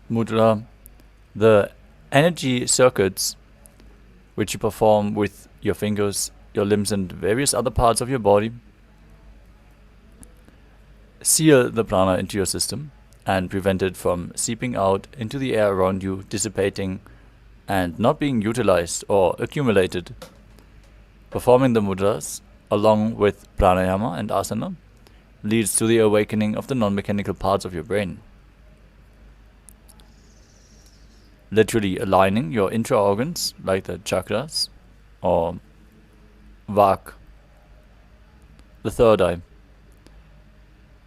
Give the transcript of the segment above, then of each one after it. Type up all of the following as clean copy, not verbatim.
mudra, the energy circuits which you perform with your fingers, your limbs, and various other parts of your body seal the prana into your system and prevent it from seeping out into the air around you, dissipating and not being utilized or accumulated. Performing the mudras along with pranayama and asana leads to the awakening of the non-mechanical parts of your brain. Literally aligning your intra-organs like the chakras or vak, the third eye,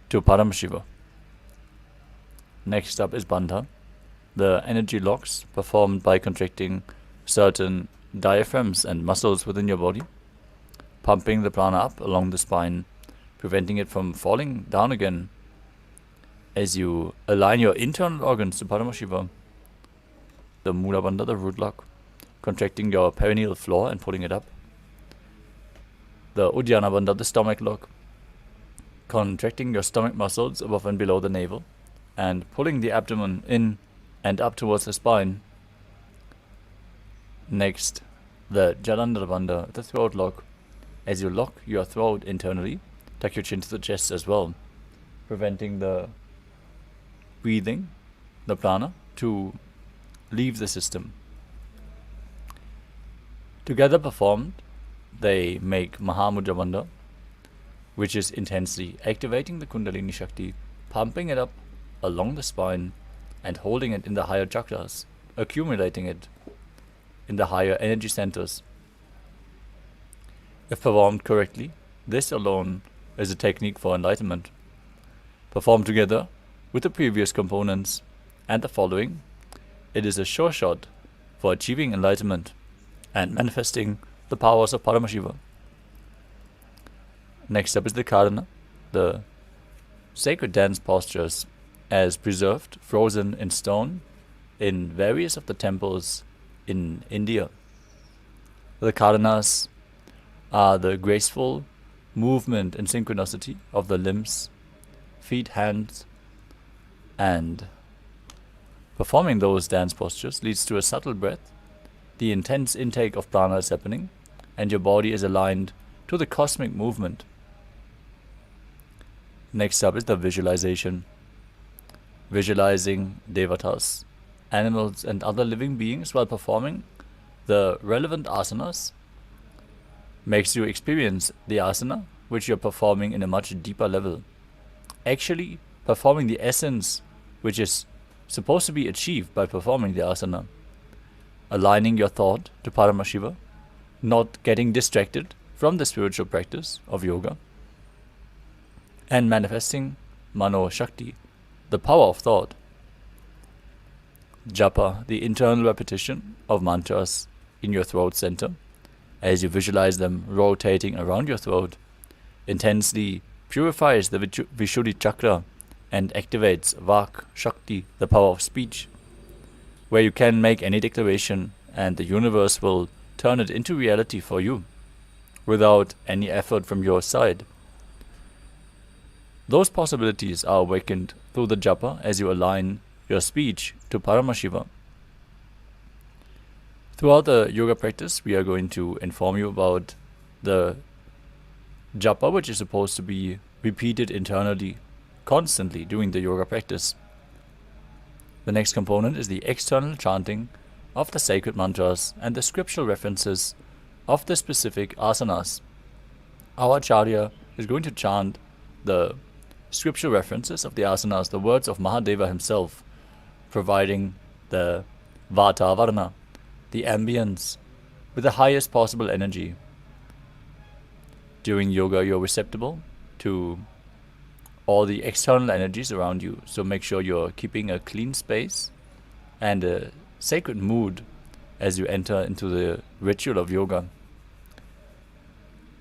to Paramashiva. Next up is bandha, the energy locks performed by contracting certain diaphragms and muscles within your body, pumping the prana up along the spine, preventing it from falling down again as you align your internal organs to Paramashiva. The Mula Bandha, the root lock, contracting your perineal floor and pulling it up. The Uddiyana Bandha, the stomach lock, contracting your stomach muscles above and below the navel and pulling the abdomen in and up towards the spine. Next, the Jalandhara Bandha, the throat lock. As you lock your throat internally, tuck your chin to the chest as well, preventing the breathing, the prana, to leave the system. Together performed, they make Mahamudra Bandha, which is intensely activating the Kundalini Shakti, pumping it up along the spine and holding it in the higher chakras, accumulating it in the higher energy centers. If performed correctly, this alone is a technique for enlightenment. Performed together with the previous components and the following, it is a sure shot for achieving enlightenment and manifesting the powers of Paramashiva. Next up is the Karana, the sacred dance postures as preserved, frozen in stone in various of the temples in India. The Karanas are the graceful movement and synchronicity of the limbs, feet, hands, and performing those dance postures leads to a subtle breath. The intense intake of prana is happening, and your body is aligned to the cosmic movement. Next up is the visualization. Visualizing devatas, animals, and other living beings while performing the relevant asanas makes you experience the asana which you're performing in a much deeper level. Actually, performing the essence which is supposed to be achieved by performing the asana. Aligning your thought to Paramashiva, not getting distracted from the spiritual practice of yoga, and manifesting Mano Shakti, the power of thought. Japa, the internal repetition of mantras in your throat center, as you visualize them rotating around your throat, intensely purifies the Vishuddhi chakra and activates Vak Shakti, the power of speech, where you can make any declaration and the universe will turn it into reality for you without any effort from your side. Those possibilities are awakened through the japa as you align your speech to Paramashiva. Throughout the yoga practice, we are going to inform you about the japa, which is supposed to be repeated internally, constantly during the yoga practice. The next component is the external chanting of the sacred mantras and the scriptural references of the specific asanas. Our Acharya is going to chant the scriptural references of the asanas, the words of Mahadeva himself, providing the Vatavarana, the ambience, with the highest possible energy. During yoga, you're receptible to all the external energies around you, so make sure you're keeping a clean space and a sacred mood as you enter into the ritual of yoga.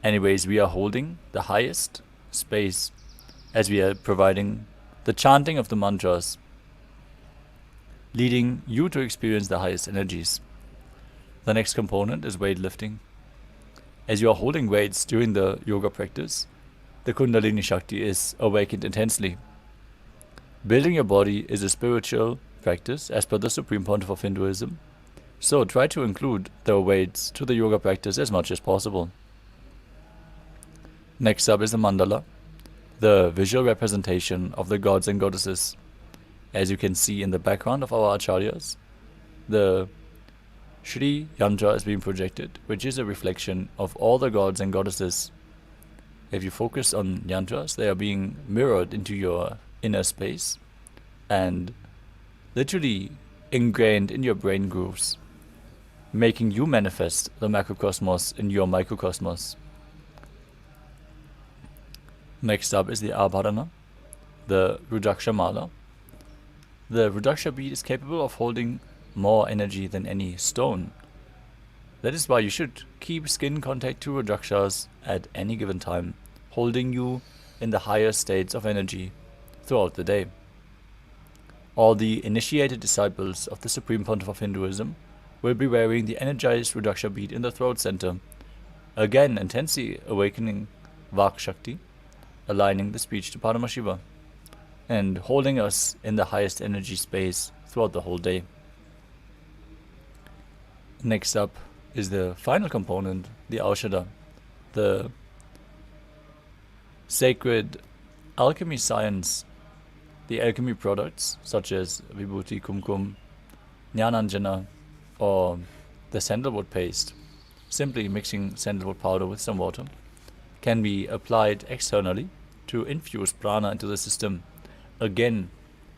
Anyways, we are holding the highest space as we are providing the chanting of the mantras, leading you to experience the highest energies. The next component is weightlifting. As you are holding weights during the yoga practice, the Kundalini Shakti is awakened intensely. Building your body is a spiritual practice as per the Supreme Pontiff of Hinduism. So try to include the weights to the yoga practice as much as possible. Next up is the mandala, the visual representation of the gods and goddesses. As you can see in the background of our acharyas, the Shri Yantra is being projected, which is a reflection of all the gods and goddesses. If you focus on yantras, they are being mirrored into your inner space and literally ingrained in your brain grooves, making you manifest the macrocosmos in your microcosmos. Next up is the abharana, the Rudraksha mala. The Rudraksha bead is capable of holding more energy than any stone. That is why you should keep skin contact to Rudrakshas at any given time, holding you in the higher states of energy throughout the day. All the initiated disciples of the Supreme Pontiff of Hinduism will be wearing the energized Rudraksha bead in the throat center, again intensely awakening Vak Shakti, aligning the speech to Paramashiva, and holding us in the highest energy space throughout the whole day. Next up is the final component, the Aushadha, the sacred alchemy science, the alchemy products such as Vibhuti, Kumkum, Jnananjana, or the sandalwood paste. Simply mixing sandalwood powder with some water can be applied externally to infuse prana into the system, again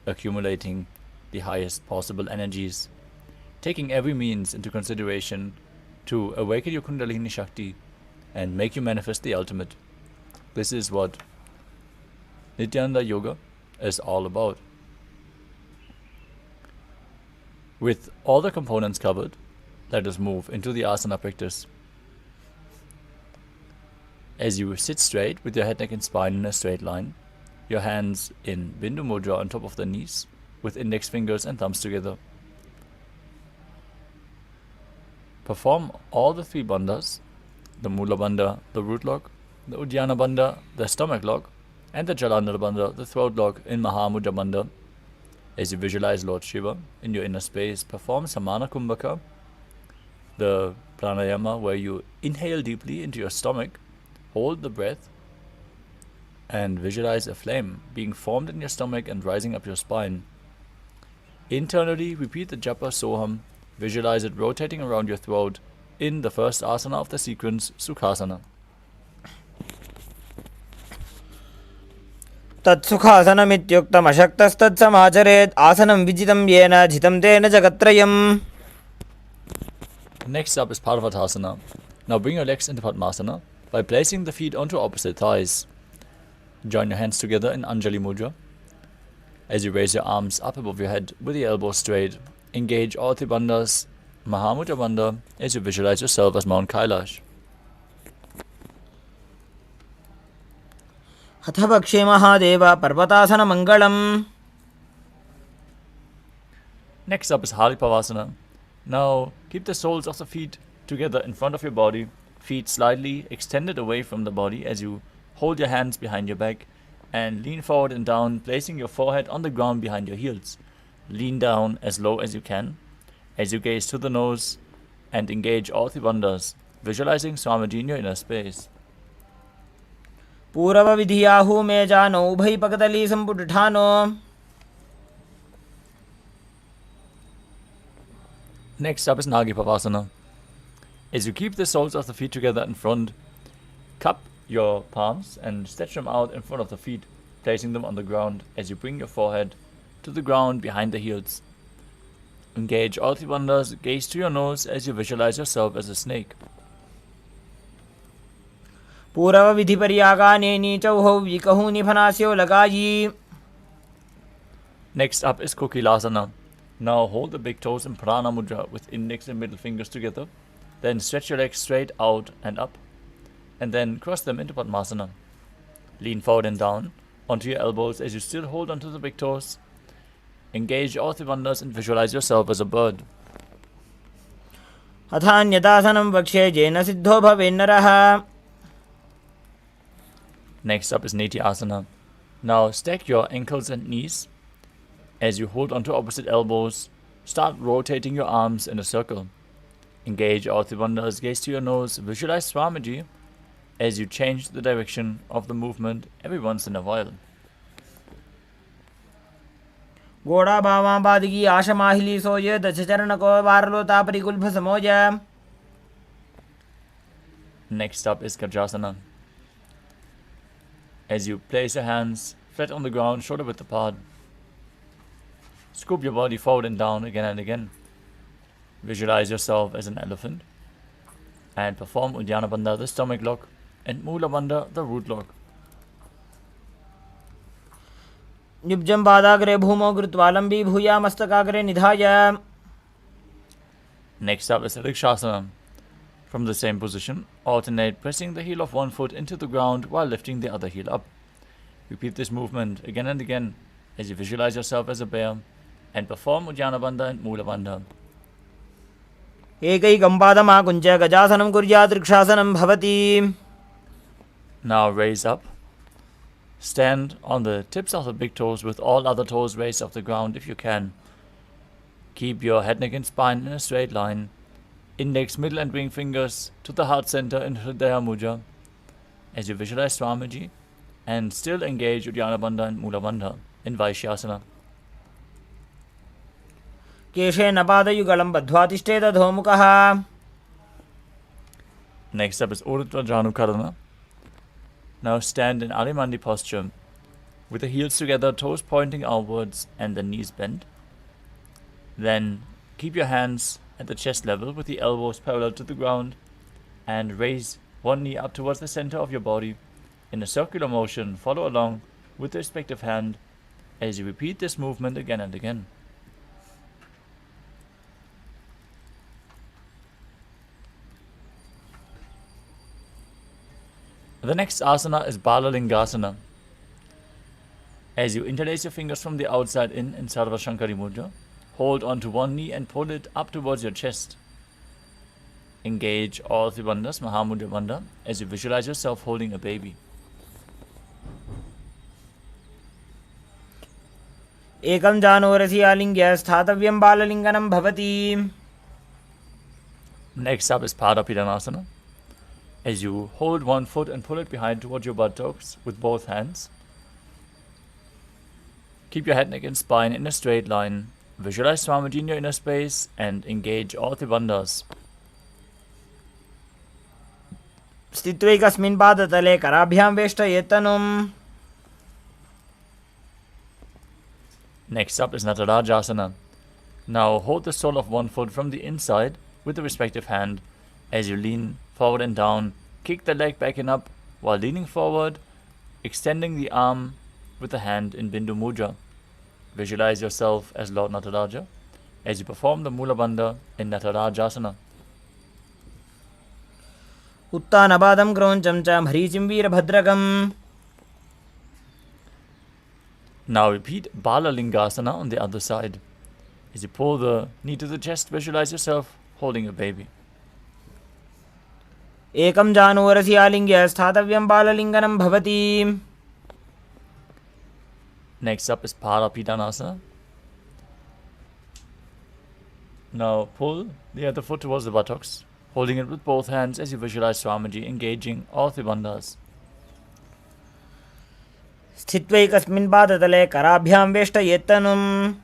accumulating the highest possible energies, taking every means into consideration to awaken your Kundalini Shakti and make you manifest the ultimate. This is what Nithyananda Yoga is all about. With all the components covered, let us move into the asana practice. As you sit straight with your head, neck and spine in a straight line, your hands in Bindu Mudra on top of the knees, with index fingers and thumbs together. Perform all the three bandhas, the Mula Bandha, the root lock, the Uddiyana Bandha, the stomach lock, and the Jalandhara Bandha, the throat lock in Mahamudra Bandha. As you visualize Lord Shiva in your inner space, perform Samana Kumbhaka, the pranayama where you inhale deeply into your stomach, hold the breath, and visualize a flame being formed in your stomach and rising up your spine. Internally, repeat the japa Soham. Visualize it rotating around your throat in the first asana of the sequence, Sukhasana. तत्सुखासनमित्युक्तम् अशक्तस्तत्समाचरेत् आसनं विजितं येन जितं तेन जगत्त्रयम्. Next up is Parvatasana. Now bring your legs into Padmasana by placing the feet onto opposite thighs. Join your hands together in Anjali Mudra. As you raise your arms up above your head with the elbows straight, engage all three bandhas, Mahamudra Bandha, as you visualize yourself as Mount Kailash. अथ भक्षे Mahadev पर्वतासनमङ्गलम्. Next up is Haripavasana. Now keep the soles of the feet together in front of your body, feet slightly extended away from the body as you hold your hands behind your back and lean forward and down, placing your forehead on the ground behind your heels. Lean down as low as you can as you gaze to the nose and engage all three bandhas, visualizing Swamiji in your inner space. पूर्वविधियाहु मे जानो उभयपकदली सम्पुटठानो. Next up is Nagipavasana. As you keep the soles of the feet together in front, cup your palms and stretch them out in front of the feet, placing them on the ground as you bring your forehead to the ground behind the heels. Engage all three bandhas, gaze to your nose as you visualize yourself as a snake. पूर्वविधिपर्यागाने नीचौहौ विकहु निफनास्यो लगायि. Next up is Kokilasana. Now hold the big toes in Prana Mudra with index and middle fingers together. Then stretch your legs straight out and up. And then cross them into Padmasana. Lean forward and down onto your elbows as you still hold onto the big toes. Engage all three bandhas and visualize yourself as a bird. अथान्यतासनं वक्ष्ये yen Sidho भवेन्नरः. Next up is Niti Asana. Now stack your ankles and knees As you hold onto opposite elbows, start rotating your arms in a circle. Engage all Tribandhas, gaze to your nose, visualize Swamiji as you change the direction of the movement every once in a while. घोड़ा बावा बादगी आशा माहिली सोय दश चरण को वारलो तापरी गुल्भ समोज. Next up is Gajasana. As you place your hands flat on the ground, shoulder width apart, scoop your body forward and down again and again. Visualize yourself as an elephant and perform Uddiyana Bandha, the stomach lock, and Mula Bandha, the root lock. निब्जं पादाग्रे भूमौ कृत्वालम्बी भूया मस्तकाग्रे निधाय. Next up is Rikshasana. From the same position, alternate pressing the heel of one foot into the ground while lifting the other heel up. Repeat this movement again and again as you visualize yourself as a bear and perform Uddiyana Bandha and Mula Bandha. एकैकं पादमाकुञ्च गजासनं कुर्यात् वृक्षासनं भवति. Now raise up. Stand on the tips of the big toes with all other toes raised off the ground if you can. Keep your head, neck and spine in a straight line. Index, middle and ring fingers to the heart center in Hridaya Mudra as you visualize Swamiji and still engage Uddiyana Bandha and Mula Bandha in Vaishyasana. केशेन पादयुगलं बद्ध्वा तिष्ठेत अधोमुखः. Next up is Urdhva Janukarana. Now stand in Arimandi posture with the heels together, toes pointing outwards and the knees bent. Then keep your hands at the chest level with the elbows parallel to the ground and raise one knee up towards the center of your body in a circular motion. Follow along with the respective hand as you repeat this movement again and again. The next asana is Balalingasana. As you interlace your fingers from the outside in Sarva Shankari Mudra, hold onto one knee and pull it up towards your chest. Engage all three bandhas, Mahamudra Bandha, as you visualize yourself holding a baby. एकं जानोरसि आलिङ्ग्य स्थातव्यं बाललिङ्गनं भवति. Next up is Padapidanasana. As you hold one foot and pull it behind towards your buttocks with both hands. Keep your head, neck and spine in a straight line. Visualize Swamiji in your inner space and engage all the bandhas. स्थित्वैकस्मिन् पादतले कराभ्यां वेष्टयेत्तनुम्. Next up is Natarajasana. Now hold the sole of one foot from the inside with the respective hand as you lean forward and down. Kick the leg back and up while leaning forward, extending the arm with the hand in Bindu Mudra. Visualize yourself as Lord Nataraja as you perform the Mula Bandha in Natarajasana. उत्तानपादं क्रौञ्चं च मरीचिं वीरभद्रकम्. Now repeat Balalingasana on the other side. As you pull the knee to the chest, visualize yourself holding a baby. एकं जानोरसि आलिङ्ग्य स्थातव्यं बाललिङ्गनं भवति. Next up is Parapidanasana. Now pull the other foot towards the buttocks, holding it with both hands as you visualize Swamiji engaging all three bandhas. स्थित्वैकस्मिन् पादतले कराभ्यां वेष्टयेत्तनुम्.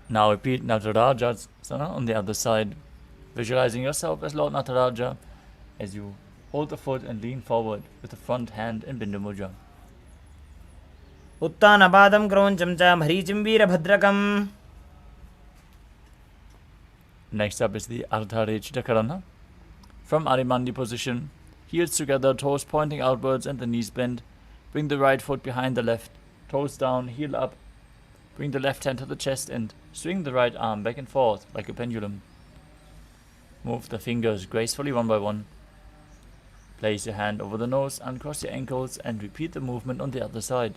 Now repeat Natarajasana on the other side, visualizing yourself as Lord Nataraja as you hold the foot and lean forward with the front hand in Bindu Mudra. उत्तानपादं क्रौञ्चं च मरीचिं वीरभद्रकम्. Next up is the Ardharechitakarana. From Arimandi position, heels together, toes pointing outwards and the knees bent. Bring the right foot behind the left, toes down, heel up. Bring the left hand to the chest and swing the right arm back and forth like a pendulum. Move the fingers gracefully one by one. Place your hand over the nose, uncross your ankles and repeat the movement on the other side.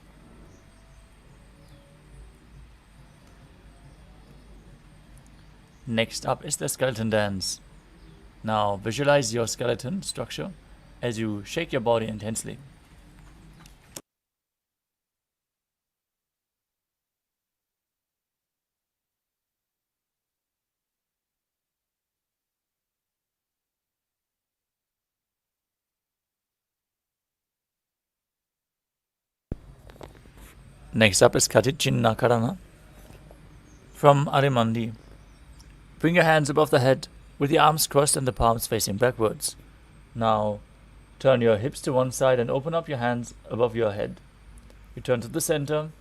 Next up is the skeleton dance. Now visualize your skeleton structure as you shake your body intensely. Next up is Katichinna Karana from Arimandi. Bring your hands above the head with the arms crossed and the palms facing backwards. Now turn your hips to one side and open up your hands above your head. Return to the center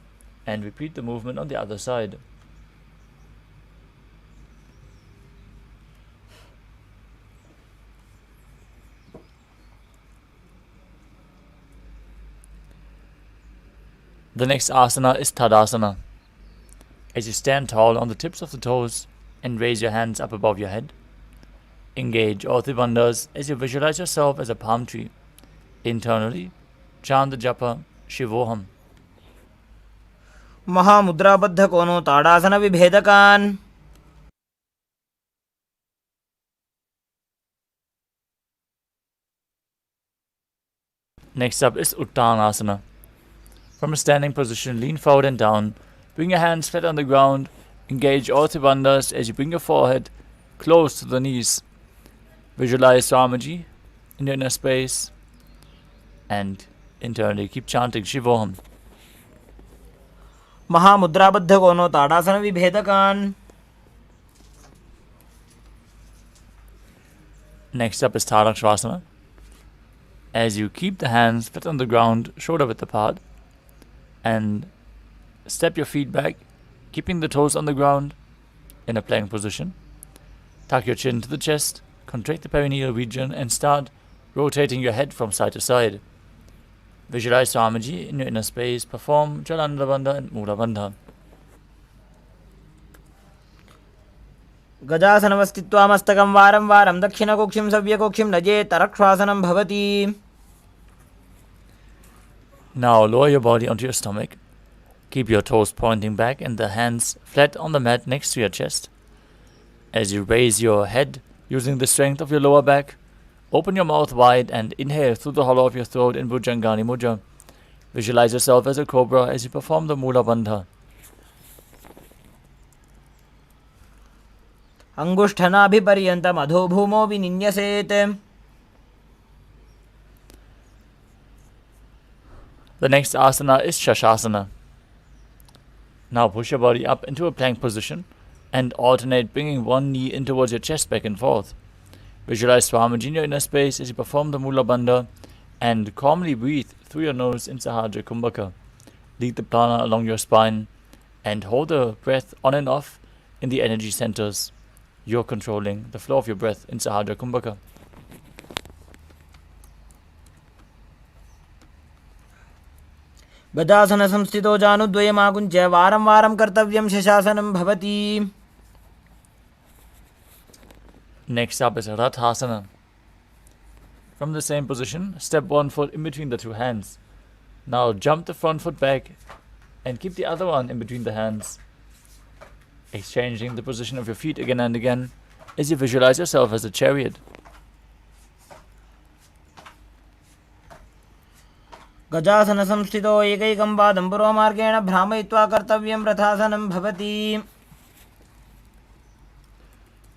and repeat the movement on the other side. The next asana is Tadasana. As you stand tall on the tips of the toes and raise your hands up above your head, engage all three bandhas as you visualize yourself as a palm tree. Internally, chant the japa Shivoham. महामुद्राबद्ध कोनो ताड़ासन विभेदकान् Next up is Uttanasana. From a standing position, lean forward and down. Bring your hands flat on the ground. Engage all three bandhas as you bring your forehead close to the knees. Visualize Swamiji in your inner space and internally keep chanting Shivoham. महामुद्राबद्ध कोनो ताड़ासन विभेदकान्. Next up is Tadakshvasana. As you keep the hands flat on the ground, shoulder width apart, and step your feet back, keeping the toes on the ground in a plank position. Tuck your chin to the chest, contract the perineal region, and start rotating your head from side to side. Visualize Swamiji in your inner space. Perform Jalandhara Bandha and Mula Bandha. गजासनवस्थित्वा मस्तकं वारं वारं दक्षिणकोक्षिं सव्यकोक्षिं नजेत् तरक्ष्वासनं भवति. Now lower your body onto your stomach. Keep your toes pointing back and the hands flat on the mat next to your chest. As you raise your head using the strength of your lower back, open your mouth wide and inhale through the hollow of your throat in Bhujangani Mudra. Visualize yourself as a cobra as you perform the Mula Bandha. अंगुष्ठनाभिपर्यन्तम् अधोभूमो विनिन्यसेत्. The next asana is Shashasana. Now push your body up into a plank position and alternate bringing one knee in towards your chest back and forth. Visualize Swamiji in your inner space as you perform the Mula Bandha and calmly breathe through your nose in Sahajra Kumbhaka. Lead the prana along your spine and hold the breath on and off in the energy centers. You're controlling the flow of your breath in Sahajra Kumbhaka. गजासन संस्थितो जानुद्वयमाकुञ्च्य वारं वारं कर्तव्यं शशासनं भवति. Next up is Rathasana. From the same position, step one foot in between the two hands. Now jump the front foot back and keep the other one in between the hands. Exchanging the position of your feet again and again as you visualize yourself as a chariot. गजासन संस्थितो एकैकं पादं पुरोमार्गेण भ्रामयित्वा कर्तव्यं रथासनं भवति.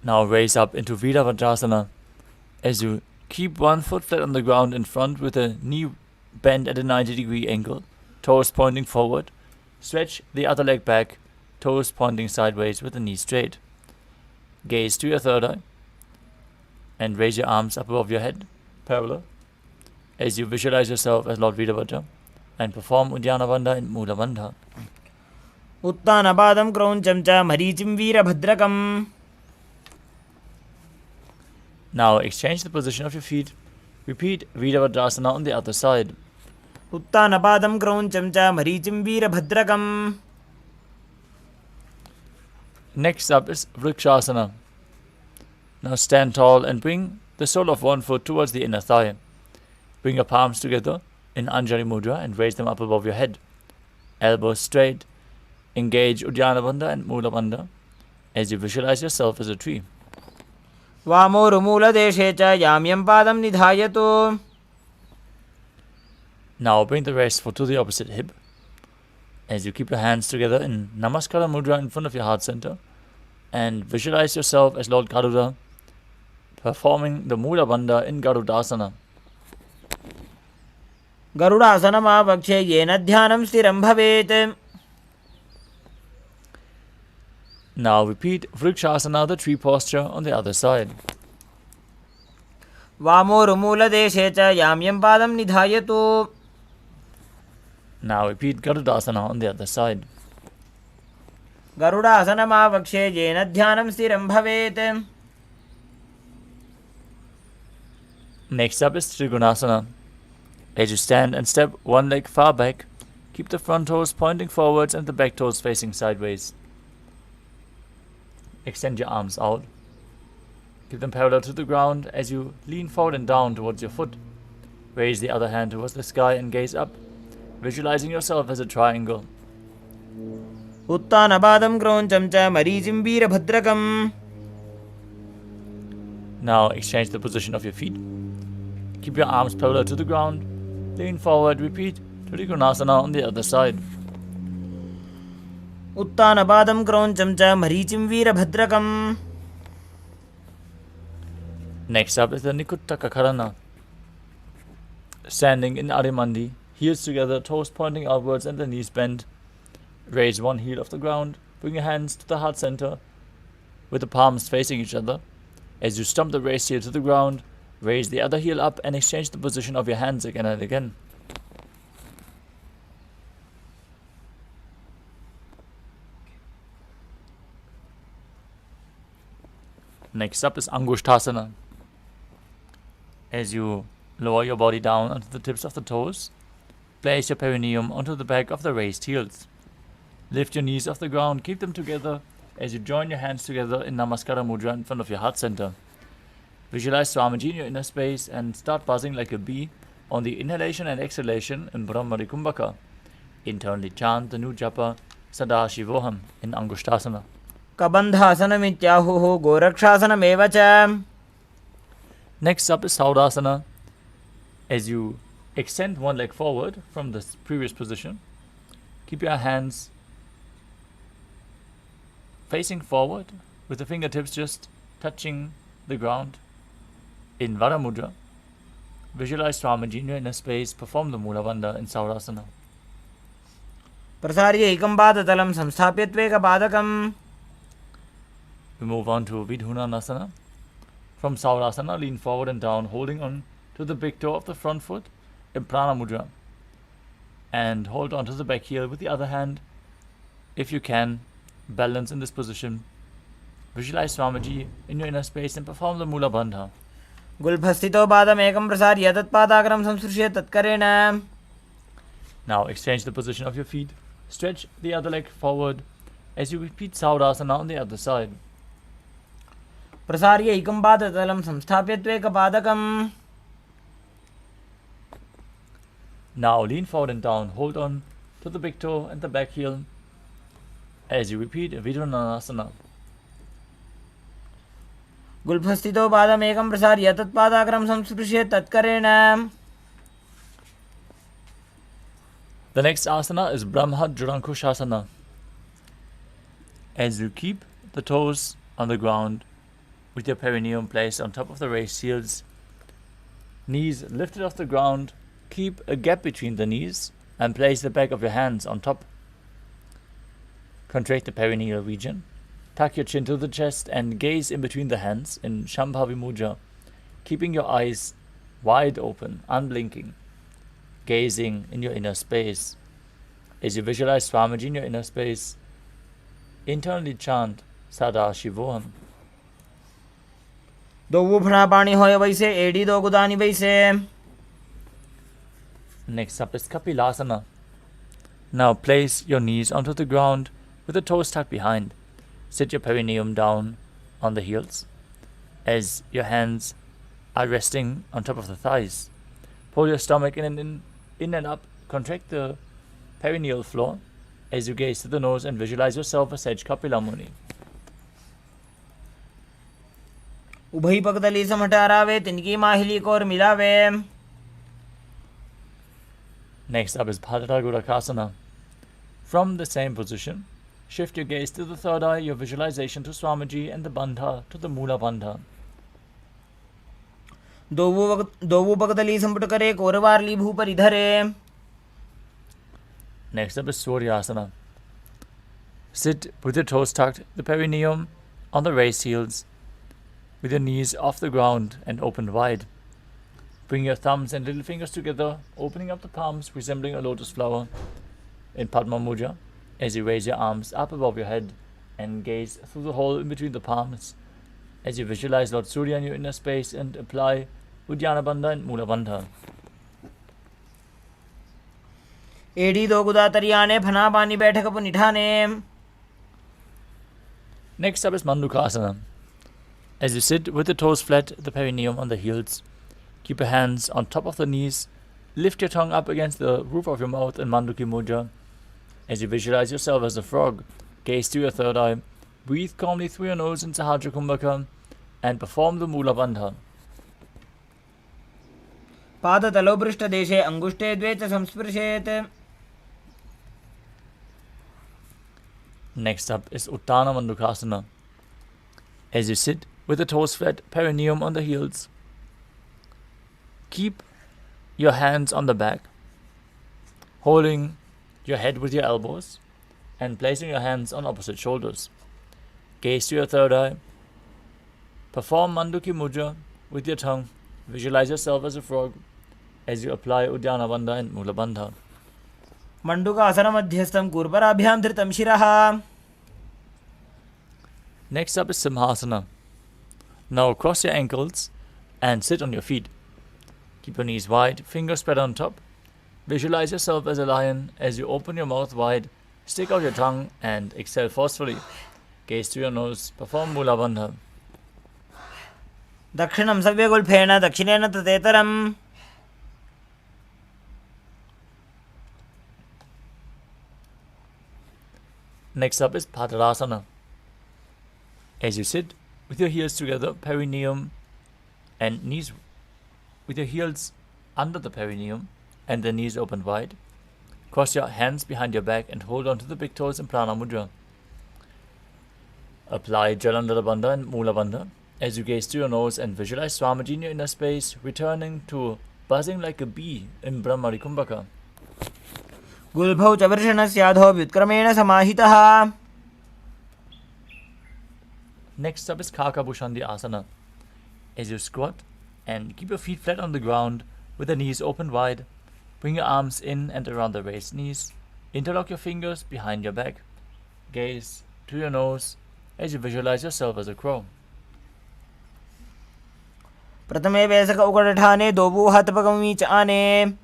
Now raise up into Virabhadrasana as you keep one foot flat on the ground in front with a knee bent at a 90-degree angle, toes pointing forward. Stretch the other leg back, toes pointing sideways with the knee straight. Gaze to your third eye and raise your arms up above your head, parallel, as you visualize yourself as Lord Virabhadra and perform Uddiyana Bandha and Mula Bandha. उत्तानपादं क्रौञ्चं च मरीचिं वीरभद्रकम्. Now exchange the position of your feet. Repeat Virabhadrasana on the other side. उत्तानपादं क्रौञ्चं च मरीचिं वीरभद्रकम्. Next up is Vrikshasana. Now stand tall and bring the sole of one foot towards the inner thigh. Bring your palms together in Anjali Mudra and raise them up above your head. Elbows straight. Engage Uddiyana Bandha and Mula Bandha as you visualize yourself as a tree. वामोरुमूलदेशे च याम्यं पादं निधायतु. Now bring the rest foot to the opposite hip as you keep your hands together in Namaskara Mudra in front of your heart center and visualize yourself as Lord Garuda performing the Mula Bandha in Garudasana. गरुडासनमावक्षे येन ध्यानं स्थिरं भवेत्. Now repeat Vrikshasana, the tree posture, on the other side. वामोरुमूलदेशे च याम्यं पादं निधायतु. Now repeat Garudasana on the other side. गरुडासनमावक्षे येन ध्यानं स्थिरं भवेत्. Next up is Trigunasana. As you stand and step one leg far back, keep the front toes pointing forwards and the back toes facing sideways. Extend your arms out. Keep them parallel to the ground as you lean forward and down towards your foot. Raise the other hand towards the sky and gaze up, visualizing yourself as a triangle. उत्तानपादं क्रौञ्चं च मरीचिं वीरभद्रकम्. Now exchange the position of your feet. Keep your arms parallel to the ground. Lean forward. Repeat Trikonasana on the other side. उत्तानपादं क्रौञ्चं च मरीचिं वीरभद्रकम्. Next up is the Nikuttaka Karana. Standing in Adimandi, heels together, toes pointing outwards and the knees bent. Raise one heel off the ground. Bring your hands to the heart center with the palms facing each other. As you stomp the raised heel to the ground, raise the other heel up and exchange the position of your hands again and again. Next up is Angushtasana. As you lower your body down onto the tips of the toes, place your perineum onto the back of the raised heels. Lift your knees off the ground, keep them together as you join your hands together in Namaskara Mudra in front of your heart center. Visualize Swamiji in your inner space and start buzzing like a bee on the inhalation and exhalation in Brahmari Kumbhaka. Internally chant the new japa Sadashivoham in Angushtasana. कबन्धासनमित्याहुः गोरक्षासनमेव च. Next up is Saudasana. As you extend one leg forward from the previous position, keep your hands facing forward with the fingertips just touching the ground in Vara Mudra. Visualize Swamiji in your inner space. Perform the Mula Bandha in Saudasana. प्रसार्य एकं पादतलं संस्थाप्य त्वेकपादकम्. We move on to Vidhunanasana. From Saudasana, lean forward and down, holding on to the big toe of the front foot in Prana Mudra. And hold on to the back heel with the other hand. If you can, balance in this position. Visualize Swamiji in your inner space and perform the Mula Bandha. गुल्फस्थितो पादमेकं प्रसार्य तत्पादाग्रं संसृश्य तत्करेण. Now exchange the position of your feet. Stretch the other leg forward as you repeat Saudasana on the other side. प्रसार्य एकं पादतलं संस्थाप्य त्वेकपादकम्. Now lean forward and down. Hold on to the big toe and the back heel as you repeat Vidhunanasana. गुल्फस्थितो पादमेकं प्रसार्य तत्पादाग्रं संस्पृश्य तत्करेण. The next asana is Brahma Jurankushasana. As you keep the toes on the ground with your perineum placed on top of the raised heels, knees lifted off the ground, keep a gap between the knees and place the back of your hands on top. Contract the perineal region, tuck your chin to the chest and gaze in between the hands in Shambhavi Mudra, keeping your eyes wide open, unblinking, gazing in your inner space. As you visualize Swamiji in your inner space, internally chant Sadashivoham. दो फणापाणि होय वैसे AD दो गुदानि वैसे. Next up is Kapilasana. Now place your knees onto the ground with the toes tucked behind. Sit your perineum down on the heels as your hands are resting on top of the thighs. Pull your stomach in and up. Contract the perineal floor as you gaze to the nose and visualize yourself as Sage Kapila Muni. उभई पगदली समटारावे तिनकी माहिली कोर मिलावे. Next up is Bhadra Gurakasana. From the same position, shift your gaze to the third eye, your visualization to Swamiji and the Bandha to the Mula Bandha. दोवु पगदली संपुट करे कोरवारली भूपरि धरे. Next up is Suryasana. Sit with your toes tucked, the perineum on the raised heels, with your knees off the ground and opened wide. Bring your thumbs and little fingers together, opening up the palms, resembling a lotus flower in Padma Mudra, as you raise your arms up above your head and gaze through the hole in between the palms, as you visualize Lord Surya in your inner space and apply Uddiyana Bandha and Mula Bandha. एड़ी दो गुदा तरियाने फना पानी बैठक पर निठाने. Next up is Mandukasana. As you sit with the toes flat, the perineum on the heels, keep your hands on top of the knees, lift your tongue up against the roof of your mouth in Manduki Mudra. As you visualize yourself as a frog, gaze to your third eye, breathe calmly through your nose in Sahajra Kumbhaka, and perform the Mula Bandha. पाद तलो पृष्ठ देशे अंगुष्ठे द्वे च संस्पृशेत. Next up is Uttana Mandukasana. As you sit with the toes flat, perineum on the heels, keep your hands on the back, holding your head with your elbows and placing your hands on opposite shoulders. Gaze to your third eye. Perform Manduki Mudra with your tongue. Visualize yourself as a frog as you apply Uddiyana Bandha and Mula Bandha. मंडूकासन मध्यस्थं कूर्पराभ्यां धृतं शिरः. Next up is Simhasana. Now cross your ankles and sit on your feet. Keep your knees wide, fingers spread on top. Visualize yourself as a lion as you open your mouth wide, stick out your tongue and exhale forcefully. Gaze to your nose, perform Mula Bandha. दक्षिणं सव्यगुल्फेन दक्षिणेन ततेतरम्. Next up is Padarasana. As you sit with your heels together, perineum and knees, with your heels under the perineum and the knees open wide, cross your hands behind your back and hold on to the big toes in Prana Mudra. Apply Jalandhara Bandha and Mula Bandha as you gaze to your nose and visualize Swamiji in your inner space, returning to buzzing like a bee in Brahmari Kumbhaka. गुल्भौ च वृषणस्याधो व्युत्क्रमेण समाहितः. Next up is Kakabhushandi Asana. As you squat and keep your feet flat on the ground with the knees open wide, bring your arms in and around the raised knees. Interlock your fingers behind your back. Gaze to your nose as you visualize yourself as a crow. प्रथमे वैसक उकटठाने दोबूहतपगमी च आने.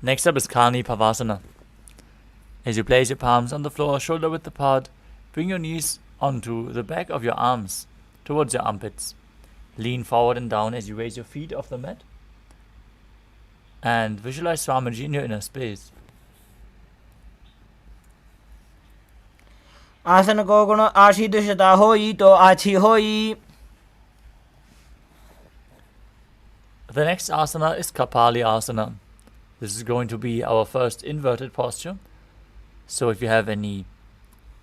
Next up is Kani Pavasana. As you place your palms on the floor, shoulder width apart, bring your knees onto the back of your arms towards your armpits. Lean forward and down as you raise your feet off the mat. And visualize Swamiji in your inner space. आसन को गुण आशीदुषता होई तो आछी होई. The next asana is Kapali Asana. This is going to be our first inverted posture. So if you have any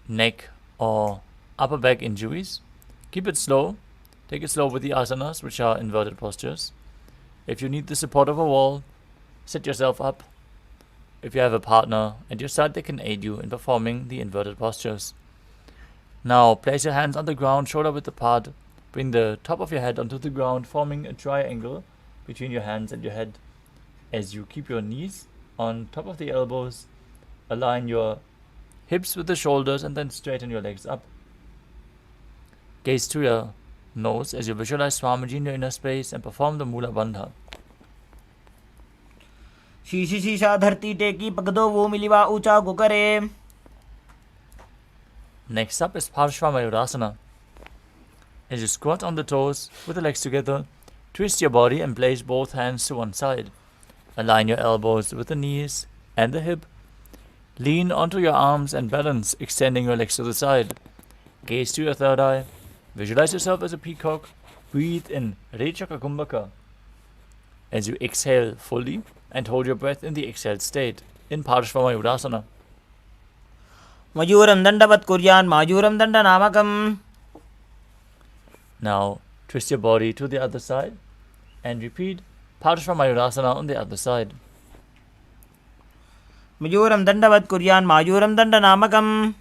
neck or upper back injuries, keep it slow. Take it slow with the asanas, which are inverted postures. If you need the support of a wall, set yourself up. If you have a partner at your side, they can aid you in performing the inverted postures. Now place your hands on the ground, shoulder width apart. Bring the top of your head onto the ground, forming a triangle between your hands and your head. As you keep your knees on top of the elbows, align your hips with the shoulders and then straighten your legs up. Gaze to your nose as you visualize Swamiji in your inner space and perform the Mula Bandha. शीशी शीशा धरती टेकी पगदो वो मिलिवा ऊंचा गुकरे. Next up is Parshva Mayurasana. As you squat on the toes with the legs together, twist your body and place both hands to one side. Align your elbows with the knees and the hip. Lean onto your arms and balance, extending your legs to the side. Gaze to your third eye. Visualize yourself as a peacock. Breathe in Rechaka Kumbhaka. As you exhale fully and hold your breath in the exhaled state in Parshva Mayurasana. मयूरं दण्डवत् कुर्यान् मायूरं दण्डनामकम्. Now twist your body to the other side and repeat Parshva Mayurasana on the other side. मयूरं दण्डवत् कुर्यान् मायूरं दण्डनामकम्.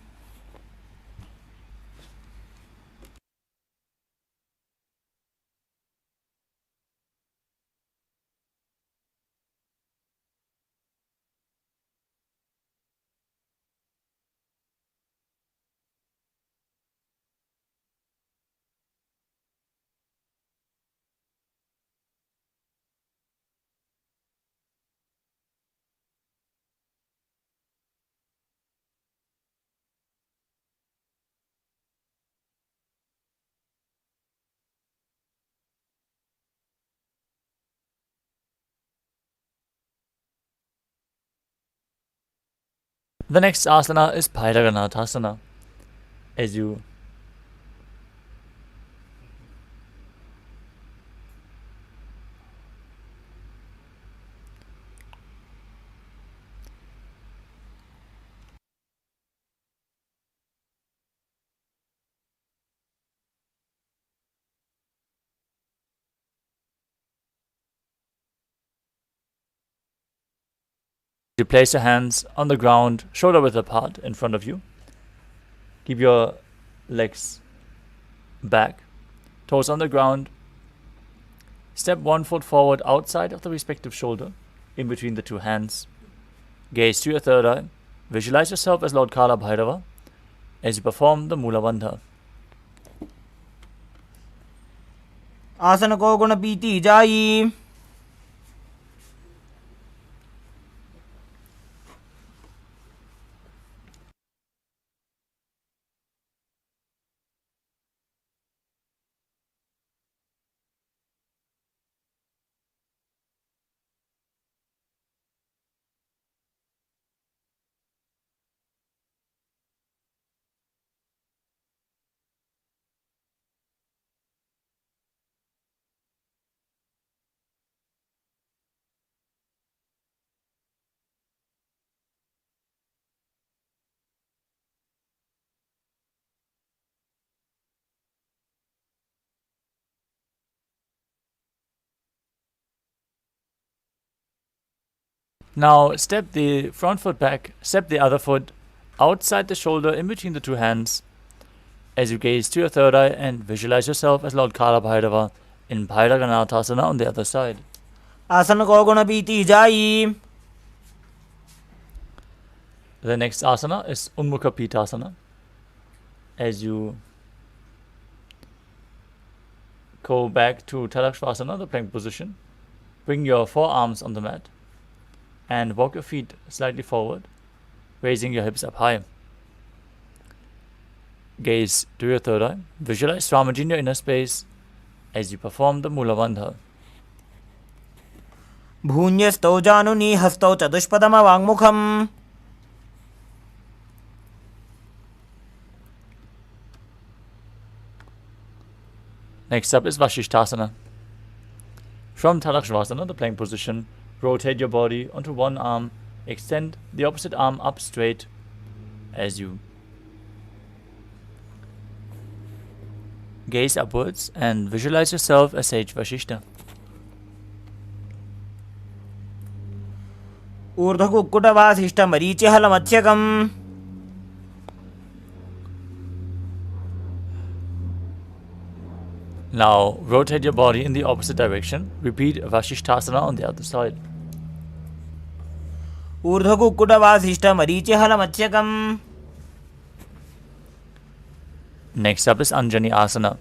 The next asana is Bhairaganathasana. As you place your hands on the ground, shoulder width apart in front of you. Keep your legs back, toes on the ground. Step 1 foot forward outside of the respective shoulder, in between the two hands. Gaze to your third eye. Visualize yourself as Lord Kala Bhairava as you perform the Mula Bandha. आसन को गुण पीती जाई. Now step the front foot back, step the other foot outside the shoulder in between the two hands as you gaze to your third eye and visualize yourself as Lord Kala Bhairava in Bhairaganathasana on the other side. आसन को गुण पीती जाई. The next asana is Unmukha Pitasana. As you go back to Tadakshvasana, the plank position, bring your forearms on the mat and walk your feet slightly forward, raising your hips up high. Gaze to your third eye. Visualize Swamiji in your inner space as you perform the Mula Bandha. भून्यस्तौ जानुनी हस्तौ चतुष्पदमवाङ्मुखम्. Next up is Vashishthasana. From Tadakshvasana, the plank position, rotate your body onto one arm, extend the opposite arm up straight as you gaze upwards and visualize yourself as Sage Vashishta. ऊर्ध्वकुक्कुटवासिष्ठमरीचिहलमध्यकम्. Now rotate your body in the opposite direction. Repeat Vashishthasana on the other side. ऊर्ध्वकुक्कुटवासिष्ठमरीचिहलमध्यकम्. Next up is Anjani Asana.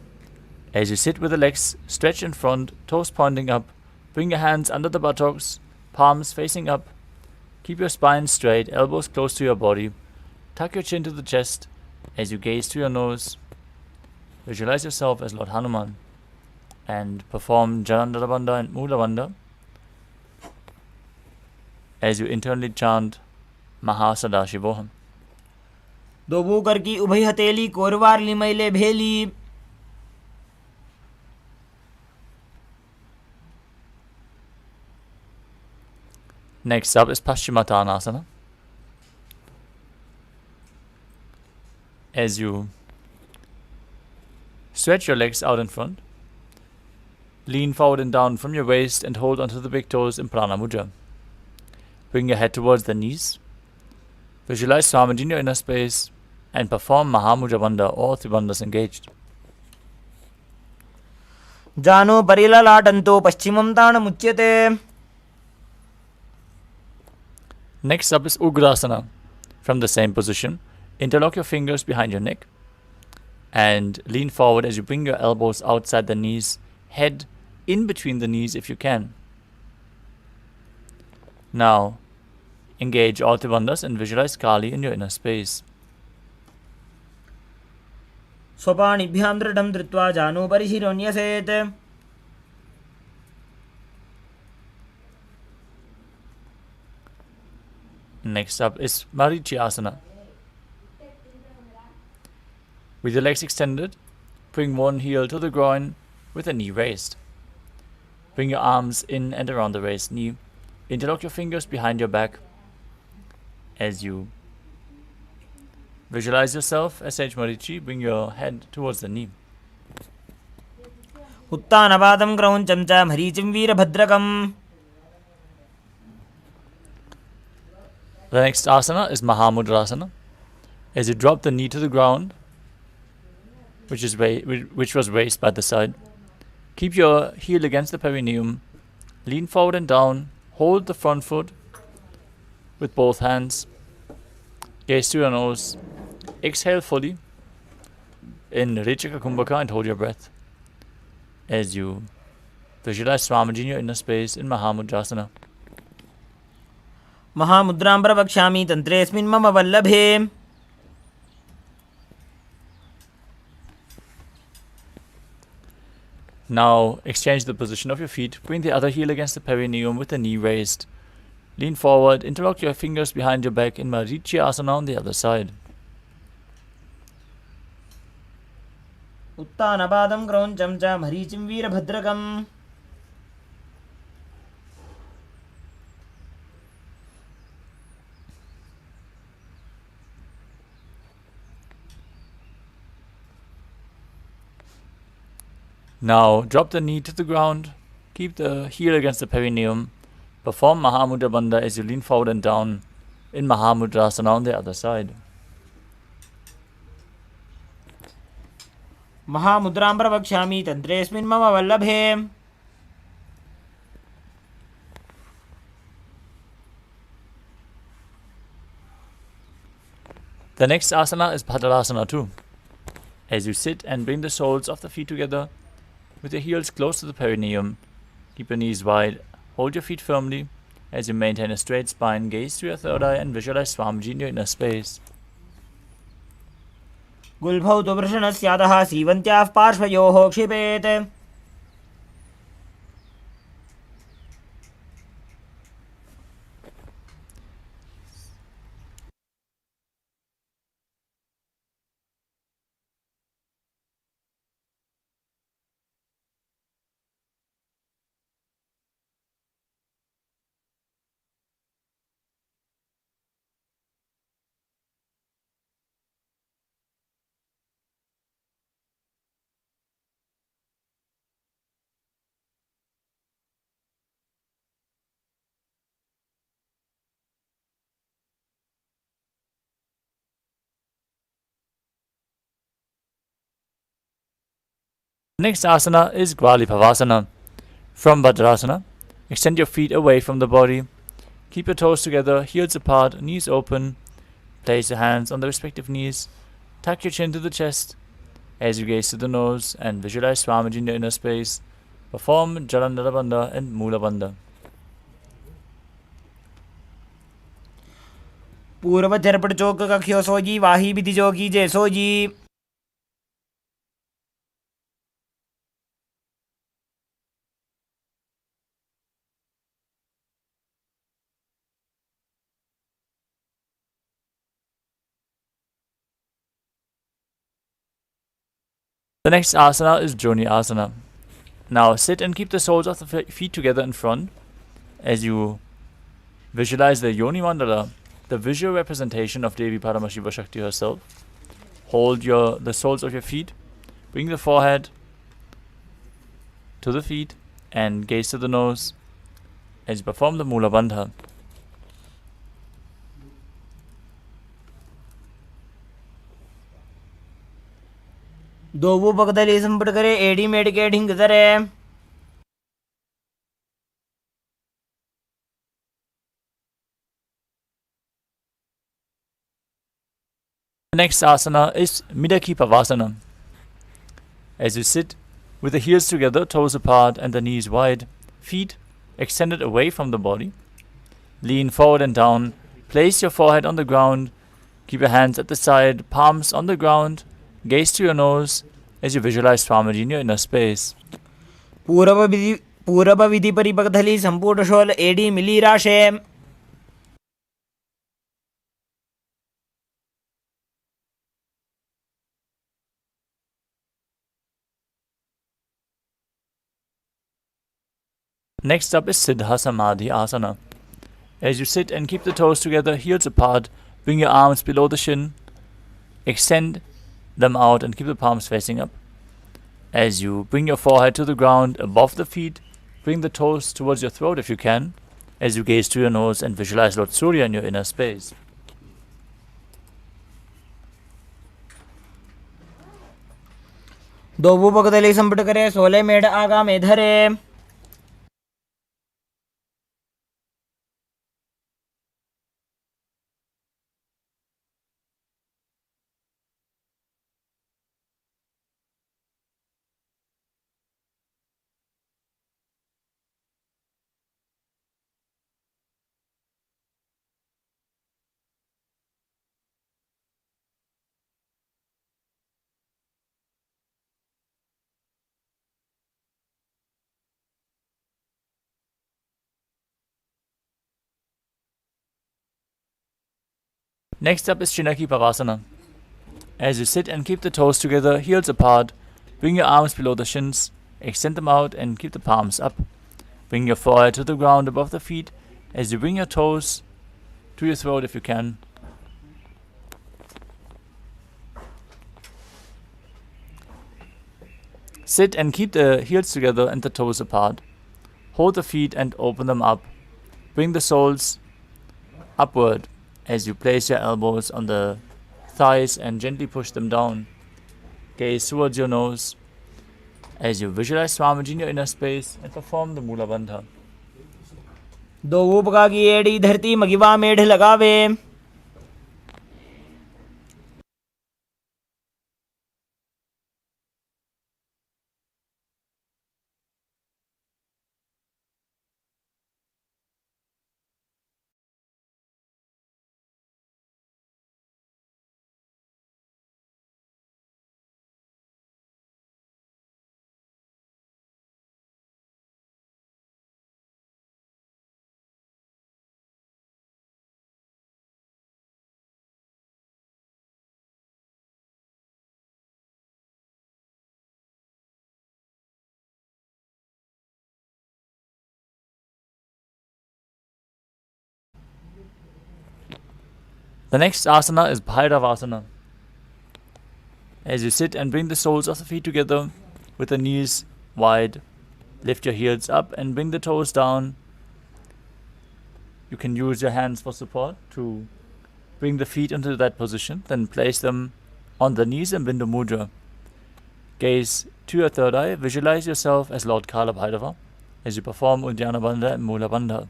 As you sit with the legs stretched in front, toes pointing up, bring your hands under the buttocks, palms facing up. Keep your spine straight, elbows close to your body. Tuck your chin to the chest as you gaze to your nose. Visualize yourself as Lord Hanuman and perform Jalandhara Bandha and Mula Bandha as you internally chant Mahasadashivoham. दोबूकर की उभय हथेली कोरवार लिमैले भेली. Next up is Paschimottanasana. As you stretch your legs out in front, lean forward and down from your waist and hold onto the big toes in Prana Mudra. Bring your head towards the knees. Visualize Swamiji in your inner space and perform Mahamudra Bandha, all three bandhas engaged. Jano Parilalatanto Paschimam Tanamuchyate. Next up is Ugrasana. From the same position, interlock your fingers behind your neck and lean forward as you bring your elbows outside the knees, head in between the knees if you can. Now, engage all three bandhas and visualize Kali in your inner space. Sopanibhyam dridam dritva jano parishironyaset. Next up is Marichyasana. With your legs extended, bring one heel to the groin with the knee raised. Bring your arms in and around the raised knee. Interlock your fingers behind your back as you visualize yourself as Sage Marichi. Bring your head towards the knee. Uttanabadam Krauncham cha Marichim Veerabhadrakam. The next asana is Mahamudrasana. As you drop the knee to the ground, which was raised by the side, keep your heel against the perineum, lean forward and down, hold the front foot with both hands, gaze to your nose, exhale fully in Rechaka Kumbhaka and hold your breath as you visualize Swamiji in your inner space in Mahamudrasana. Mahamudram pravakshami tantresmin mama vallabhe. Now exchange the position of your feet. Bring the other heel against the perineum with the knee raised. Lean forward, interlock your fingers behind your back in Marichyasana on the other side. Uttanabadam Krauncham cha Marichim Veerabhadrakam. Now drop the knee to the ground, keep the heel against the perineum, perform Mahamudra Bandha as you lean forward and down in Mahamudrasana on the other side. Mahamudram pravakshami tantresmin mama vallabhe. The next asana is Bhadradasana too. As you sit and bring the soles of the feet together, with your heels close to the perineum, keep your knees wide, hold your feet firmly as you maintain a straight spine, gaze to your third eye and visualize Swamiji in your inner space. Gulbhau tu vrishanasyadaha sivantyah parshvayoho kshipet. Next asana is Gvalipavasana. From Vajrasana, extend your feet away from the body. Keep your toes together, heels apart, knees open. Place your hands on the respective knees. Tuck your chin to the chest as you gaze to the nose and visualize Swamiji in your inner space. Perform Jalandhara Bandha and Mula Bandha. Purva Therapad Choka Kakyo Soji Vahi Biti Jogi Je Soji. The next asana is Joni Asana. Now sit and keep the soles of the feet together in front as you visualize the Yoni Mandala, the visual representation of Devi Paramashiva Shakti herself. Hold the soles of your feet, bring the forehead to the feet and gaze to the nose as you perform the Mula Bandha. ದೋವು ಪಕ್ಕದಲ್ಲಿ ಸಂಪುಟಕರೆ ಏಡಿ ಮೇಡಿಕೆ ಢಿಂಗದರೆ. The next asana is Midaki Pavasana. As you sit with the heels together, toes apart and the knees wide, feet extended away from the body, lean forward and down, place your forehead on the ground, keep your hands at the side, palms on the ground, gaze to your nose as you visualize Swamiji in your inner space. ಪೂರಬ ವಿಧಿ ಪರಿಪಕದಲ್ಲಿ ಸಂಪುಟ ಶೋಲ ಏಡಿ ಮಿಲಿರಾಶೆ. Next up is Siddha Samadhi Asana. As you sit and keep the toes together, heels apart, bring your arms below the shin, extend them out and keep the palms facing up. As you bring your forehead to the ground above the feet, bring the toes towards your throat if you can, as you gaze to your nose and visualize Lord Surya in your inner space. ದೋವು ಪಕ್ಕದಲ್ಲಿ ಸಂಪುಟಕರೆ ಸೋಲೆ ಮೇಡ ಆಗ ಮೇಧರೆ. Next up is Chinaki Pavasana. As you sit and keep the toes together, heels apart, bring your arms below the shins, extend them out and keep the palms up. Bring your forehead to the ground above the feet as you bring your toes to your throat if you can. Sit and keep the heels together and the toes apart. Hold the feet and open them up. Bring the soles upward as you place your elbows on the thighs and gently push them down. Gaze towards your nose as you visualize Swamiji in your inner space and perform the Mula Bandha. ದೋವು ಪಕ್ಕಾಗಿ ಏಡಿ Dharti ಮಗಿವಾ ಮೇಢ ಲಗಾವೆ. The next asana is Bhairavasana. As you sit and bring the soles of the feet together with the knees wide, lift your heels up and bring the toes down. You can use your hands for support to bring the feet into that position, then place them on the knees and Bindu Mudra. Gaze to your third eye, visualize yourself as Lord Kala Bhairava as you perform Uddiyana Bandha and Mula Bandha.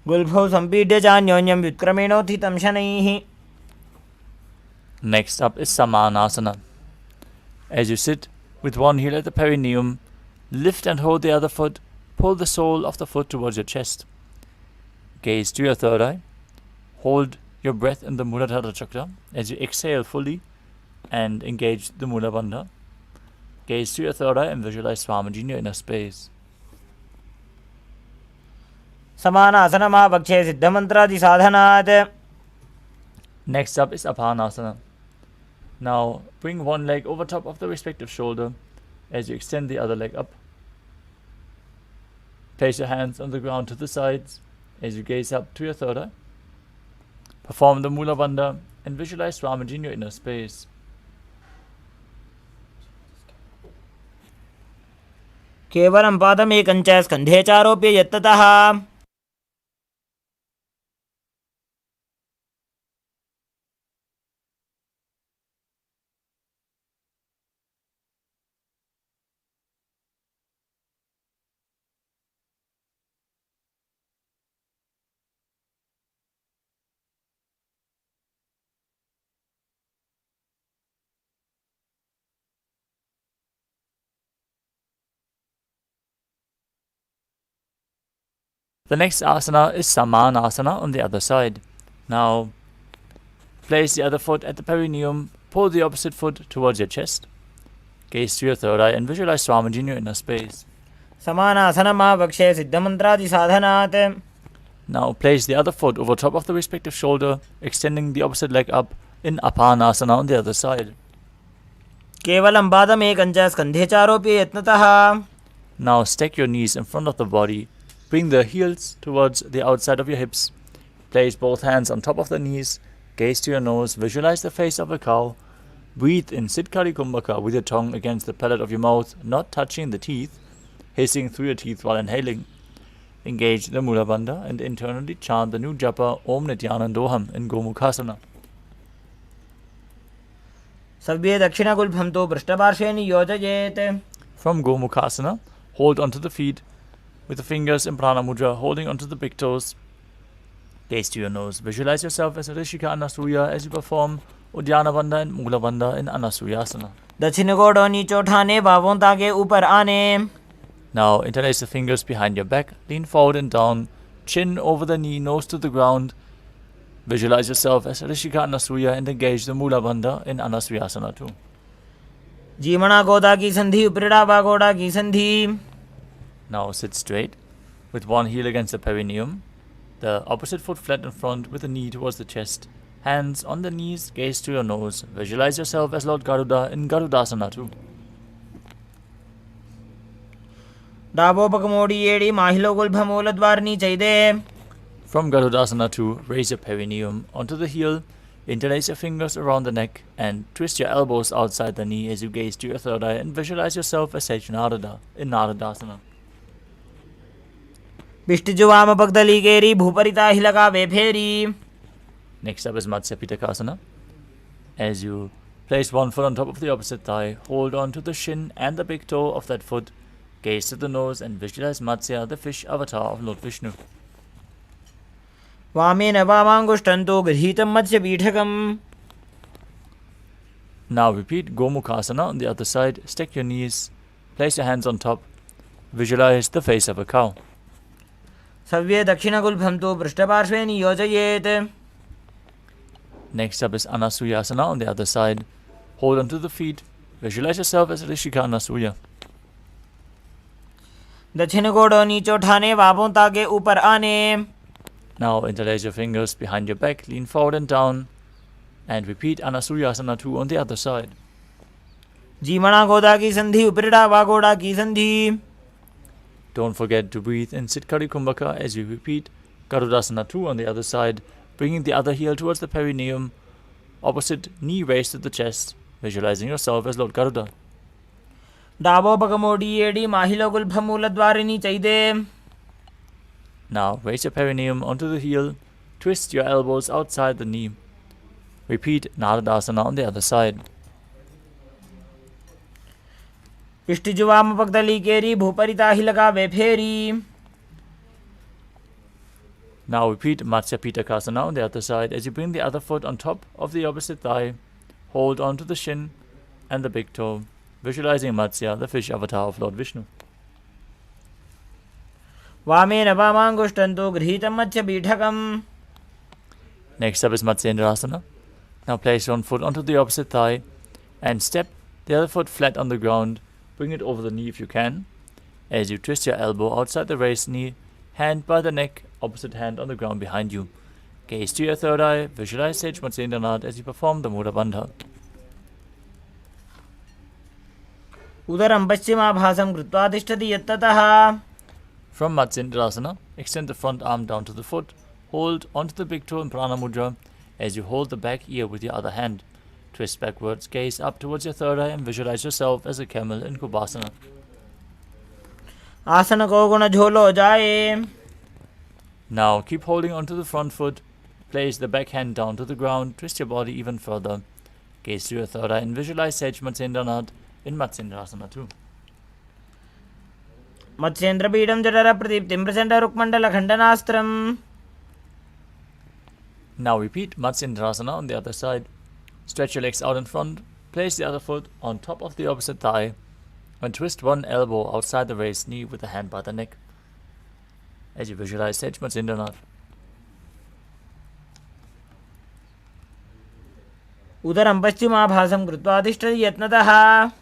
गुल्फौ संपीड्य चान्योन्यं व्युत्क्रमेणोत्थितं शनैः. Next up is Samanasana. As you sit with one heel at the perineum, lift and hold the other foot, pull the sole of the foot towards your chest. Gaze to your third eye, hold your breath in the Muladhara Chakra as you exhale fully and engage the Mula Bandha. Gaze to your third eye and visualize Swamiji in your inner space. समानासनमापक्षे सिद्धमन्त्रादि साधनात्. Next up is Apanasana. Now bring one leg over top of the respective shoulder as you extend the other leg up. Place your hands on the ground to the sides as you gaze up to your third eye. Perform the Mula Bandha and visualize Swamiji in your inner space. केवलं पादमेकञ्च स्कन्धे चारोप्य यत्ततः. The next asana is Samanasana on the other side. Now, place the other foot at the perineum, pull the opposite foot towards your chest, gaze to your third eye and visualize Swamiji in your inner space. Samanasanamavakshe siddhamantradi sadhanat. Now place the other foot over top of the respective shoulder, extending the opposite leg up in Apanasana on the other side. Kevalam badam ekancha skandhe charopye yatnatah. Now stack your knees in front of the body, bring the heels towards the outside of your hips, place both hands on top of the knees, gaze to your nose, visualize the face of a cow, breathe in Siddhkari Kumbhaka with your tongue against the palate of your mouth, not touching the teeth, hissing through your teeth while inhaling. Engage the Mula Bandha and internally chant the new japa Om Nithyanandoham in Gomukhasana. Savye dakshina gulbhamto prishtaparshve niyojayet. From Gomukhasana, hold onto the feet with the fingers in Prana Mudra, holding onto the big toes. Gaze to your nose. Visualize yourself as a Rishika Anasuya as you perform Uddiyana Bandha and Mula Bandha in Anasuyasana. दक्षिण गोड़ नीचे उठाने बाहों ताके ऊपर आने. Now interlace the fingers behind your back, lean forward and down, chin over the knee, nose to the ground. Visualize yourself as Rishika Anasuya and engage the Mula Bandha in Anasuyasana too. जीमणा गोदा की संधि उपरिड़ा बागोड़ा की संधि. Now sit straight with one heel against the perineum, the opposite foot flat in front with the knee towards the chest, hands on the knees, gaze to your nose. Visualize yourself as Lord Garuda in Garudasana too. डाबो पकमोड़ी एड़ी माहिलो गुलभमोल द्वारनी चाहिए. From Garudasana 2, raise your perineum onto the heel, interlace your fingers around the neck, and twist your elbows outside the knee as you gaze to your third eye and visualize yourself as Sage Narada in Naradasana. बिष्टिजुवाम पगदली केरी भूपरिता हिलका वेफेरी. Next up is Matsya Pitakasana. As you place one foot on top of the opposite thigh, hold on to the shin and the big toe of that foot, gaze to the nose and visualize Matsya, the fish avatar of Lord Vishnu. वामेन वामांगुष्टन्तो गृहीतं मत्स्य पीठकम्. Now repeat Gomukhasana on the other side. Stack your knees, place your hands on top, visualize the face of a cow. सव्ये दक्षिणगुल्भन्तो पृष्ठपार्श्वे नियोजयेत्. Next up is Anasuyasana on the other side. Hold onto the feet, visualize yourself as Rishika Anasuya. दक्षिण गोड़ नीचे उठाने बाहों ताके ऊपर आने. Now interlace your fingers behind your back, lean forward and down, and repeat Anasuyasana 2 on the other side. जीमणा गोदा की संधि उपरिड़ा बागोड़ा की संधि. Don't forget to breathe in Siddhkari Kumbhaka as you repeat Garudasana 2 on the other side, bringing the other heel towards the perineum, opposite knee raised to the chest, visualizing yourself as Lord Garuda. डाबो पकमोड़ी एड़ी माहिलो गुल्भमूल द्वारिनी चाहिए. Now raise your perineum onto the heel, twist your elbows outside the knee. Repeat Naradasana on the other side. इष्टिजुवाम पगदली केरी भूपरिता हिलका वेफेरी. Now repeat Matsya Pitakasana on the other side as you bring the other foot on top of the opposite thigh, hold on to the shin and the big toe, visualizing Matsya, the fish avatar of Lord Vishnu. वामेन वामांगुष्टन्तो गृहीतं मत्स्य पीठकम्. Next up is Matsyendrasana. Now place one foot onto the opposite thigh and step the other foot flat on the ground. Bring it over the knee if you can. As you twist your elbow outside the raised knee, hand by the neck, opposite hand on the ground behind you. Gaze to your third eye, visualize Sage Matsyendranath as you perform the Mula Bandha. उदरं पश्चिमाभासं कृत्वा तिष्ठति यत्ततः. From Matsyendrasana, extend the front arm down to the foot, hold onto the big toe in Prana Mudra as you hold the back ear with your other hand. Twist backwards, gaze up towards your third eye and visualize yourself as a camel in Kubasana. आसन को गुण झोलो जाए. Now keep holding onto the front foot, place the back hand down to the ground, twist your body even further. Gaze to your third eye and visualize Sage Matsyendranath in Matsyendrasana 2. मत्स्येन्द्रपीडं जठर प्रदीप्तिं Prachanda रुक्मण्डलखण्डनास्त्रम्. Now repeat Matsyendrasana on the other side. Stretch your legs out in front, place the other foot on top of the opposite thigh, and twist one elbow outside the raised knee with the hand by the neck. as you visualize Sage Matsindranath. उदरं पश्चिमाभासं कृत्वा तिष्ठति यत्नतः.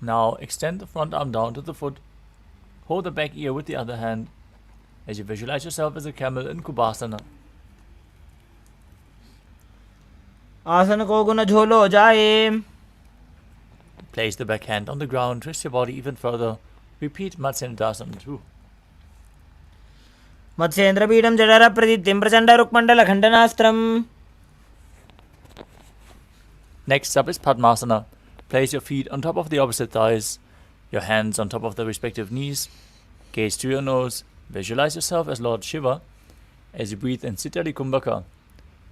Now extend the front arm down to the foot. Hold the back ear with the other hand as you visualize yourself as a camel in Kubasana. आसन को गुण झोलो जाए. Place the back hand on the ground, twist your body even further. Repeat Matsendrasana 2. मत्स्येन्द्रपीठं जडर प्रदीप्तिं Prachanda रुक्मण्डल खण्डनास्त्रम्. Next up is Padmasana. Place your feet on top of the opposite thighs, your hands on top of the respective knees. Gaze to your nose. Visualize yourself as Lord Shiva as you breathe in Siddhali Kumbhaka,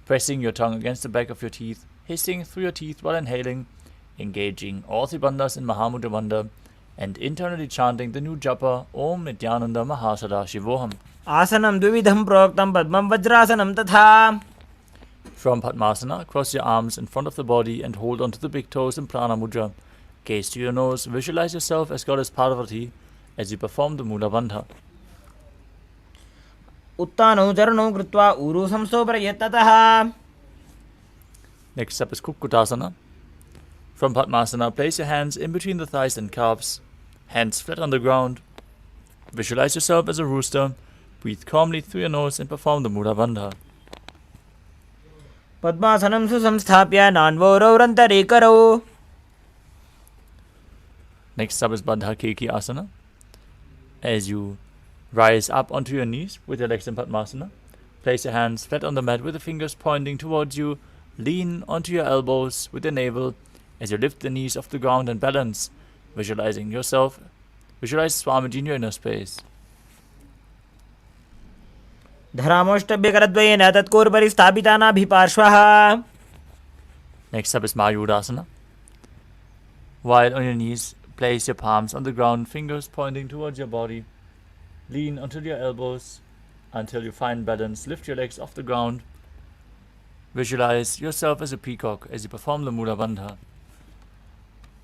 pressing your tongue against the back of your teeth, hissing through your teeth while inhaling, engaging all three bandhas in Mahamudra Bandha, and internally chanting the new japa Om Nithyananda Paramashivam. आसनं द्विविधं प्रोक्तं पद्मं वज्रासनं तथा. From Padmasana, cross your arms in front of the body and hold onto the big toes in Prana Mudra. Gaze to your nose. Visualize yourself as Goddess Parvati as you perform the Mula Bandha. उत्तानौ चरणौ कृत्वा ऊरु संस्थोपर यत्नतः. Next up is Kukkutasana. From Padmasana, place your hands in between the thighs and calves, hands flat on the ground. Visualize yourself as a rooster. Breathe calmly through your nose and perform the Mula Bandha. पद्मासनं सुसंस्थाप्य नान्वोरौरन्तरे करौ. Next up is Bandha Keki Asana. As you rise up onto your knees with your legs in Padmasana, place your hands flat on the mat with the fingers pointing towards you. Lean onto your elbows with your navel as you lift the knees off the ground and balance, visualizing yourself. Visualize Swamiji in your inner space. धरामोष्टभ्यकरद्वयेन तत्कोर्परि स्थापितानाभिपार्श्वः. Next up is Mayurasana. While on your knees, place your palms on the ground, fingers pointing towards your body. Lean onto your elbows until you find balance. Lift your legs off the ground. Visualize yourself as a peacock as you perform the Mula Bandha.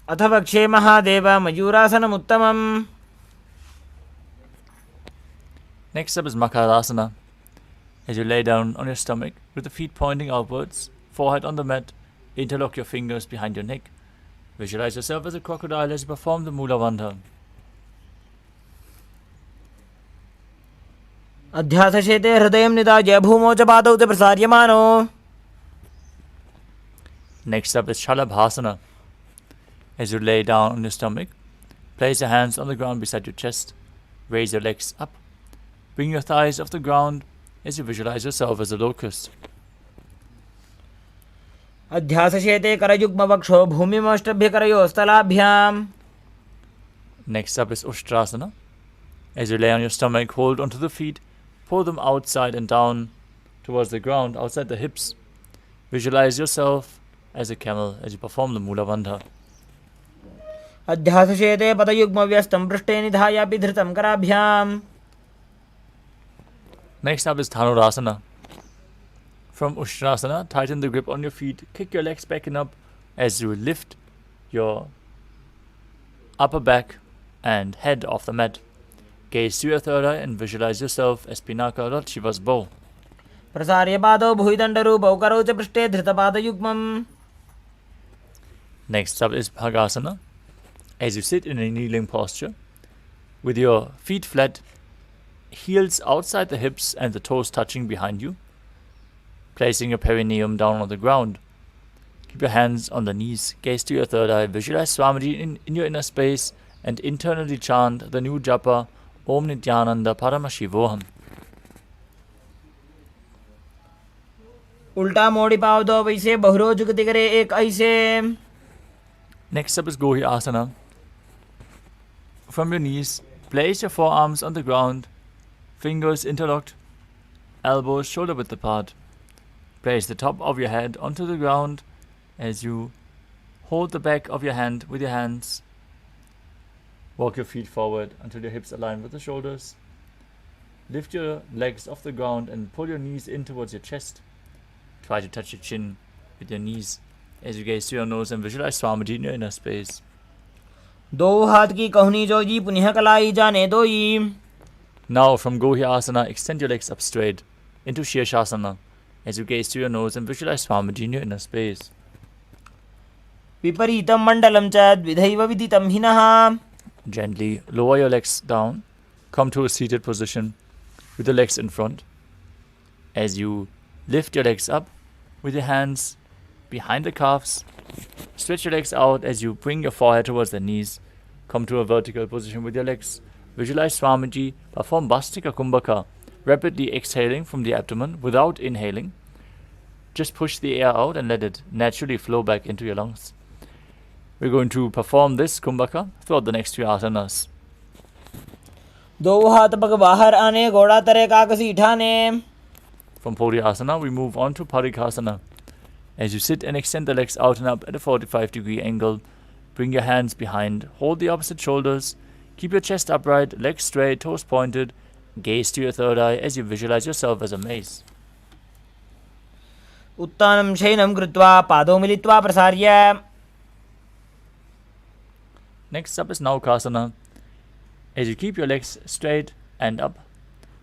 अथ वक्षे Mahadev मयूरासनमुत्तमम्. Next up is Makarasana. As you lay down on your stomach with the feet pointing outwards, forehead on the mat, interlock your fingers behind your neck. Visualize yourself as a crocodile as you perform the Mula Bandha. अध्यासशेते हृदयं निधाय भूमौ च पादौ च प्रसार्यमानो. Next up is Shalabhasana. As you lay down on your stomach, place your hands on the ground beside your chest. Raise your legs up. Bring your thighs off the ground as you visualize yourself as a locust. अध्यासशेते करयुग्मवक्षो भूमिमष्टभ्यकरयोस्तलाभ्याम्. Next up is Ushtrasana. As you lay on your stomach, hold onto the feet, pull them outside and down towards the ground, outside the hips. Visualize yourself as a camel as you perform the Mula Bandha. अध्यासशेते पदयुग्मव्यस्तं पृष्ठे निधायापि धृतं कराभ्याम्. Next up is Dhanurasana. From Ushtrasana, tighten the grip on your feet, kick your legs back and up as you lift your upper back and head off the mat. Gaze to your third eye and visualize yourself as Pinaka, Lord Shiva's bow. प्रसार्य पादौ भुविदण्डरूपौ करौ च पृष्ठे धृतपादयुग्मम्. Next up is Bhagasana. As you sit in a kneeling posture, with your feet flat, heels outside the hips and the toes touching behind you, placing your perineum down on the ground. Keep your hands on the knees, gaze to your third eye, visualize Swamiji in your inner space, and internally chant the new japa Om Nithyananda Paramashivoham. उल्टा मोड़ी पाव दो वैसे बहुरो जुगति करे एक ऐसे. Next up is Gohi Asana. From your knees, place your forearms on the ground, fingers interlocked, elbows shoulder width apart. Place the top of your head onto the ground as you hold the back of your hand with your hands. Walk your feet forward until your hips align with the shoulders. Lift your legs off the ground and pull your knees in towards your chest. Try to touch your chin with your knees as you gaze to your nose and visualize Swamiji in your inner space. दो हाथ की कहनी जो जी पुनः कलाई जाने दोई. Now from Gohyasana, extend your legs up straight into Shirshasana as you gaze to your nose and visualize Swamiji in your inner space. विपरीतं मण्डलं च द्विधैव विदितं हिनः. Gently lower your legs down, come to a seated position with the legs in front. As you lift your legs up with your hands behind the calves, stretch your legs out as you bring your forehead towards the knees. Come to a vertical position with your legs. Visualize Swamiji perform Bastika Kumbhaka, rapidly exhaling from the abdomen without inhaling. Just push the air out and let it naturally flow back into your lungs. We're going to perform this Kumbhaka throughout the next few asanas. दो हाथ पग बाहर आने घोड़ा तरे काकसी ठाने. From Podiasana, we move on to Parikasana. As you sit and extend the legs out and up at a 45-degree angle, bring your hands behind, hold the opposite shoulders, keep your chest upright, legs straight, toes pointed, gaze to your third eye as you visualize yourself as a mace. उत्तानं शयनं कृत्वा पादौ मिलित्वा प्रसार्य. Next up is Naukasana. As you keep your legs straight and up,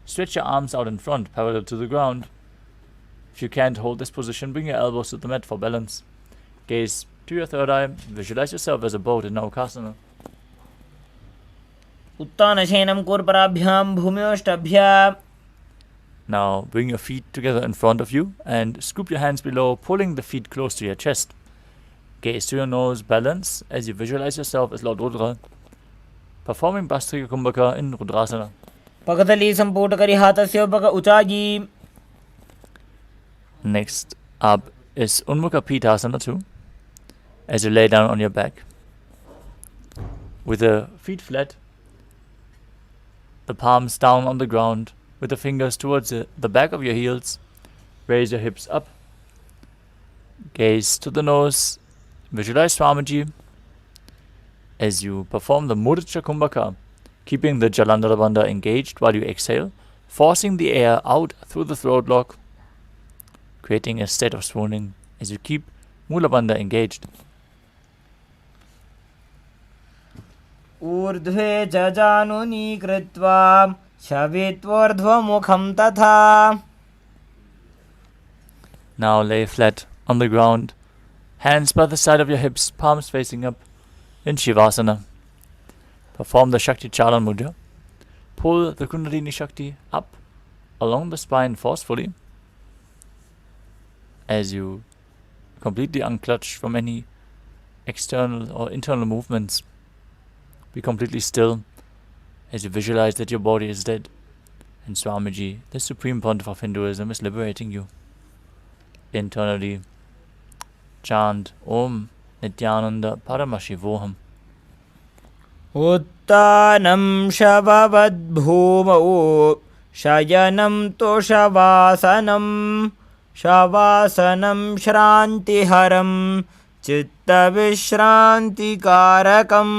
stretch your arms out in front, parallel to the ground. If you can't hold this position, bring your elbows to the mat for balance. Gaze to your third eye, visualize yourself as a boat in Naukasana. उत्तानशयनं कूर्पराभ्यां भूम्योष्टभ्य. Now bring your feet together in front of you and scoop your hands below, pulling the feet close to your chest. Gaze to your nose, balance as you visualize yourself as Lord Rudra, performing Bastrika Kumbhaka in Rudrasana. पकतली संपुट करी हाथस्य पक उचाजी. Next up is Unmukha Pitasana 2, as you lay down on your back. With the feet flat, the palms down on the ground, with the fingers towards the back of your heels, raise your hips up, gaze to the nose, visualize Swamiji as you perform the Mudra Kumbhaka, keeping the Jalandhara Bandha engaged while you exhale, forcing the air out through the throat lock, creating a state of swooning as you keep Mula Bandha engaged. ऊर्ध्वे च जानुनी कृत्वा शवित्वोर्ध्वमुखं तथा. Now lay flat on the ground, hands by the side of your hips, palms facing up in Shivasana. Perform the Shakti Chalan Mudra. Pull the Kundalini Shakti up along the spine forcefully as you completely unclutch from any external or internal movements. Be completely still as you visualize that your body is dead and Swamiji, the Supreme Pontiff of Hinduism, is liberating you. Internally, chant Om Nithyananda Paramashivoham. उत्तानं शववद्भूमौ शयनं तोषवासनं शवासनं श्रान्तिहरं चित्तविश्रान्तिकारकम्.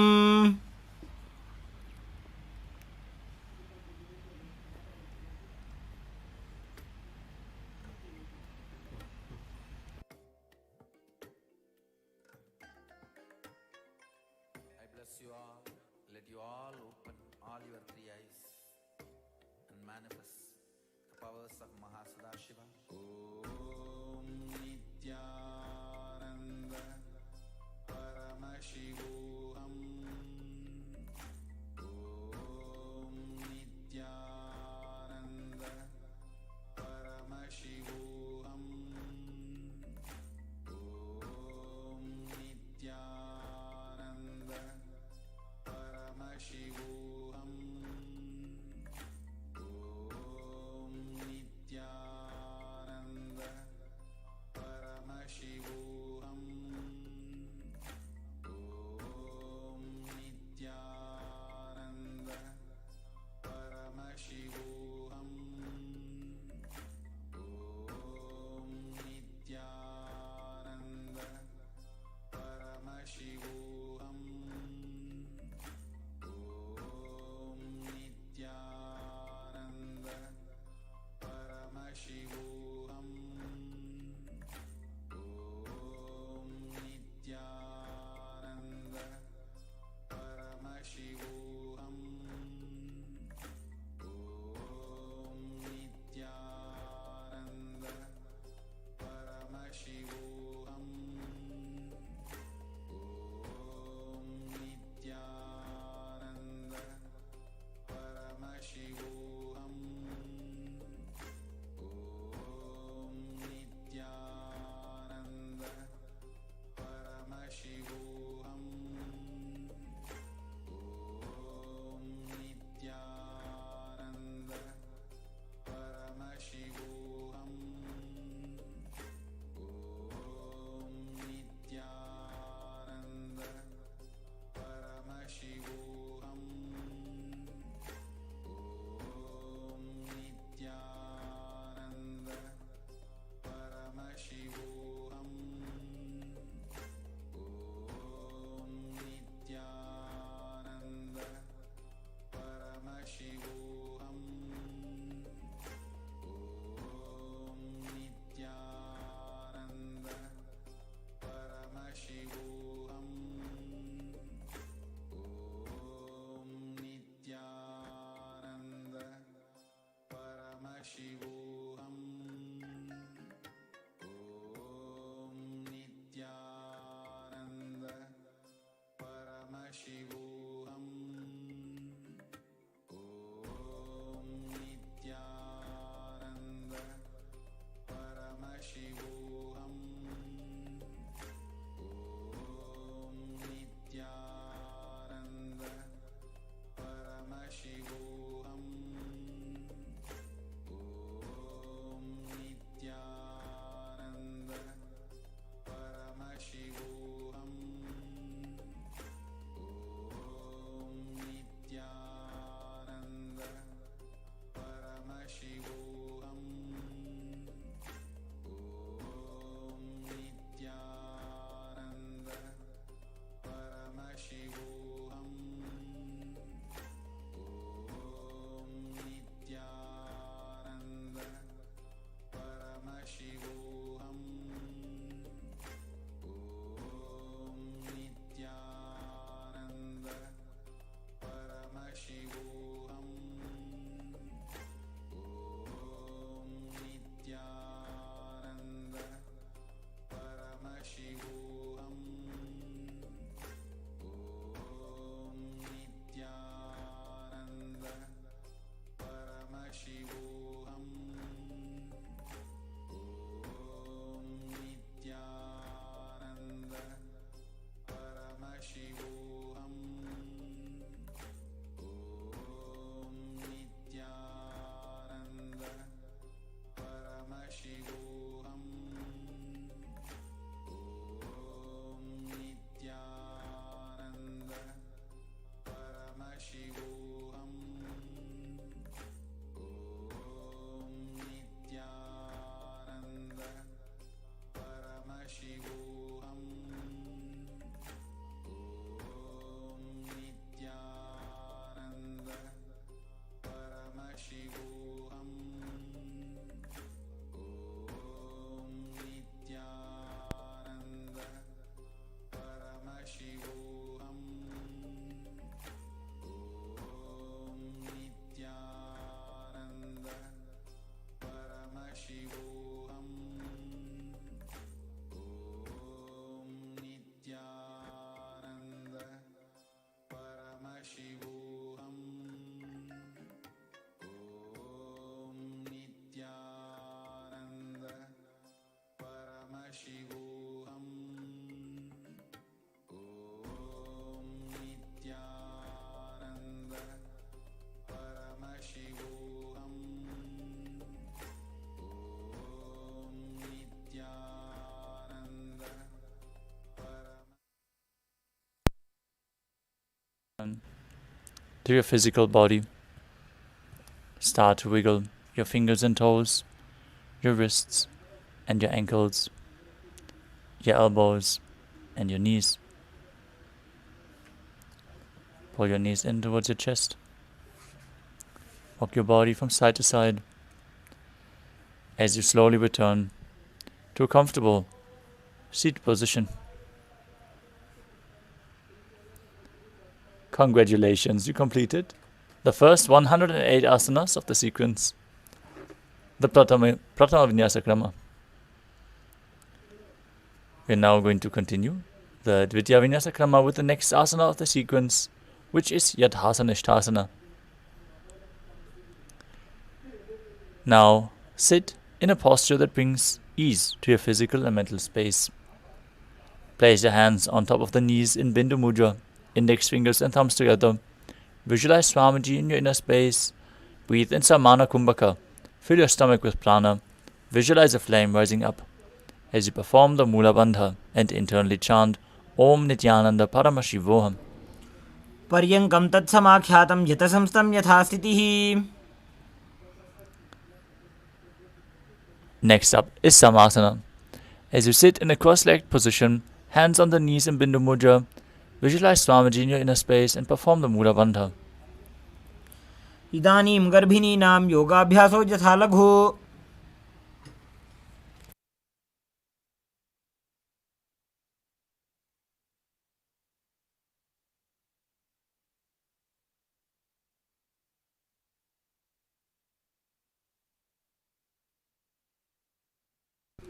return to your physical body. Start to wiggle your fingers and toes, your wrists and your ankles, your elbows and your knees. Pull your knees in towards your chest. Walk your body from side to side as you slowly return to a comfortable seated position. Congratulations, you completed the first 108 asanas of the sequence, the Pratama Vinyasa Krama. We are now going to continue the Dvitiya Vinyasa Krama with the next asana of the sequence, which is Yadhasana Ishthasana. Now sit in a posture that brings ease to your physical and mental space. Place your hands on top of the knees in Bindu Mudra, index fingers and thumbs together. Visualize Swamiji in your inner space. Breathe in Samana Kumbhaka. Fill your stomach with prana. Visualize a flame rising up as you perform the Mula Bandha and internally chant Om Nithyananda Paramashivoham. Paryankam tat samakhyatam yatasamstam yathastitihi. Next up is Samasana. As you sit in a cross-legged position, hands on the knees in Bindu Mudra, visualize Swamiji in your inner space and perform the Mula Bandha. Idanim garbhininam yogabhyaso yatha laghu.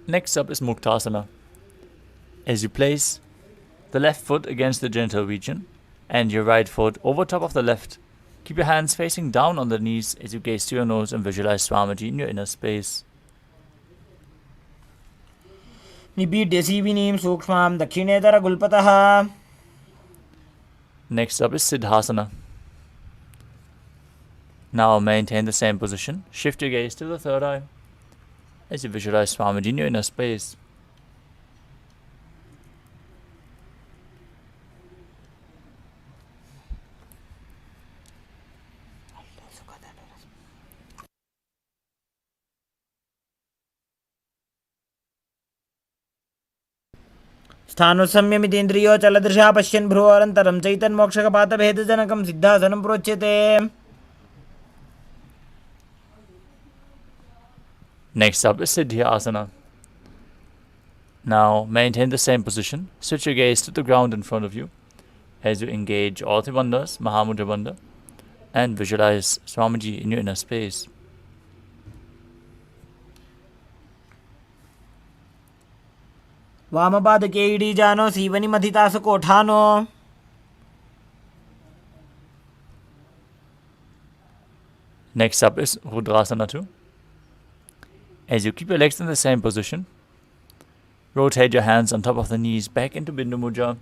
Next up is Muktasana. As you place the left foot against the genital region and your right foot over top of the left, keep your hands facing down on the knees as you gaze to your nose and visualize Swamiji in your inner space. Nibidya sivinim sukshmam dakshinetara gulpataha. Next up is Siddhasana. Now maintain the same position. Shift your gaze to the third eye as you visualize Swamiji in your inner space. स्थानोत्सम्यमितेन्द्रियो चलदृशा पश्यन् भ्रुवोरन्तरं चैतन्मोक्षकपातभेदजनकं सिद्धासनं प्रोच्यते. Next up is Siddhyasana. Now maintain the same position. Switch your gaze to the ground in front of you as you engage all the bandhas, Mahamudra Bandha, and visualize Swamiji in your inner space. वामपादके इडीजानो सीवनिमथितासु कोठानो. Next up is Rudrasana 2. As you keep your legs in the same position, rotate your hands on top of the knees back into Bindu Mudra.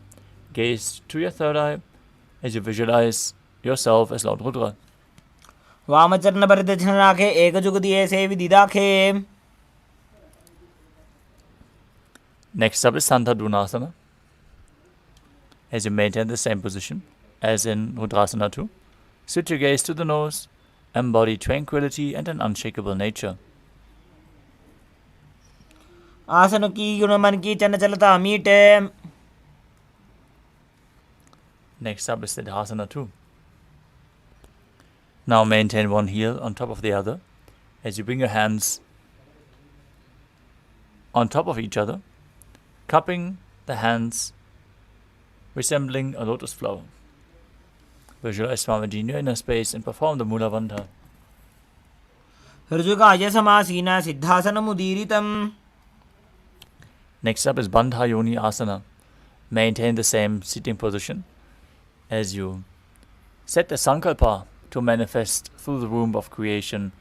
Gaze to your third eye as you visualize yourself as Lord Rudra. वामचरण परिदक्षिण राखे एकजुगदिये सेवि दिदाखे. Next up is Santadunasana. As you maintain the same position as in Rudrasana 2, switch your gaze to the nose, embody tranquility and an unshakable nature. आसन की गुण मन की चंचलता मीटे. Next up is Siddhasana 2. Now maintain one heel on top of the other as you bring your hands on top of each other, cupping the hands resembling a lotus flower. Visualize Swamiji in your inner space and perform the Mula Bandha. ऋजुकाय समासीना सिद्धासनमुदीरितम्. Next up is Bandha Yoni Asana. Maintain the same sitting position as you set the Sankalpa to manifest through the womb of creation.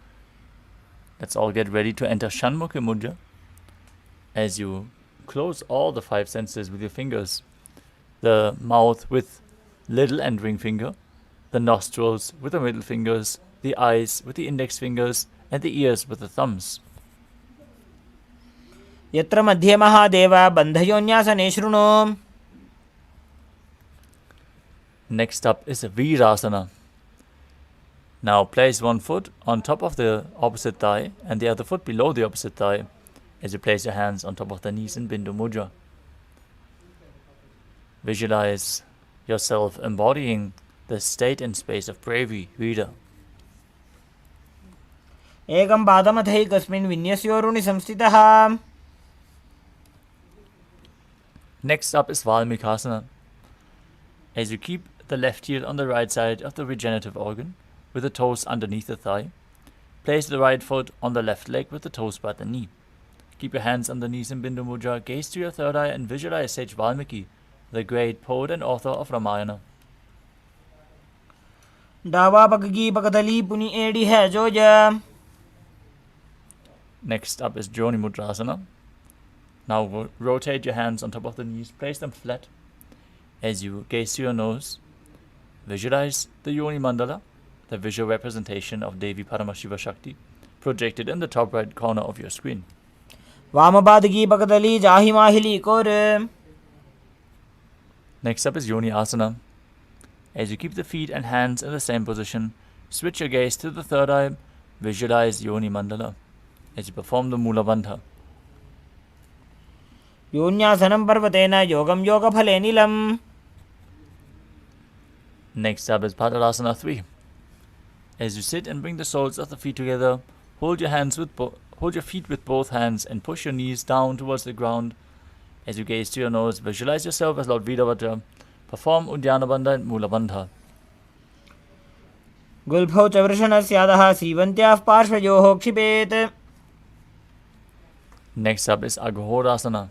Let's all get ready to enter Shanmukha Mudra as you close all the five senses with your fingers. The mouth with little and ring finger, the nostrils with the middle fingers, the eyes with the index fingers, and the ears with the thumbs. यत्र मध्ये महादेव बन्धयोन्यासने शृणु. Next up is Virasana. Now place one foot on top of the opposite thigh and the other foot below the opposite thigh as you place your hands on top of the knees in Bindu Mudra. Visualize yourself embodying the state and space of bravery, Veera. एकं पादमथैकस्मिन् विन्यस्योरुणि संस्थितः. Next up is Valmikasana. As you keep the left heel on the right side of the regenerative organ, with the toes underneath the thigh, place the right foot on the left leg with the toes by the knee. Keep your hands on the knees in Bindu Mudra, gaze to your third eye and visualize Sage Valmiki, the great poet and author of Ramayana. डावा पगगी पगदली पुनि एड़ी है जोज. Next up is Joni Mudrasana. Now rotate your hands on top of the knees, place them flat. As you gaze to your nose, visualize the Yoni Mandala, the visual representation of Devi Paramashiva Shakti, projected in the top right corner of your screen. वामपादगी पगदली जाहि माहिली core. Next up is Yoni Asana. As you keep the feet and hands in the same position, switch your gaze to the third eye, visualize Yoni Mandala as you perform the Mula Bandha. योन्यासनं पर्वतेन योगं योगफले नीलम्. Next up is Padasana 3. As you sit and bring the soles of the feet together, hold your feet with both hands and push your knees down towards the ground. As you gaze to your nose, visualize yourself as Lord Veerabhadra. Perform Udyana Bandha and Mula Bandha. गुल्फौ च वृषणस्यादः सीवन्त्याः पार्श्वयोः क्षिपेत्. Next up is Agahorasana.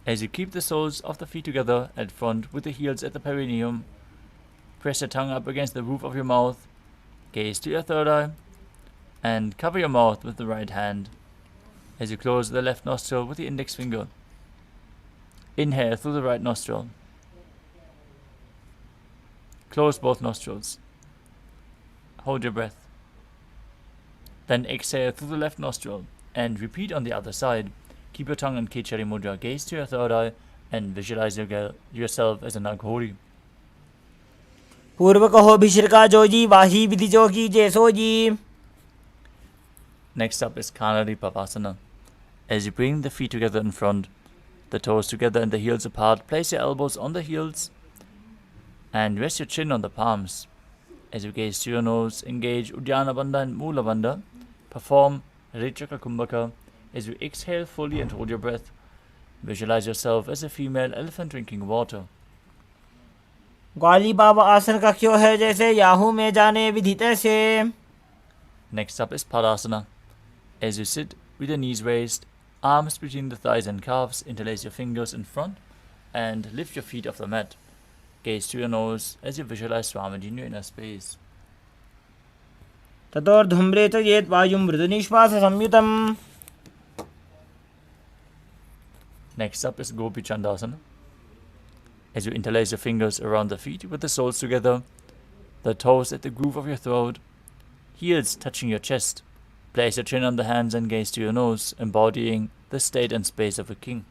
As you keep the soles of the feet together at front with the heels at the perineum, press your tongue up against the roof of your mouth, gaze to your third eye, and cover your mouth with the right hand. As you close the left nostril with the index finger, inhale through the right nostril. Close both nostrils. Hold your breath. Then exhale through the left nostril and repeat on the other side. Keep your tongue in Kechari Mudra, gaze to your third eye and visualize yourself as an Aghori. पूर्व कहो भिश्रिका जोजी वाही विधि जो की जैसोजी. Next up is Kanadi Pavasana. As you bring the feet together in front, the toes together and the heels apart, place your elbows on the heels and rest your chin on the palms. As you gaze to your nose, engage Udyana Bandha and Mula Bandha. Perform Richaka Kumbhaka. As you exhale fully and hold your breath, visualize yourself as a female elephant drinking water. ग्वाली बाबा आसन का क्यों है जैसे Yahoo में जाने विधि तैसे. Next up is Padasana. As you sit with your knees raised, arms between the thighs and calves, interlace your fingers in front and lift your feet off the mat. Gaze to your nose as you visualize Swamiji in your inner space. ततोर्धुम्रे च येत् वायुं मृदुनिश्वास संयुतम्. Next up is Gopi Chandasana. As you interlace your fingers around the feet with the soles together, the toes at the groove of your throat, heels touching your chest. Place your chin on the hands and gaze to your nose, embodying the state and space of a king.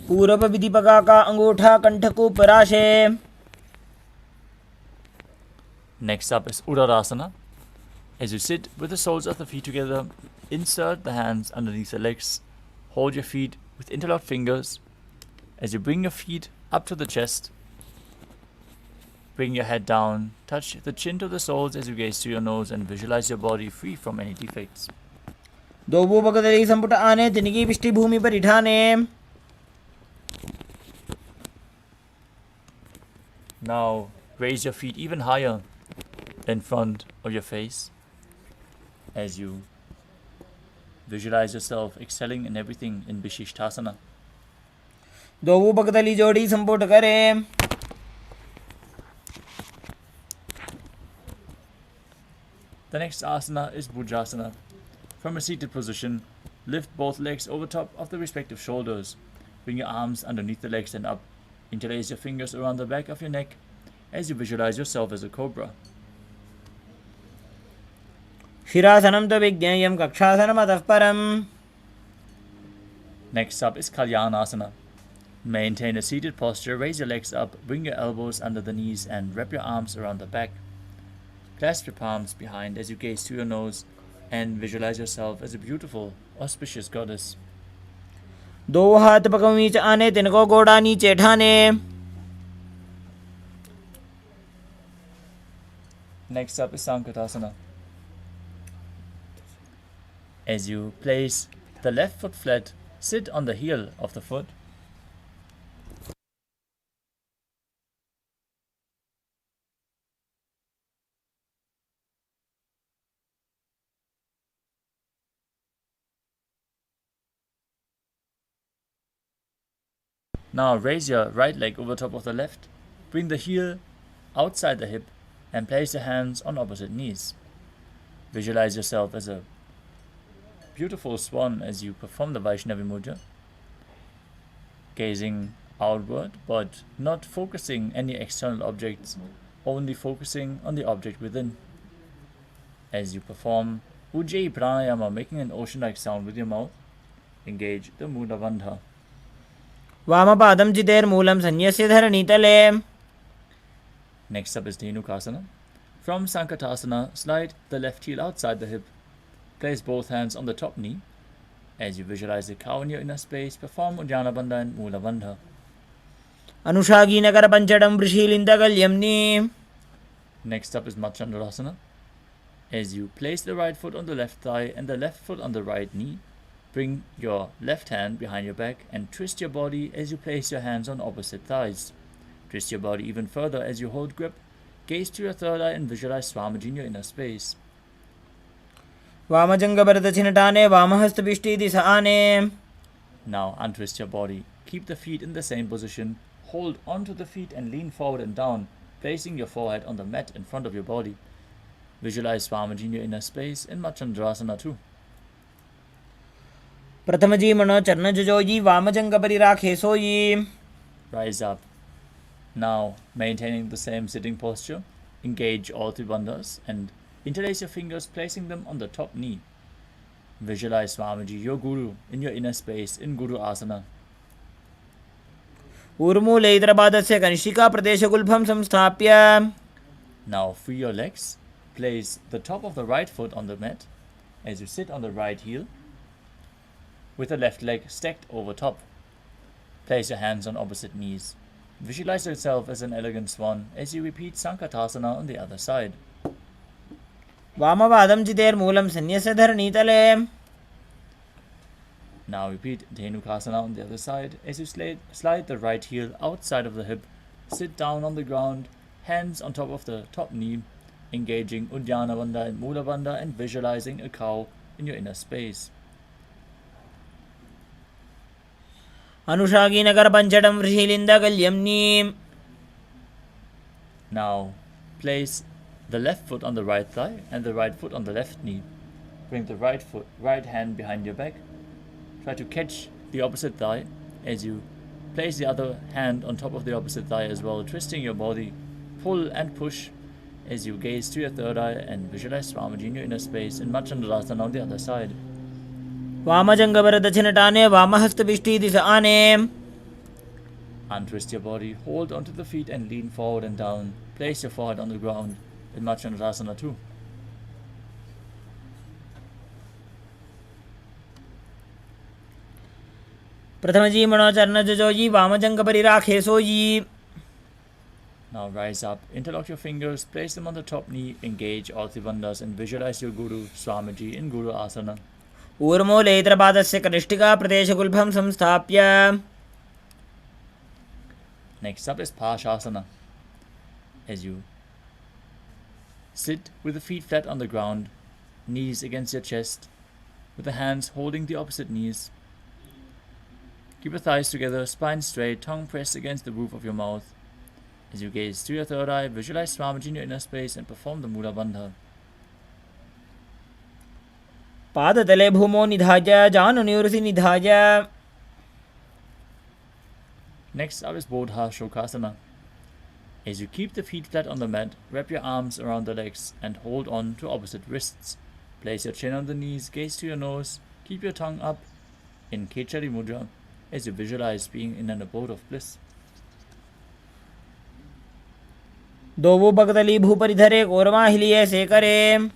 पूरब विधि पगा का अंगूठा कंठ को पराशे. Next up is Uddarasana. As you sit with the soles of the feet together, insert the hands underneath the legs. Hold your feet with interlocked fingers. As you bring your feet up to the chest, bring your head down, touch the chin to the soles as you gaze to your nose and visualize your body free from any defects. दोबो बगदली संपुट आने तिनकी पिष्टि भूमि पर इठाने. Now raise your feet even higher in front of your face as you visualize yourself excelling in everything in Vishishthasana. दोबो बगदली जोड़ी संपुट करे. The next asana is Bhujasana. From a seated position, lift both legs over top of the respective shoulders. Bring your arms underneath the legs and up. Interlace your fingers around the back of your neck as you visualize yourself as a cobra. शिरासनं तो विज्ञेयं कक्षासनम् अतः परम्. Next up is Kalyanasana. Maintain a seated posture, raise your legs up, bring your elbows under the knees and wrap your arms around the back. Clasp your palms behind as you gaze to your nose and visualize yourself as a beautiful, auspicious goddess. 2 हाथ पगों बीच आने, तिनको गोड़ा नीचे ठाने. Next up is Sankatasana. As you place the left foot flat, sit on the heel of the foot. Now raise your right leg over top of the left, bring the heel outside the hip and place your hands on opposite knees. Visualize yourself as a beautiful swan as you perform the Vaishnavi Mudra, gazing outward but not focusing any external objects, only focusing on the object within. As you perform Ujjayi Pranayama, making an ocean-like sound with your mouth, engage the Mula Bandha. वामपादं चितेर्मूलं संन्यस्य धरणीतले. Next up is Dhenukasana. From Sankatasana, slide the left heel outside the hip. Place both hands on the top knee. As you visualize the cow in your inner space, perform Uddiyana Bandha and Mula Bandha. अनुषागी Nagar पंचडं वृषीलिन्दगल्यम्नि. Next up is Machandrasana. As you place the right foot on the left thigh and the left foot on the right knee, bring your left hand behind your back and twist your body as you place your hands on opposite thighs. Twist your body even further as you hold grip. Gaze to your third eye and visualize Swamiji in your inner space. वामजङ्गभरदक्षिणटाने वामहस्तपिष्टी दिशा आने. Now untwist your body. Keep the feet in the same position. Hold onto the feet and lean forward and down, placing your forehead on the mat in front of your body. Visualize Swamiji in your inner space in Machandrasana too. प्रथमजी मनो चरणजोजी वामजङ्गपरिराखे सोयी. Rise up. Now, maintaining the same sitting posture, engage all three bandhas and interlace your fingers, placing them on the top knee. Visualize Swamiji, your Guru, in your inner space in Guru Asana. ऊर्मूले इतरपादस्य कनिष्ठिका प्रदेशगुल्फं संस्थाप्य. Now, free your legs. Place the top of the right foot on the mat as you sit on the right heel, with the left leg stacked over top. Place your hands on opposite knees. Visualize yourself as an elegant swan as you repeat Sankatasana on the other side. वामपादं चितेर्मूलं संन्यस्य धरणीतले. Now repeat Dhenukasana on the other side as you slide the right heel outside of the hip. Sit down on the ground, hands on top of the top knee, engaging Uddiyana Bandha and Mula Bandha and visualizing a cow in your inner space. अनुषागी Nagar पंचडं वृषीलिन्दगल्यम्नि. Now place the left foot on the right thigh and the right foot on the left knee. Bring the right hand behind your back. Try to catch the opposite thigh as you place the other hand on top of the opposite thigh as well, twisting your body. Pull and push as you gaze to your third eye and visualize Swamiji in your inner space in Machandrasana on the other side. वामजङ्गभरदक्षिणटाने वामहस्तपिष्टी दिशा आने. Untwist your body, hold onto the feet and lean forward and down. Place your forehead on the ground in Machandrasana too. प्रथमजी मनो चरणजोजी वामजङ्गपरिराखे सोयी. Now rise up, interlock your fingers, place them on the top knee, engage all three bandhas and visualize your Guru, Swamiji in Guru Asana. ऊर्मूले इतरपादस्य कनिष्ठिका प्रदेशगुल्फं संस्थाप्य. Next up is Pashasana. As you sit with the feet flat on the ground, knees against your chest, with the hands holding the opposite knees. Keep your thighs together, spine straight, tongue pressed against the roof of your mouth. As you gaze through your third eye, visualize Swamiji in your inner space and perform the Mula Bandha. पादतले भूमो निधाय जानुनिवृति निधाय. Next up is Bodha Shokasana. As you keep the feet flat on the mat, wrap your arms around the legs and hold on to opposite wrists. Place your chin on the knees, gaze to your nose, keep your tongue up in Kechari Mudra as you visualize being in an abode of bliss. दोवो बगदली भूपरि धरे कोरमाहिली ऐसे करे.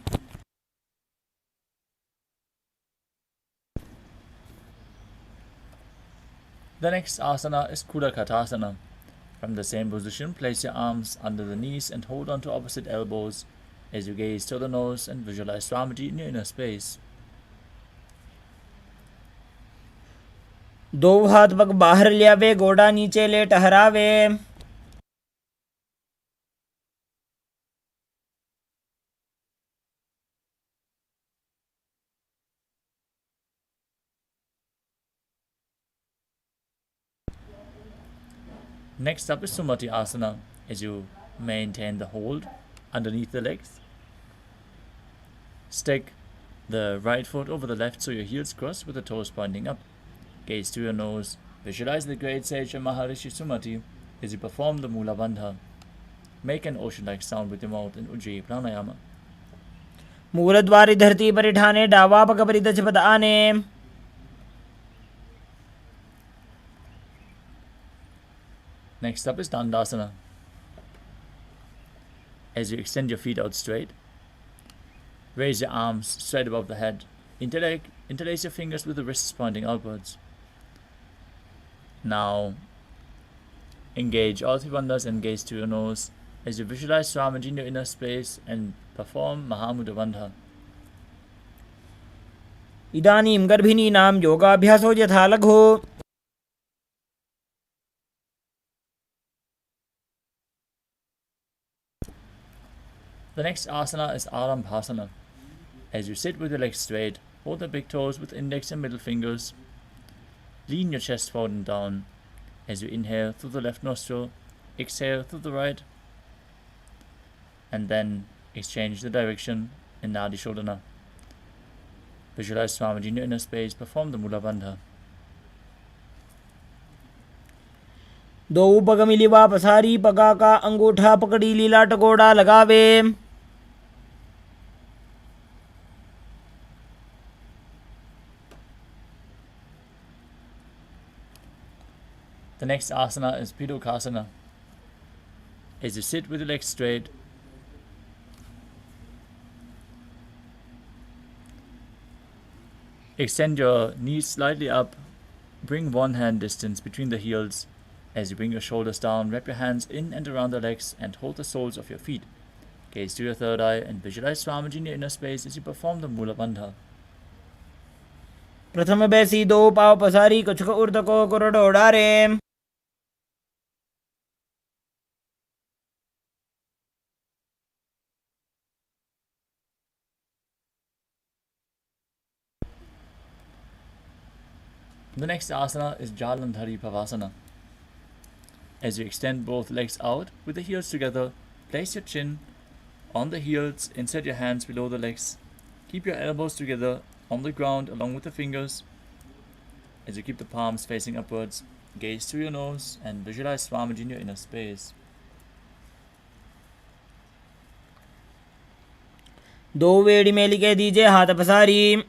The next asana is Kudakatasana. From the same position, place your arms under the knees and hold on to opposite elbows as you gaze to the nose and visualize Swamiji in your inner space. दो हाथ पग बाहर लियावे, गोड़ा नीचे ले टहरावे. Next up is Sumati Asana, as you maintain the hold underneath the legs. Stick the right foot over the left so your heels cross with the toes pointing up. Gaze to your nose. Visualize the great sage of Maharishi Sumati as you perform the Mula Bandha. Make an ocean-like sound with your mouth in Ujjayi Pranayama. मूलद्वारी धरती पर ठाने, डावा पग परि दच पद आने. Next up is Dandasana. As you extend your feet out straight, raise your arms straight above the head. Interlace your fingers with the wrists pointing outwards. Now, engage all three bandhas and gaze to your nose as you visualize Swamiji in your inner space and perform Mahamudra Bandha. इदानीं गर्भिणीनां योगाभ्यासो यथा लघु. The next asana is Arambhasana. As you sit with your legs straight, hold the big toes with index and middle fingers. Lean your chest forward and down. As you inhale through the left nostril, exhale through the right, and then exchange the direction in Nadi Shodhana. Visualize Swamiji in your inner space, perform the Mula Bandha. दो पग मिलिवा पसारी, पगा का अंगूठा पकड़ी लीला टकोड़ा लगावे. The next asana is Pidokasana. As you sit with your legs straight, extend your knees slightly up, bring one hand distance between the heels. As you bring your shoulders down, wrap your hands in and around the legs and hold the soles of your feet. Gaze to your third eye and visualize Swamiji in your inner space as you perform the Mula Bandha. प्रथम बैसी, दो पाव पसारी, कछुक उर्द को कुरडो डारे. The next asana is Jalandhari Pavasana. As you extend both legs out with the heels together, place your chin on the heels, insert your hands below the legs. Keep your elbows together on the ground along with the fingers. As you keep the palms facing upwards, gaze through your nose and visualize Swamiji in your inner space. दो वेड़ी में लिखे दीजिए हाथ पसारी.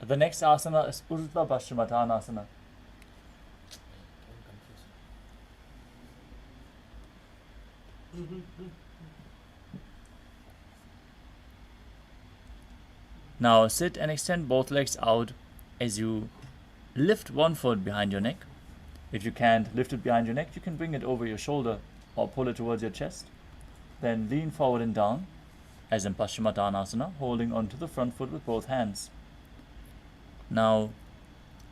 The next asana is Urdhva Paschimottanasana. Now sit and extend both legs out as you lift one foot behind your neck. If you can't lift it behind your neck, you can bring it over your shoulder or pull it towards your chest. Then lean forward and down, as in Paschimottanasana, holding onto the front foot with both hands. Now,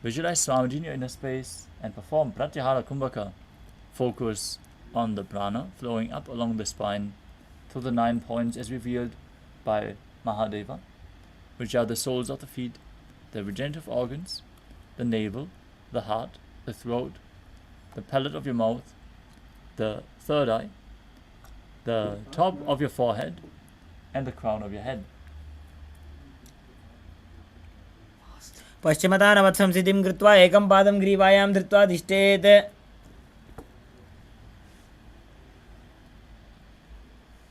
visualize Swamiji in your inner space and perform Pratyahara Kumbhaka. Focus on the prana flowing up along the spine through the 9 points as revealed by Mahadeva, which are the soles of the feet, the regenerative organs, the navel, the heart, the throat, the palate of your mouth, the third eye, the top of your forehead, and the crown of your head. पश्चिमतानवत् संसिधिं कृत्वा एकं पादं ग्रीवायां धृत्वा तिष्ठेत्.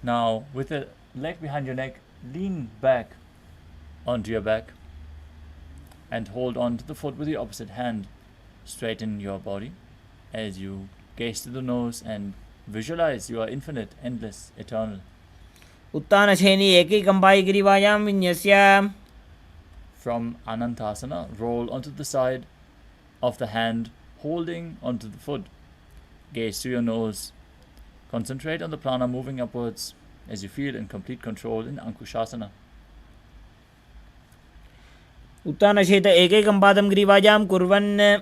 Now, with the leg behind your neck, lean back onto your back and hold on to the foot with the opposite hand. Straighten your body as you gaze to the nose and visualize you are infinite, endless, eternal. उत्तानशयनी एकैकम्पायि ग्रीवायां विन्यस्य. From Anantasana, roll onto the side of the hand, holding onto the foot. Gaze to your nose. Concentrate on the prana moving upwards as you feel in complete control in Ankushasana. उत्तानशयित एकैकं पादं ग्रीवायां कुर्वन्.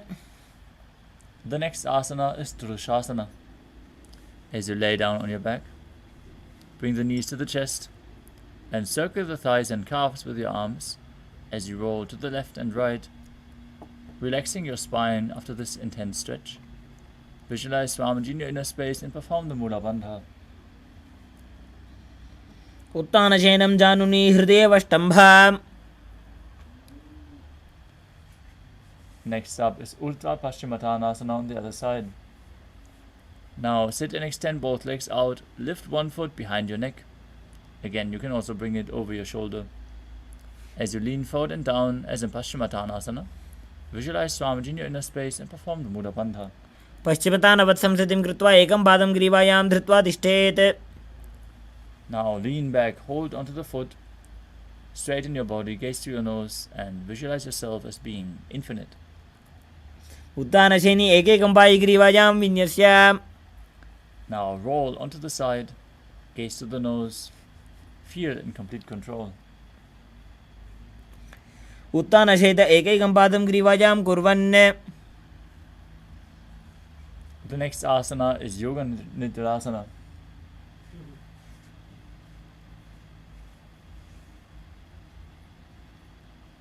The next asana is Drushasana. As you lay down on your back, bring the knees to the chest and circle the thighs and calves with your arms as you roll to the left and right, relaxing your spine after this intense stretch. Visualize Swamiji in your inner space and perform the Mula Bandha. उत्तानशयनं जानुनी हृदयेवष्टम्भ. Next up is Ultra Paschimottanasana on the other side. Now sit and extend both legs out, lift one foot behind your neck. Again, you can also bring it over your shoulder. As you lean forward and down as in Paschimottanasana, visualize Swamiji in your inner space and perform the Mula Bandha. पश्चिमतानवत् संसिधिं कृत्वा एकं पादं ग्रीवायां धृत्वा तिष्ठेत्. Now lean back, hold onto the foot, straighten your body, gaze to your nose, and visualize yourself as being infinite. उत्तानशयनी एकैकम्पायि ग्रीवायां विन्यस्य. Now roll onto the side, gaze to the nose, feel in complete control. उत्तानशयित एकैकं पादं ग्रीवायां कुर्वन्. The next asana is Yoga Nidrasana.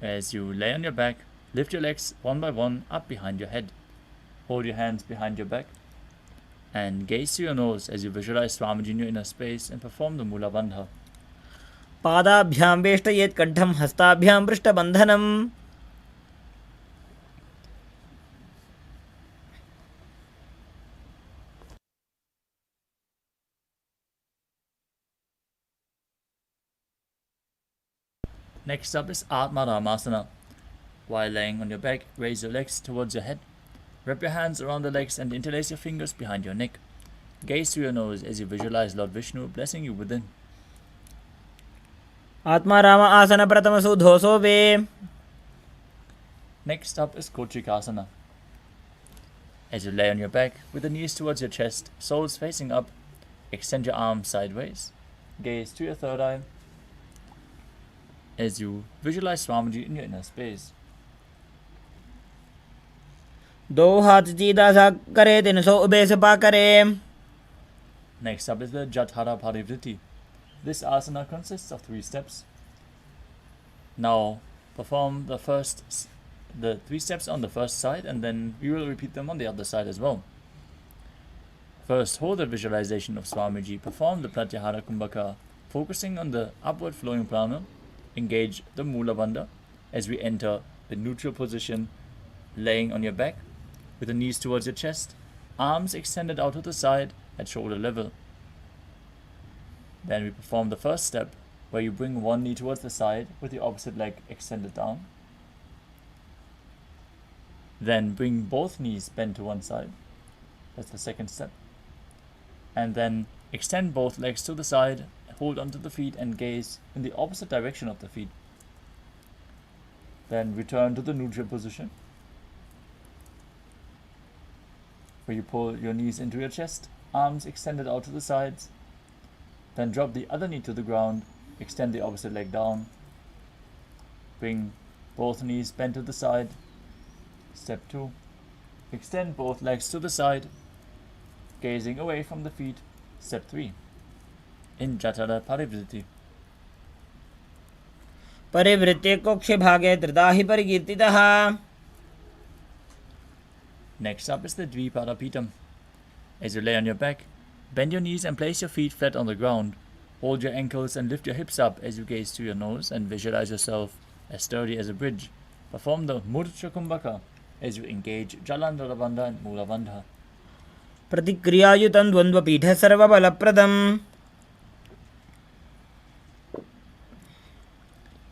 As you lay on your back, lift your legs one by one up behind your head. Hold your hands behind your back and gaze to your nose as you visualize Swamiji in your inner space and perform the Mula Bandha. पादाभ्यां वेष्टयेत् कण्ठं हस्ताभ्यां पृष्ठबन्धनम्. Next up is Atmaramasana. While laying on your back, raise your legs towards your head. Wrap your hands around the legs and interlace your fingers behind your neck. Gaze to your nose as you visualize Lord Vishnu blessing you within. Atmaram आसन प्रथमसु धोसो वे. Next up is Kochikasana. As you lay on your back with the knees towards your chest, soles facing up, extend your arms sideways. Gaze to your third eye as you visualize Swamiji in your inner space. दो हाथ सीधा सा करे 300 ube से पा करे. Next up is the Jathara Parivriti. This asana consists of 3 steps. Now perform the 3 steps on the first side, and then we will repeat them on the other side as well. First, hold the visualization of Swamiji. Perform the Pratyahara Kumbhaka, focusing on the upward flowing prana. Engage the Mula Bandha as we enter the neutral position, laying on your back with the knees towards your chest, arms extended out to the side at shoulder level. Then we perform the first step, where you bring one knee towards the side with the opposite leg extended down. Then bring both knees bent to one side. That's the second step. And then extend both legs to the side, hold onto the feet and gaze in the opposite direction of the feet. Then return to the neutral position, where you pull your knees into your chest, arms extended out to the sides. Then drop the other knee to the ground, extend the opposite leg down. Bring both knees bent to the side. Step 2. Extend both legs to the side. gazing away from the feet. Step 3. In Jatara Parivritti. परिवृत्ते कोक्षे भागे त्रिधा हि परिकीर्तितः. Next up is the Dvipadapitam. As you lay on your back, bend your knees and place your feet flat on the ground. Hold your ankles and lift your hips up as you gaze to your nose and visualize yourself as sturdy as a bridge. Perform the Murcha Kumbhaka as you engage Jalandhara Bandha and Mula Bandha. प्रतिक्रियायुतं द्वन्द्वपीठे सर्वबलप्रदम्.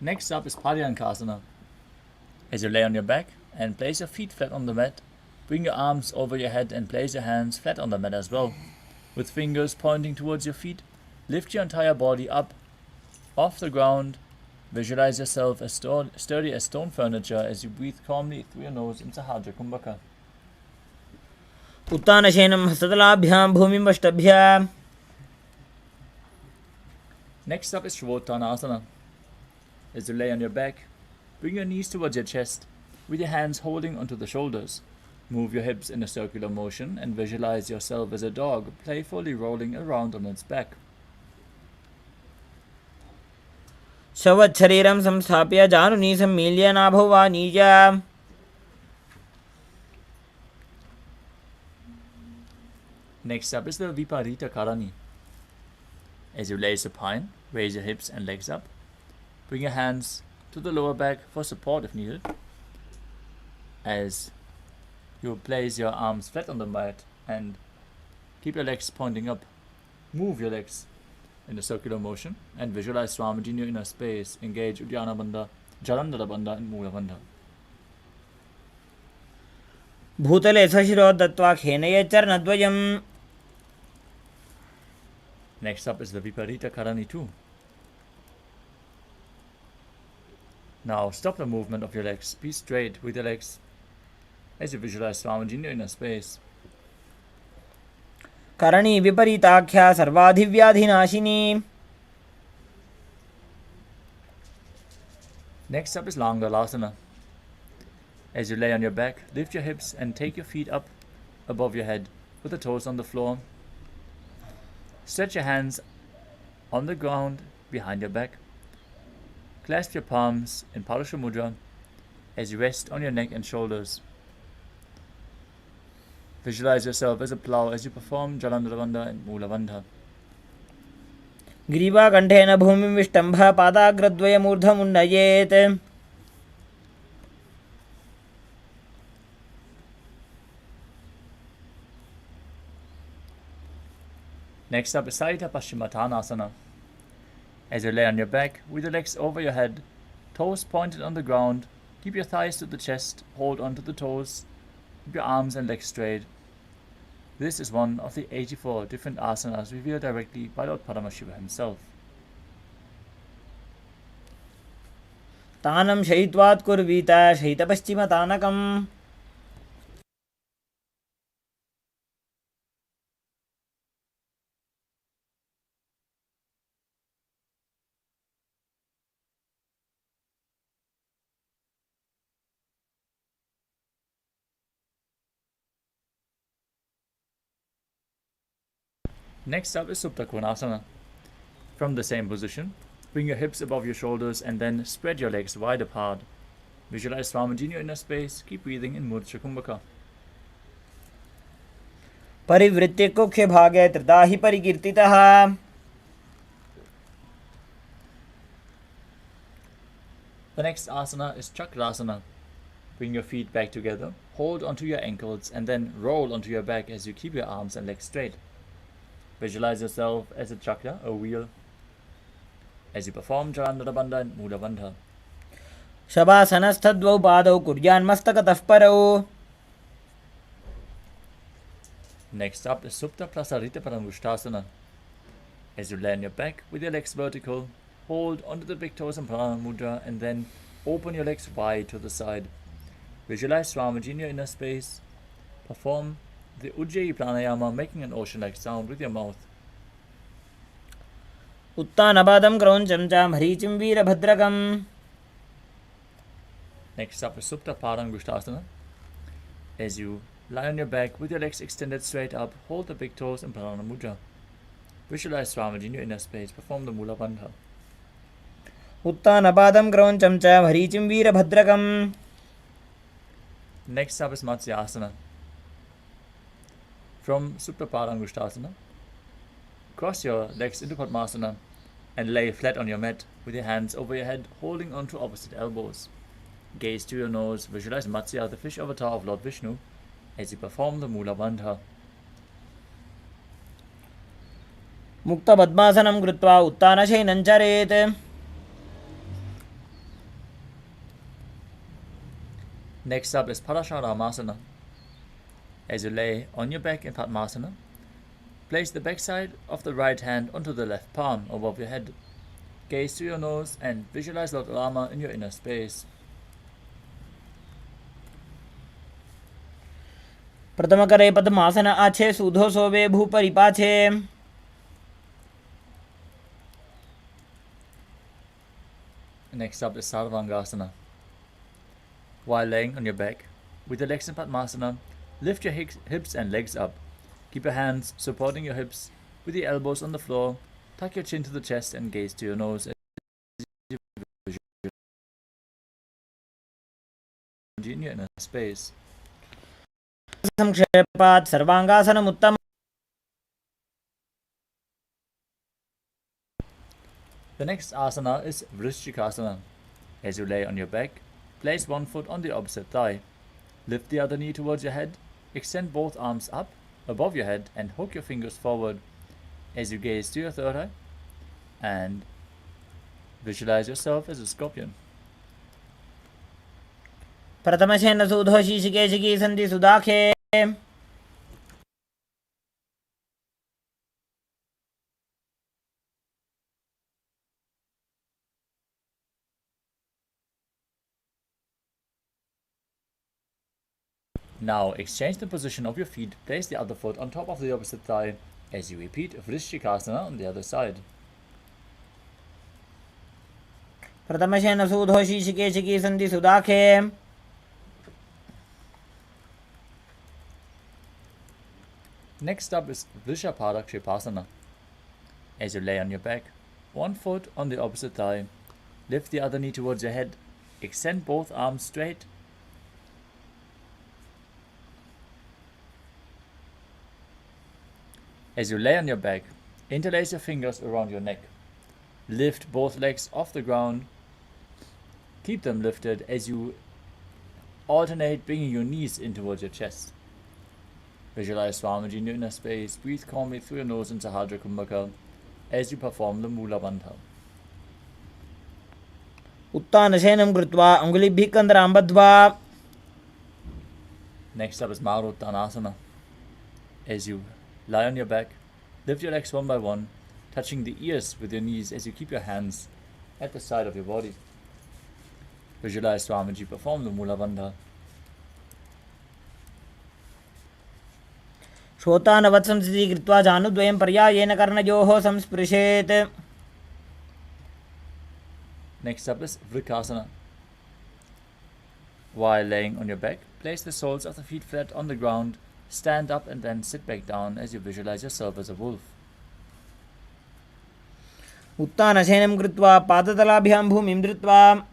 Next up is Paryankasana. As you lay on your back and place your feet flat on the mat, bring your arms over your head and place your hands flat on the mat as well. With fingers pointing towards your feet, lift your entire body up off the ground. Visualize yourself as sturdy as stone furniture as you breathe calmly through your nose in Sahajra Kumbhaka. उत्तानशयनं हस्ततलाभ्यां भूमिमष्टभ्य. Next up is Shavottanasana. As you lay on your back, bring your knees towards your chest with your hands holding onto the shoulders. Move your hips in a circular motion and visualize yourself as a dog playfully rolling around on its back. शवच्छरीरं संस्थाप्य जानुनी सम्मील्य नाभौ वा नीच. Next up is the Viparita Karani. As you lay supine, raise your hips and legs up. Bring your hands to the lower back for support if needed. As you place your arms flat on the mat and keep your legs pointing up. Move your legs in a circular motion and visualize Swamiji in your inner space. Engage Uddiyana Bandha, Jalandhara Bandha and Mula Bandha. भूतले सशिरो दत्त्वा खेनये चरणद्वयम्. Next up is the Viparita Karani 2. Now stop the movement of your legs. Be straight with your legs as you visualize Swamiji in your inner space. Karni विपरीताख्या सर्वाधिव्याधिनाशिनी. Next up is Langalasana. As you lay on your back, lift your hips and take your feet up above your head with the toes on the floor. Stretch your hands on the ground behind your back. Clasp your palms in Parasha Mudra as you rest on your neck and shoulders. Visualize yourself as a plow as you perform Jalandhara Bandha and Mula Bandha. ग्रीवाकण्ठेन भूमिं विष्टम्भ पादाग्रद्वयमूर्धमुन्नयेत्. Next up is Sarita Paschimottanasana. As you lay on your back with your legs over your head, toes pointed on the ground, keep your thighs to the chest, hold onto the toes, keep your arms and legs straight. This is one of the 84 different asanas revealed directly by Lord Paramashivam himself. तानं शयित्वात् कुर्वीत शयितपश्चिमतानकम्. Next up is Supta Konasana. From the same position, bring your hips above your shoulders and then spread your legs wide apart. Visualize Swamiji in your inner space. Keep breathing in Murcha Kumbhaka. परिवृत्ते कोक्षे भागे त्रिधा हि परिकीर्तितः. The next asana is Chakrasana. Bring your feet back together, hold onto your ankles and then roll onto your back as you keep your arms and legs straight. Visualize yourself as a chakra, a wheel, as you perform Jalandhara Bandha and Mula Bandha. शवासनस्थद्वौ पादौ कुर्यान्मस्तकतः परौ. Next up is Supta Prasarita Paramushtasana. As you lay on your back with your legs vertical, hold onto the big toes in Pranama Mudra and then open your legs wide to the side. Visualize Swamiji in your inner space. Perform the Ujjayi Pranayama, making an ocean-like sound with your mouth. उत्तानपादं क्रौञ्चं च मरीचिं वीरभद्रकम्. Next up is Supta Padangushtasana. As you Lie on your back with your legs extended straight up. Hold the big toes in Pranana Mudra. Visualize Swamiji in your inner space. Perform the Mula Bandha. उत्तानपादं क्रौञ्चं च भरीचिं वीरभद्रकम्. Next up is Matsyasana. From Supta Padangushtasana, cross your legs into Padmasana and lay flat on your mat with your hands over your head, holding on to opposite elbows. Gaze to your nose. Visualize Matsya, the fish avatar of Lord Vishnu, as you perform the Mula Bandha. मुक्तपद्मासनं कृत्वा उत्तानशयनं चरेत्. Next up is Parasharamasana. As you lay on your back in Padmasana, place the backside of the right hand onto the left palm above your head. Gaze to your nose and visualize Lord Rama in your inner space. प्रथमकरे पद्मासन आछे सूधो सोवे भूपरि पाछे. Next up is Sarvangasana. While laying on your back, with your legs in Padmasana, lift your hips and legs up. Keep your hands supporting your hips with the elbows on the floor. Tuck your chin to the chest and gaze to your nose. In your inner space. संक्षेपात् सर्वांगासनम् उत्तम. The next asana is Vrishchikasana. As you lay on your back, place one foot on the opposite thigh. Lift the other knee towards your head. Extend both arms up above your head and hook your fingers forward as you gaze to your third eye and visualize yourself as a scorpion. प्रथमशेन सूधो शीशिकेशिकी सन्धि सुदाखे. Now exchange the position of your feet. Place the other foot on top of the opposite thigh as you repeat Vrishchikasana on the other side. प्रथमशेन सूधो शीशिकेशिकी सन्धि सुदाखे. Next up is Vrishapadakshipasana. As you lay on your back, one foot on the opposite thigh, lift the other knee towards your head, extend both arms straight. As you lay on your back, interlace your fingers around your neck. Lift both legs off the ground. Keep them lifted as you alternate bringing your knees in towards your chest. Visualize Swamiji in your inner space. Breathe calmly through your nose into Sahadra Kumbhaka as you perform the Mula Bandha. उत्तानशयनं कृत्वा अङ्गुलिभ्यः कन्दरां बद्ध्वा. Next up is Maruttanasana. As you lie on your back, lift your legs one by one, touching the ears with your knees as you keep your hands at the side of your body. Visualize Swamiji perform the Mula Bandha. श्रोतानवत्संस्थितिः कृत्वा जानुद्वयं पर्यायेन कर्णयोः संस्पृशेत्. Next up is Vrikasana. While laying on your back, place the soles of the feet flat on the ground, stand up and then sit back down as you visualize yourself as a wolf. उत्तानशयनं कृत्वा पादतलाभ्यां भूमिं धृत्वा.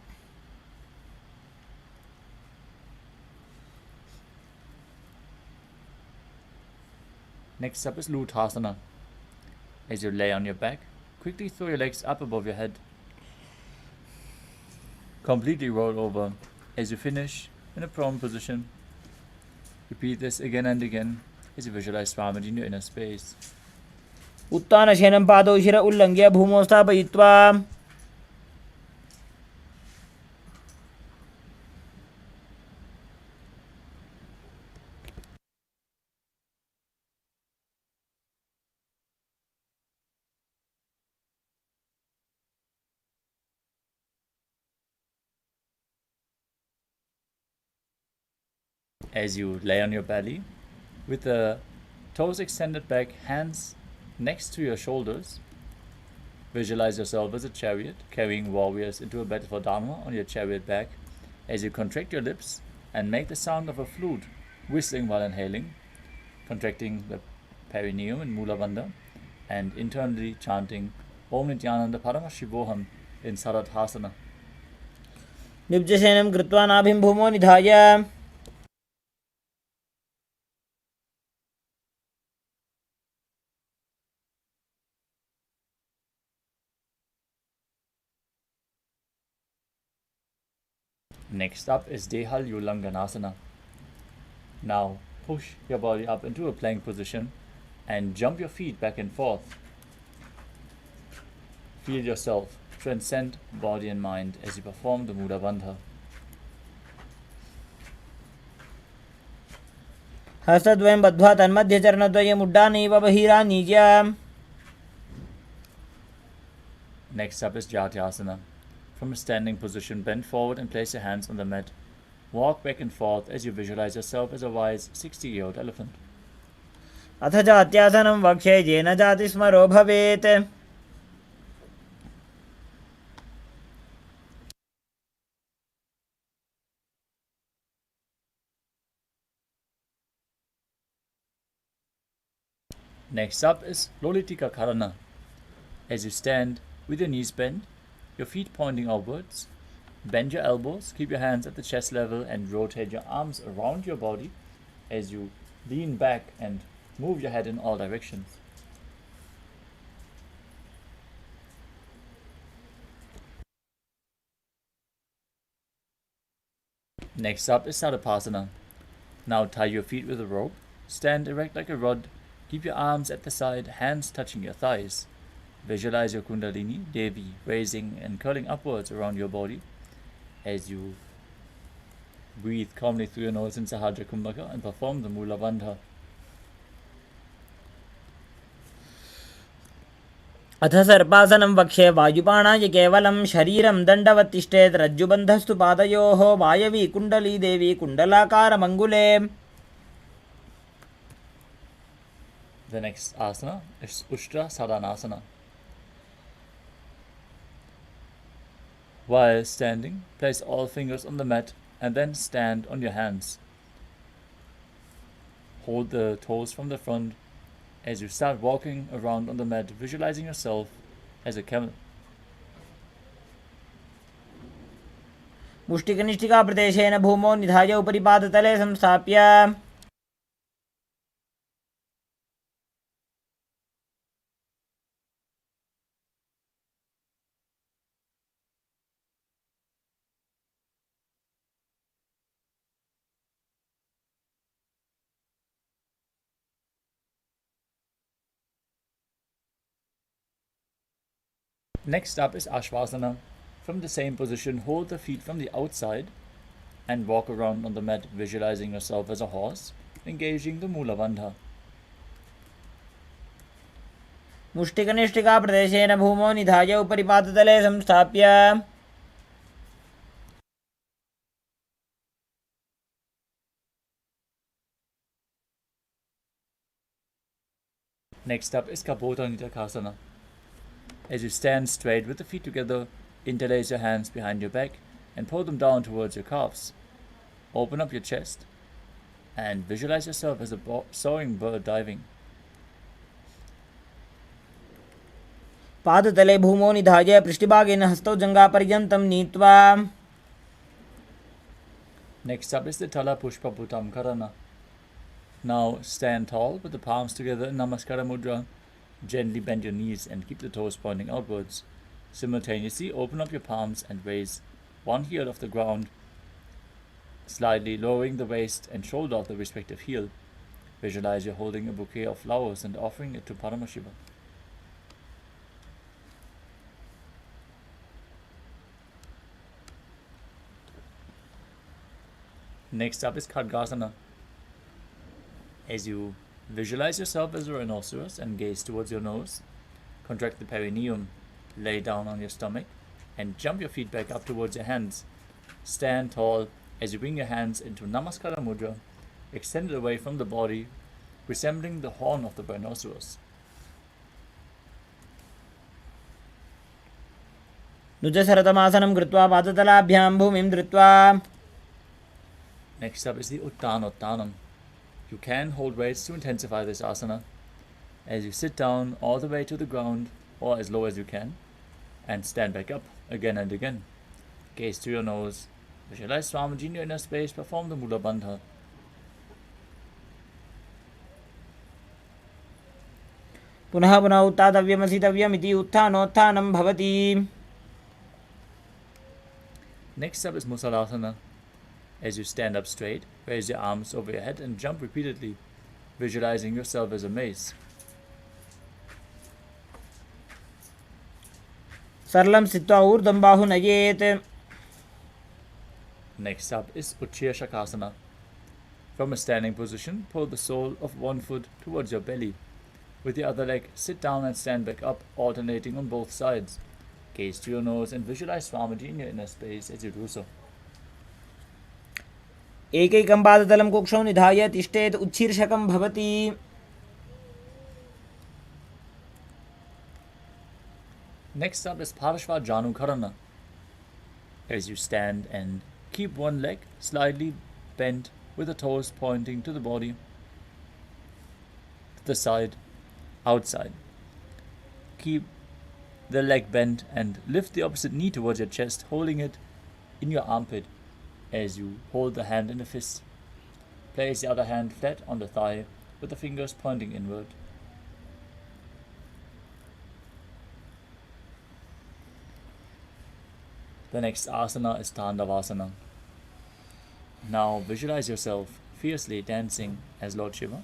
Next up is Luthasana. As you lay on your back, quickly throw your legs up above your head. Completely roll over. As you finish in a prone position, repeat this again and again as you visualize Swamiji in your inner space. उत्तानशयनं पादौ शिर उल्लङ्घ्य भूमौ स्थापयित्वा. As you lay on your belly, with the toes extended back, hands next to your shoulders, visualize yourself as a chariot, carrying warriors into a battle for Dharma on your chariot back, as you contract your lips and make the sound of a flute whistling while inhaling, contracting the perineum and Mula Bandha, and internally chanting Om Nithyananda Paramashivoham in Saradhasana. निब्जशयनं कृत्वा नाभिं भूमौ निधाय Next up is Dehal Ulanganasana. Now push your body up into a plank position and jump your feet back and forth. Feel yourself transcend body and mind as you perform the Mula Bandha. हस्तद्वयं बद्ध्वा तन्मध्यचरणद्वयम् उड्डानैव बहिरानीय. Next up is Jatyasana. From a standing position, bend forward and place your hands on the mat. Walk back and forth as you visualize yourself as a wise 60-year-old elephant. अथ जात्यासनं वक्ष्ये येन जातिस्मरो भवेत्. Next up is Lolitika Karana. As you stand with your knees bent, your feet pointing outwards, bend your elbows, keep your hands at the chest level and rotate your arms around your body as you lean back and move your head in all directions. Next up is Sadapasana. Now tie your feet with a rope, stand erect like a rod, keep your arms at the side, hands touching your thighs. Visualize your Kundalini, Devi, raising and curling upwards around your body as you breathe calmly through your nose in Sahajra Kumbhaka and perform the Mula Bandha. अथ सर्पासनं वक्ष्ये वायुपाणाय केवलं शरीरं दण्डवत् तिष्ठेत् रज्जुबन्धस्तु पादयोः वायवी कुण्डली देवी कुण्डलाकारमङ्गुले. The next asana is Ushtra Sadhanasana. While standing, place all fingers on the mat and then stand on your hands. Hold the toes from the front as you start walking around on the mat, visualizing yourself as a camel. मुष्टिकनिष्ठिकाप्रदेशेन भूमौ निधाय उपरि पादतले संस्थाप्य. Next up is Ashvasana. From the same position, hold the feet from the outside and walk around on the mat, visualizing yourself as a horse, engaging the Mula Bandha. मुष्टिकनिष्ठिकाप्रदेशेन भूमौ निधाय उपरि पादतले संस्थाप्य. Next up is Kapota Nitakasana. As you stand straight with the feet together, interlace your hands behind your back and pull them down towards your calves. Open up your chest and visualize yourself as a soaring bird diving. पादतले भूमौ निधाय पृष्ठभागेन हस्तौ जङ्घापर्यन्तं नीत्वा. Next up is the Tala Pushpa Bhutam Karana. Now stand tall with the palms together in Namaskara Mudra. Gently bend your knees and keep the toes pointing outwards. Simultaneously open up your palms and raise one heel off the ground, slightly lowering the waist and shoulder of the respective heel. Visualize you're holding a bouquet of flowers and offering it to Paramashivam. Next up is Khadgasana. As you visualize yourself as a rhinoceros and gaze towards your nose, contract the perineum, lay down on your stomach, and jump your feet back up towards your hands. Stand tall as you bring your hands into Namaskara Mudra, extended away from the body, resembling the horn of the rhinoceros. नुजसरतमासनं कृत्वा पादतलाभ्यां भूमिं धृत्वा. Next up is the Uttanottanam. You can hold weights to intensify this asana as you sit down all the way to the ground or as low as you can and stand back up again and again. Gaze to your nose. Visualize Swamiji in your inner space. Perform the Mula Bandha. पुनः पुनः उत्थातव्यमसितव्यमिति उत्थानोत्थानं भवति. Next up is Musalasana. As you stand up straight, raise your arms over your head and jump repeatedly, visualizing yourself as a mace. सरलं स्थित्वा ऊर्ध्वं बाहु नयेत्. Next up is Uchir Shakasana. From a standing position, pull the sole of one foot towards your belly. With the other leg, sit down and stand back up, alternating on both sides. Gaze to your nose and visualize Swamiji in your inner space as you do so. एकैकं पादतलं कुक्षौ निधाय तिष्ठेत् उच्छीर्षकं भवति. Next up is Parashva Janukarana. As you stand and keep one leg slightly bent with the toes pointing to the body, to the side, outside. Keep the leg bent and lift the opposite knee towards your chest, holding it in your armpit as you hold the hand in a fist. Place the other hand flat on the thigh with the fingers pointing inward. The next asana is Tandavasana. Now visualize yourself fiercely dancing as Lord Shiva.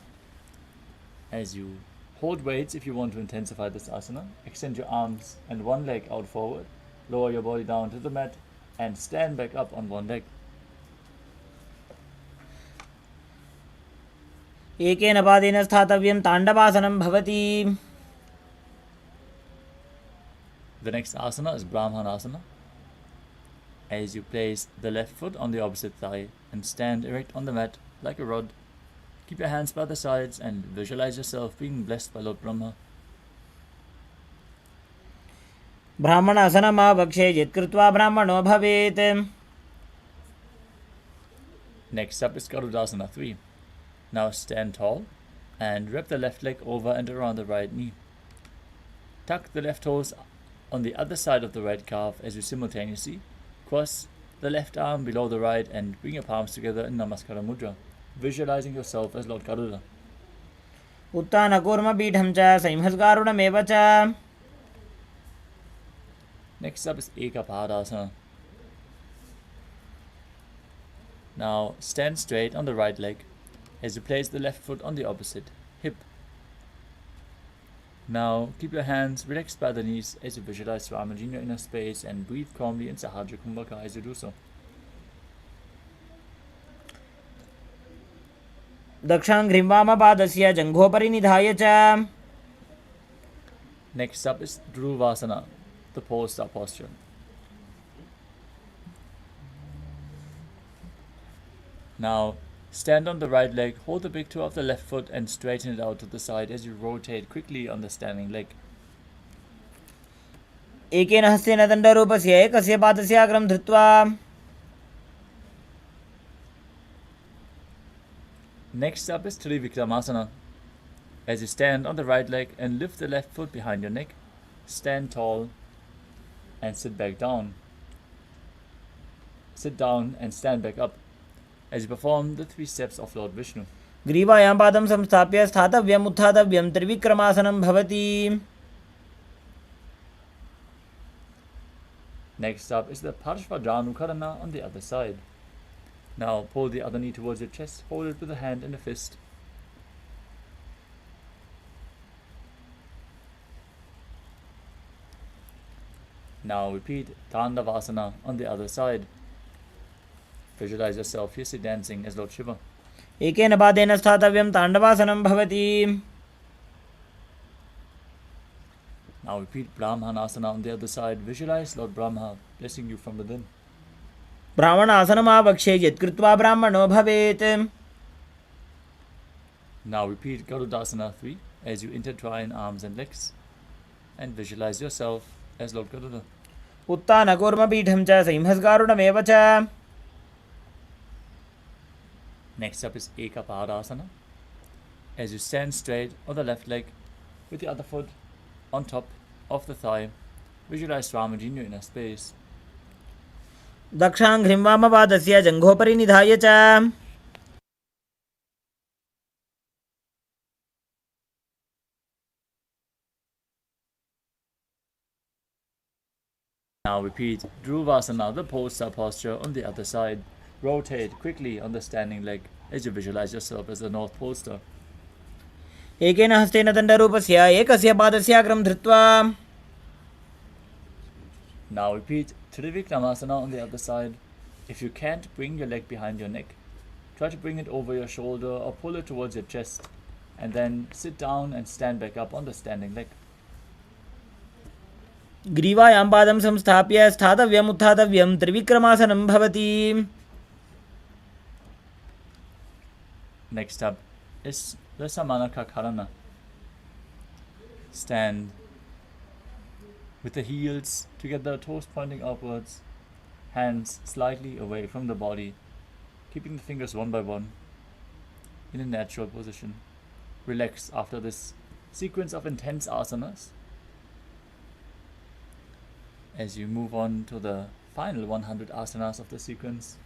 As you hold weights, if you want to intensify this asana, extend your arms and one leg out forward, lower your body down to the mat and stand back up on one leg. एकेन पादेन स्थातव्यं ताण्डवासनं भवति. The next asana is Brahmanasana. As you place the left foot on the opposite thigh and stand erect on the mat like a rod, keep your hands by the sides and visualize yourself being blessed by Lord Brahma. ब्राह्मणासनमावक्षे यत्कृत्वा ब्राह्मणो भवेत्. Next up is Garudasana 3. Now stand tall and wrap the left leg over and around the right knee. Tuck the left toes on the other side of the right calf as you simultaneously cross the left arm below the right and bring your palms together in Namaskara Mudra, visualizing yourself as Lord Garuda. उत्थानकूर्मपीठं च संहस्गारुणमेव च. Next up is Ekapadasana. Now stand straight on the right leg as you place the left foot on the opposite hip. Now keep your hands relaxed by the knees as you visualize Swamiji in your inner space and breathe calmly in Sahaja Kumbhaka as you do so. दक्षाङ्घ्रिं वामपादस्य जङ्घोपरि निधाय च. Next up is Dhruvasana, the pole star posture. Now stand on the right leg, hold the big toe of the left foot and straighten it out to the side as you rotate quickly on the standing leg. एकेन हस्तेन दण्डरूपस्य एकस्य पादस्य अग्रं धृत्वा. Next up is Trivikramasana. As you stand on the right leg and lift the left foot behind your neck, stand tall and sit back down. Sit down and stand back up as you perform the 3 steps of Lord Vishnu. ग्रीवायां पादं संस्थाप्य स्थातव्यम् उत्थातव्यं त्रिविक्रमासनं भवति. Next up is the Parshvajanukarana on the other side. Now pull the other knee towards your chest, hold it with a hand and a fist. Now repeat Tandavasana on the other side. Visualize yourself fiercely dancing as Lord Shiva. एकेन पादेन स्थातव्यं ताण्डवासनं भवति. Now repeat Brahmanasana on the other side. Visualize Lord Brahma blessing you from within. ब्राह्मणासनमावक्षे यत्कृत्वा ब्राह्मणो भवेत्. Now repeat Garudasana 3 as you intertwine arms and legs and visualize yourself as Lord Garuda. उत्थानकूर्मपीठं च संहस्गारुणमेव च. Next up is Ekapadasana. as you stand straight on the left leg with the other foot on top of the thigh. Visualize Swamiji in your inner space. दक्षाङ्घ्रिं वामपादस्य जङ्घोपरि निधाय च Now repeat Dhruvasana, the pose posture on the other side. Rotate quickly on the standing leg as you visualize yourself as the North Pole star. एकेन हस्तेन दण्डरूपस्य एकस्य पादस्याग्रं धृत्वा Now repeat Trivikramasana on the other side. If you can't bring your leg behind your neck, try to bring it over your shoulder or pull it towards your chest, and then sit down and stand back up on the standing leg. ग्रीवायां पादं संस्थाप्य स्थातव्यम् उत्थातव्यं त्रिविक्रमासनं भवति. Next up is the Samanakakarana. Stand with the heels together, toes pointing upwards, hands slightly away from the body, keeping the fingers one by one in a natural position. Relax after this sequence of intense asanas. As you move on to the final 100 asanas of the sequence,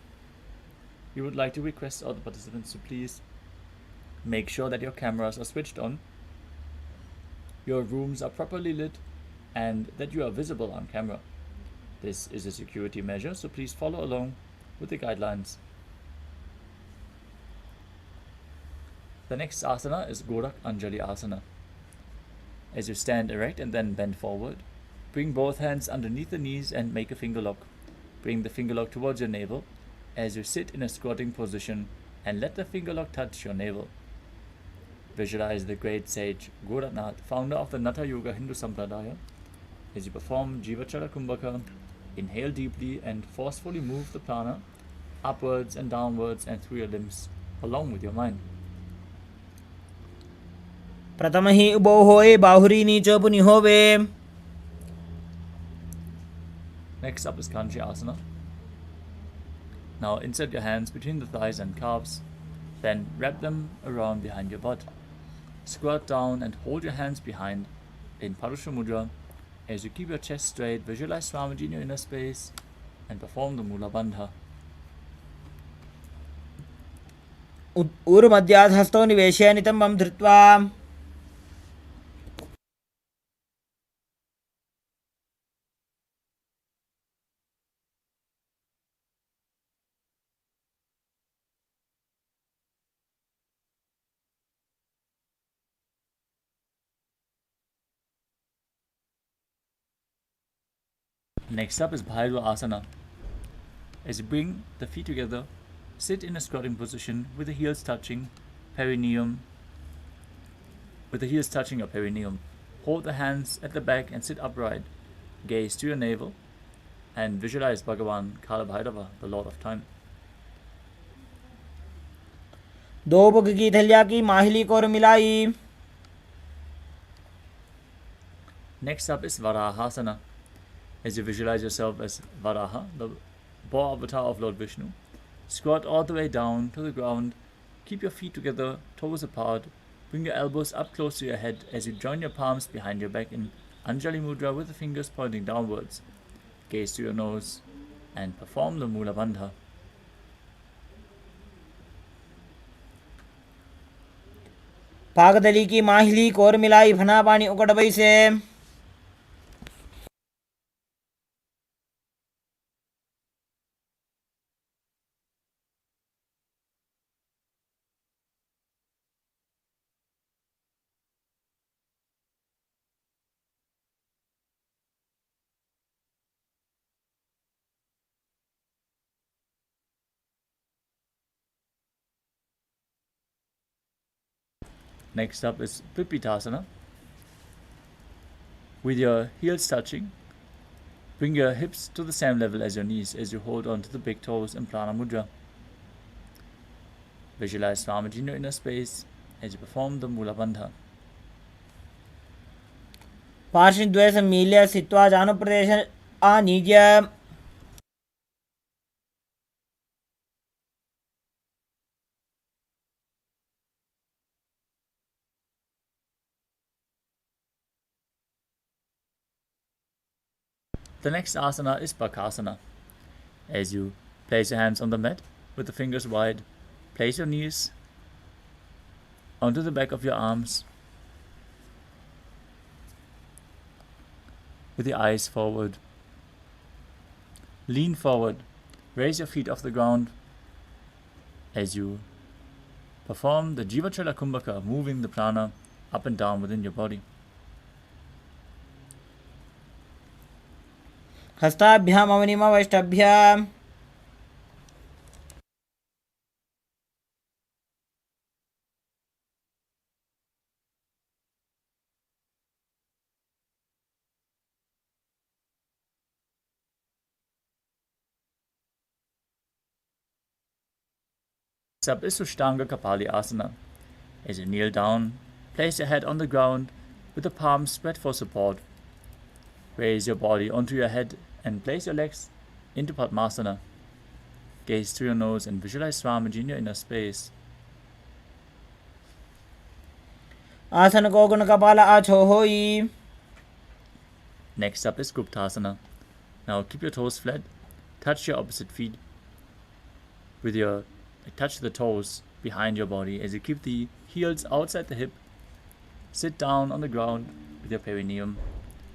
we would like to request all the participants to please make sure that your cameras are switched on, your rooms are properly lit, and that you are visible on camera. This is a security measure, so please follow along with the guidelines. The next asana is Gorak Anjali Asana. As you stand erect and then bend forward, bring both hands underneath the knees and make a finger lock. Bring the finger lock towards your navel as you sit in a squatting position and let the finger lock touch your navel. Visualize the great sage Goraknath, founder of the Natha Yoga Hindu Sampradaya. As you perform Jivachala Kumbhaka, inhale deeply and forcefully move the prana upwards and downwards and through your limbs along with your mind. प्रथम ही उभो होए बाहुरी नीचो पुनि होवे. Next up is Kanchi Asana. Now insert your hands between the thighs and calves, then wrap them around behind your butt. Squat down and hold your hands behind in Parusha Mudra. As you keep your chest straight, visualize Swamiji in your inner space and perform the Mula Bandha. ऊरुमध्यात् हस्तौ निवेश्य नितम्बं धृत्वा Next up is Bhairava Asana. As you bring the feet together, sit in a squatting position with the heels touching perineum. With the heels touching your perineum. Hold the hands at the back and sit upright. Gaze to your navel and visualize Bhagavan Kalabhairava, the Lord of Time. दो book की थलिया की माहिली core मिलाई. Next up is Varahasana. As you visualize yourself as Varaha, the boar avatar of Lord Vishnu, squat all the way down to the ground. Keep your feet together, toes apart. Bring your elbows up close to your head as you join your palms behind your back in Anjali Mudra with the fingers pointing downwards. Gaze to your nose and perform the Mula Bandha. पागदली की माहिली core मिलाई फना पानी उकड़ बई से. Next up is Pipitasana. With your heels touching, bring your hips to the same level as your knees as you hold on to the big toes in Prana Mudra. Visualize Swamiji in your inner space as you perform the Mula Bandha. पार्श्वद्वय सम्मील्य स्थित्वा जानुप्रदेश आनीज्य The next asana is Bakasana. As you place your hands on the mat with the fingers wide, place your knees onto the back of your arms with your eyes forward. Lean forward, raise your feet off the ground as you perform the Jivatrala Kumbhaka, moving the prana up and down within your body. हस्ताभ्याम अवनिमवष्टभ्याम Next up is Sushtanga Kapali Asana. As you kneel down, place your head on the ground with the palms spread for support. Raise your body onto your head and place your legs into Padmasana. Gaze through your nose and visualize Swamiji in your inner space. आसन को गुण कपाल आछो होई. Next up is Guptasana. Now keep your toes flat, touch your opposite feet with your touch the toes behind your body as you keep the heels outside the hip. Sit down on the ground with your perineum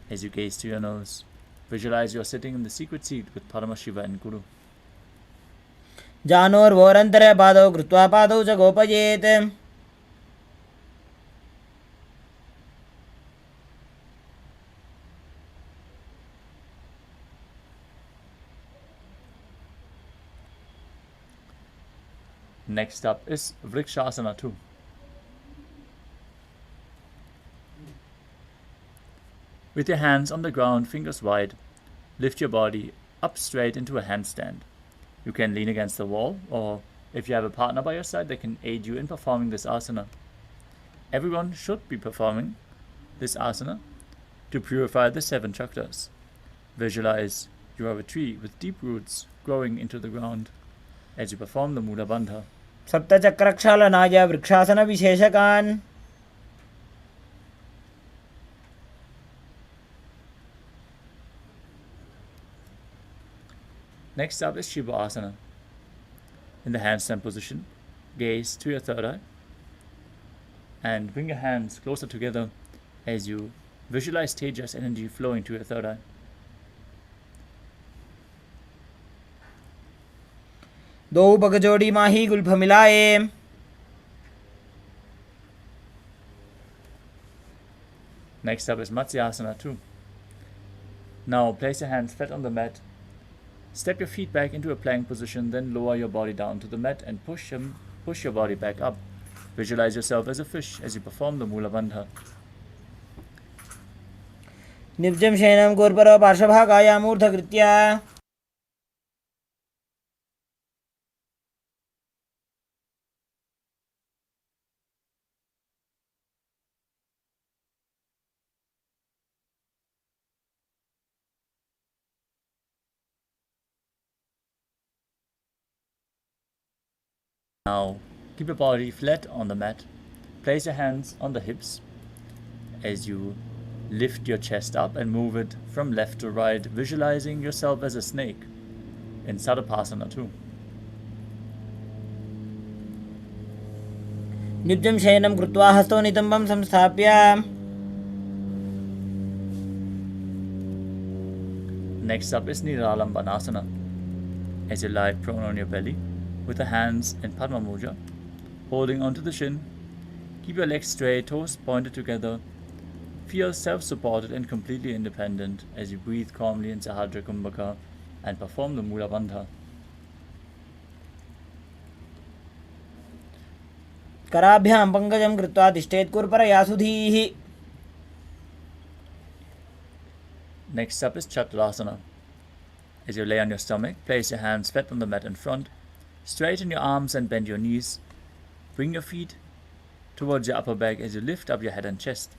as you gaze to your nose. Visualize you are sitting in the secret seat with Paramashiva and Guru. जानोर्वोरन्तरे पादौ कृत्वा पादौ च गोपयेत्. Next up is Vrikshasana 2. With your hands on the ground, fingers wide, lift your body up straight into a handstand. You can lean against the wall, or if you have a partner by your side, they can aid you in performing this asana. Everyone should be performing this asana to purify the 7 chakras. Visualize you are a tree with deep roots growing into the ground as you perform the Mula Bandha. सप्तचक्रक्षालनाय vrikshasana विशेषकान्. Next up is Shiva Asana. In the handstand position, gaze to your third eye and bring your hands closer together as you visualize Tejas energy flowing to your third eye. दो बगजोड़ी माही Gulf मिलाए. Next up is Matsyasana 2. Now place your hands flat on the mat. Step your feet back into a plank position, then lower your body down to the mat and push your body back up. Visualize yourself as a fish as you perform the Mula Bandha. निव्जं शयनं गोर्पर पार्श्वभागाय मूर्धकृत्या. Now, keep your body flat on the mat. Place your hands on the hips as you lift your chest up and move it from left to right, visualizing yourself as a snake in Sadapasana 2. निव्जं शयनं कृत्वा हस्तौ नितम्बं संस्थाप्य. Next up is Niralambanasana. As you lie prone on your belly, with the hands in Padma Mudra, holding onto the shin, keep your legs straight, toes pointed together. Feel self-supported and completely independent as you breathe calmly in Sahadra Kumbhaka and perform the Mula Bandha. कराभ्यां पंकजं कृत्वा तिष्ठेत् कुर्परया सुधीः. Next up is Chaturasana. As you lay on your stomach, place your hands flat on the mat in front. Straighten your arms and bend your knees. Bring your feet towards your upper back as you lift up your head and chest.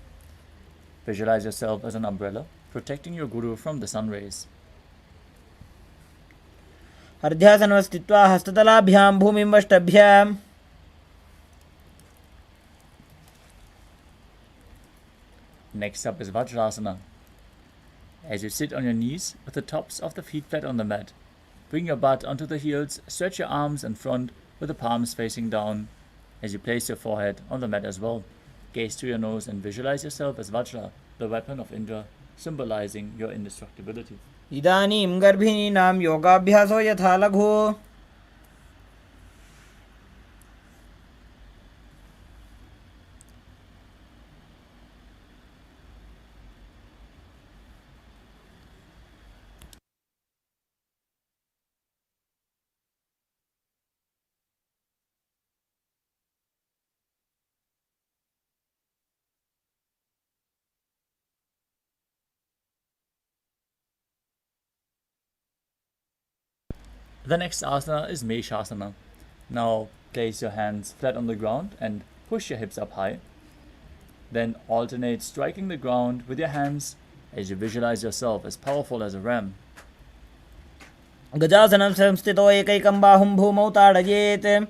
Visualize yourself as an umbrella, protecting your Guru from the sun rays. अर्ध्यासनं स्थित्वा हस्ततलाभ्यां भूमिं वष्टभ्याम्. Next up is Vajrasana. As you sit on your knees with the tops of the feet flat on the mat, bring your butt onto the heels, stretch your arms in front with the palms facing down. As you place your forehead on the mat as well, gaze to your nose and visualize yourself as Vajra, the weapon of Indra, symbolizing your indestructibility. इदानीं गर्भिणीनां योगाभ्यासो यथा लघु. The next asana is Meshasana. Now place your hands flat on the ground and push your hips up high. Then alternate striking the ground with your hands as you visualize yourself as powerful as a ram. गजासनं संस्थितो एकैकं बाहुं भूमौ ताडयेत्.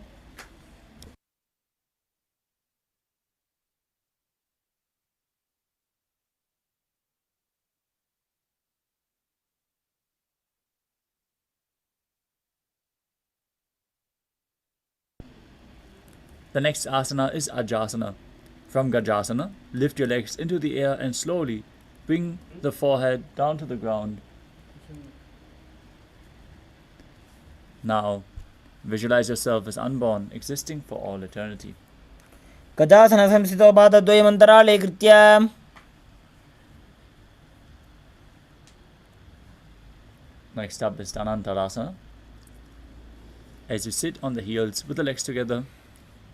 The next asana is Ajasana. From Gajasana, lift your legs into the air and slowly bring the forehead down to the ground. Now, visualize yourself as unborn, existing for all eternity. गजासनं संस्थितो पादद्वयमन्तराळे कृत्य. Next up is Dhanantarasana. As you sit on the heels with the legs together,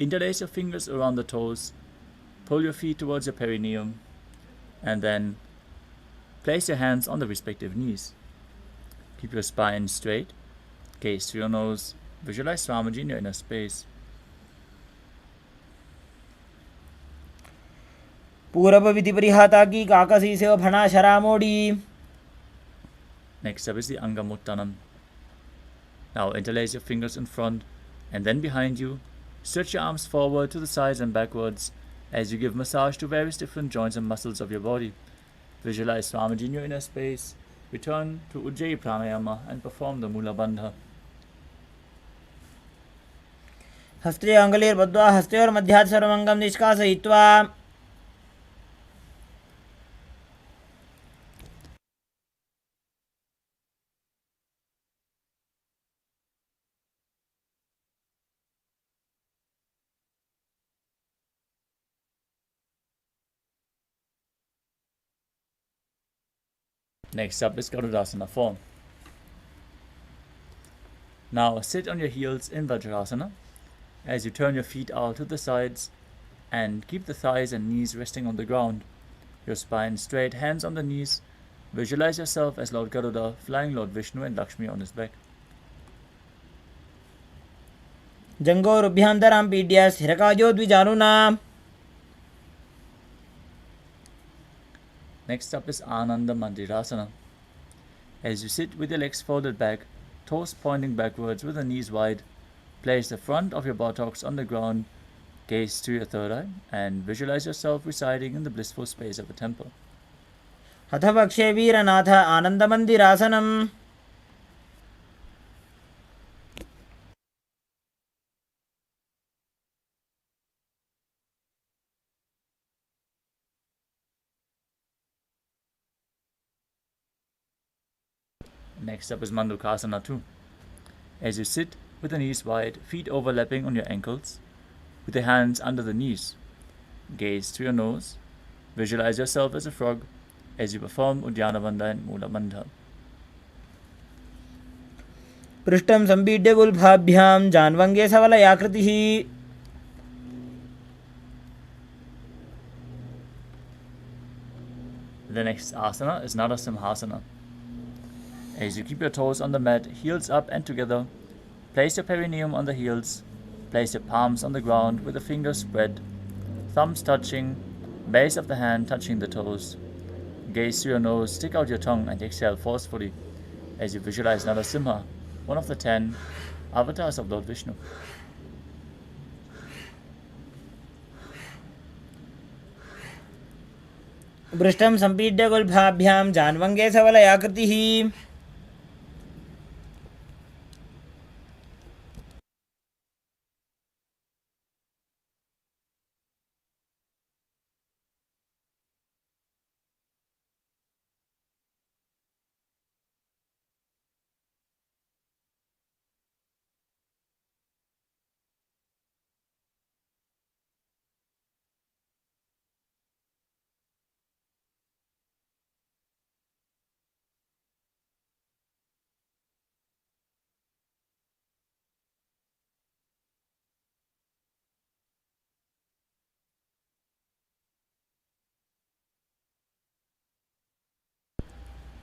interlace your fingers around the toes, pull your feet towards your perineum, and then place your hands on the respective knees. Keep your spine straight, gaze to your nose, visualize Swamiji in your inner space. पूरब विधि परिहाता की काकसी से फणा शरामोड़ी. Next up is the Angamuttanam. Now interlace your fingers in front and then behind you. Stretch your arms forward to the sides and backwards as you give massage to various different joints and muscles of your body. Visualize Swamiji in your inner space. Return to Ujjayi Pranayama and perform the Mula Bandha. हस्ते अङ्गुलीर्बद्ध्वा हस्तयोर्मध्यात् सर्वमङ्गं निष्कासयित्वा. Next up is Garudasana form. Now sit on your heels in Vajrasana as you turn your feet out to the sides and keep the thighs and knees resting on the ground. Your spine straight, hands on the knees. Visualize yourself as Lord Garuda flying Lord Vishnu and Lakshmi on his back. जङ्गोरुभ्यान्तरां पीड्य स्थिरकायो द्विजानुना. Next up is Ananda Mandirasana. As you sit with your legs folded back, toes pointing backwards with the knees wide, place the front of your buttocks on the ground, gaze to your third eye, and visualize yourself residing in the blissful space of a temple. हथ वक्षे वीरनाथ आनन्दमन्दिरासनम्. Next up is Mandukasana 2. As you sit with the knees wide, feet overlapping on your ankles, with your hands under the knees, gaze to your nose, visualize yourself as a frog as you perform Uddiyana Bandha and Mula Bandha. पृष्ठं सम्पीड्य गुल्फाभ्यां जान्वङ्गे सवलयाकृतिः. The next asana is Narasimhasana. As you keep your toes on the mat, heels up and together, place your perineum on the heels, place your palms on the ground with the fingers spread, thumbs touching, base of the hand touching the toes. Gaze through your nose, stick out your tongue and exhale forcefully as you visualize Narasimha, one of the 10 avatars of Lord Vishnu. पृष्ठं सम्पीड्य गुल्फाभ्यां जान्वङ्गे सबलयाकृतिः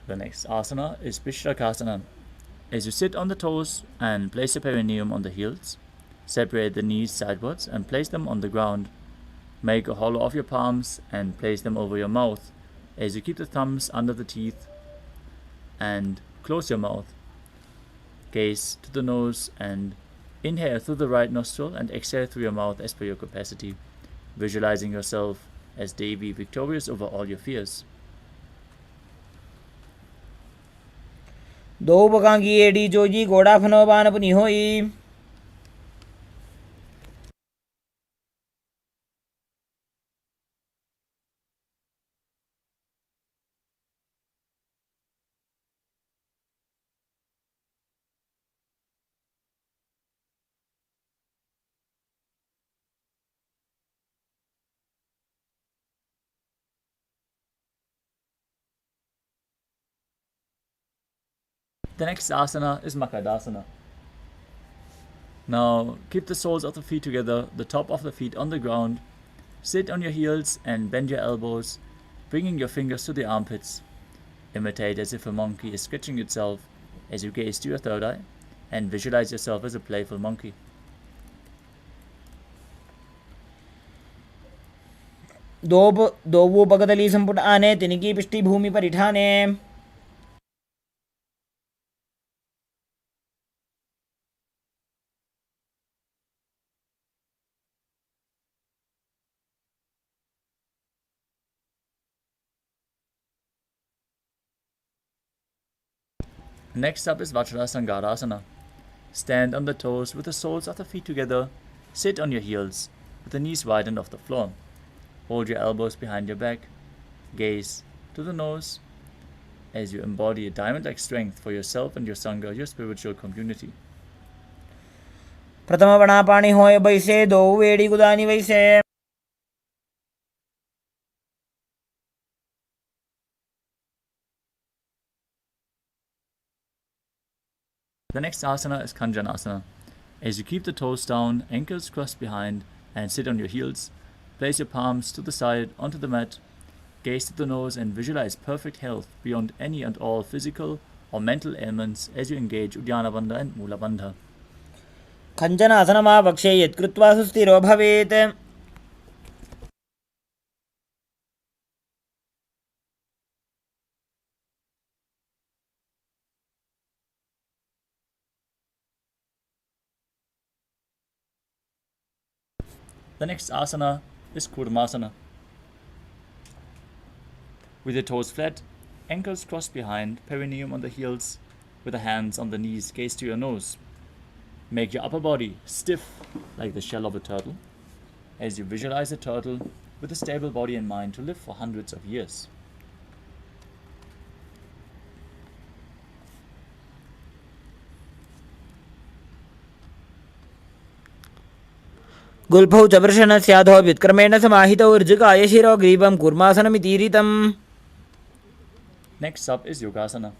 The next asana is Vishrakasana. As you sit on the toes and place your perineum on the heels, separate the knees sidewards and place them on the ground. Make a hollow of your palms and place them over your mouth as you keep the thumbs under the teeth and close your mouth. Gaze to the nose and inhale through the right nostril and exhale through your mouth as per your capacity, visualizing yourself as Devi, victorious over all your fears. दो बकांगी AD Joji गोड़ा फनो बान पुनी होई The next asana is Makadasana. Now keep the soles of the feet together, the top of the feet on the ground. Sit on your heels and bend your elbows, bringing your fingers to the armpits. Imitate as if a monkey is stretching itself as you gaze to your third eye and visualize yourself as a playful monkey. दो पगदली संपुट आने तिनकी पिष्टि भूमि पर इठाने Next up is Vajrasangarasana. Stand on the toes with the soles of the feet together. Sit on your heels with the knees widened off the floor. Hold your elbows behind your back. Gaze to the nose as you embody a diamond-like strength for yourself and your Sangha, your spiritual community. प्रथम बना पानी होए बैसे दो वेड़ी गुदानी वैसे The next asana is Kanjanasana. As you keep the toes down, ankles crossed behind, and sit on your heels, place your palms to the side onto the mat. Gaze to the nose and visualize perfect health beyond any and all physical or mental ailments as you engage Uddiyana Bandha and Mula Bandha. खञ्जनासनमा वक्षे यत्कृत्वा सुस्थिरो भवेत् The next asana is Kurmasana. With your toes flat, ankles crossed behind, perineum on the heels, with the hands on the knees, gaze to your nose. Make your upper body stiff like the shell of a turtle as you visualize a turtle with a stable body and mind to live for hundreds of years. गुल्फौ च वृषणस्याधो व्युत्क्रमेण समाहितौ ऋजुकाय शिरो ग्रीवं कूर्मासनमितीरितम् Next up is Yogasana.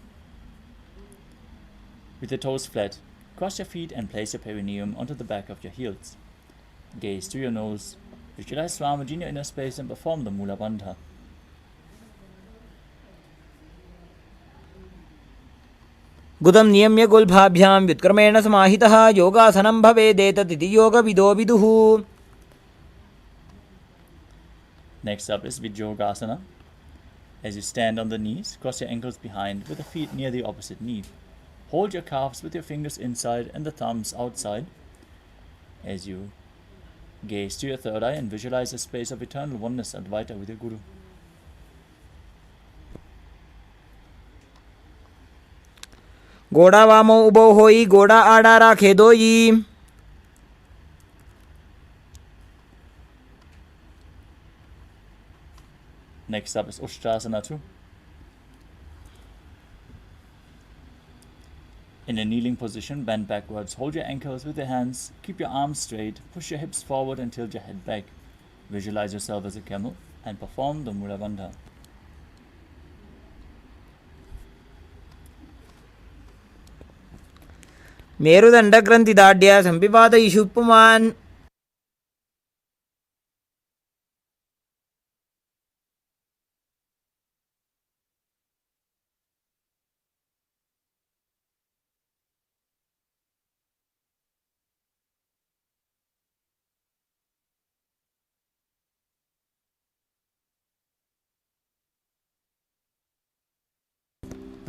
With your toes flat, cross your feet and place your perineum onto the back of your heels. Gaze to your nose, visualize Swamiji in your inner space and perform the Mula Bandha. गुदं नियम्य गुल्फाभ्यां व्युत्क्रमेण समाहितः योगासनं भवेदेतदिति योगविदो विदुः Next up is Vijyogasana. As you stand on the knees, cross your ankles behind with the feet near the opposite knee. Hold your calves with your fingers inside and the thumbs outside as you gaze to your third eye and visualize a space of eternal oneness Advaita with your Guru. ઘોડા વામો ઊભો હોઈ ઘોડા આડા રાખે દોઈ. Next up is Ushtrasana 2. In a kneeling position, bend backwards. Hold your ankles with your hands. Keep your arms straight. Push your hips forward and tilt your head back. Visualize yourself as a camel and perform the Mula Bandha. ಮೇರುದಂಡಗ್ರಂಥಿ ದಾಢ್ಯ ಸಂಪಿಪಾತಯಿಷು ಪುಮಾನ್.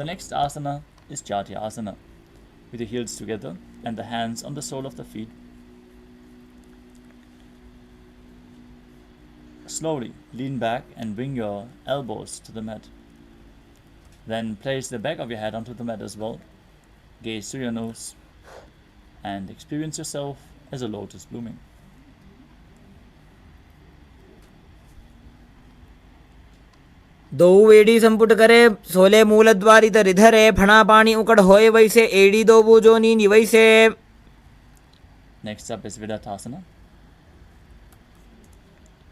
The next asana is Jati Asana, with the heels together and the hands on the sole of the feet. Slowly lean back and bring your elbows to the mat. Then place the back of your head onto the mat as well. Gaze through your nose and experience yourself as a lotus blooming. દો એડી સંપુટ કરે સોલે મૂલદ્વારી તરી ધરે ફણા પાણી ઉકડ હોય વૈસે એડી દો બૂજોની નિવૈસે. Next up is Vidattasana.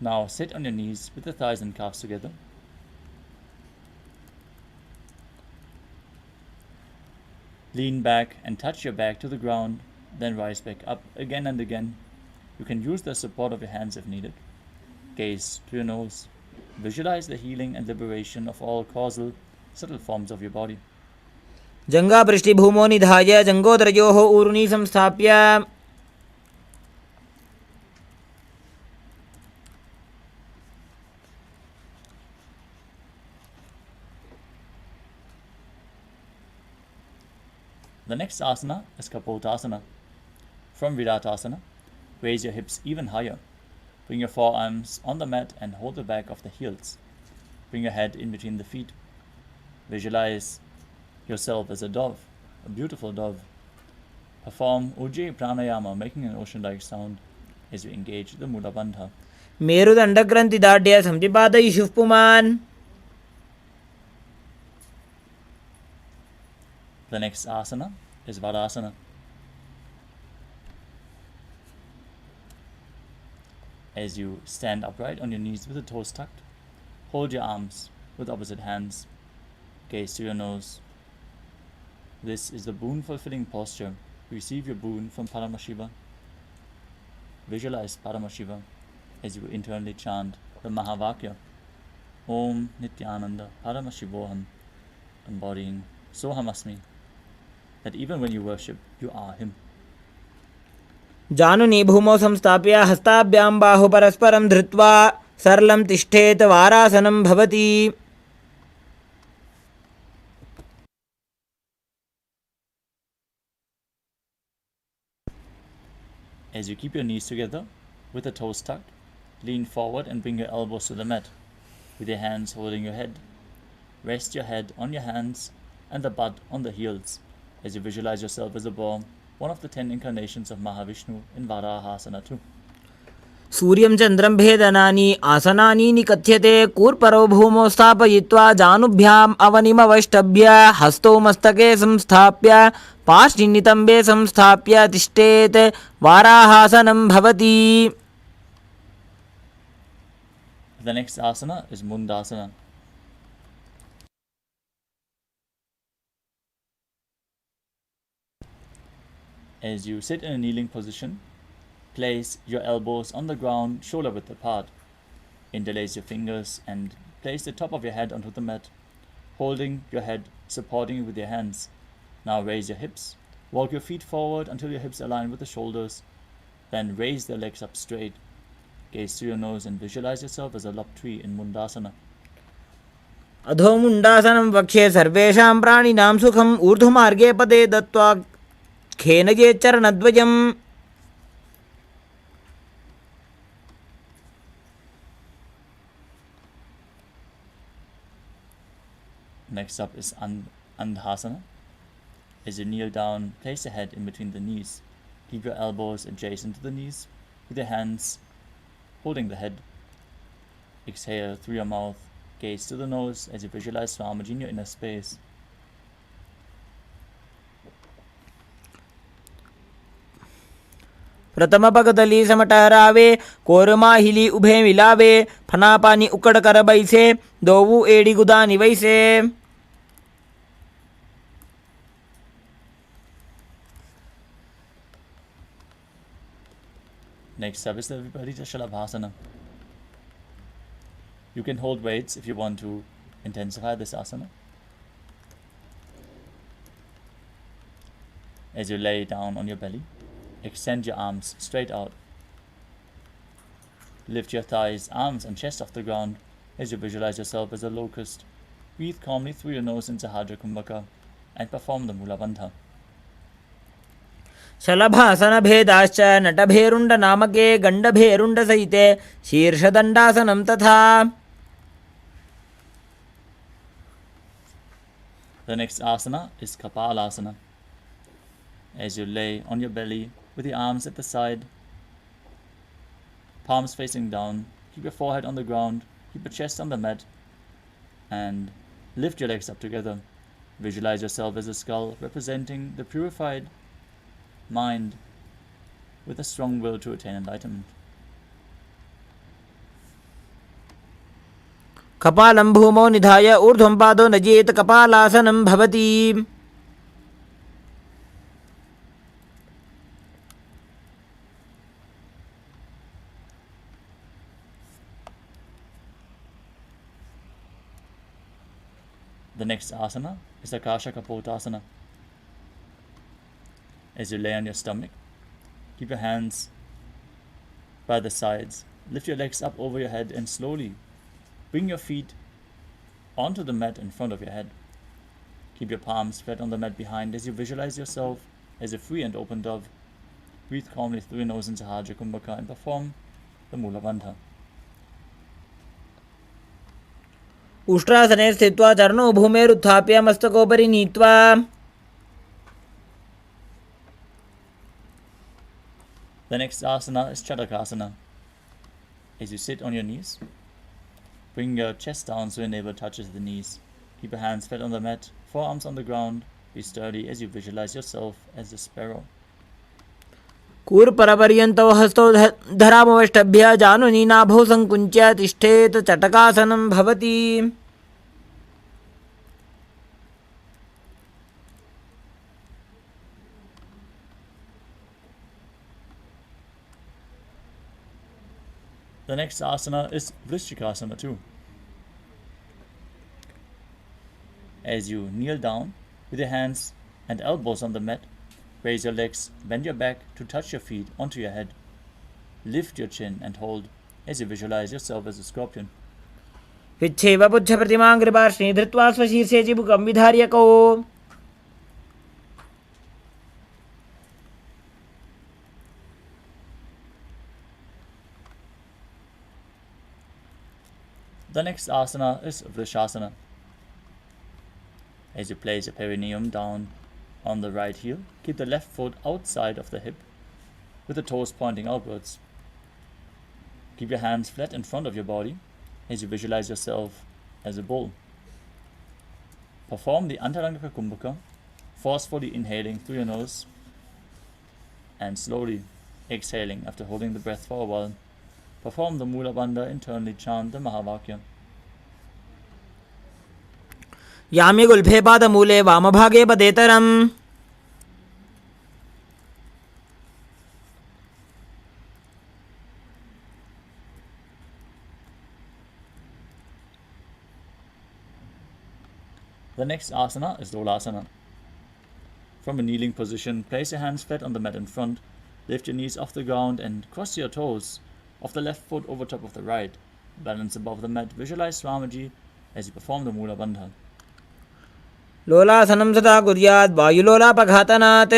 Now sit on your knees with the thighs and calves together. Lean back and touch your back to the ground, then rise back up again and again. You can use the support of your hands if needed. Gaze through your nose. Visualize the healing and liberation of all causal, subtle forms of your body. જંગા પૃષ્ઠિભૂમો નિધાય જંગોદરયોઃ ઊર્ણી સંસ્થાપ્ય. The next asana is Kapottasana. From Virattasana, raise your hips even higher. Bring your forearms on the mat and hold the back of the heels. Bring your head in between the feet. Visualize yourself as a dove, a beautiful dove. Perform Ujjayi Pranayama, making an ocean-like sound as you engage the Mula Bandha. ಮೇರುದಂಡಗ್ರಂಥಿ ದಾಢ್ಯ ಸಂಪಿಪಾತಯಿಷು ಪುಮಾನ್. The next asana is Vadasana. As you stand upright on your knees with the toes tucked, hold your arms with opposite hands. Gaze to your nose. This is the boon fulfilling posture. Receive your boon from Paramashiva. Visualize Paramashiva as you internally chant the Mahavakya, Om Nithyananda Paramashivoham, embodying Sohamasmi, that even when you worship, you are Him. ಜಾನುನಿ ಭೂಮೌ ಸಂಸ್ಥಾಪ್ಯ ಹಸ್ತಾಭ್ಯಾಂ ಬಾಹು ಪರಸ್ಪರಂ ಧೃತ್ವಾ ಸರಳಂ ತಿಷ್ಠೇತ್ ವಾರಾಸನಂ ಭವತಿ. As you keep your knees together with the toes tucked, lean forward and bring your elbows to the mat, with your hands holding your head. Rest your head on your hands and the butt on the heels as you visualize yourself as a boar, one of the 10 incarnations of Mahavishnu in Varahasana 2. सूर्यं चन्द्रं भेदनानि आसनानि निकथ्यते कूर्परो भूमौ स्थापयित्वा जानुभ्याम् अवनिमवष्टभ्य हस्तौ मस्तके संस्थाप्य पार्श्वनितम्बे संस्थाप्य तिष्ठेत् वाराहासनं भवति. The next asana is Mundasana. As you sit in a kneeling position, place your elbows on the ground, shoulder width apart. Interlace your fingers and place the top of your head onto the mat, holding your head, supporting it with your hands. Now raise your hips. Walk your feet forward until your hips align with the shoulders. Then raise the legs up straight. Gaze through your nose and visualize yourself as a lopped tree in Mundasana. अधो मुण्डासनं वक्ष्ये सर्वेषां प्राणिनां सुखम् ऊर्ध्वमार्गे पदे दत्त्वा खेनये चरणद्वयम्. Next up is Andhasana. As you kneel down, place the head in between the knees. Keep your elbows adjacent to the knees, with your hands holding the head. Exhale through your mouth, gaze to the nose as you visualize Swamiji in your inner space. प्रथम पगतली समटहरावे कोरमा हिली उभे मिलावे फना पानी उकड़ कर बैसे दोवू एड़ी गुदा निवैसे. Next up is the Viparita Shalabhasana. You can hold weights if you want to intensify this asana. As you lay down on your belly, extend your arms straight out. Lift your thighs, arms and chest off the ground as you visualize yourself as a locust. Breathe calmly through your nose into Hajra Kumbhaka and perform the Mula Bandha. शलभासन भेदाश्च नटभेरुण्ड नामके गण्डभेरुण्ड सहिते शीर्षदण्डासनं तथा. The next asana is Kapalasana. As you lay on your belly with your arms at the side, palms facing down, keep your forehead on the ground, keep your chest on the mat, and lift your legs up together. Visualize yourself as a skull representing the purified mind with a strong will to attain enlightenment. कपालं भूमौ निधाय ऊर्ध्वं पादो नजेत कपालासनं भवति. The next asana is Akasha Kapotasana. As you lay on your stomach, keep your hands by the sides, lift your legs up over your head and slowly bring your feet onto the mat in front of your head. Keep your palms flat on the mat behind as you visualize yourself as a free and open dove. Breathe calmly through your nose into Hajra Kumbhaka and perform the Mula Bandha. उष्ट्रासने स्थित्वा चरणौ भूमेरुत्थाप्य मस्तकोपरि नीत्वा. The next asana is Chatakasana. As you sit on your knees, bring your chest down so your navel touches the knees. Keep your hands flat on the mat, forearms on the ground. Be sturdy as you visualize yourself as a sparrow. कूर्परपर्यन्तौ हस्तौ धरामवष्टभ्य जानुनी नाभौ संकुञ्च्य तिष्ठेत चटकासनं भवति. The next asana is Vrishchikasana too. As you kneel down with your hands and elbows on the mat, raise your legs, bend your back to touch your feet onto your head. Lift your chin and hold as you visualize yourself as a scorpion. विच्छेव पुच्छप्रतिमां कृपार्ष्णि धृत्वा स्वशीर्षे चिबुकं विधार्यकौ. The next asana is Vrishasana. As you place your perineum down on the right heel, keep the left foot outside of the hip with the toes pointing outwards. Keep your hands flat in front of your body as you visualize yourself as a bull. Perform the Antarangaka Kumbhaka, forcefully inhaling through your nose and slowly exhaling after holding the breath for a while. Perform the Mula Bandha, internally chant the Mahavakya. यामि गुल्फे पादमूले वामभागे पदेतरम्. The next asana is Dolasana. From a kneeling position, place your hands flat on the mat in front, lift your knees off the ground and cross your toes of the left foot over top of the right. Balance above the mat, visualize Swamiji as you perform the Mula Bandha. लोलासनं सदा कुर्यात् वायुलोलापघातनात्.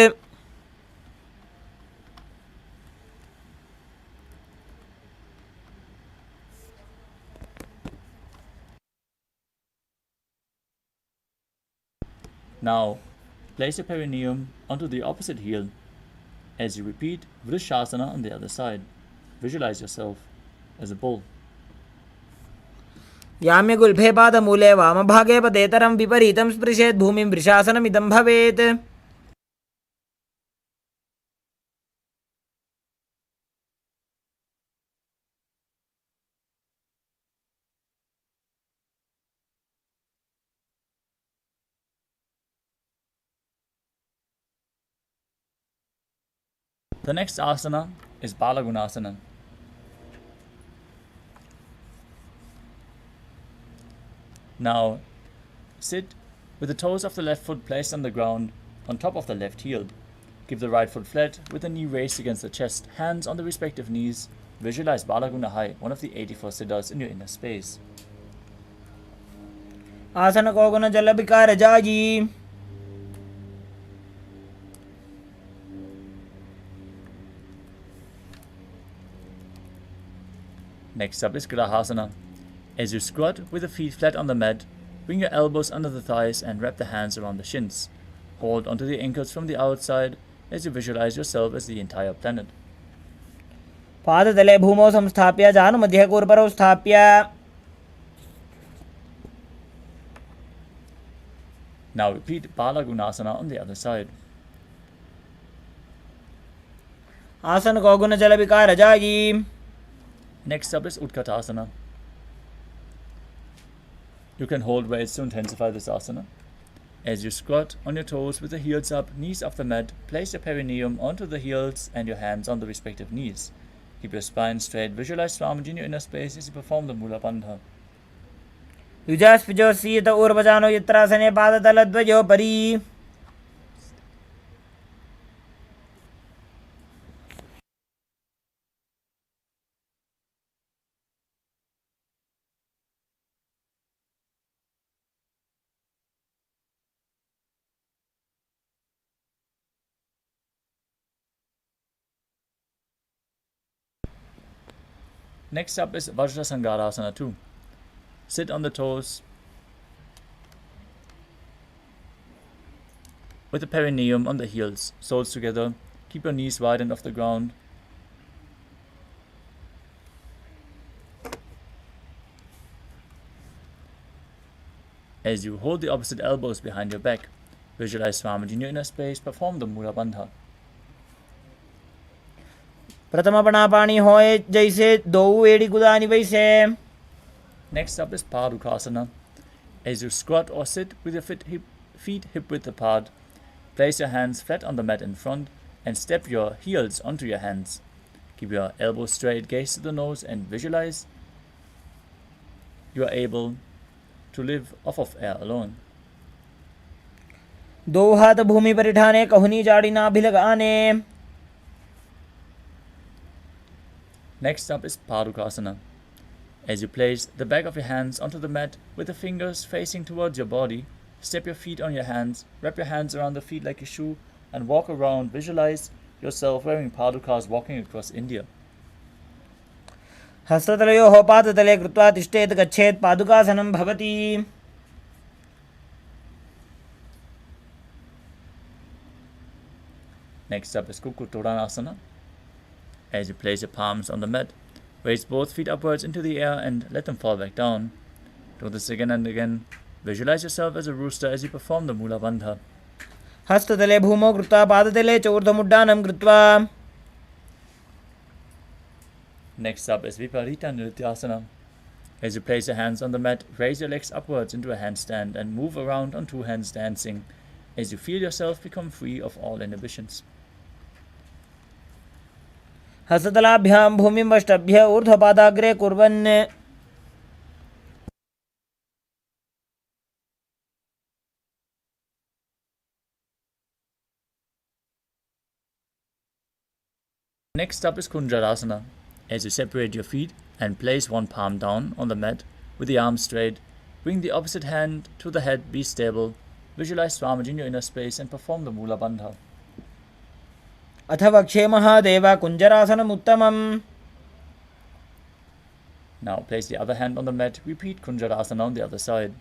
Now, place your perineum onto the opposite heel. As you repeat Vrishasana on the other side, visualize yourself as a bull. याम्यगुल्फे पादमूले वामभागे पदेतरं विपरीतं स्पृशेत् भूमिं वृषासनमिदं भवेत्. The next asana is Balagunasana. Now, sit with the toes of the left foot placed on the ground on top of the left heel. Keep the right foot flat with the knee raised against the chest, hands on the respective knees. Visualize Balagunahai, one of the 84 siddhas in your inner space. आसन को गुण जल विकार जाजी. Next up is Grahasana. As you squat with the feet flat on the mat, bring your elbows under the thighs and wrap the hands around the shins. Hold onto the ankles from the outside as you visualize yourself as the entire planet. पादतले भूमौ संस्थाप्य जानुमध्यकूर्परौ स्थाप्य. Now repeat Balagunasana on the other side. आसन को गुण जल विकार जाजी. Next up is Utkatasana. You can hold weights to intensify this asana. As you squat on your toes with the heels up, knees off the mat, place your perineum onto the heels and your hands on the respective knees. Keep your spine straight. Visualize Swamiji in your inner space as you perform the Mula Bandha. युजास्पिजो सीत ऊर्वजानो यत्रासने पादतलद्वयो परी. Next up is Vajrasangarasana 2. Sit on the toes with the perineum on the heels, soles together. Keep your knees wide and off the ground. As you hold the opposite elbows behind your back, visualize Swamiji in your inner space, perform the Mula Bandha. प्रथम पणापाणी होए जैसे दो एड़ी गुदानी वैसे. Next up is Padukasana. As you squat or sit with your feet hip width apart, place your hands flat on the mat in front and step your heels onto your hands. Keep your elbows straight, gaze to the nose and visualize you are able to live off of air alone. दो हाथ भूमि पर उठाने कहुनी जाड़ी ना भी लगाने. Next up is Padukasana. As you place the back of your hands onto the mat with the fingers facing towards your body, step your feet on your hands, wrap your hands around the feet like a shoe, and walk around. Visualize yourself wearing padukas walking across India. हस्ततलयोः पादतले कृत्वा तिष्ठेत् गच्छेत् पादुकासनं भवति. Next up is Kukutoranasana. As you place your palms on the mat, raise both feet upwards into the air and let them fall back down. Do this again and again. Visualize yourself as a rooster as you perform the Mula Bandha. हस्ततले भूमौ कृत्वा पादतले च ऊर्ध्वमुड्डानं कृत्वा. Next up is Viparita Nrityasana. As you place your hands on the mat, raise your legs upwards into a handstand and move around on two hands dancing as you feel yourself become free of all inhibitions. हस्ततलाभ्यां भूमिं अष्टभ्य ऊर्ध्वपादाग्रे कुर्वन्. Next up is Kunjarasana. As you separate your feet and place one palm down on the mat with the arms straight, bring the opposite hand to the head, be stable. Visualize Swamiji in your inner space and perform the Mula Bandha. अथ वक्षे महादेव कुञ्जरासनम् उत्तमम्. Now place the other hand on the mat. Repeat Kunjarasana on the other side.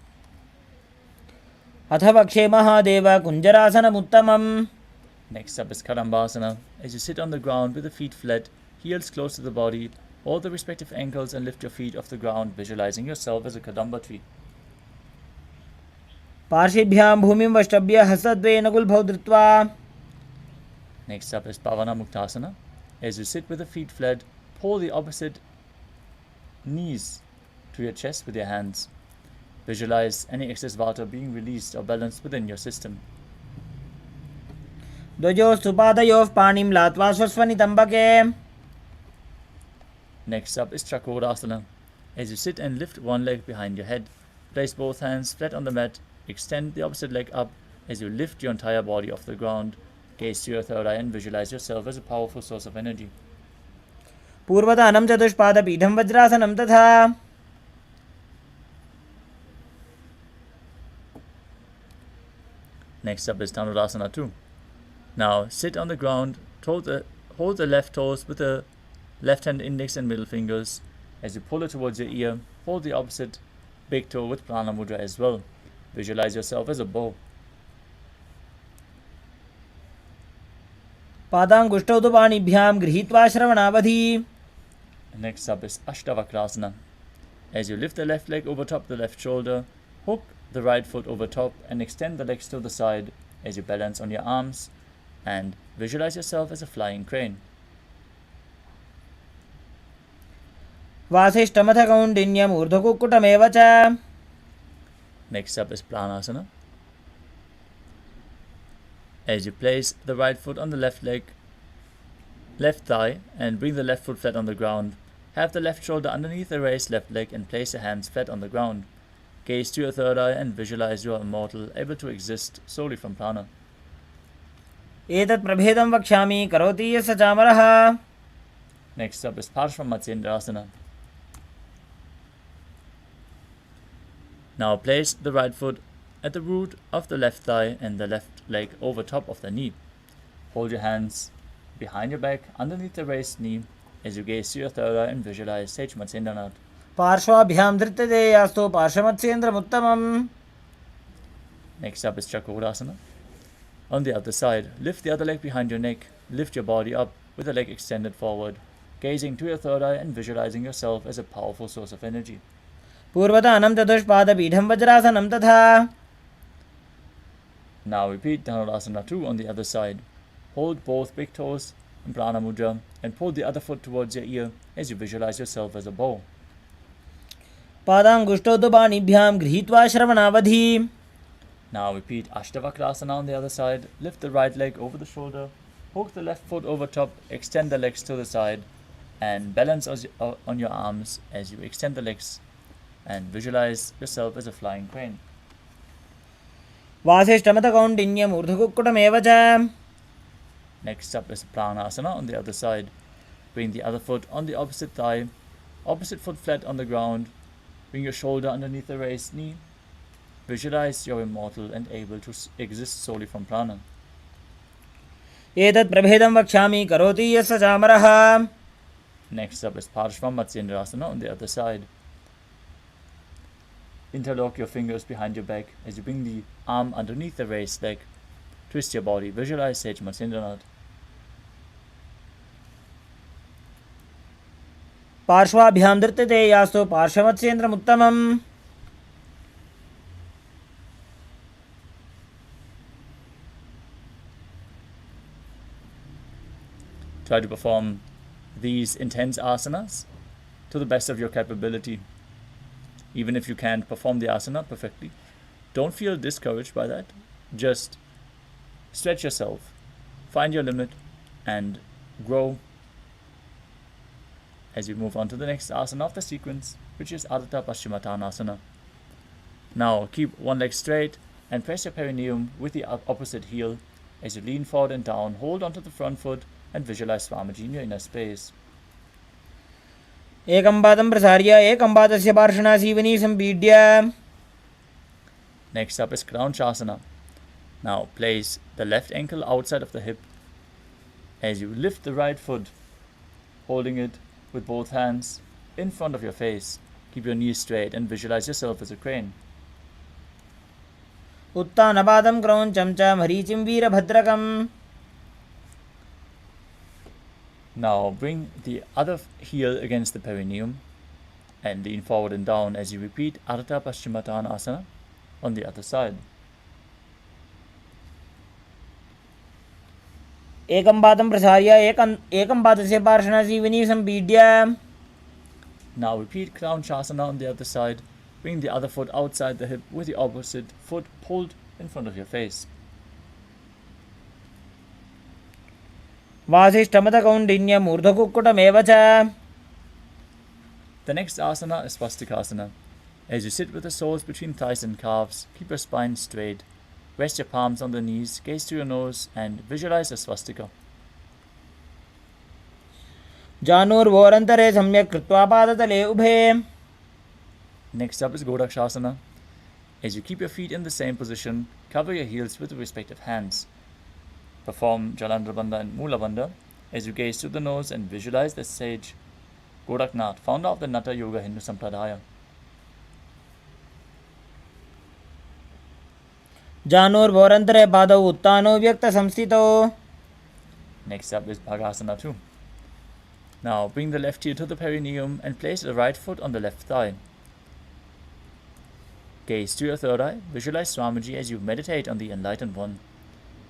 अथ वक्षे Mahadev कुञ्जरासनमुत्तमम्. Next up is Kadambasana. As you sit on the ground with the feet flat, heels close to the body, hold the respective ankles and lift your feet off the ground, visualizing yourself as a Kadamba tree. पार्श्वेभ्यां भूमिं वष्टभ्य हस्तद्वयेन गुल्भौ धृत्वा. Next up is Pavana Muktasana. As you sit with the feet flat, pull the opposite knees to your chest with your hands. Visualize any excess vata being released or balanced within your system. द्वयोस्तु पादयोः पाणिं लात्वा स्वस्वनितम्बके. Next up is Chakrasana. As you sit and lift one leg behind your head, place both hands flat on the mat, extend the opposite leg up as you lift your entire body off the ground. Gaze to your third eye and visualize yourself as a powerful source of energy. पूर्वतानं चतुष्पादपीठं वज्रासनं तथा. Next up is Dhanurasana 2. Now sit on the ground, hold the left toes with the left hand index and middle fingers. As you pull it towards your ear, hold the opposite big toe with Prana Mudra as well. Visualize yourself as a bow. पादाङ्गुष्ठौ तु पाणिभ्यां गृहीत्वा श्रवणावधि. Next up is Ashtavakrasana. As you lift the left leg over top the left shoulder, hook the right foot over top and extend the legs to the side as you balance on your arms and visualize yourself as a flying crane. वासिष्ठमथ कौण्डिन्यम् ऊर्ध्वकुक्कुटमेव च. Next up is Pranasana. As you place the right foot on the left thigh and bring the left foot flat on the ground, have the left shoulder underneath the raised left leg and place your hands flat on the ground. Gaze to your third eye and visualize you are immortal, able to exist solely from prana. एतत् प्रभेदं वक्ष्यामि करोति यः स चामरः. Next up is Parshvamatsendrasana. Now place the right foot at the root of the left thigh and the left leg over top of the knee. Hold your hands behind your back underneath the raised knee as you gaze to your third eye and visualize Sage Matsendranath. पार्श्वाभ्यां धृत्यते यास्तु पार्श्वमत्स्येन्द्रमुत्तमम्. Next up is Chakrasana. On the other side, lift the other leg behind your neck, lift your body up with the leg extended forward, gazing to your third eye and visualizing yourself as a powerful source of energy. पूर्वतानं चतुष्पादपीठं वज्रासनं तथा. Now repeat Dhanurasana 2 on the other side. Hold both big toes in Prana Mudra and pull the other foot towards your ear as you visualize yourself as a bow. पादाङ्गुष्ठौ तु पाणिभ्यां गृहीत्वा श्रवणावधि. Now repeat Ashtavakrasana on the other side. Lift the right leg over the shoulder, hook the left foot over top, extend the legs to the side, and balance on your arms as you extend the legs and visualize yourself as a flying crane. वासिष्ठमथ कौण्डिन्यम् ऊर्ध्वकुक्कुटमेव च. Next up is Pranasana on the other side. Bring the other foot on the opposite thigh, opposite foot flat on the ground. Bring your shoulder underneath the raised knee. Visualize you're immortal and able to exist solely from prana. एतत् प्रभेदं वक्ष्यामि करोति यः स चामरः. Next up is Parshvamatsendrasana on the other side. Interlock your fingers behind your back as you bring the arm underneath the raised leg. Twist your body. Visualize Sage Matsendranath. पार्श्वाभ्यां धृत्यते यास्तु पार्श्वमत्स्येन्द्रमुत्तमम्. Try to perform these intense asanas to the best of your capability. Even if you can't perform the asana perfectly, don't feel discouraged by that. Just stretch yourself, find your limit, and grow as you move on to the next asana of the sequence, which is Adata Paschimottanasana. Now keep one leg straight and press your perineum with the opposite heel as you lean forward and down. Hold onto the front foot and visualize Swamiji in your inner space. एकं पादं प्रसार्य एकं पादस्य पार्श्वना Seoni सम्पीड्य. Next up is Kranchasana. Now place the left ankle outside of the hip as you lift the right foot, holding it with both hands in front of your face. Keep your knees straight and visualize yourself as a crane. उत्तानपादं क्रौञ्चं च मरीचिं वीरभद्रकम्. Now bring the other heel against the perineum and lean forward and down as you repeat Ardha Paschimottanasana on the other side. एकं पादं प्रसार्य एकं पादस्य पार्श्वनासीविनी सम्पीड्य. Now repeat Crown Shasana on the other side. Bring the other foot outside the hip with the opposite foot pulled in front of your face. वासिष्ठमतकौण्डिन्यमूर्धकुक्कुटमेव च. The next asana is Svastikasana. As you sit with the soles between thighs and calves, keep your spine straight. Rest your palms on the knees, gaze to your nose, and visualize a swastika. जानुर्वोरन्तरे सम्यक् कृत्वा पादतले उभे. Next up is Godakshasana. As you keep your feet in the same position, cover your heels with the respective hands. Perform Jalandhara Bandha and Mula Bandha as you gaze to the nose and visualize the sage Godaknath, founder of the Natha Yoga Hindu Sampradaya. जानुर्वोरन्तरे पादौ उत्तानो व्यक्तसंस्थितौ. Next up is Bhagasana 2. Now bring the left heel to the perineum and place the right foot on the left thigh. Gaze to your third eye, visualize Swamiji as you meditate on the enlightened one.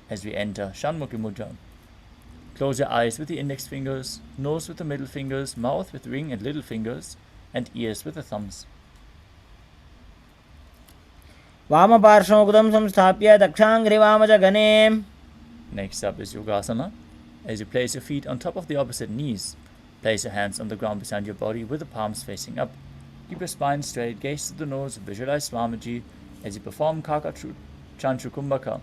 As we enter Shanmukhi Mudra. Close your eyes with the index fingers, nose with the middle fingers, mouth with ring and little fingers, and ears with the thumbs. वामपार्श्वमुकुटं संस्थाप्य दक्षाङ्घ्रिवामजगने. Next up is Yogasana. As you place your feet on top of the opposite knees, place your hands on the ground beside your body with the palms facing up. Keep your spine straight, gaze to the nose, visualize Swamiji as you perform Kaka Chanchukumbhaka,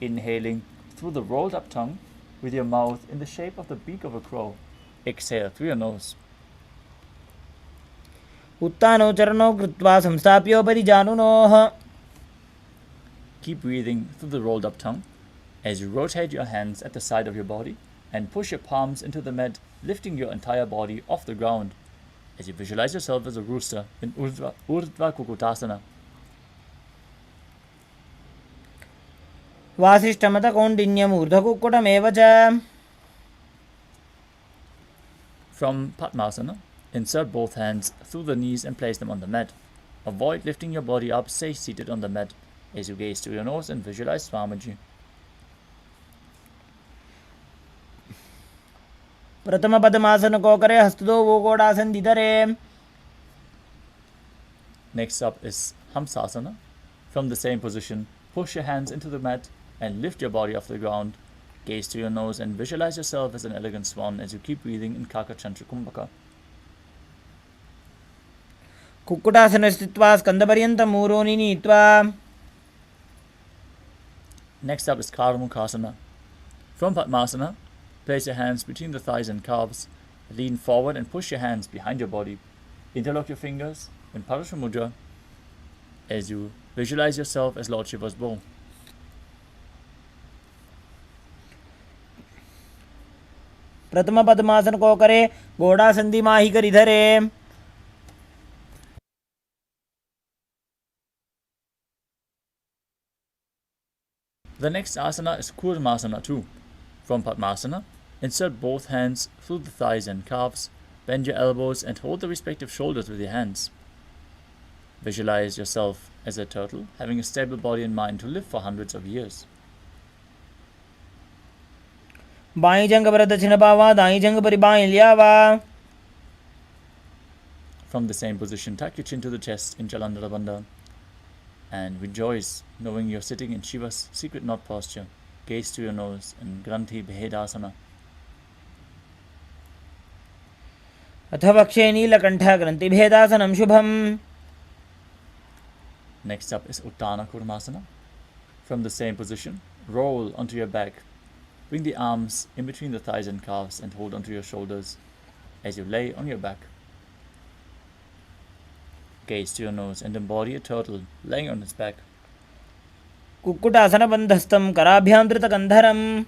inhaling through the rolled up tongue with your mouth in the shape of the beak of a crow. Exhale through your nose. उत्तानौ चरणौ कृत्वा संस्थाप्योपरि जानुनोः. Keep breathing through the rolled up tongue as you rotate your hands at the side of your body and push your palms into the mat, lifting your entire body off the ground as you visualize yourself as a rooster in Urdhva Kukutasana. वासिष्ठमतकौण्डिन्यमूर्धकुक्कुटमेव च. From Padmasana, insert both hands through the knees and place them on the mat. Avoid lifting your body up, stay seated on the mat as you gaze to your nose and visualize Swamiji. प्रथम पद्मासन को करे हस्तदो वो गोडासन दिधरे. Next up is Hamsasana. From the same position, push your hands into the mat and lift your body off the ground. Gaze to your nose and visualize yourself as an elegant swan as you keep breathing in Kaka Chanchukumbhaka. कुक्कुटासने स्थित्वा स्कन्दपर्यन्तं मूरोनि नीत्वा. Next up is Karmukhasana. From Padmasana, place your hands between the thighs and calves. Lean forward and push your hands behind your body. Interlock your fingers in Parashu Mudra as you visualize yourself as Lord Shiva's bow. प्रथम पद्मासन को करे घोड़ासन दिमाही कर इधरे. The next asana is Kurmasana 2. From Padmasana, insert both hands through the thighs and calves, bend your elbows and hold the respective shoulders with your hands. Visualize yourself as a turtle, having a stable body and mind to live for hundreds of years. By जंग पर दक्षिण पावा दाई जंग पर by लियावा. From the same position, tuck your chin to the chest in Jalandhara Bandha and rejoice knowing you're sitting in Shiva's secret knot posture. Gaze to your nose in Granthi Bhedasana. अथ वक्षे नीलकण्ठ ग्रन्थिभेदासनं शुभम्. Next up is Uttana Kurmasana. From the same position, roll onto your back. Bring the arms in between the thighs and calves and hold onto your shoulders as you lay on your back. Gaze to your nose and embody a turtle laying on its back. कुक्कुटासनबन्धस्थं कराभ्यां धृतकन्धरम्.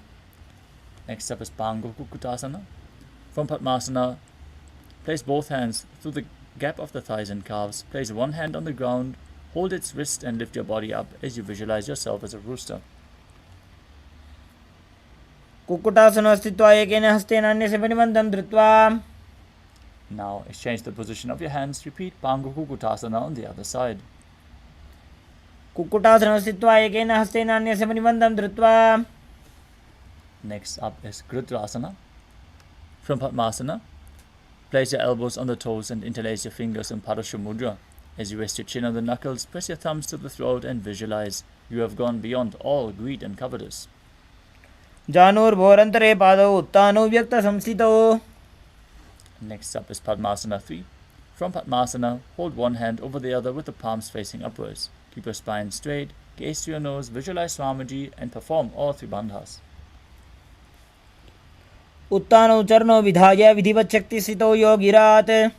Next up is Pango Kukutasana. From Padmasana, place both hands through the gap of the thighs and calves. Place one hand on the ground, Hold its wrist and lift your body up as you visualize yourself as a rooster. कुक्कुटासनो स्थित्वा एकेन हस्तेन अन्यस्य परिबन्धं धृत्वा. Now exchange the position of your hands. Repeat Pangu Kukutasana on the other side. कुक्कुटासनो स्थित्वा एकेन हस्तेन अन्यस्य परिबन्धं धृत्वा. Next up is Grudrasana. From Padmasana, place your elbows on the toes and interlace your fingers in Padasha Mudra. As you rest your chin on the knuckles, press your thumbs to the throat and visualize you have gone beyond all greed and covetous. जानुर्भोरन्तरे पादौ उत्तानो व्यक्तसंस्थितौ. Next up is Padmasana 3. From Padmasana, hold one hand over the other with the palms facing upwards. Keep your spine straight, gaze to your nose, visualize Swamiji and perform all three bandhas. उत्तानौ चरणौ विधाय विधिवत् शक्तिस्थितौ योगिरात्.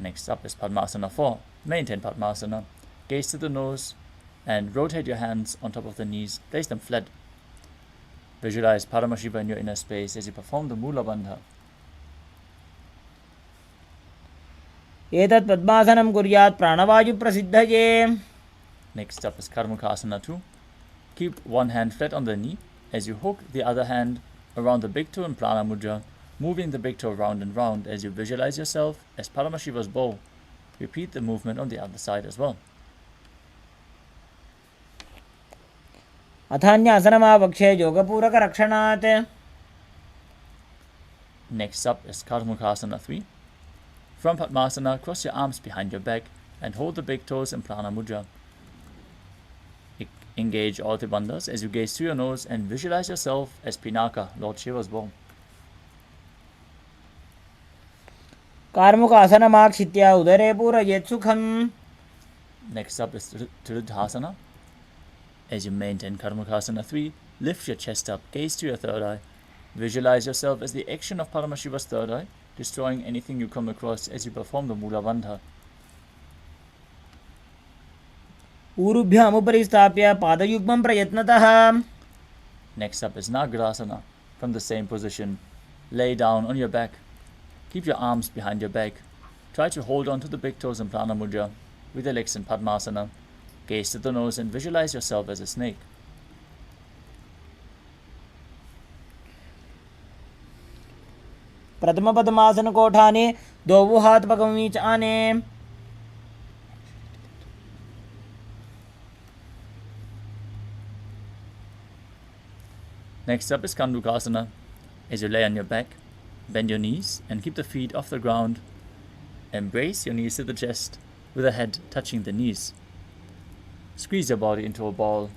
Next up is Padmasana 4. Maintain Padmasana. Gaze to the nose and rotate your hands on top of the knees. Place them flat. Visualize Paramashiva in your inner space as you perform the Mula Bandha. एतत् पद्मासनं कुर्यात् प्राणवायुप्रसिद्धये. Next up is Karmukasana 2. Keep one hand flat on the knee as you hook the other hand around the big toe in Prana Mudra, moving the big toe round and round as you visualize yourself as Paramashiva's bow. Repeat the movement on the other side as well. अथान्यासनमावक्षे योगपूरकरक्षणात्. Next up is Karmukasana 3. From Padmasana, cross your arms behind your back and hold the big toes in Prana Mudra. Engage all the bandhas as you gaze through your nose and visualize yourself as Pinaka, Lord Shiva's bow. कार्मुकासनमाक्षित्य उदरे पूरयेत् सुखम्. Next up is Triridhasana. As you maintain Karmukasana 3, lift your chest up, gaze to your third eye. Visualize yourself as the action of Paramashiva's third eye, destroying anything you come across as you perform the Mula Bandha. ऊरुभ्यामुपरि स्थाप्य पादयुग्मं प्रयत्नतः. Next up is Nagarasana. From the same position, lay down on your back. Keep your arms behind your back. Try to hold on to the big toes in Prana Mudra with your legs in Padmasana. Gaze to the nose and visualize yourself as a snake. प्रथम पद्मासन कोठाने दो हाथ पगमीच आने. Next up is Kandukasana. As you lay on your back, bend your knees and keep the feet off the ground. Embrace your knees to the chest with the head touching the knees. Squeeze your body into a ball.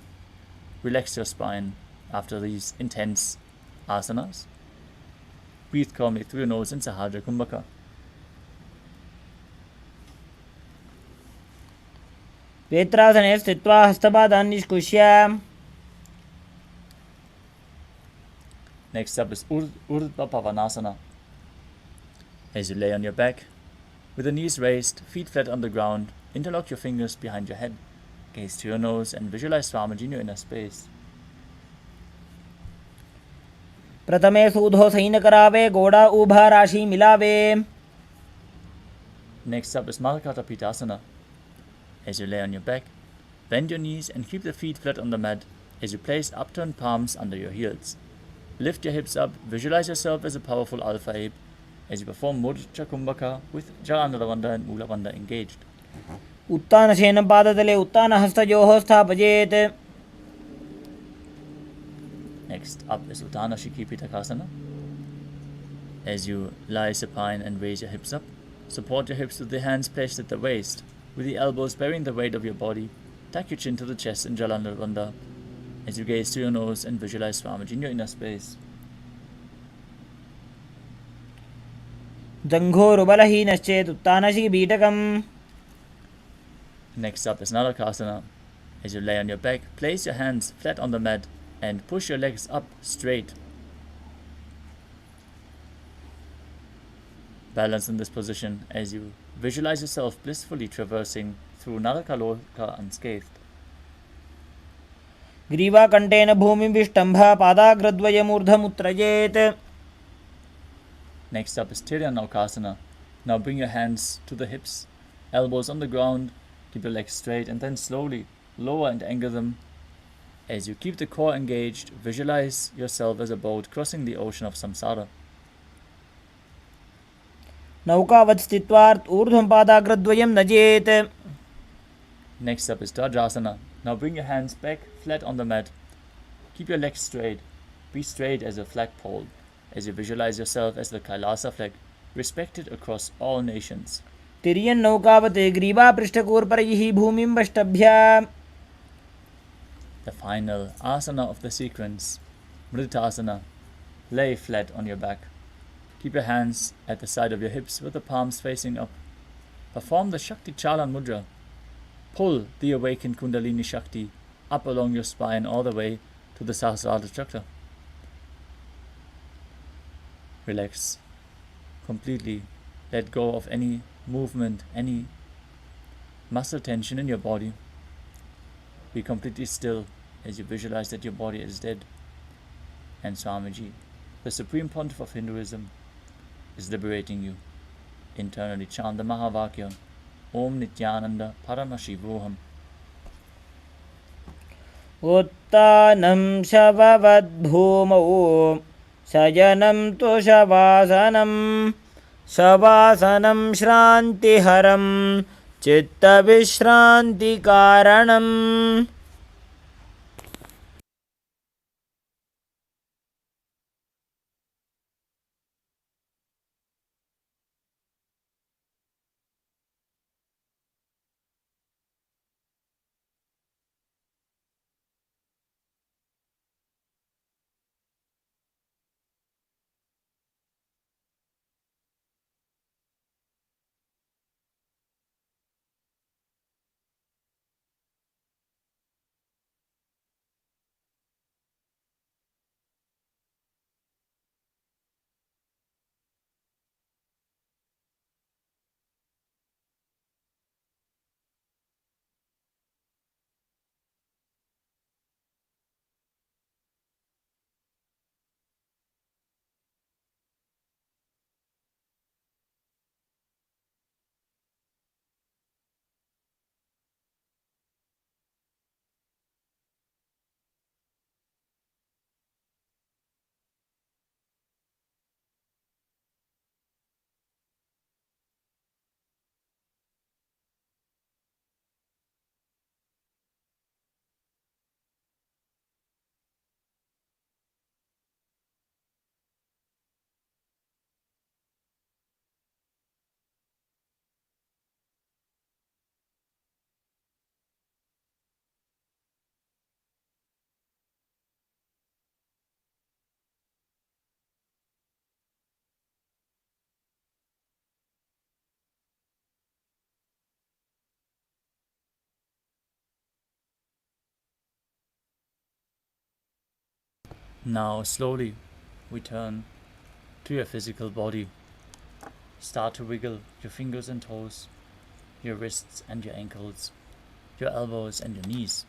Relax your spine after these intense asanas. Breathe calmly through your nose in Sahadra Kumbhaka. वेत्रासने स्थित्वा हस्तपादान् निष्कुष्य. Next up is Urdhva Pavanasana. As you lay on your back, with the knees raised, feet flat on the ground, interlock your fingers behind your head. Gaze to your nose and visualize Swamiji in your inner space. प्रथमे सूधो San करावे गोड़ा उभा राशि मिलावे. Next up is Malakata Pitasana. As you lay on your back, bend your knees and keep the feet flat on the mat as you place upturned palms under your heels. Lift your hips up, visualize yourself as a powerful alpha ape as you perform Mudra Kumbhaka with Jalandhara Bandha and Mula Bandha engaged. उत्तानशयनं पादतले उत्तानहस्तयोः स्थापयेत्. Next up is Uttana Shikhi Pitakasana. As you lie supine and raise your hips up, support your hips with the hands placed at the waist, with the elbows bearing the weight of your body. Tuck your chin to the chest in Jalandhara Bandha as you gaze to your nose and visualize Swamiji in your inner space. जङ्घोरुबलहीनश्चेत् उत्तानशिखिपीठकम्. Next up is Narakasana. As you lay on your back, place your hands flat on the mat and push your legs up straight. Balance in this position as you visualize yourself blissfully traversing through Narakaloka unscathed. ग्रीवाकण्ठेन भूमिं विष्टम्भ पादाग्रद्वयमूर्धमुत्त्रयेत्. Next up is Tiryanokasana. Now bring your hands to the hips, elbows on the ground, Keep your legs straight and then slowly lower and anchor them. As you keep the core engaged, visualize yourself as a boat crossing the ocean of samsara. नौकावत् स्थित्वार्थ ऊर्ध्वं पादाग्रद्वयं नजेत्. Next up is darshan. Now bring your hands back flat on the mat. Keep your legs straight. Be straight as a flagpole, as you visualize yourself as the Kailasa flag, respected across all nations. तिर्यन् नौकावत् ग्रीवापृष्ठकूर्परैः भूमिं वष्टभ्य. The final asana of the sequence, Mritasana. Lay flat on your back. Keep your hands at the side of your hips with the palms facing up. Perform the Shakti Chalan Mudra. Pull the awakened Kundalini Shakti up along your spine all the way to the Sahasrara Chakra. Relax completely. Let go of any movement, any muscle tension in your body. Be completely still as you visualize that your body is dead. And Swamiji, the Supreme Pontiff of Hinduism, is liberating you. Internally chant the Mahavakya, Om Nithyananda Paramashivoham. उत्तानं शववद्भूमौ शयनं तु शवासनं शवासनं श्रान्तिहरं चित्तविश्रान्तिकारणम्. Now slowly return to your physical body. Start to wiggle your fingers and toes, your wrists and your ankles, your elbows and your knees.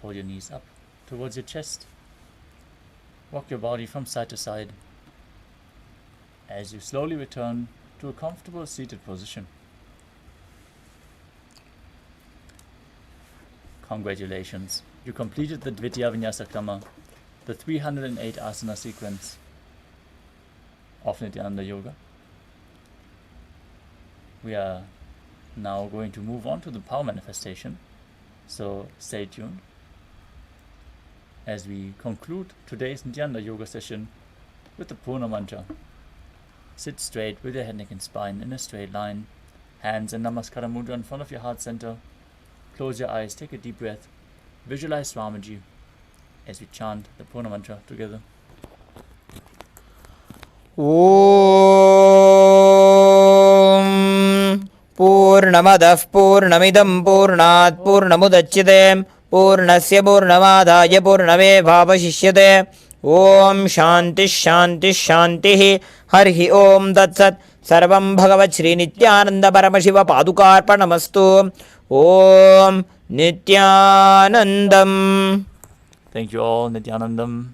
Hold your knees up towards your chest. Rock your body from side to side as you slowly return to a comfortable seated position. Congratulations, you completed the Dvitiya Vinyasa Krama, the 308 asana sequence of Nithyananda Yoga. We are now going to move on to the power manifestation, so stay tuned as we conclude today's Nithyananda Yoga session with the Purna Mantra. Sit straight with your head, neck and spine in a straight line, hands in Namaskara Mudra in front of your heart center. Close your eyes, take a deep breath, visualize Swamiji as we chant the Purna Mantra together. ॐ पूर्णमदः पूर्णमिदं पूर्णात् पूर्णमुदच्यते पूर्णस्य पूर्णमादाय पूर्णमेवावशिष्यते. ॐ शान्तिः शान्तिः शान्तिः. हरिः ॐ तत्सत्. सर्वं भगवत् श्रीनित्यानन्दपरमशिवपादुकार्पणमस्तु. ॐ नित्यानन्दम्. Thank you all, Nithyanandam.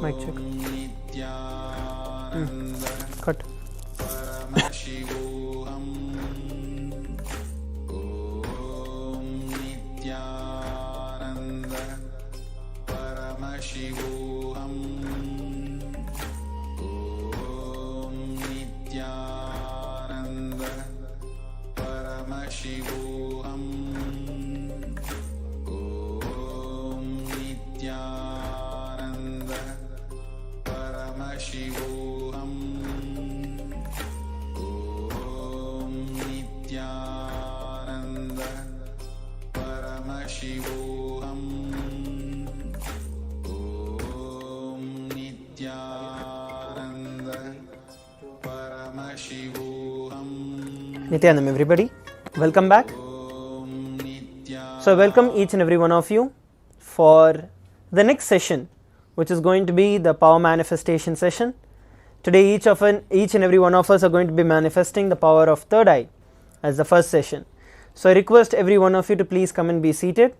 Mic check. Cut. Paramashivoham. Om Nithyananda Paramashivoham. Om Nithyananda Paramashivoham. Om Nithyananda Paramashivoham. Nithyanam, everybody. Welcome back. So, I welcome each and every one of you for the next session, which is going to be the power manifestation session. Today, each and every one of us are going to be manifesting the power of third eye as the first session. So, I request every one of you to please come and be seated.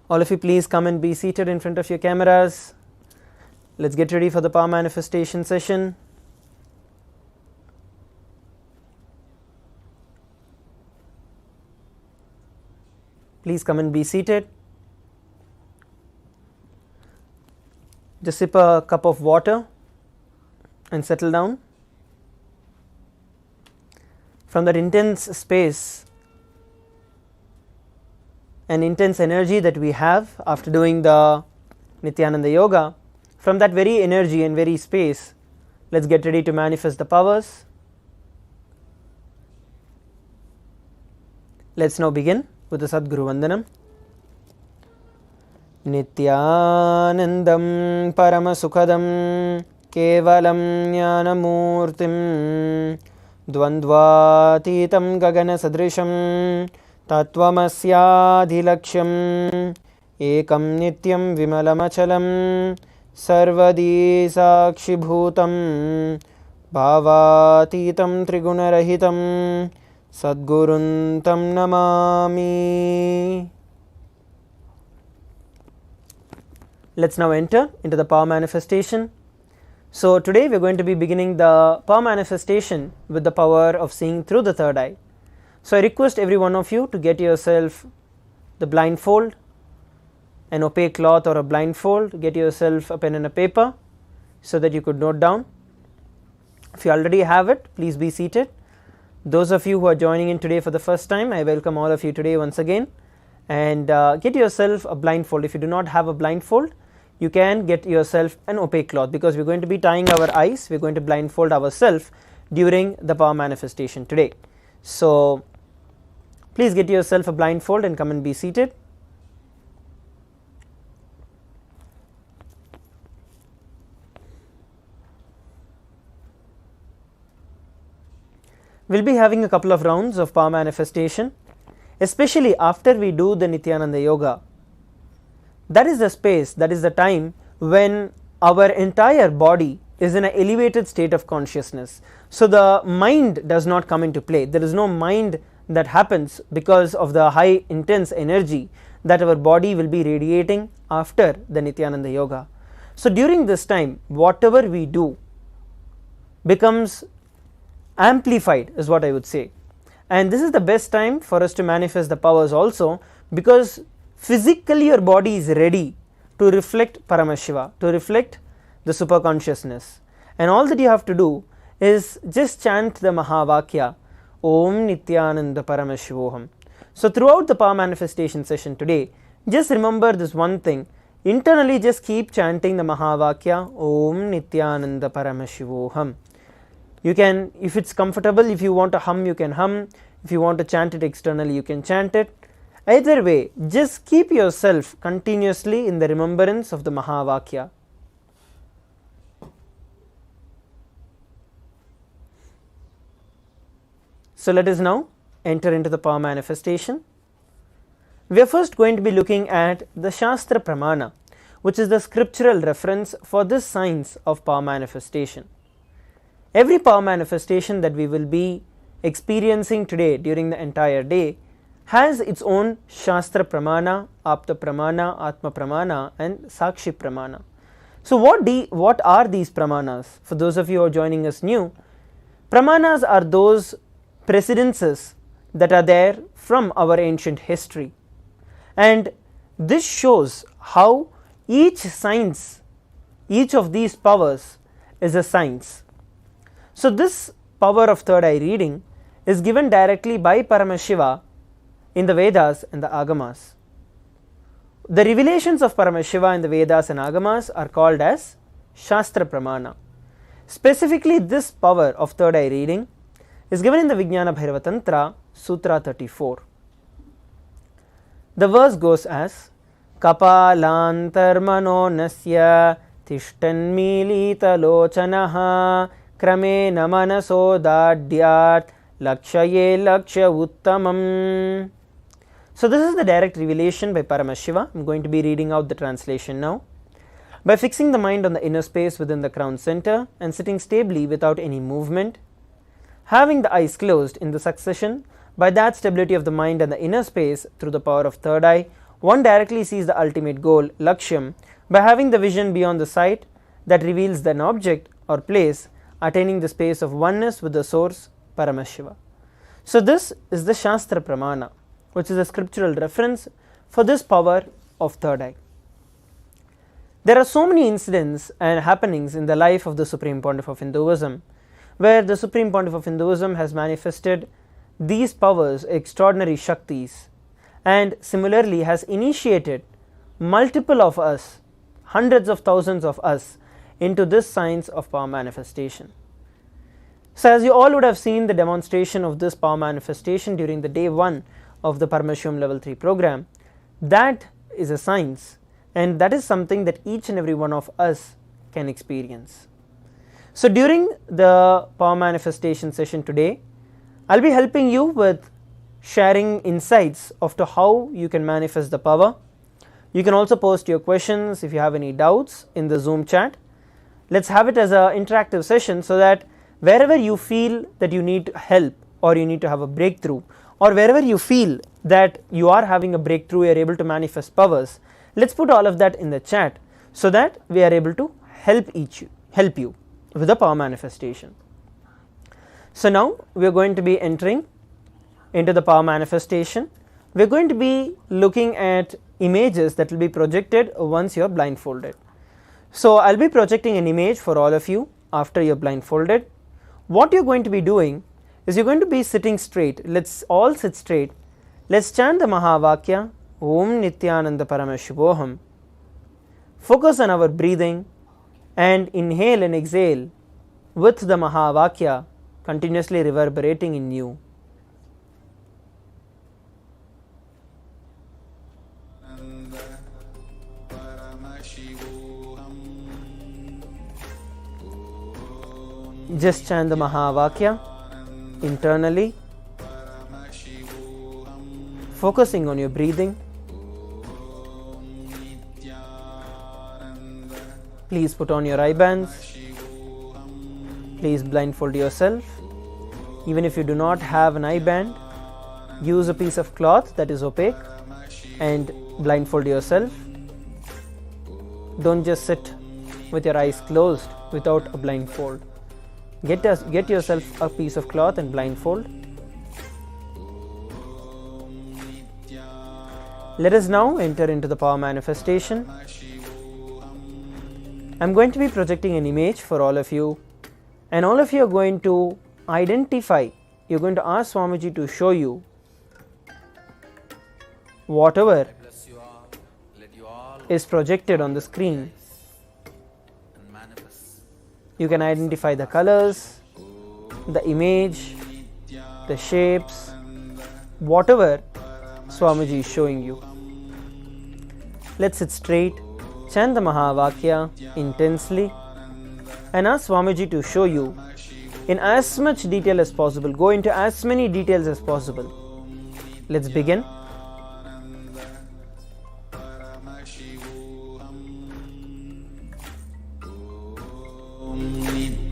All of you, please come and be seated in front of your cameras. Let's get ready for the power manifestation session. Please come and be seated. Just sip a cup of water and settle down. From that intense space and intense energy that we have after doing the Nithyananda Yoga, from that very energy and very space, let's get ready to manifest the powers. Let's now begin with the Sadguru Vandanam. Nithyanandam Paramasukhadam Kevalam Jnanamurtim Dvandvatitam Gagana Sadrisham Tattvamasyaadhilaksham Ekam Nityam Vimalamachalam Sarvadi Sakshibhutam Bhavatitam Trigunarahitam Sadguruntam Namami. Let's now enter into the power manifestation. So today we are going to be beginning the power manifestation with the power of seeing through the third eye. So I request every one of you to get yourself the blindfold, an opaque cloth or a blindfold, get yourself a pen and a paper so that you could note down. If you already have it, please be seated. Those of you who are joining in today for the first time, I welcome all of you today once again, and get yourself a blindfold. If you do not have a blindfold, you can get yourself an opaque cloth, because we are going to be tying our eyes, we are going to blindfold ourselves during the power manifestation today. So please get yourself a blindfold and come and be seated. We will be having a couple of rounds of power manifestation, especially after we do the Nithyananda Yoga. That is the space, that is the time when our entire body is in an elevated state of consciousness. So the mind does not come into play. There is no mind that happens because of the high intense energy that our body will be radiating after the Nithyananda Yoga. So during this time, whatever we do becomes amplified, is what I would say, and this is the best time for us to manifest the powers also, because physically your body is ready to reflect Paramashiva, to reflect the super consciousness, and all that you have to do is just chant the Mahavakya Om Nithyananda Paramashivoham. So throughout the power manifestation session today, just remember this one thing, internally just keep chanting the Mahavakya Om Nithyananda Paramashivoham. You can, if it's comfortable, if you want to hum, you can hum. If you want to chant it externally, you can chant it. Either way, just keep yourself continuously in the remembrance of the Mahavakya. So let us now enter into the power manifestation. We are first going to be looking at the Shastra Pramana, which is the scriptural reference for this science of power manifestation. Every power manifestation that we will be experiencing today during the entire day has its own Shastra Pramana, Apta Pramana, Atma Pramana and Sakshi Pramana. So what are these Pramanas? For those of you who are joining us new, Pramanas are those precedences that are there from our ancient history, and this shows how each science, each of these powers is a science. So this power of third eye reading is given directly by Paramashiva in the Vedas and the Agamas. The revelations of Paramashiva in the Vedas and Agamas are called as Shastra Pramana. Specifically, this power of third eye reading is given in the Vijnana Bhairava Tantra, Sutra 34. The verse goes as Kapalantar mano nasya tishtan milita lochanaha krame namanaso dadyat lakshaye laksha uttamam. So this is the direct revelation by Paramashiva. I am going to be reading out the translation now. By fixing the mind on the inner space within the crown center and sitting stably without any movement, having the eyes closed in the succession, by that stability of the mind and the inner space through the power of third eye, one directly sees the ultimate goal, Lakshyam, by having the vision beyond the sight that reveals an object or place, attaining the space of oneness with the source, Paramashiva. So this is the Shastra Pramana, which is a scriptural reference for this power of third eye. There are so many incidents and happenings in the life of the Supreme Pontiff of Hinduism, where the Supreme Pontiff of Hinduism has manifested these powers, extraordinary Shaktis, and similarly has initiated multiple of us, hundreds of thousands of us, into this science of power manifestation. So as you all would have seen the demonstration of this power manifestation during the day 1 of the Paramashivam level 3 program, that is a science, and that is something that each and every one of us can experience. So during the power manifestation session today, I'll be helping you with sharing insights of to how you can manifest the power. You can also post your questions if you have any doubts in the Zoom chat. Let's have it as an interactive session so that wherever you feel that you need help or you need to have a breakthrough, or wherever you feel that you are having a breakthrough, you are able to manifest powers, let's put all of that in the chat so that we are able to help you with the power manifestation. So now we are going to be entering into the power manifestation. We are going to be looking at images that will be projected once you are blindfolded. So I'll be projecting an image for all of you after you're blindfolded. What you're going to be doing is you're going to be sitting straight. Let's all sit straight. Let's chant the Mahavakya, Om Nithyananda Paramashivoham. Focus on our breathing and inhale and exhale with the Mahavakya continuously reverberating in you. Just chant the Mahavakya internally, focusing on your breathing. Please put on your eye bands. Please blindfold yourself. Even if you do not have an eye band, use a piece of cloth that is opaque and blindfold yourself. Don't just sit with your eyes closed without a blindfold. Get yourself a piece of cloth and blindfold. Let us now enter into the power manifestation. I'm going to be projecting an image for all of you, and all of you are going to identify, you're going to ask Swamiji to show you whatever is projected on the screen. You can identify the colors, the image, the shapes, whatever Swamiji is showing you. Let's sit straight, chant the Mahavakya intensely, and ask Swamiji to show you in as much detail as possible. Go into as many details as possible. Let's begin.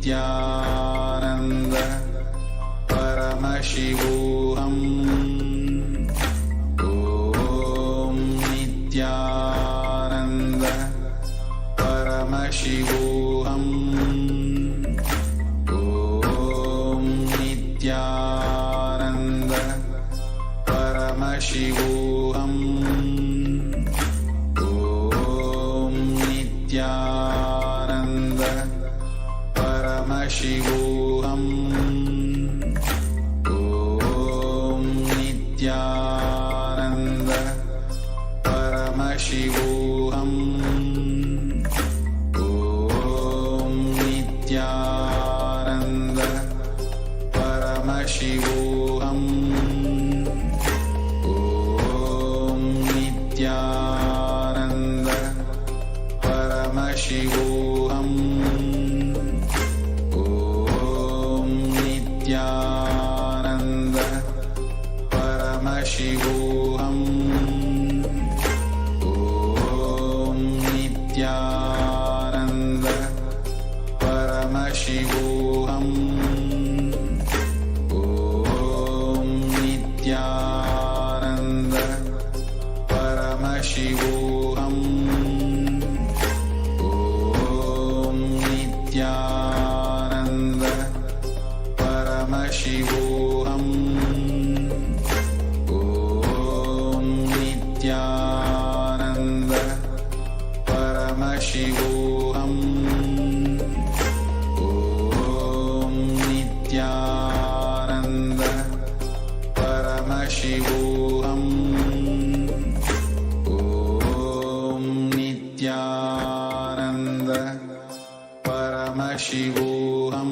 Nithyananda Paramashivoham. Om Nithyananda Paramashivoham. Om Nithyananda Paramashivoham. Om Nithyananda Paramashivoham. Om Nithyananda Paramashivoham. Om Nithyananda Paramashivoham. Om Nithyananda Paramashivoham. Om Om Nithyananda Paramashivoham. Om Nithyananda Paramashivoham. Om Nithyananda Paramashivoham. Om Nithyananda Paramashivoham. Om Nithyananda Paramashivoham.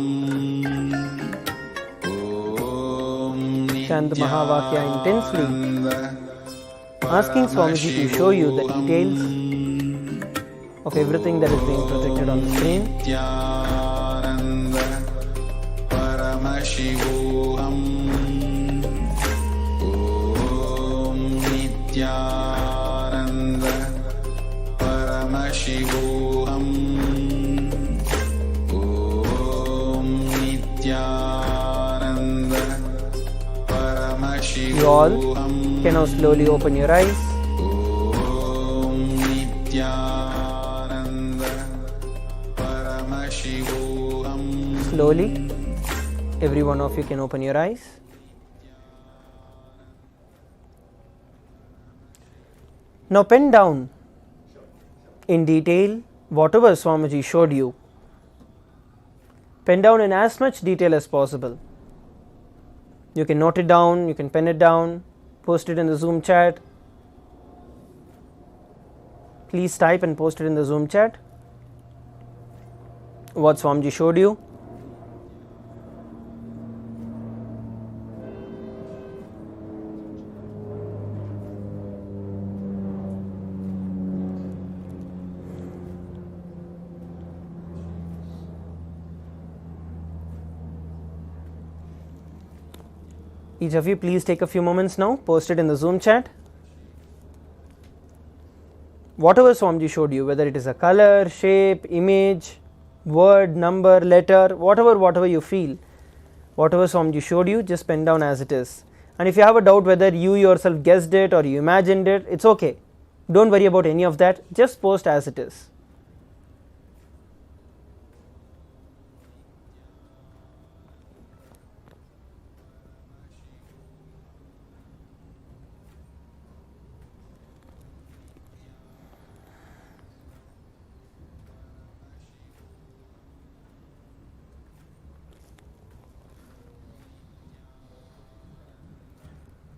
Om Chant the Mahavakya intensely, Nithyananda asking Swamiji to show you the details of everything that is being projected on the screen. Nithyananda Paramashivoham. Om Nithyananda Paramashivoham. Om Nithyananda Paramashivoham. You all can now slowly open your eyes. Om Nithyananda Paramashivoham. Slowly, every one of you can open your eyes. Now pen down in detail whatever Swamiji showed you. Pen down in as much detail as possible. You can note it down, you can pen it down, post it in the Zoom chat. Please type and post it in the Zoom chat what Swamiji showed you. Each of you please take a few moments now, post it in the Zoom chat. Whatever Swamiji showed you, whether it is a color, shape, image, word, number, letter, whatever you feel, whatever Swamiji showed you, just pen down as it is. And if you have a doubt whether you yourself guessed it or you imagined it, it's okay. Don't worry about any of that, just post as it is.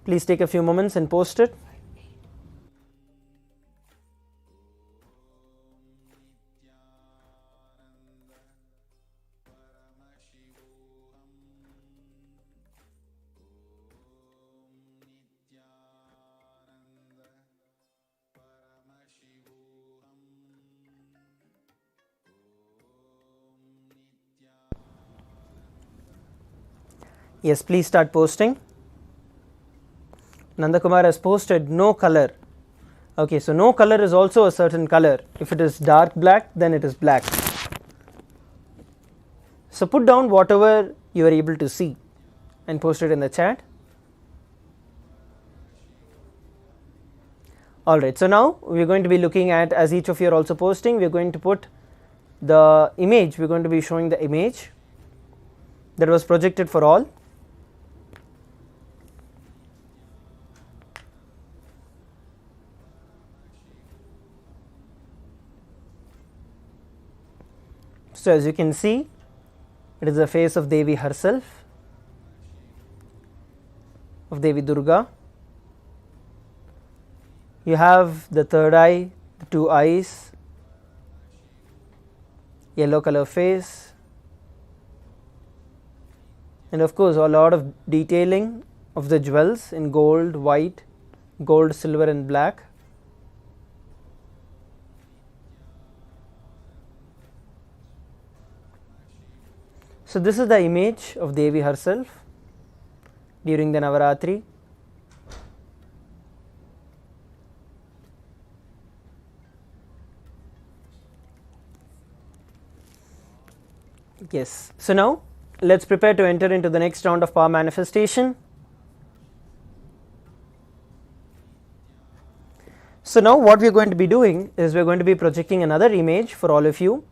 Please take a few moments and post it. Yes, please start posting. Nandakumar has posted no color. Okay, so no color is also a certain color. If it is dark black, then it is black. So put down whatever you are able to see and post it in the chat. Alright, so now we are going to be looking at, as each of you are also posting, we are going to put the image, we are going to be showing the image that was projected for all. So as you can see, it is the face of Devi herself, of Devi Durga. You have the third eye, the two eyes, yellow color face, and of course a lot of detailing of the jewels in gold, white, gold, silver and black. So this is the image of Devi herself during the Navaratri. Yes, so now let's prepare to enter into the next round of power manifestation. So now what we are going to be doing is we are going to be projecting another image for all of you.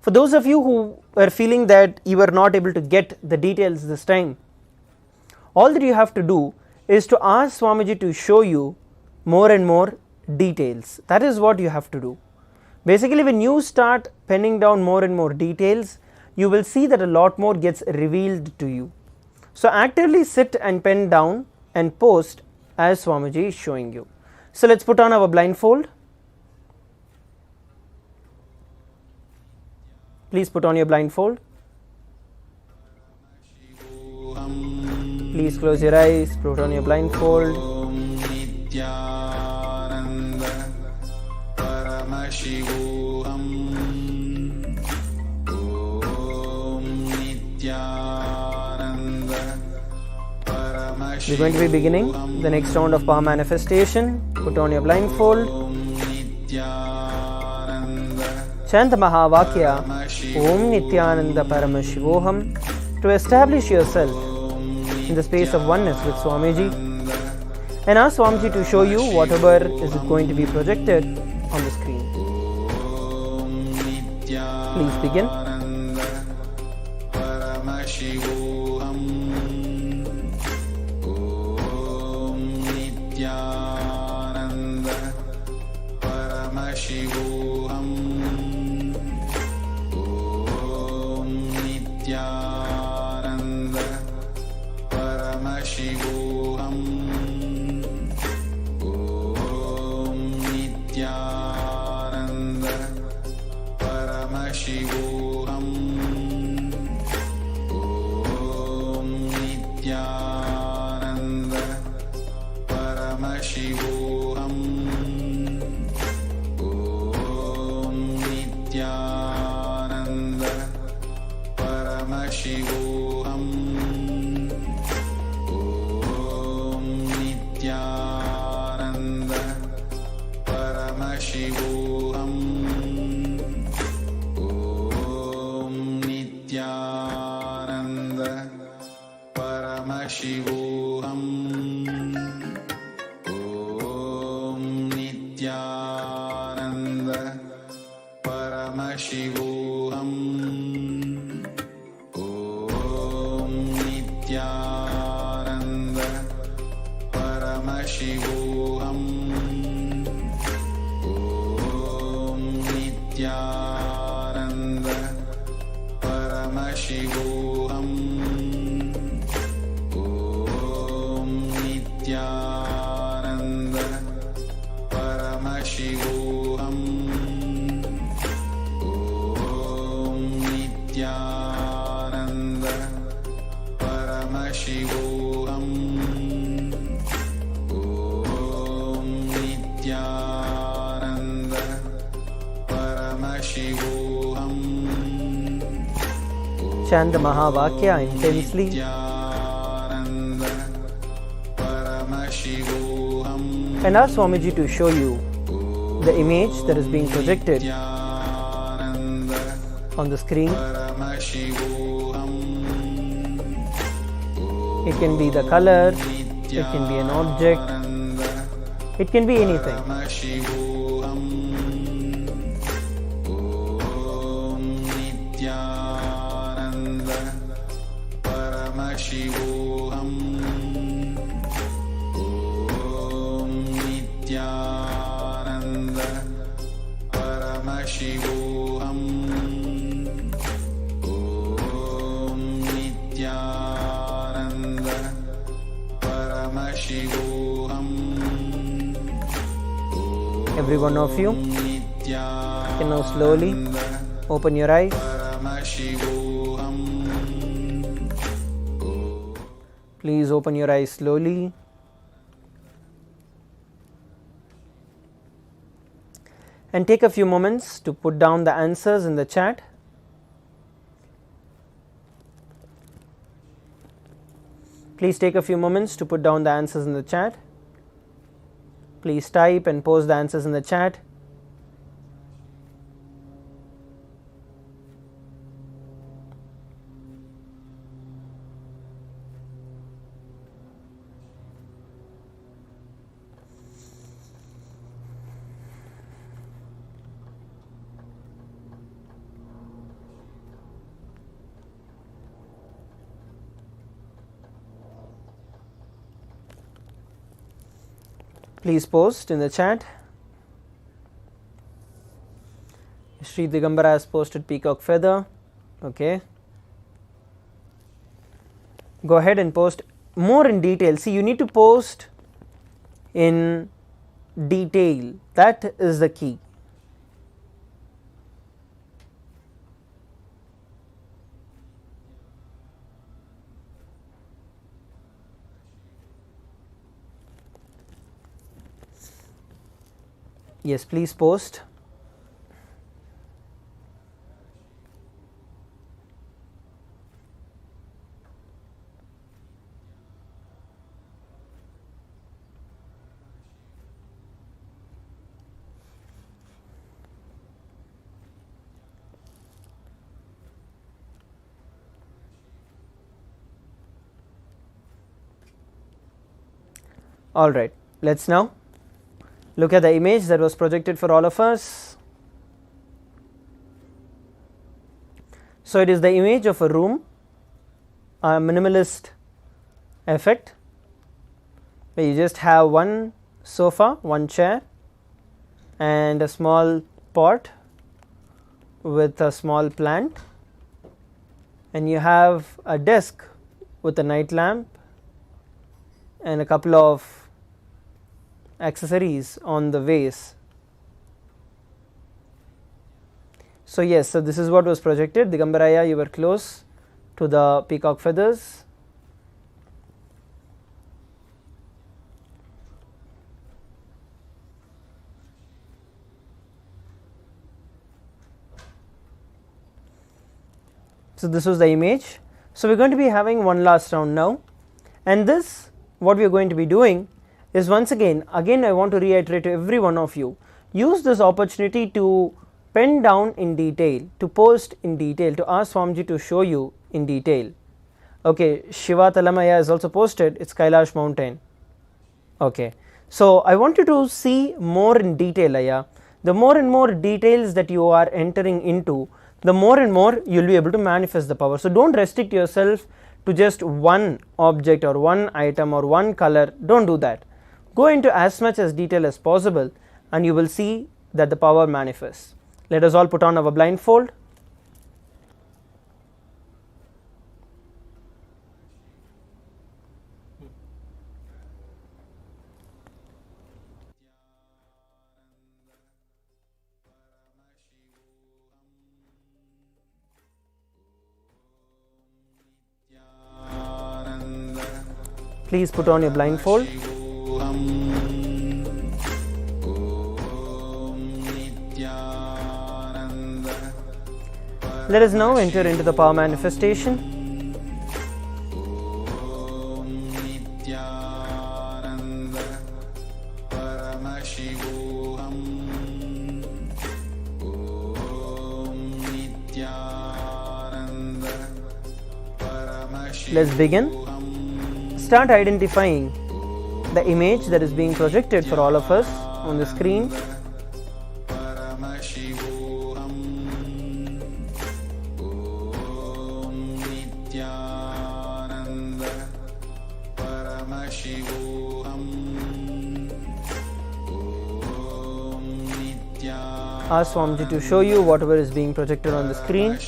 For those of you who are feeling that you are not able to get the details this time, all that you have to do is to ask Swamiji to show you more and more details. That is what you have to do. Basically, when you start penning down more and more details, you will see that a lot more gets revealed to you. So actively sit and pen down and post as Swamiji is showing you. So let's put on our blindfold. Please put on your blindfold. Please close your eyes, put on your blindfold. We're going to be beginning the next round of power manifestation. Put on your blindfold. Chant the Mahavakya Om Nithyananda Paramashivoham to establish yourself in the space of oneness with Swamiji, and ask Swamiji to show you whatever is going to be projected on the screen. Please begin. Chant the Mahavakya intensely and ask Swamiji to show you the image that is being projected on the screen. It can be the color, it can be an object, it can be anything. Every one of you can now slowly open your eyes. Please open your eyes slowly. And take a few moments to put down the answers in the chat. Please take a few moments to put down the answers in the chat. Please type and post the answers in the chat. Please post in the chat. Sri Digambara has posted peacock feather. Okay. Go ahead and post more in detail. See, you need to post in detail. That is the key. Yes, please post. All right, let's now look at the image that was projected for all of us. So, it is the image of a room, a minimalist effect, where you just have one sofa, one chair, and a small pot with a small plant, and you have a desk with a night lamp and a couple of accessories on the vase. So, yes, so this is what was projected. Digambaraya, you were close to the peacock feathers. So, this was the image. So, we are going to be having one last round now, and this, what we are going to be doing is, once again I want to reiterate to every one of you, use this opportunity to pen down in detail, to post in detail, to ask Swamiji to show you in detail. Okay, Shiva Talamaya has also posted, it's Kailash mountain. Okay, so I want you to see more in detail, Aya. The more and more details that you are entering into, the more and more you will be able to manifest the power. So, don't restrict yourself to just one object or one item or one color. Don't do that. Go into as much as detail as possible, and you will see that the power manifests. Let us all put on our blindfold. Please put on your blindfold. Let us now enter into the power manifestation. Nithyananda Paramashivoham. Om Nithyananda Paramashivam. Let's begin. Start identifying the image that is being projected for all of us on the screen. Ask Swamiji to show you whatever is being projected on the screen.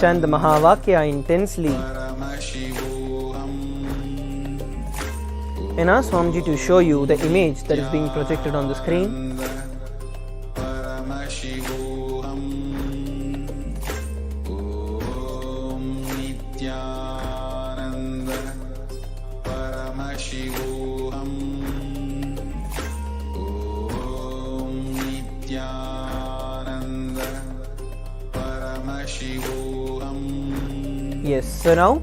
Chant the Mahavakya intensely and ask Swamiji to show you the image that is being projected on the screen. Yes, so now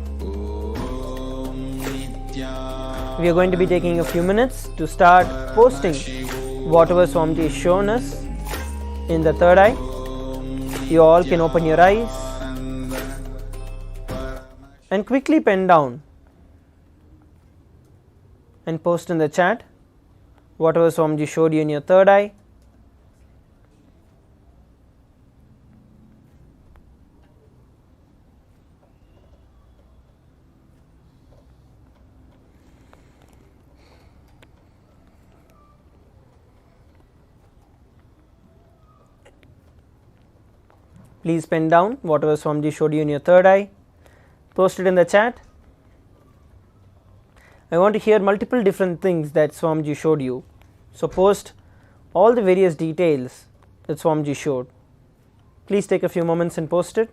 we are going to be taking a few minutes to start posting whatever Swamiji has shown us in the third eye. You all can open your eyes. and quickly pen down and post in the chat whatever Swamiji showed you in your third eye. Please pen down whatever Swamiji showed you in your third eye. Post it in the chat. I want to hear multiple different things that Swamiji showed you. So post all the various details that Swamiji showed. Please take a few moments and post it.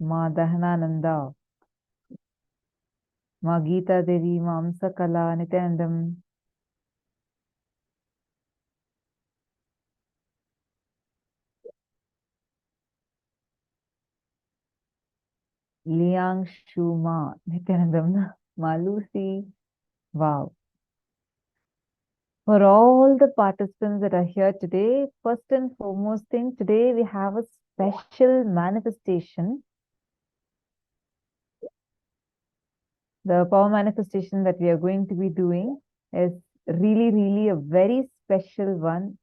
మా దహనానంద, మా గీతాదేవి, మా అంశకళ నిత్యానందం, Liang Shuma, Nithyanandam, Malusi. Wow. For all the participants that are here today, first and foremost thing, today we have a special manifestation. The power manifestation that we are going to be doing is really a very special one.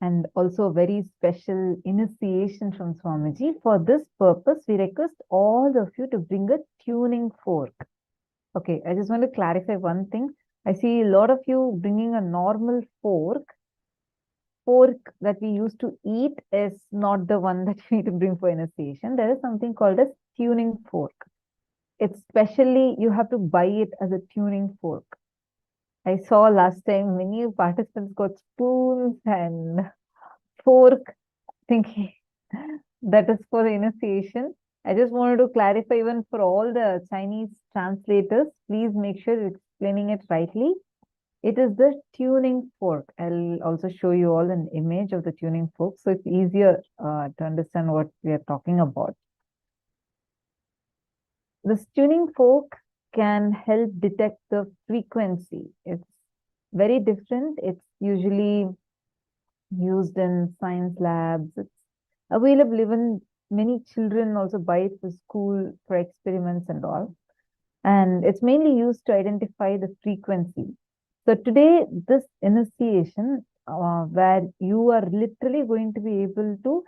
And also a very special initiation from Swamiji. For this purpose, we request all of you to bring a tuning fork. Okay, I just want to clarify one thing. I see a lot of you bringing a normal fork. Fork that we used to eat is not the one that we need to bring for initiation. There is something called as tuning fork. It's specially, you have to buy it as a tuning fork. I saw last time many participants got spoons and fork, thinking that is for the initiation. I just wanted to clarify even for all the Chinese translators, please make sure you're explaining it rightly. It is the tuning fork. I'll also show you all an image of the tuning fork, so it's easier to understand what we are talking about. This tuning fork can help detect the frequency. It's very different. It's usually used in science labs. It's available, even many children also buy it for school for experiments and all. And it's mainly used to identify the frequency. So today, this initiation, where you are literally going to be able to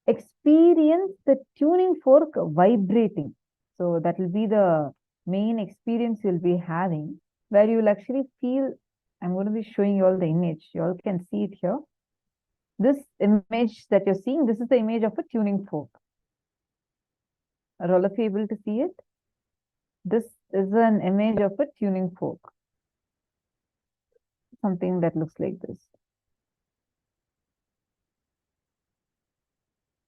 experience the tuning fork vibrating. So that will be the main experience you'll be having, where you'll actually feel, I'm going to be showing you all the image. You all can see it here. This image that you're seeing, this is the image of a tuning fork. Are all of you able to see it? This is an image of a tuning fork. Something that looks like this.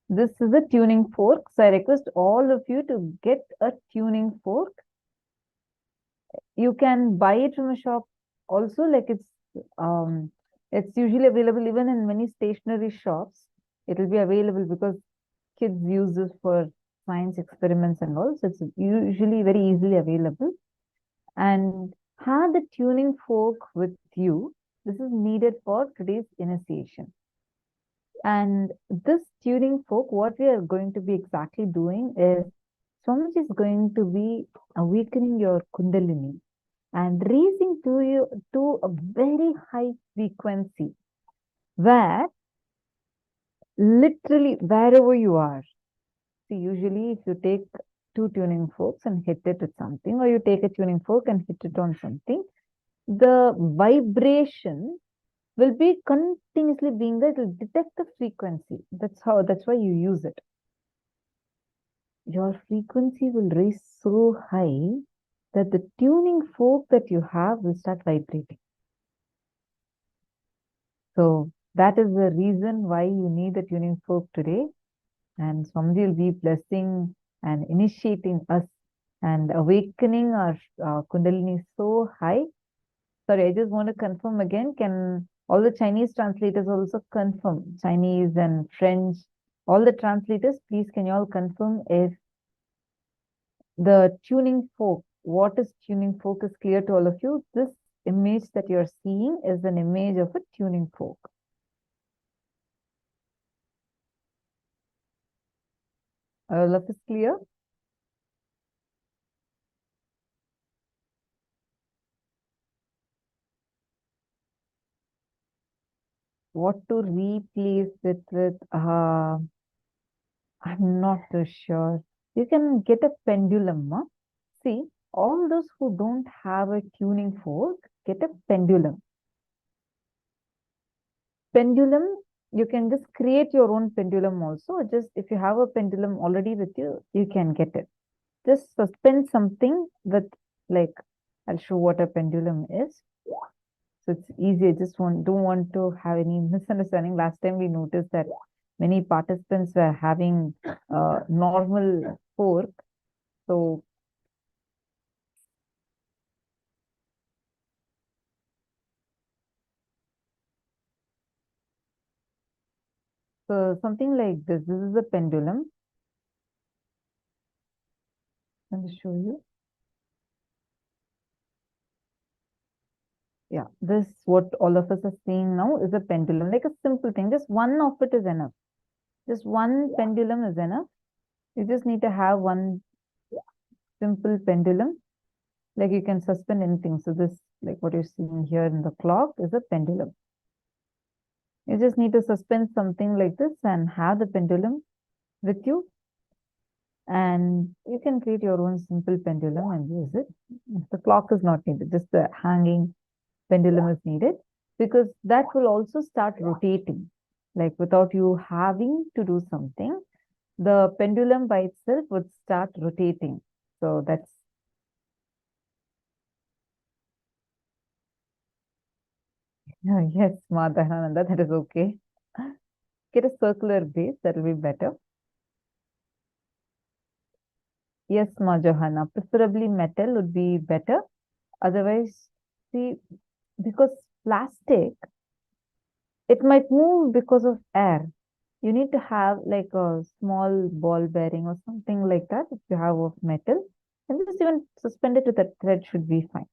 This is a tuning fork. So I request all of you to get a tuning fork. You can buy it from a shop also, like it's usually available even in many stationery shops. It will be available because kids use this for science experiments and all. So it's usually very easily available. And have the tuning fork with you. This is needed for today's initiation. And this tuning fork, what we are going to be exactly doing is, Swamiji is going to be awakening your Kundalini and raising to you to a very high frequency, where literally wherever you are. See, usually if you take two tuning forks and hit it with something, or you take a tuning fork and hit it on something, the vibration will be continuously being there. It will detect the frequency. That's why you use it. Your frequency will raise so high that the tuning fork that you have will start vibrating. So that is the reason why you need the tuning fork today. And Swamiji will be blessing and initiating us and awakening our Kundalini so high. Sorry, I just want to confirm again. Can all the Chinese translators also confirm? Chinese and French, all the translators, please can you all confirm if the tuning fork, what is tuning fork, is clear to all of you? This image that you're seeing is an image of a tuning fork. All of this clear? What to replace it with? I'm not too sure. You can get a pendulum. Huh? See, all those who don't have a tuning fork, get a pendulum. Pendulum You can just create your own pendulum also. Just if you have a pendulum already with you, you can get it. Just suspend something with, like, I'll show what a pendulum is. So it's easy. I just don't want to have any misunderstanding. Last time we noticed that many participants were having normal fork. So something like this. This is a pendulum. Let me show you. Yeah, this what all of us are seeing now is a pendulum, like a simple thing. Just one of it is enough. Just one pendulum is enough. You just need to have one simple pendulum. Like you can suspend anything. So this, like what you're seeing here in the clock, is a pendulum. You just need to suspend something like this and have the pendulum with you. And you can create your own simple pendulum and use it. The clock is not needed, just the hanging pendulum is needed, because that will also start rotating. Like without you having to do something, the pendulum by itself would start rotating. So that's, yes, Madhananda, that is okay. Get a circular base, that will be better. Yes, Ma Johanna, preferably metal would be better. Otherwise, see, because plastic, it might move because of air. You need to have like a small ball bearing or something like that if you have of metal. And just even suspend it with a thread should be fine.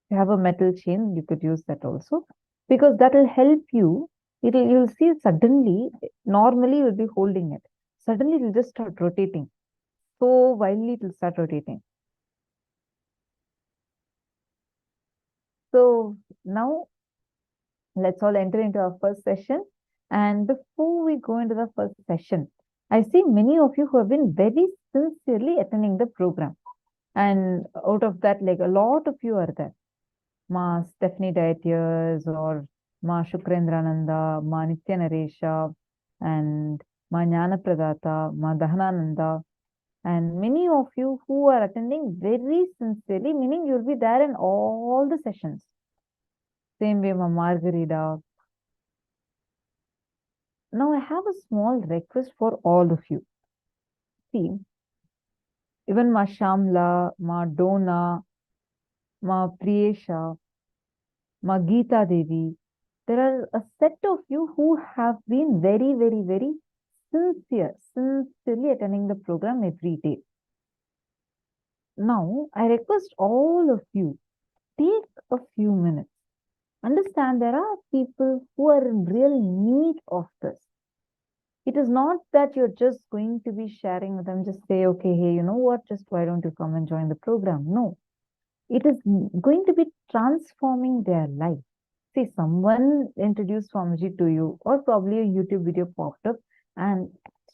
If you have a metal chain, you could use that also, because that will help you. You'll see suddenly, normally you'll be holding it. Suddenly it'll just start rotating. So wildly it will start rotating. So now let's all enter into our first session. And before we go into the first session, I see many of you who have been very sincerely attending the program. And out of that, like a lot of you are there. Ma Stephanie Dietiers or Ma Shukrendrananda, Ma Nitya Naresha, and Ma Jnana Pradata, Ma Dahanananda, and many of you who are attending very sincerely, meaning you'll be there in all the sessions. Same way, Ma Margarita. Now, I have a small request for all of you. See, even Ma Shamla, Ma Dona, Ma Priyesha, Ma Geeta Devi, there are a set of you who have been very, very, very sincerely attending the program every day. Now, I request all of you, take a few minutes. Understand there are people who are in real need of this. It is not that you're just going to be sharing with them, just say, okay, hey, you know what, just why don't you come and join the program? No, it is going to be transforming their life. See, someone introduced Swamiji to you, or probably a YouTube video popped up, and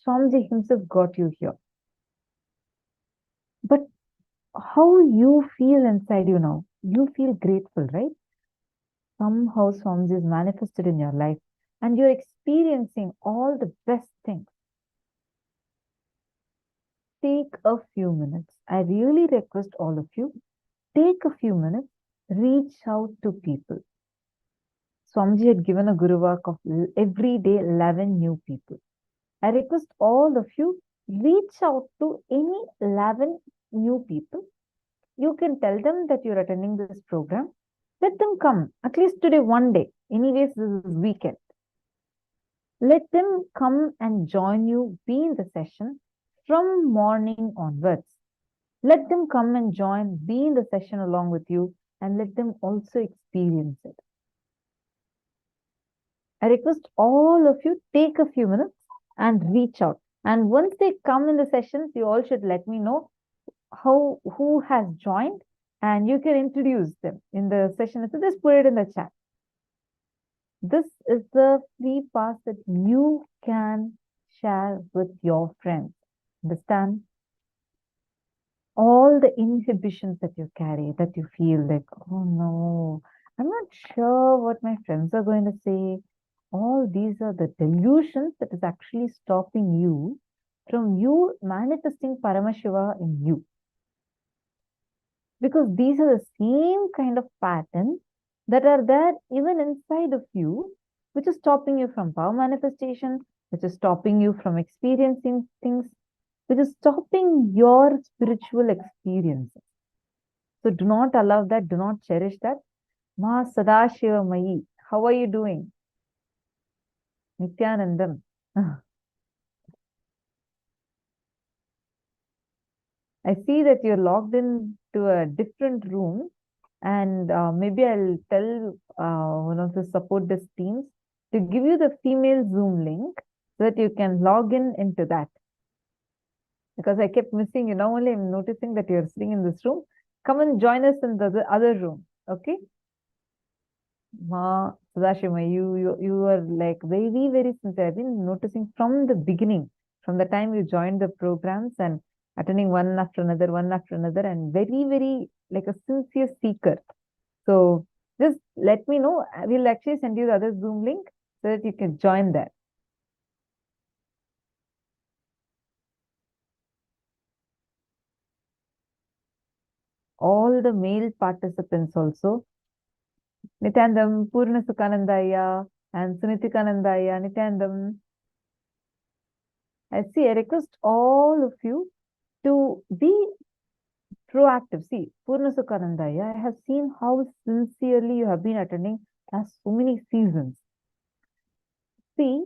Swamiji himself got you here. But how you feel inside you now? You feel grateful, right? Somehow Swamiji is manifested in your life, and you're experiencing all the best things. Take a few minutes. I really request all of you, take a few minutes, reach out to people. Swamiji had given a Guru Vak of every day 11 new people. I request all of you, reach out to any 11 new people. You can tell them that you're attending this program. Let them come, at least today, one day. Anyways, this is weekend. Let them come and join you, be in the session from morning onwards. Let them come and join, be in the session along with you, and let them also experience it. I request all of you, take a few minutes and reach out. And once they come in the sessions, you all should let me know who has joined, and you can introduce them in the session. So just put it in the chat. This is the free pass that you can share with your friends. Understand? All the inhibitions that you carry, that you feel like, oh no, I'm not sure what my friends are going to say. All these are the delusions that is actually stopping you from you manifesting Paramashiva in you. Because these are the same kind of patterns that are there even inside of you, which is stopping you from power manifestation, which is stopping you from experiencing things, which is stopping your spiritual experiences. So do not allow that, do not cherish that. Ma Sadashiva Mayi, how are you doing? Nithyanandam. I see that you're logged in to a different room, and maybe I'll tell one of the support desk teams to give you the female Zoom link so that you can log in into that. Because I kept missing you. Now only I'm noticing that you're sitting in this room. Come and join us in the other room. Okay? Ma Sadashima, you are like very, very sincere. I've been noticing from the beginning, from the time you joined the programs and attending one after another, and very, very like a sincere seeker. So just let me know. I will actually send you the other Zoom link so that you can join that. All the male participants also. Nitandam, Purna Sukhanandaya, and Sunitikanandaya, Nitandam. I request all of you to be proactive. See, Purna Sukhanandaya, I have seen how sincerely you have been attending as so many seasons. See,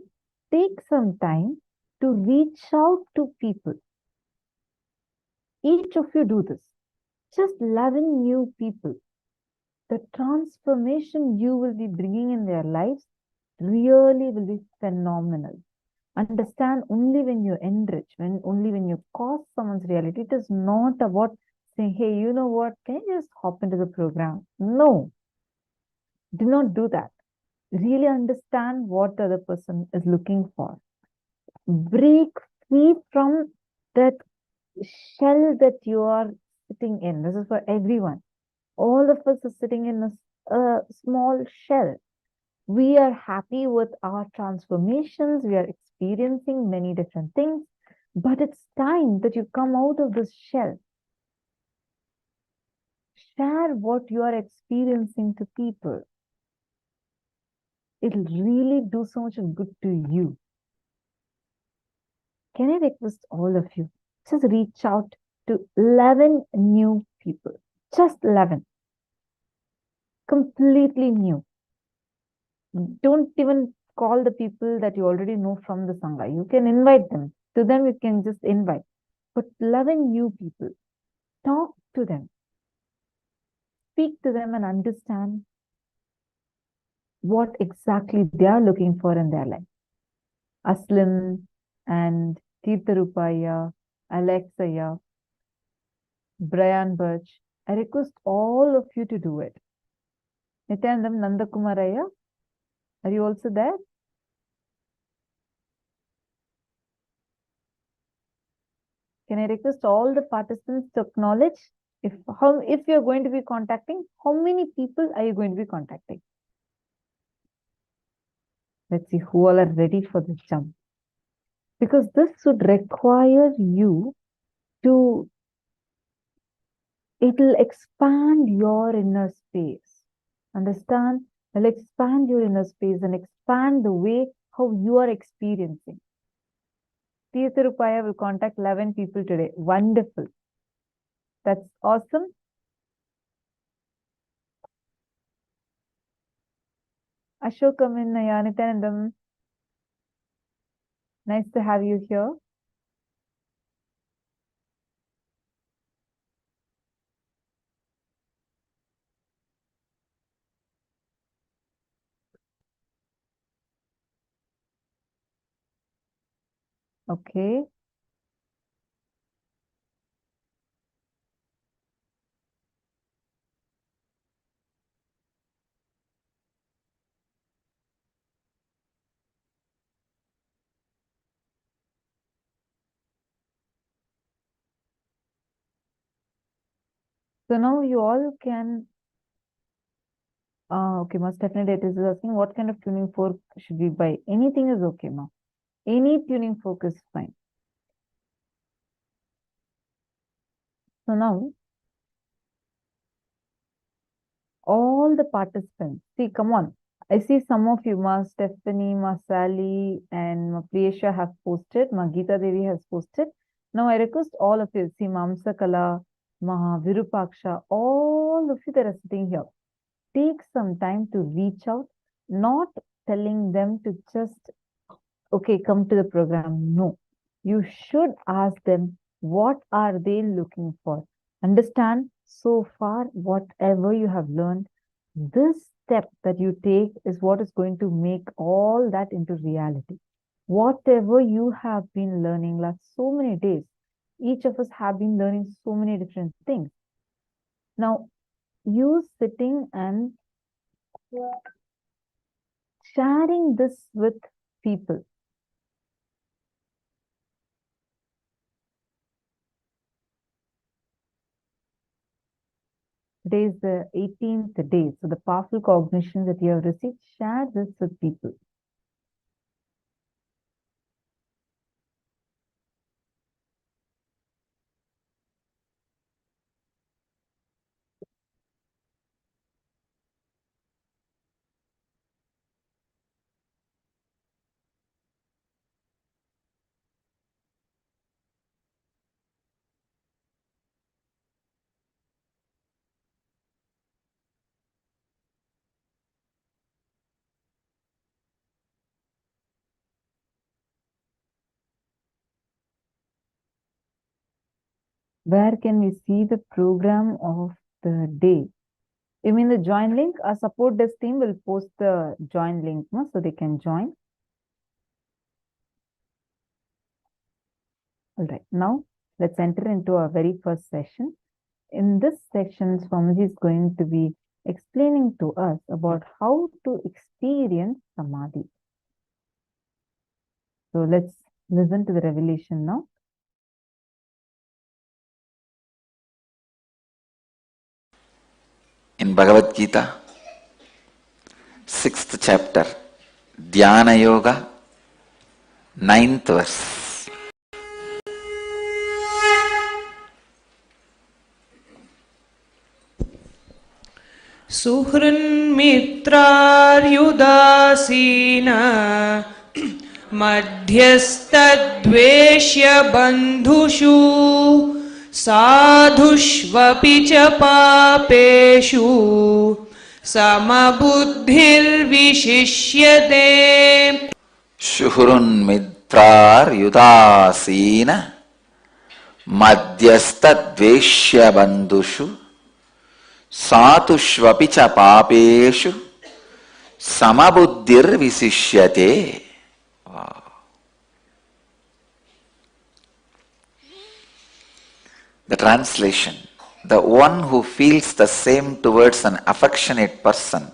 take some time to reach out to people. Each of you do this. Just 11 new people. The transformation you will be bringing in their lives really will be phenomenal. Understand, only when you enrich, only when you cause someone's reality, it is not about saying, hey, you know what, can you just hop into the program? No, do not do that. Really understand what the other person is looking for. Break free from that shell that you are sitting in. This is for everyone. All of us are sitting in a small shell. We are happy with our transformations. We are experiencing many different things, but it's time that you come out of this shell. Share what you are experiencing to people. It'll really do so much good to you. Can I request all of you, just reach out to 11 new people, just 11, completely new. Don't even call the people that you already know from the Sangha. You can invite them. To them, you can just invite. But 11 new people, talk to them. Speak to them and understand what exactly they are looking for in their life. Aslim and Tirtharupaya, Alexaya, Brian Birch, I request all of you to do it. Nityanandam Nandakumaraya, are you also there? Can I request all the participants to acknowledge if you're going to be contacting, how many people are you going to be contacting? Let's see who all are ready for this jump. Because this would require you to, it'll expand your inner space. Understand? It'll expand your inner space and expand the way how you are experiencing. Tirtharupaya will contact 11 people today. Wonderful. That's awesome. Ashokaminaya Nityanandam. Nice to have you here. Okay. So now you all can Okay, ma. Definitely, it is asking what kind of tuning fork should we buy? Anything is okay, ma. Any tuning fork is fine. So now, all the participants, see, come on. I see some of you, ma Stephanie, ma Sally, and ma Priyesha have posted. Ma Geeta Devi has posted. Now I request all of you, see, Mamsa Kala, ma Virupaksha, all of you that are sitting here, take some time to reach out, not telling them to just, okay, come to the program. No, you should ask them what are they looking for. Understand so far whatever you have learned, this step that you take is what is going to make all that into reality. Whatever you have been learning last so many days, each of us have been learning so many different things. Now, you sitting and sharing this with people. Today is the 18th day. So the powerful cognition that you have received, share this with people. Where can we see the program of the day? You mean the join link? Our support desk team will post the join link, no? So they can join. All right, now let's enter into our very first session. In this section, Swamiji is going to be explaining to us about how to experience Samadhi. So let's listen to the revelation now. In Bhagavad Gita, 6th chapter, Dhyana Yoga, 9th verse. सुहृन्मित्रार्युदासीना मध्यस्तद्वेष्य बन्धुषु साधुष्वपि च पापेषु समबुद्धिर्विशिष्यते Shuhrunmitraryudasena madhyastadveshya bandhushu satushvapi cha papeshu samabuddhir visishyate. Wow. The translation: the one who feels the same towards an affectionate person,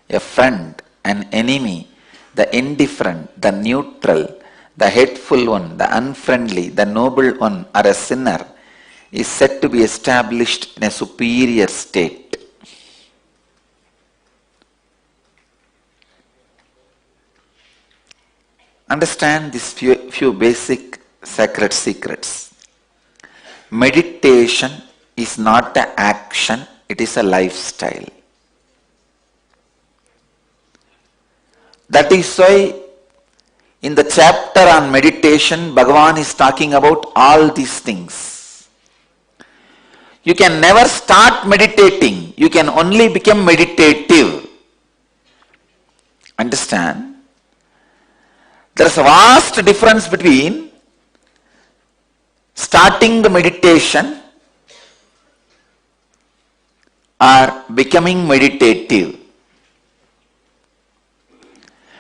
a friend, an enemy, the indifferent, the neutral, the hateful one, the unfriendly, the noble one, or a sinner, is said to be established in a superior state. Understand these few basic sacred secrets. Meditation is not an action, it is a lifestyle. That is why in the chapter on meditation, Bhagavan is talking about all these things. You can never start meditating, you can only become meditative. Understand? There is a vast difference between starting the meditation or becoming meditative.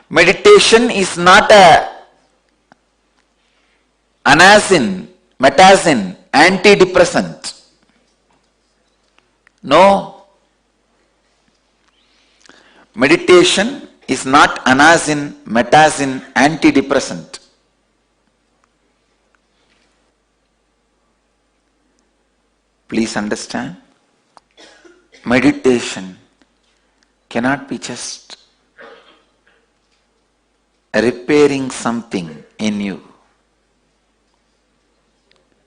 Meditation is not a anacin, metacin, antidepressant. No. Meditation is not anacin, metacin, antidepressant. Please understand. Meditation cannot be just repairing something in you.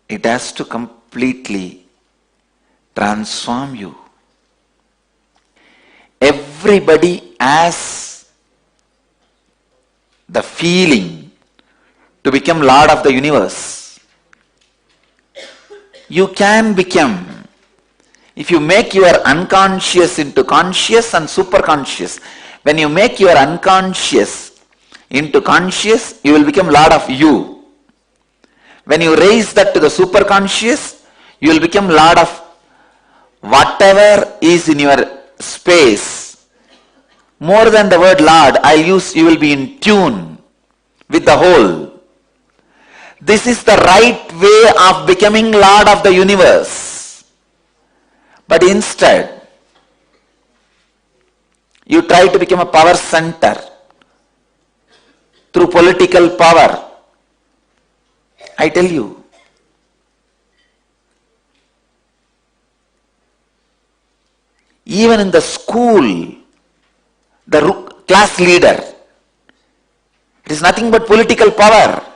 It has to completely transform you. Everybody has the feeling to become Lord of the universe. You can become, if you make your unconscious into conscious and superconscious. When you make your unconscious into conscious, you will become Lord of you. When you raise that to the superconscious, you will become Lord of whatever is in your space. More than the word Lord, I'll use, you will be in tune with the whole. This is the right way of becoming Lord of the universe. But instead, you try to become a power center through political power. I tell you, even in the school, the class leader, it is nothing but political power.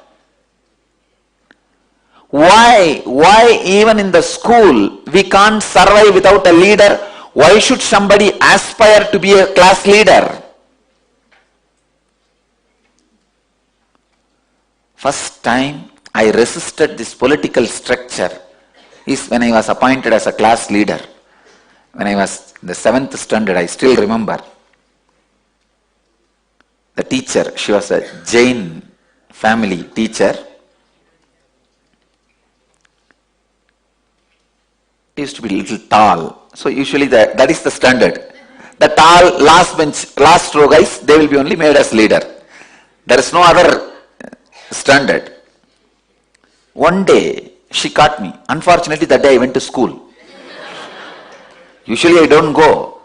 Why even in the school we can't survive without a leader? Why should somebody aspire to be a class leader? First time I resisted this political structure is when I was appointed as a class leader. When I was in the 7th standard, I still remember. The teacher, she was a Jain family teacher. Used to be a little tall. So usually that is the standard. The tall last bench, last row guys, they will be only made as leader. There is no other standard. One day she caught me. Unfortunately that day I went to school. Usually I don't go.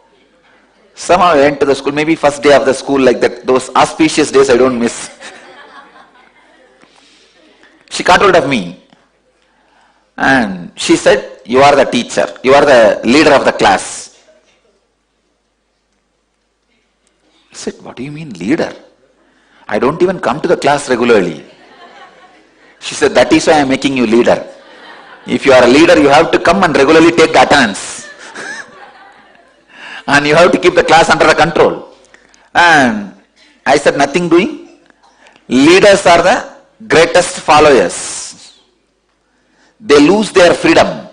Somehow I went to the school, maybe first day of the school, like that, those auspicious days I don't miss. She caught hold of me and she said, you are the teacher, you are the leader of the class. I said, what do you mean leader? I don't even come to the class regularly. She said, that is why I am making you leader. If you are a leader, you have to come and regularly take the attendance. And you have to keep the class under the control. And I said, nothing doing. Leaders are the greatest followers. They lose their freedom.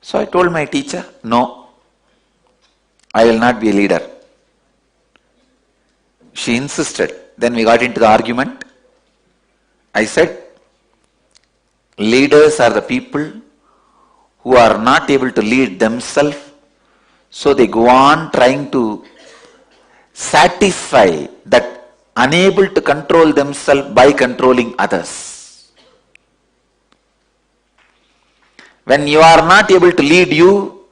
So I told my teacher, no, I will not be a leader. She insisted. Then we got into the argument. I said, leaders are the people who are not able to lead themselves, so they go on trying to satisfy that unable to control themselves by controlling others. When you are not able to lead you,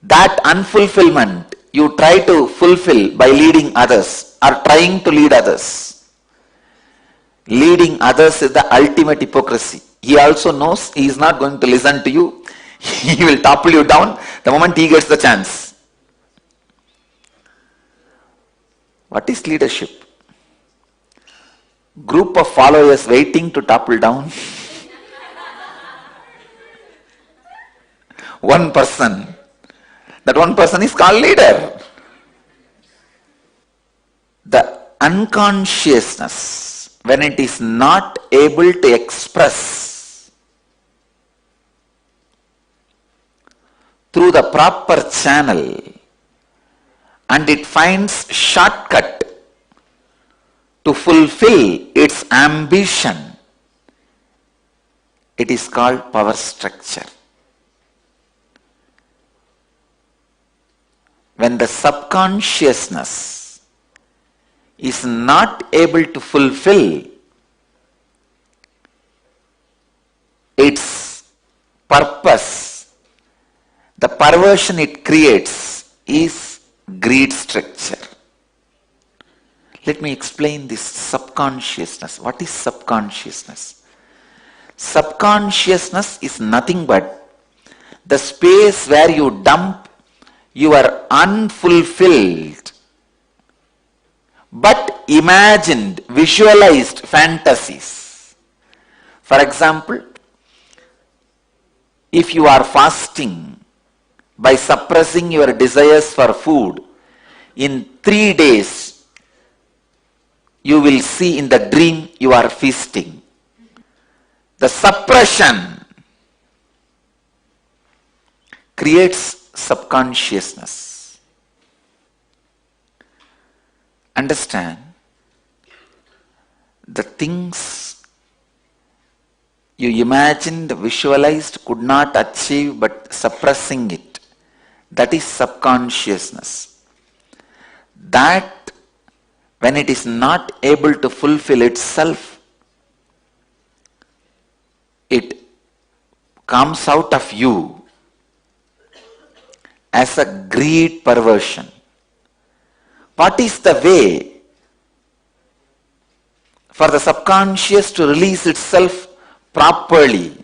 that unfulfillment you try to fulfill by leading others or trying to lead others. Leading others is the ultimate hypocrisy. He also knows he is not going to listen to you. He will topple you down the moment he gets the chance. What is leadership? Group of followers waiting to topple down. One person. That one person is called leader. The unconsciousness, when it is not able to express through the proper channel and it finds shortcut to fulfill its ambition, it is called power structure. When the subconsciousness is not able to fulfill its purpose, the perversion it creates is greed structure. Let me explain this subconsciousness. What is subconsciousness? Subconsciousness is nothing but the space where you dump your unfulfilled but imagined, visualized fantasies. For example, if you are fasting by suppressing your desires for food, in 3 days you will see in the dream you are feasting. The suppression creates subconsciousness. Understand, the things you imagined, visualized, could not achieve but suppressing it, that is subconsciousness. That, when it is not able to fulfill itself, it comes out of you as a greed perversion. What is the way for the subconscious to release itself properly?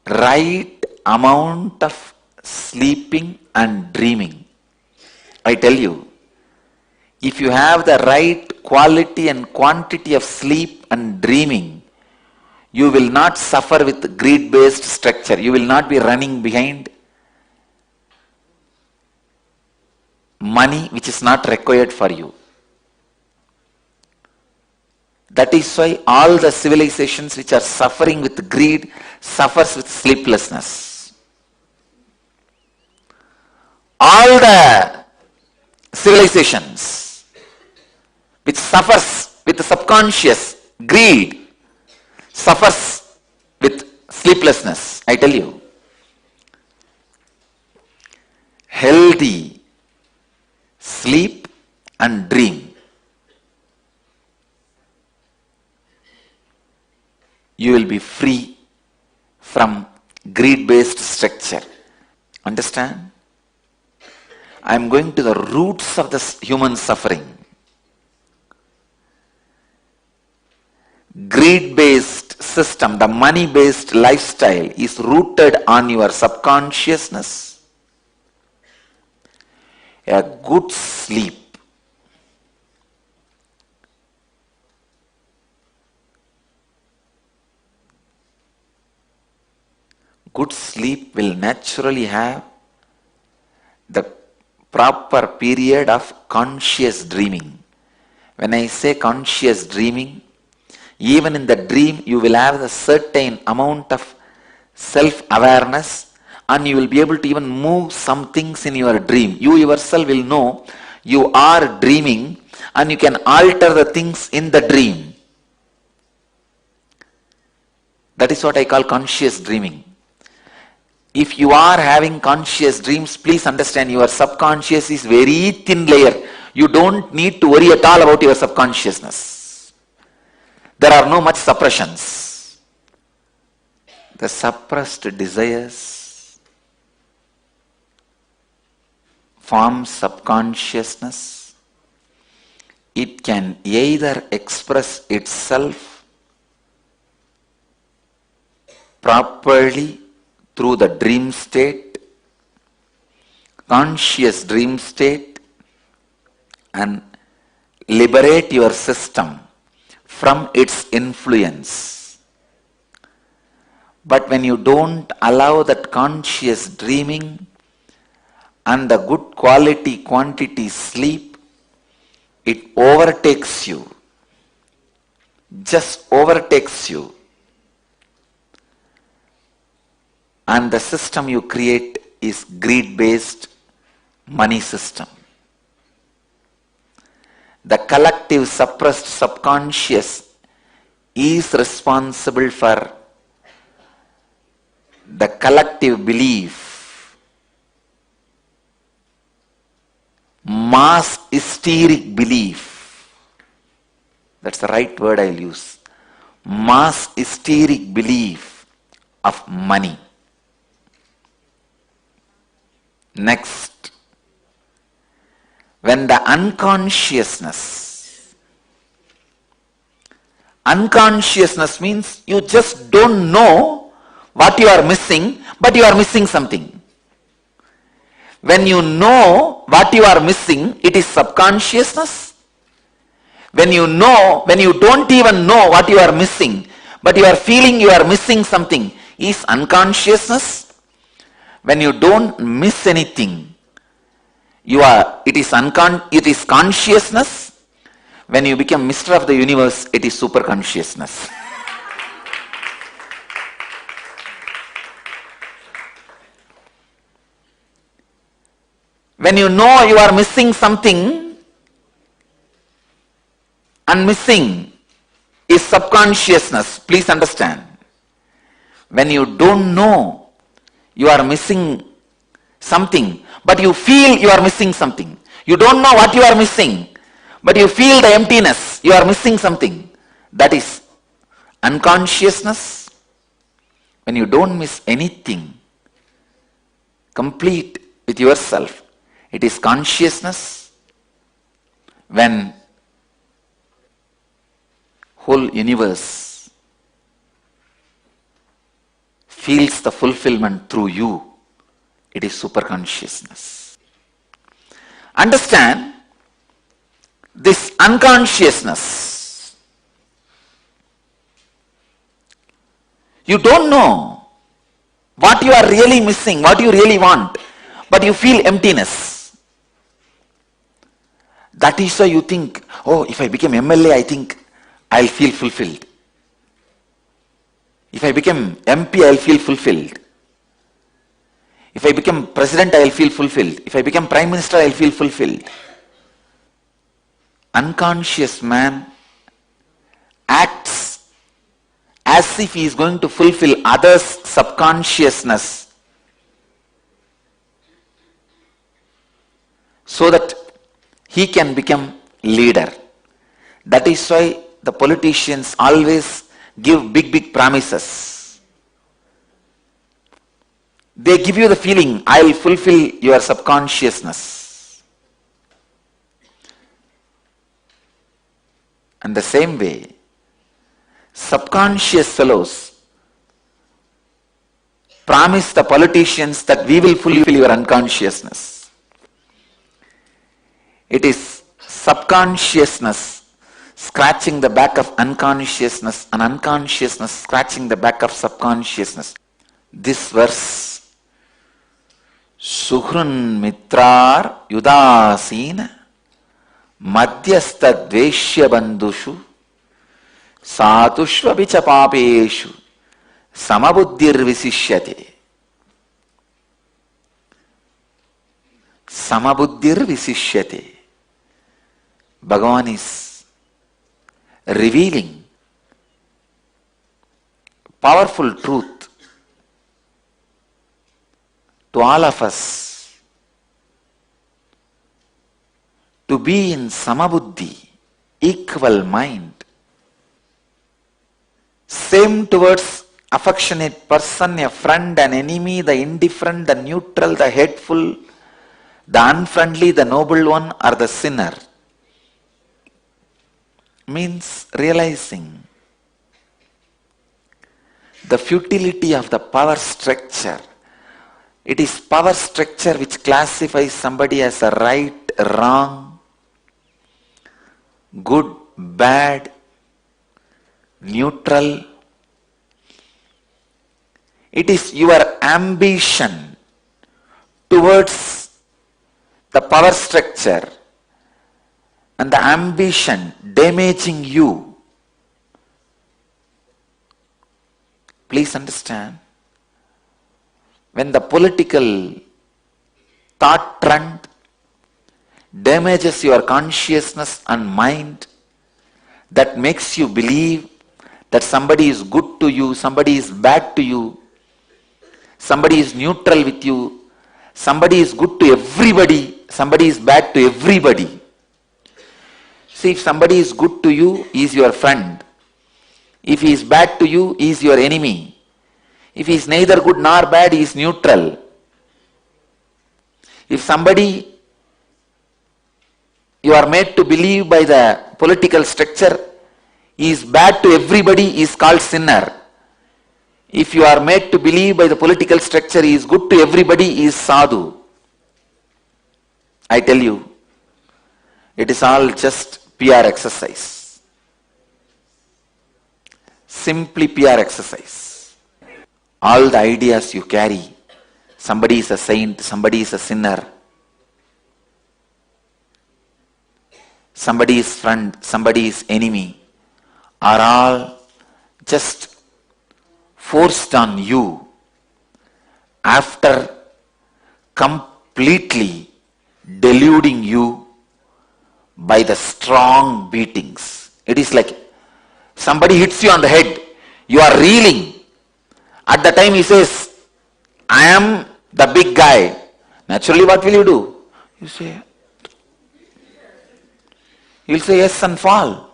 Right amount of sleeping and dreaming. I tell you, if you have the right quality and quantity of sleep and dreaming, you will not suffer with greed-based structure. You will not be running behind money which is not required for you. That is why all the civilizations which are suffering with greed suffers with sleeplessness. All the civilizations which suffers with the subconscious greed suffers with sleeplessness. I tell you, healthy sleep and dream, you will be free from greed-based structure. Understand? I am going to the roots of this human suffering. Greed-based system, the money-based lifestyle is rooted on your subconsciousness. A good sleep will naturally have the proper period of conscious dreaming. When I say conscious dreaming, even in the dream you will have a certain amount of self-awareness, and you will be able to even move some things in your dream. You yourself will know you are dreaming, and you can alter the things in the dream. That is what I call conscious dreaming. If you are having conscious dreams, please understand your subconscious is very thin layer. You don't need to worry at all about your subconsciousness. There are no much suppressions. The suppressed desires form subconsciousness. It can either express itself properly through the dream state, conscious dream state, and liberate your system from its influence. But when you don't allow that conscious dreaming and the good quality quantity sleep, it overtakes you, just overtakes you, and the system you create is greed-based money system. The collective suppressed subconscious is responsible for the collective belief, mass hysteric belief. That's the right word I'll use. Mass hysteric belief of money. Next, when the unconsciousness means you just don't know what you are missing, but you are missing something. When you know what you are missing, it is subconsciousness. When you don't even know what you are missing, but you are feeling you are missing something, is unconsciousness. When you don't miss anything, it is consciousness. When you become Mister of the Universe, it is super consciousness. When you know you are missing something, and missing is subconsciousness. Please understand. When you don't know you are missing something, but you feel you are missing something. You don't know what you are missing, but you feel the emptiness. You are missing something. That is unconsciousness. When you don't miss anything, complete with yourself, it is consciousness. When whole universe feels the fulfillment through you, it is superconsciousness. Understand this unconsciousness. You don't know what you are really missing, what you really want, but you feel emptiness. That is why you think, oh, if I become MLA, I think I'll feel fulfilled. If I become MP, I'll feel fulfilled. If I become president, I'll feel fulfilled. If I become prime minister, I'll feel fulfilled. Unconscious man acts as if he is going to fulfill others' subconsciousness so that he can become leader. That is why the politicians always give big promises. They give you the feeling, I will fulfill your subconsciousness. And the same way, subconscious fellows promise the politicians that we will fulfill your unconsciousness. It is subconsciousness scratching the back of unconsciousness, and unconsciousness scratching the back of subconsciousness. This verse, Suhrun Mitrar Yudasina Madhyastha Dveshya Bandhushu Satushva Vichapapeshu Samabuddhir Visishyate. Samabuddhir Visishyate. Bhagavan is revealing powerful truth to all of us to be in samabuddhi, equal mind, same towards affectionate person, a friend, an enemy, the indifferent, the neutral, the hateful, the unfriendly, the noble one, or the sinner. Means realizing the futility of the power structure. It is power structure which classifies somebody as a right, wrong, good, bad, neutral. It is your ambition towards the power structure and the ambition damaging you. Please understand, when the political thought trend damages your consciousness and mind, that makes you believe that somebody is good to you, somebody is bad to you, somebody is neutral with you, somebody is good to everybody, somebody is bad to everybody. See, if somebody is good to you, he is your friend. If he is bad to you, he is your enemy. If he is neither good nor bad, he is neutral. If somebody you are made to believe by the political structure, he is bad to everybody, he is called sinner. If you are made to believe by the political structure he is good to everybody, he is sadhu. I tell you, it is all just PR exercise. Simply PR exercise. All the ideas you carry, somebody is a saint, somebody is a sinner, somebody is friend, somebody is enemy, are all just forced on you after completely deluding you by the strong beatings. It is like somebody hits you on the head, you are reeling. At the time he says, I am the big guy. Naturally, what will you do? You'll say yes and fall.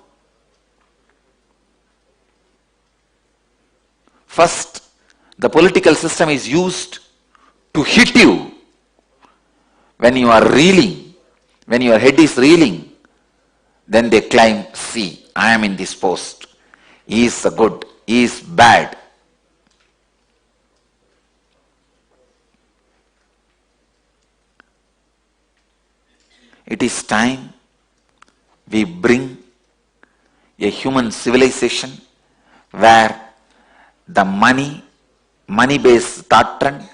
First, the political system is used to hit you when you are reeling, when your head is reeling. Then they claim, see, I am in this post. He is the good, he is bad. It is time we bring a human civilization where the money-based thought trend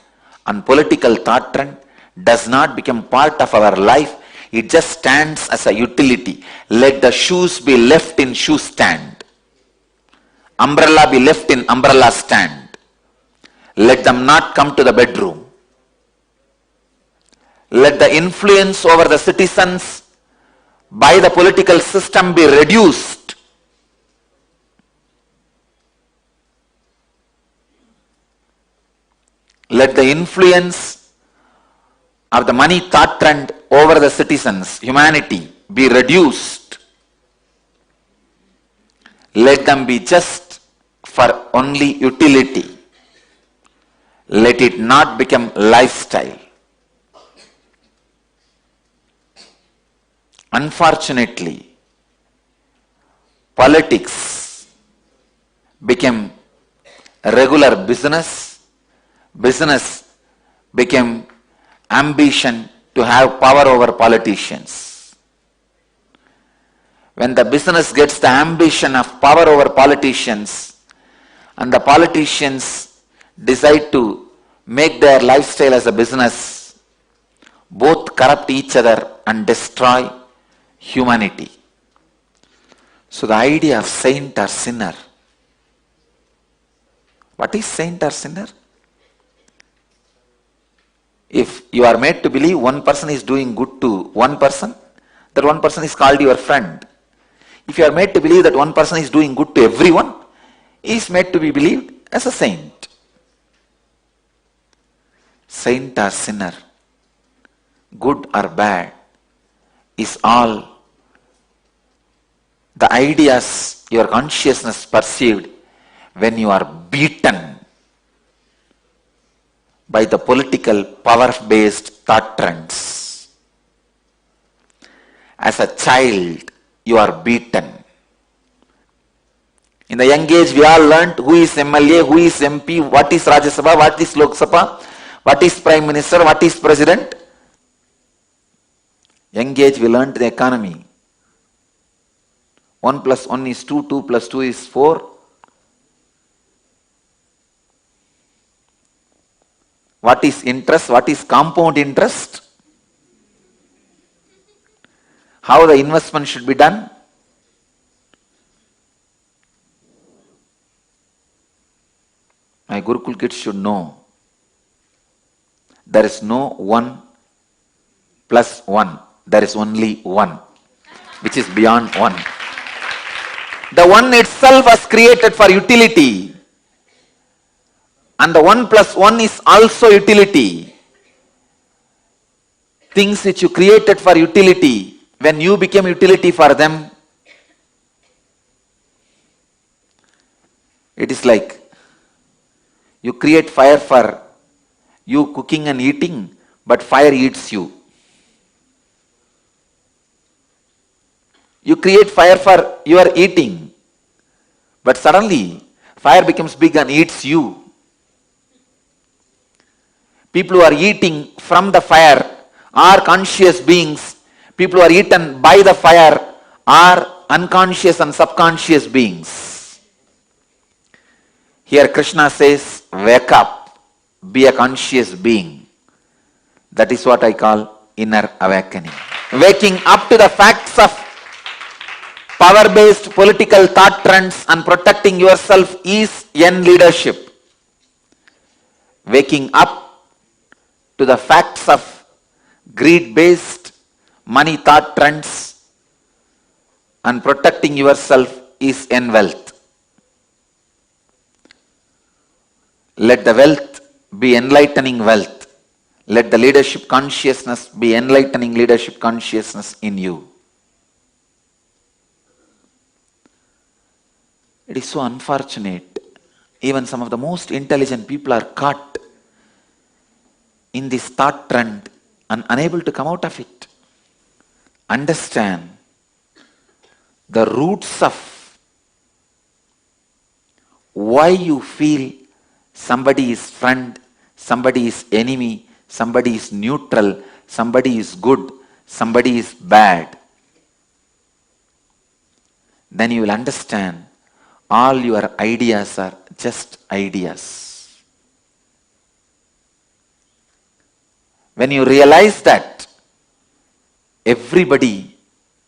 and political thought trend does not become part of our life. It just stands as a utility. Let the shoes be left in shoe stand. Umbrella be left in umbrella stand. Let them not come to the bedroom. Let the influence over the citizens by the political system be reduced. Let the influence of the money thought trend over the citizens, humanity, be reduced. Let them be just for only utility. Let it not become lifestyle. Unfortunately, politics became a regular business. Business became ambition to have power over politicians. When the business gets the ambition of power over politicians, and the politicians decide to make their lifestyle as a business, both corrupt each other and destroy humanity. So the idea of saint or sinner. What is saint or sinner? If you are made to believe one person is doing good to one person, that one person is called your friend. If you are made to believe that one person is doing good to everyone, he is made to be believed as a saint. Saint or sinner, good or bad, is all the ideas your consciousness perceived when you are beaten by the political power-based thought trends. As a child, you are beaten. In the young age, we all learnt who is MLA, who is MP, what is Rajya Sabha, what is Lok Sabha, what is Prime Minister, what is President. Young age, we learnt the economy. 1 plus 1 is 2, 2 plus 2 is 4. What is interest? What is compound interest? How the investment should be done? My Gurukul kids should know. There is no 1 plus 1. There is only 1, which is beyond 1. The 1 itself was created for utility. And the 1 plus 1 is also utility. Things which you created for utility, when you became utility for them, it is like you create fire for you cooking and eating, but fire eats you. You create fire for your eating, but suddenly fire becomes big and eats you. people who are eating from the fire are conscious beings. People who are eaten by the fire are unconscious and subconscious beings. Here Krishna says, wake up, be a conscious being. That is what I call inner awakening. Waking up to the facts of power-based political thought trends and protecting yourself is yen leadership. Waking up to the facts of greed-based money thought trends and protecting yourself is yen wealth. Let the wealth be enlightening wealth. Let the leadership consciousness be enlightening leadership consciousness in you. It is so unfortunate. Even some of the most intelligent people are caught in this thought trend and unable to come out of it. Understand the roots of why you feel somebody is friend, somebody is enemy, somebody is neutral, somebody is good, somebody is bad. Then you will understand all your ideas are just ideas. When you realize that, everybody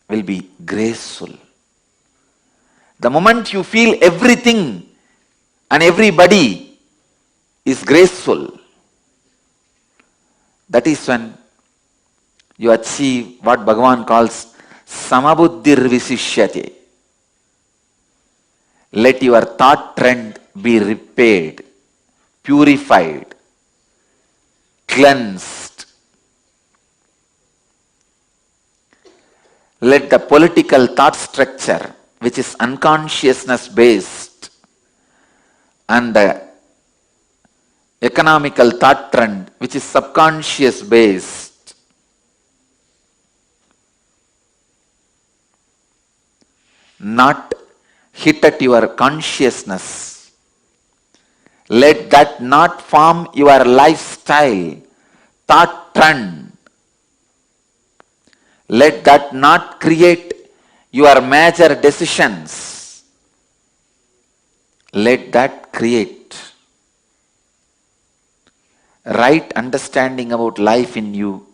will be graceful. The moment you feel everything and everybody is graceful, that is when you achieve what Bhagavan calls samabuddhir visishyate. Let your thought trend be repaired, purified, cleansed. Let the political thought structure, which is unconsciousness based, and the economical thought trend, which is subconscious based, not hit at your consciousness. Let that not form your lifestyle, thought trend. Let that not create your major decisions. Let that create right understanding about life in you.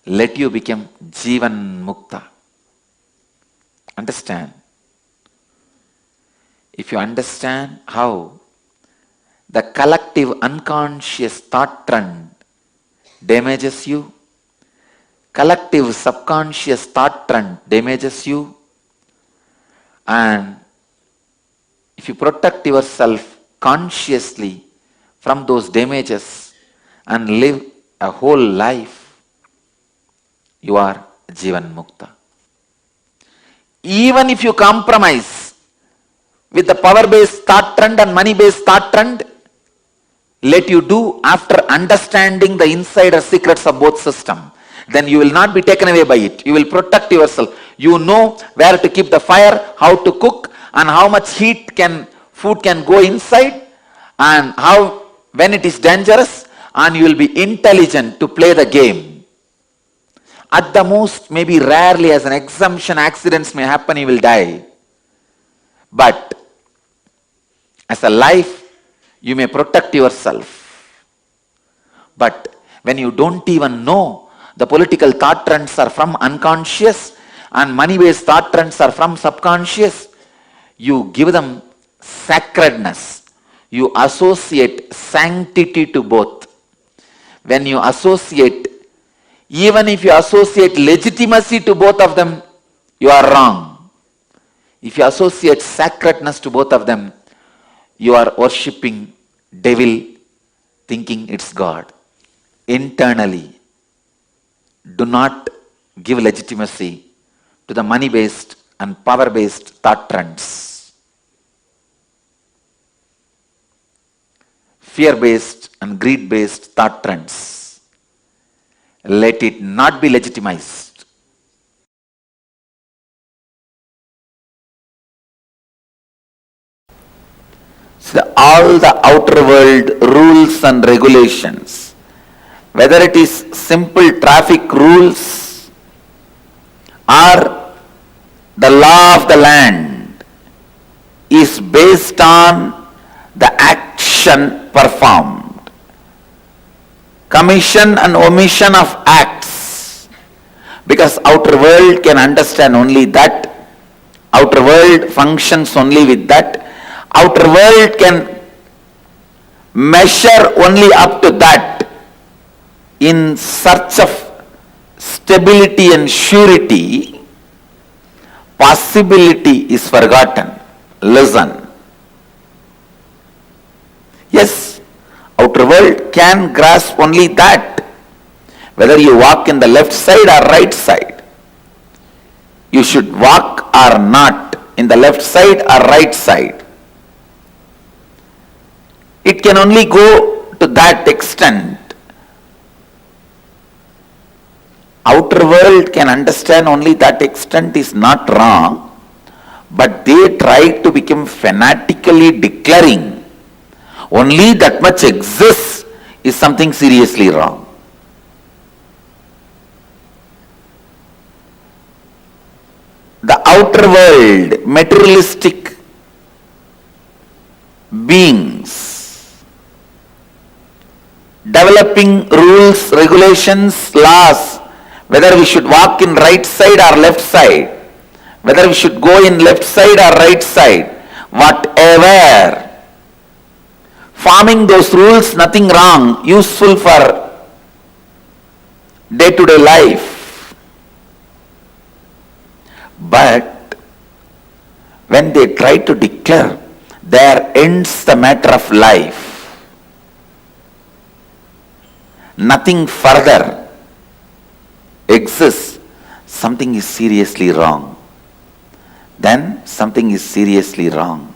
Let you become Jivan Mukta. Understand? If you understand how the collective unconscious thought trend damages you, collective subconscious thought trend damages you, and if you protect yourself consciously from those damages and live a whole life, you are Jivan Mukta. Even if you compromise with the power-based thought trend and money-based thought trend, let you do after understanding the insider secrets of both systems. Then you will not be taken away by it. You will protect yourself. You know where to keep the fire, how to cook, and how much food can go inside, and how when it is dangerous, and you will be intelligent to play the game. At the most, maybe rarely as an exemption, accidents may happen, you will die. But as a life, you may protect yourself. But when you don't even know the political thought trends are from unconscious and money-based thought trends are from subconscious, you give them sacredness. You associate sanctity to both. When you associate, even if you associate legitimacy to both of them, you are wrong. If you associate sacredness to both of them, you are worshipping devil, thinking it's God. Internally, do not give legitimacy to the money-based and power-based thought trends. Fear-based and greed-based thought trends. Let it not be legitimized. So all the outer world rules and regulations whether it is simple traffic rules or the law of the land, is based on the action performed. Commission and omission of acts, because outer world can understand only that, outer world functions only with that, outer world can measure only up to that. In search of stability and surety, possibility is forgotten. Listen. Yes, outer world can grasp only that. Whether you walk in the left side or right side, you should walk or not in the left side or right side. It can only go to that extent. Outer world can understand only that extent is not wrong, but they try to become fanatically declaring only that much exists is something seriously wrong. The outer world, materialistic beings, developing rules, regulations, laws, whether we should walk in right side or left side, whether we should go in left side or right side, whatever. Forming those rules, nothing wrong, useful for day-to-day life. But when they try to declare, there ends the matter of life. Nothing further exists, something is seriously wrong. Then something is seriously wrong.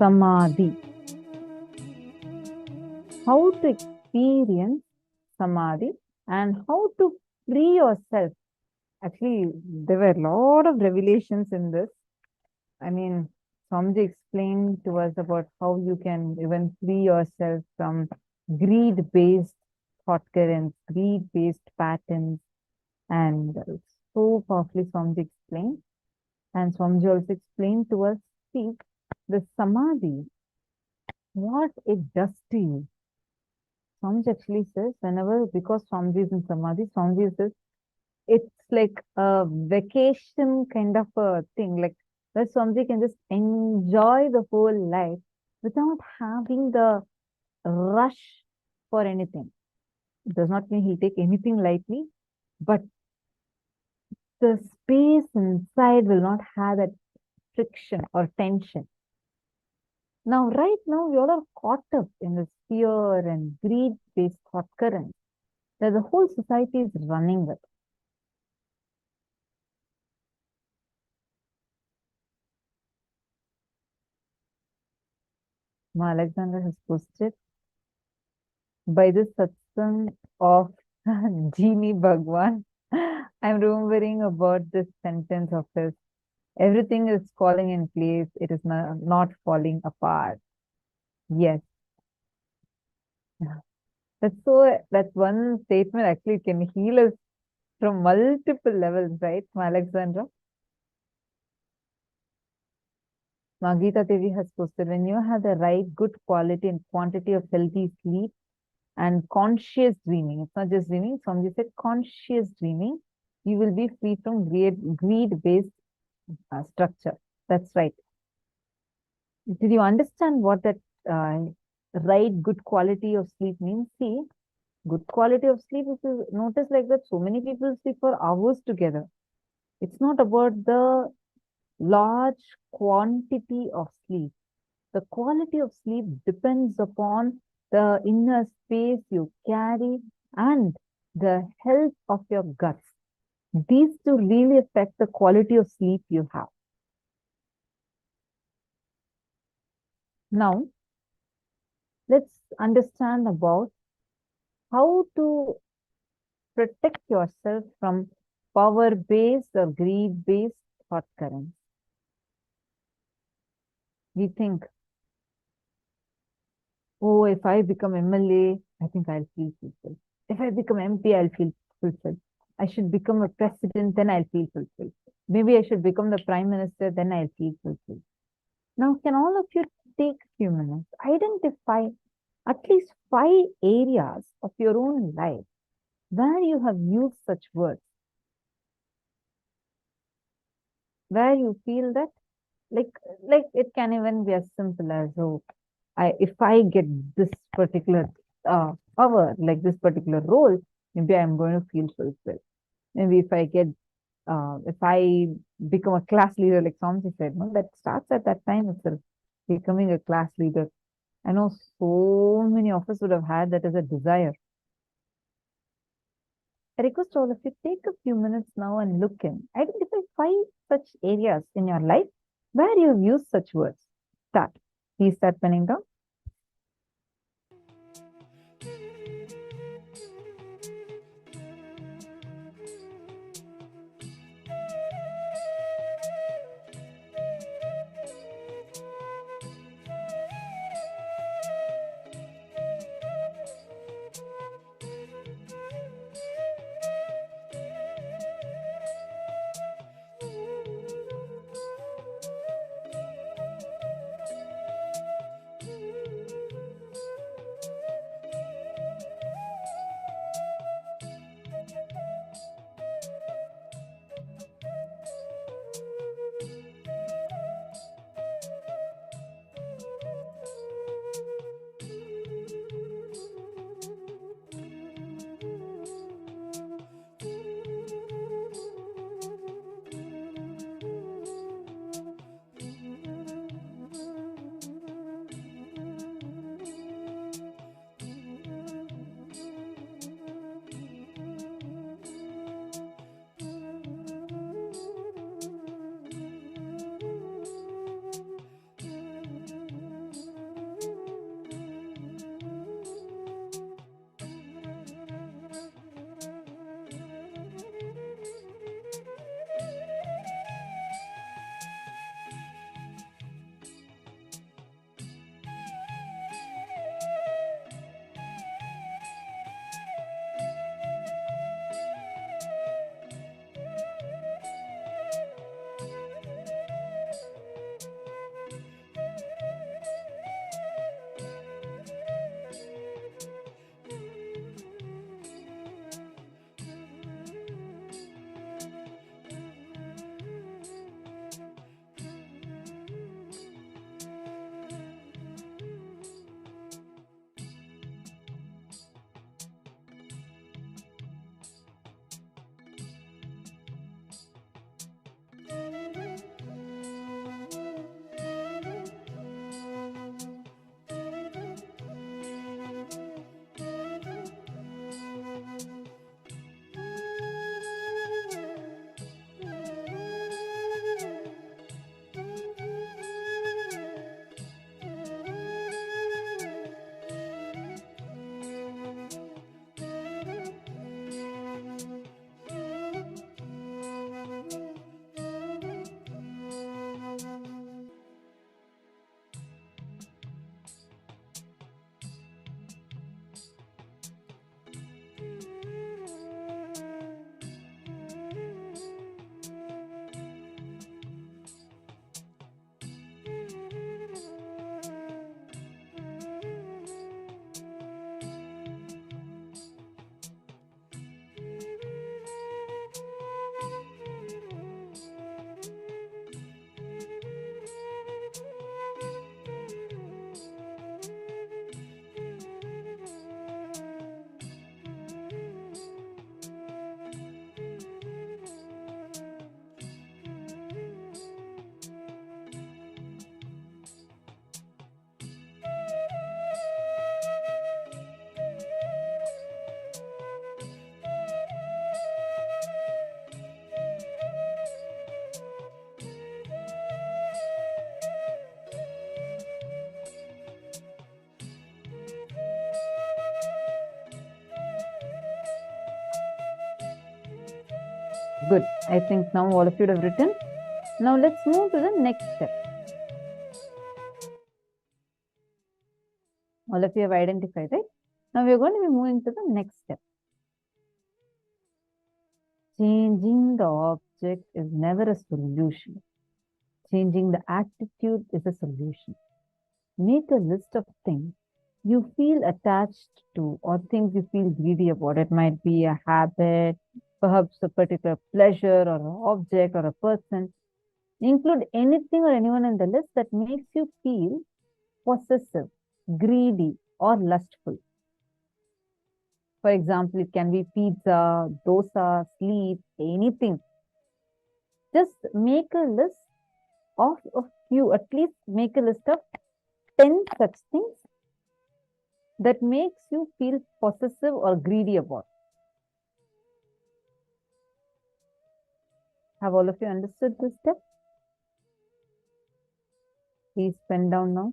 samadhi. How to experience samadhi and how to free yourself. Actually, there were a lot of revelations in this. I mean, Swamiji explained to us about how you can even free yourself from greed-based thought currents, greed-based patterns, and so powerfully Swamiji explained. And Swamiji also explained to us, see, the samadhi, what it does to you. Swamiji actually says, whenever, because Swamiji is in samadhi, Swamiji says, it's like a vacation kind of a thing, like where Swamiji can just enjoy the whole life without having the rush for anything. It does not mean he'll take anything lightly, but the space inside will not have that friction or tension. Now, right now, we all are caught up in this fear and greed-based thought current that the whole society is running with. Ma Alexander has posted, by this satsang of Genie Bhagwan, I'm remembering about this sentence of his. Everything is falling in place. It is not falling apart. Yes. That one statement actually can heal us from multiple levels, right, Ma Alexandra? Magita Devi has posted, when you have the right good quality and quantity of healthy sleep and conscious dreaming, it's not just dreaming, somebody said conscious dreaming, you will be free from greed-based structure. That's right. Did you understand what that right good quality of sleep means? See, good quality of sleep, if you notice like that, so many people sleep for hours together. It's not about the large quantity of sleep. The quality of sleep depends upon the inner space you carry and the health of your guts. These two really affect the quality of sleep you have. Now, let's understand about how to protect yourself from power-based or greed-based thought currents. We think, oh, if I become MLA, I think I'll feel fulfilled. If I become MP, I'll feel fulfilled. I should become a president, then I'll feel fulfilled. Maybe I should become the prime minister, then I'll feel fulfilled. Now, can all of you take a few minutes, identify at least 5 areas of your own life where you have used such words, where you feel that, like it can even be as simple as, oh, if I get this particular power, like this particular role, maybe I'm going to feel fulfilled. Maybe if I become a class leader, like Swamiji said, no, that starts at that time itself, becoming a class leader. I know so many of us would have had that as a desire. I request all of you, take a few minutes now and look in. Identify 5 such areas in your life where you've used such words. Start. Please start penning down. Good. I think now all of you have written. Now let's move to the next step. All of you have identified, right? Now we are going to be moving to the next step. Changing the object is never a solution. Changing the attitude is a solution. Make a list of things you feel attached to or things you feel greedy about. It might be a habit, perhaps a particular pleasure or an object or a person. Include anything or anyone in the list that makes you feel possessive, greedy, or lustful. For example, it can be pizza, dosa, sleep, anything. Just make a list of a few, at least make a list of 10 such things that makes you feel possessive or greedy about. Have all of you understood this step? Please pen down now.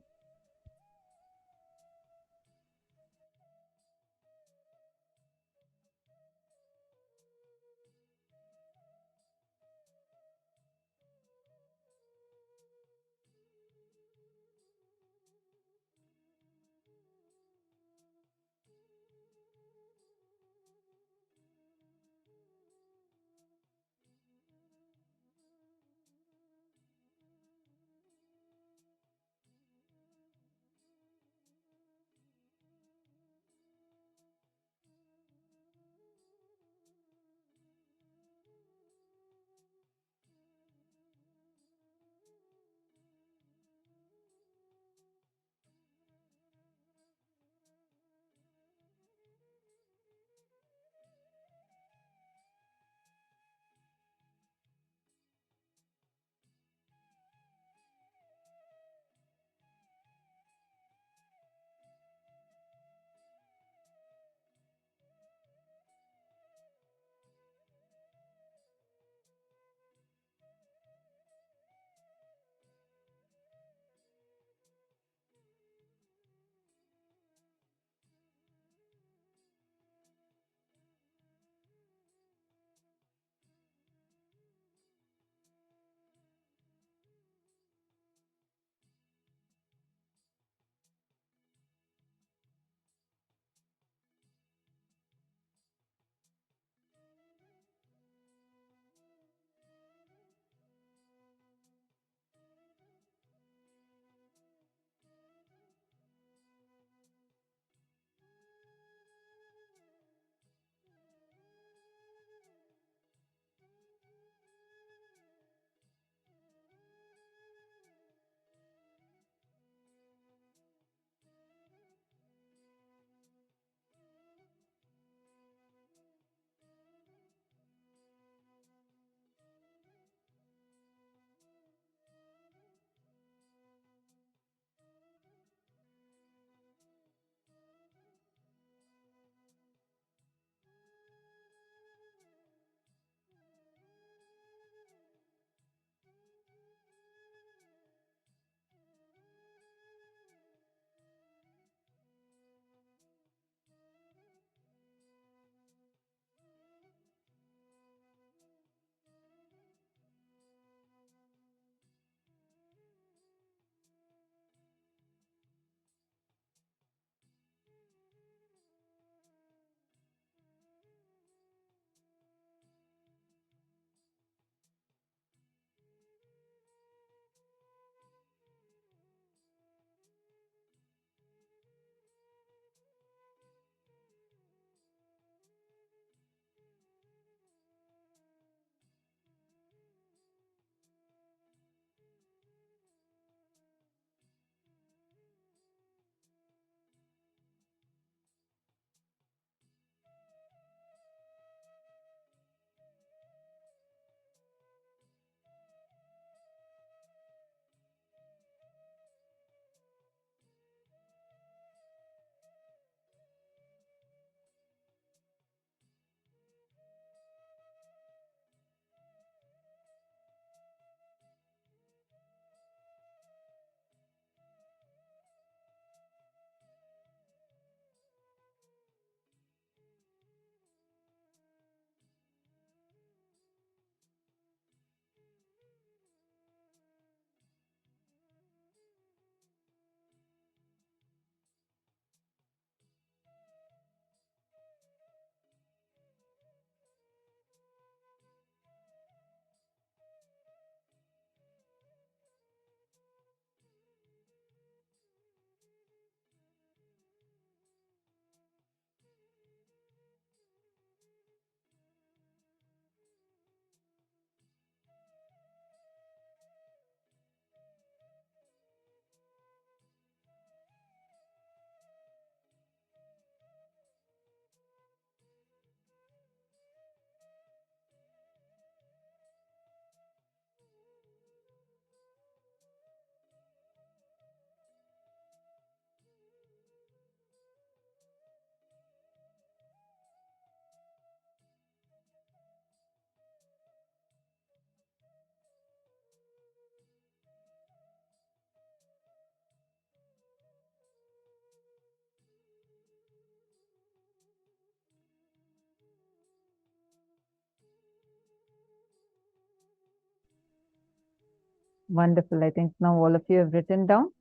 Wonderful. I think now all of you have written down.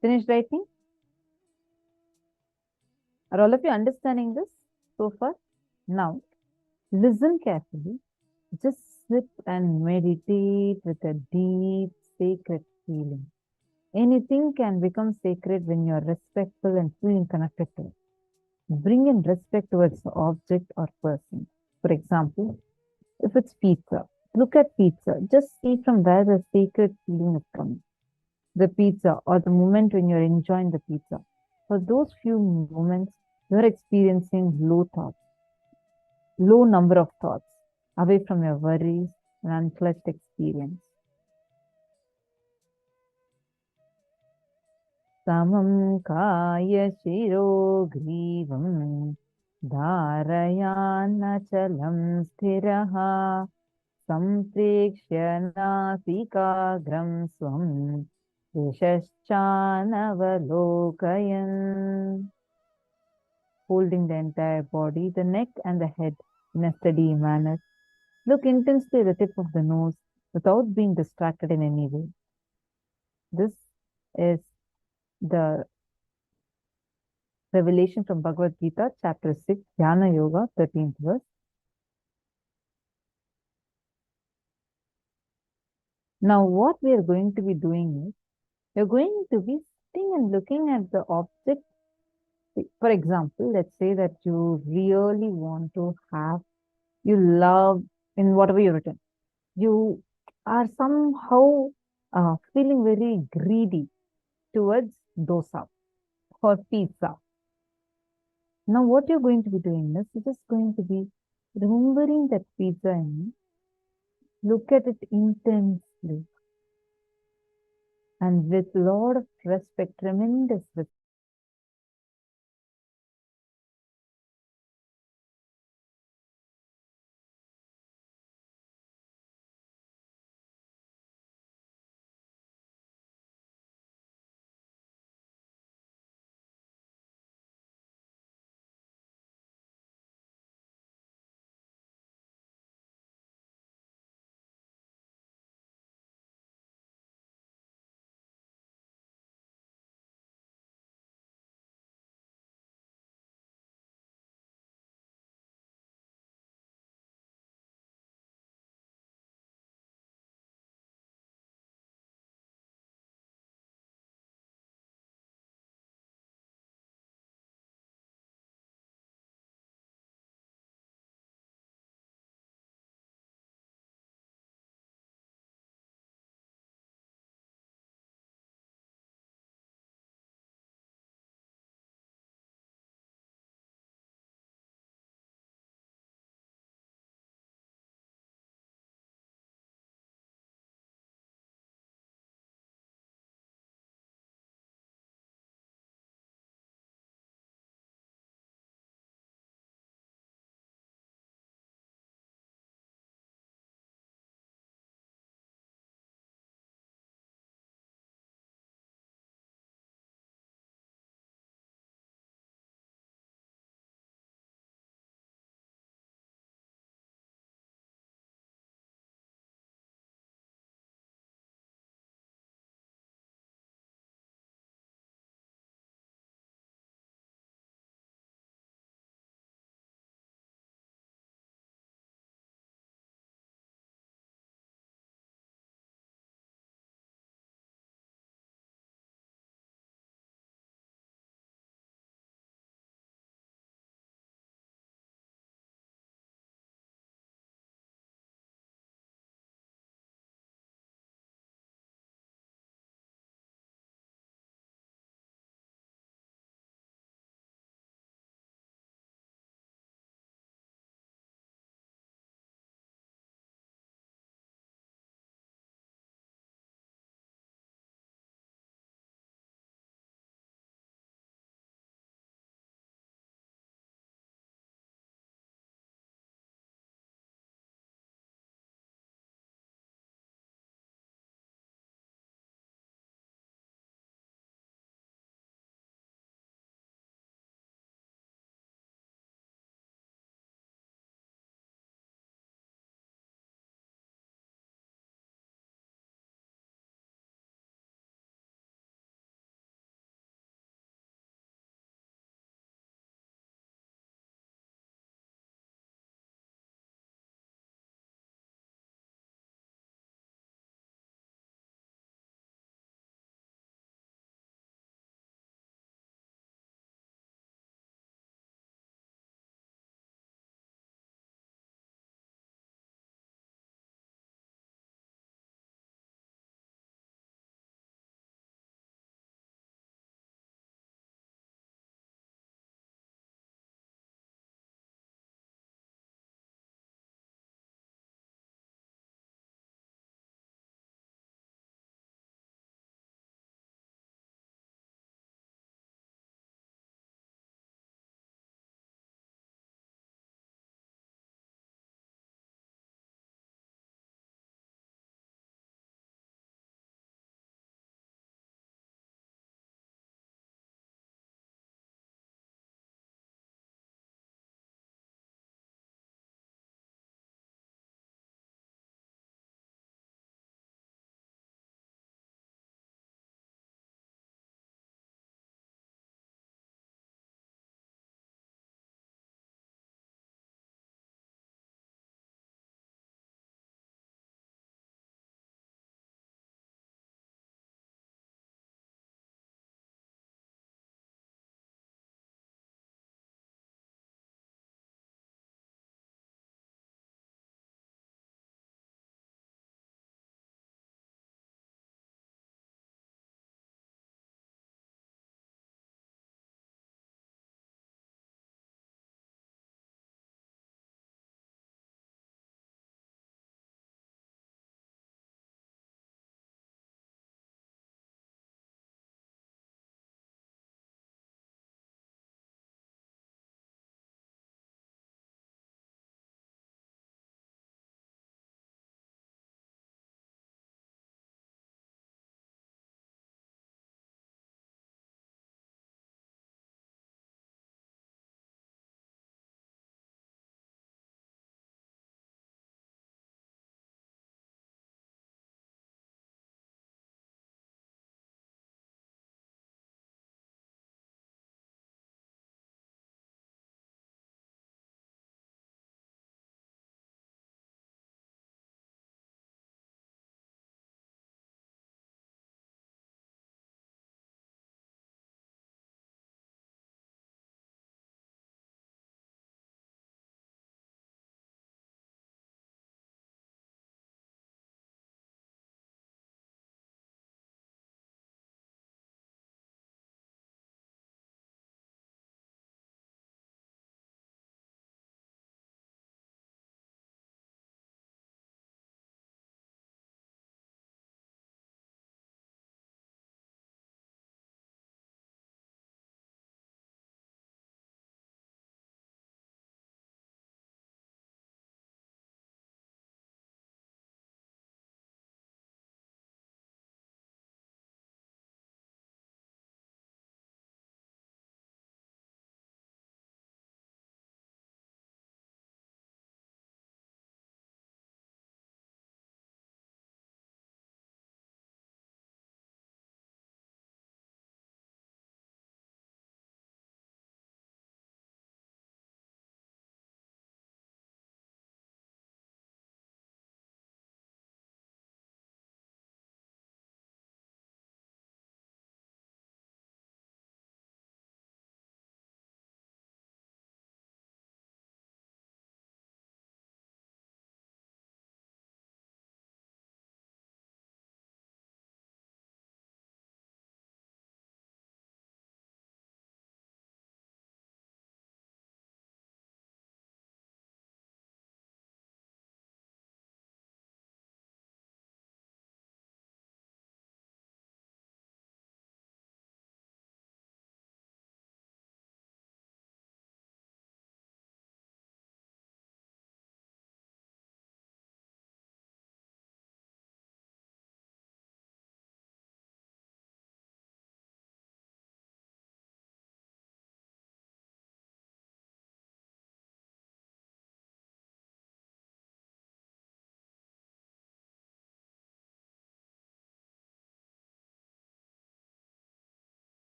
Finished writing? Are all of you understanding this so far? Now, listen carefully. Just sit and meditate with a deep, sacred feeling. Anything can become sacred when you are respectful and feeling connected to it. Bring in respect towards the object or person. For example, if it's pizza, look at pizza. Just see from where the sacred feeling is coming. The pizza or the moment when you're enjoying the pizza. For those few moments, you're experiencing low thoughts, low number of thoughts, away from your worries and unclutched experience. Samam kaya shiro grivam dharayanachalam sthiraha samprekshya nasikagram swam yashashanavalokayan. Holding the entire body, the neck and the head in a steady manner. Look intensely at the tip of the nose without being distracted in any way. This is the revelation from Bhagavad Gita, chapter 6, Dhyana Yoga, 13th verse. Now, what we are going to be doing is, we are going to be sitting and looking at the object. For example, let's say that you really want to have, you love in whatever you've written. You are somehow feeling very greedy towards dosa or pizza. Now, what you're going to be doing is you're just going to be remembering that pizza and look at it intensely and with a lot of respect, tremendous respect.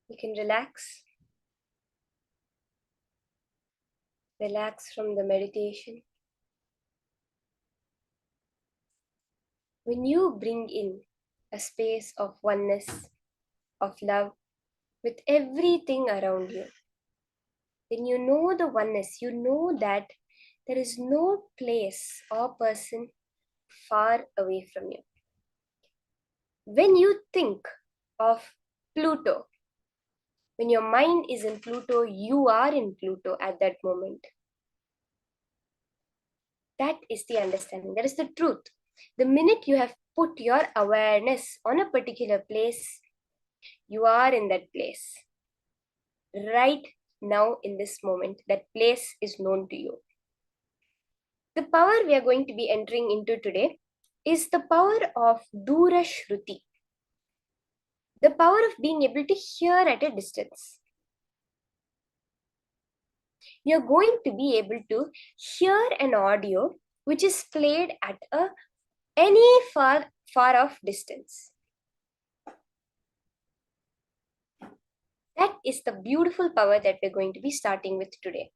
You can relax. Relax from the meditation. When you bring in a space of oneness, of love with everything around you, then you know the oneness, you know that there is no place or person far away from you. When you think of Pluto, when your mind is in Pluto, you are in Pluto at that moment. That is the understanding. That is the truth. The minute you have put your awareness on a particular place, you are in that place. Right now, in this moment, that place is known to you. The power we are going to be entering into today is the power of Dura Shruti, the power of being able to hear at a distance. You're going to be able to hear an audio which is played at any far off distance. That is the beautiful power that we're going to be starting with today.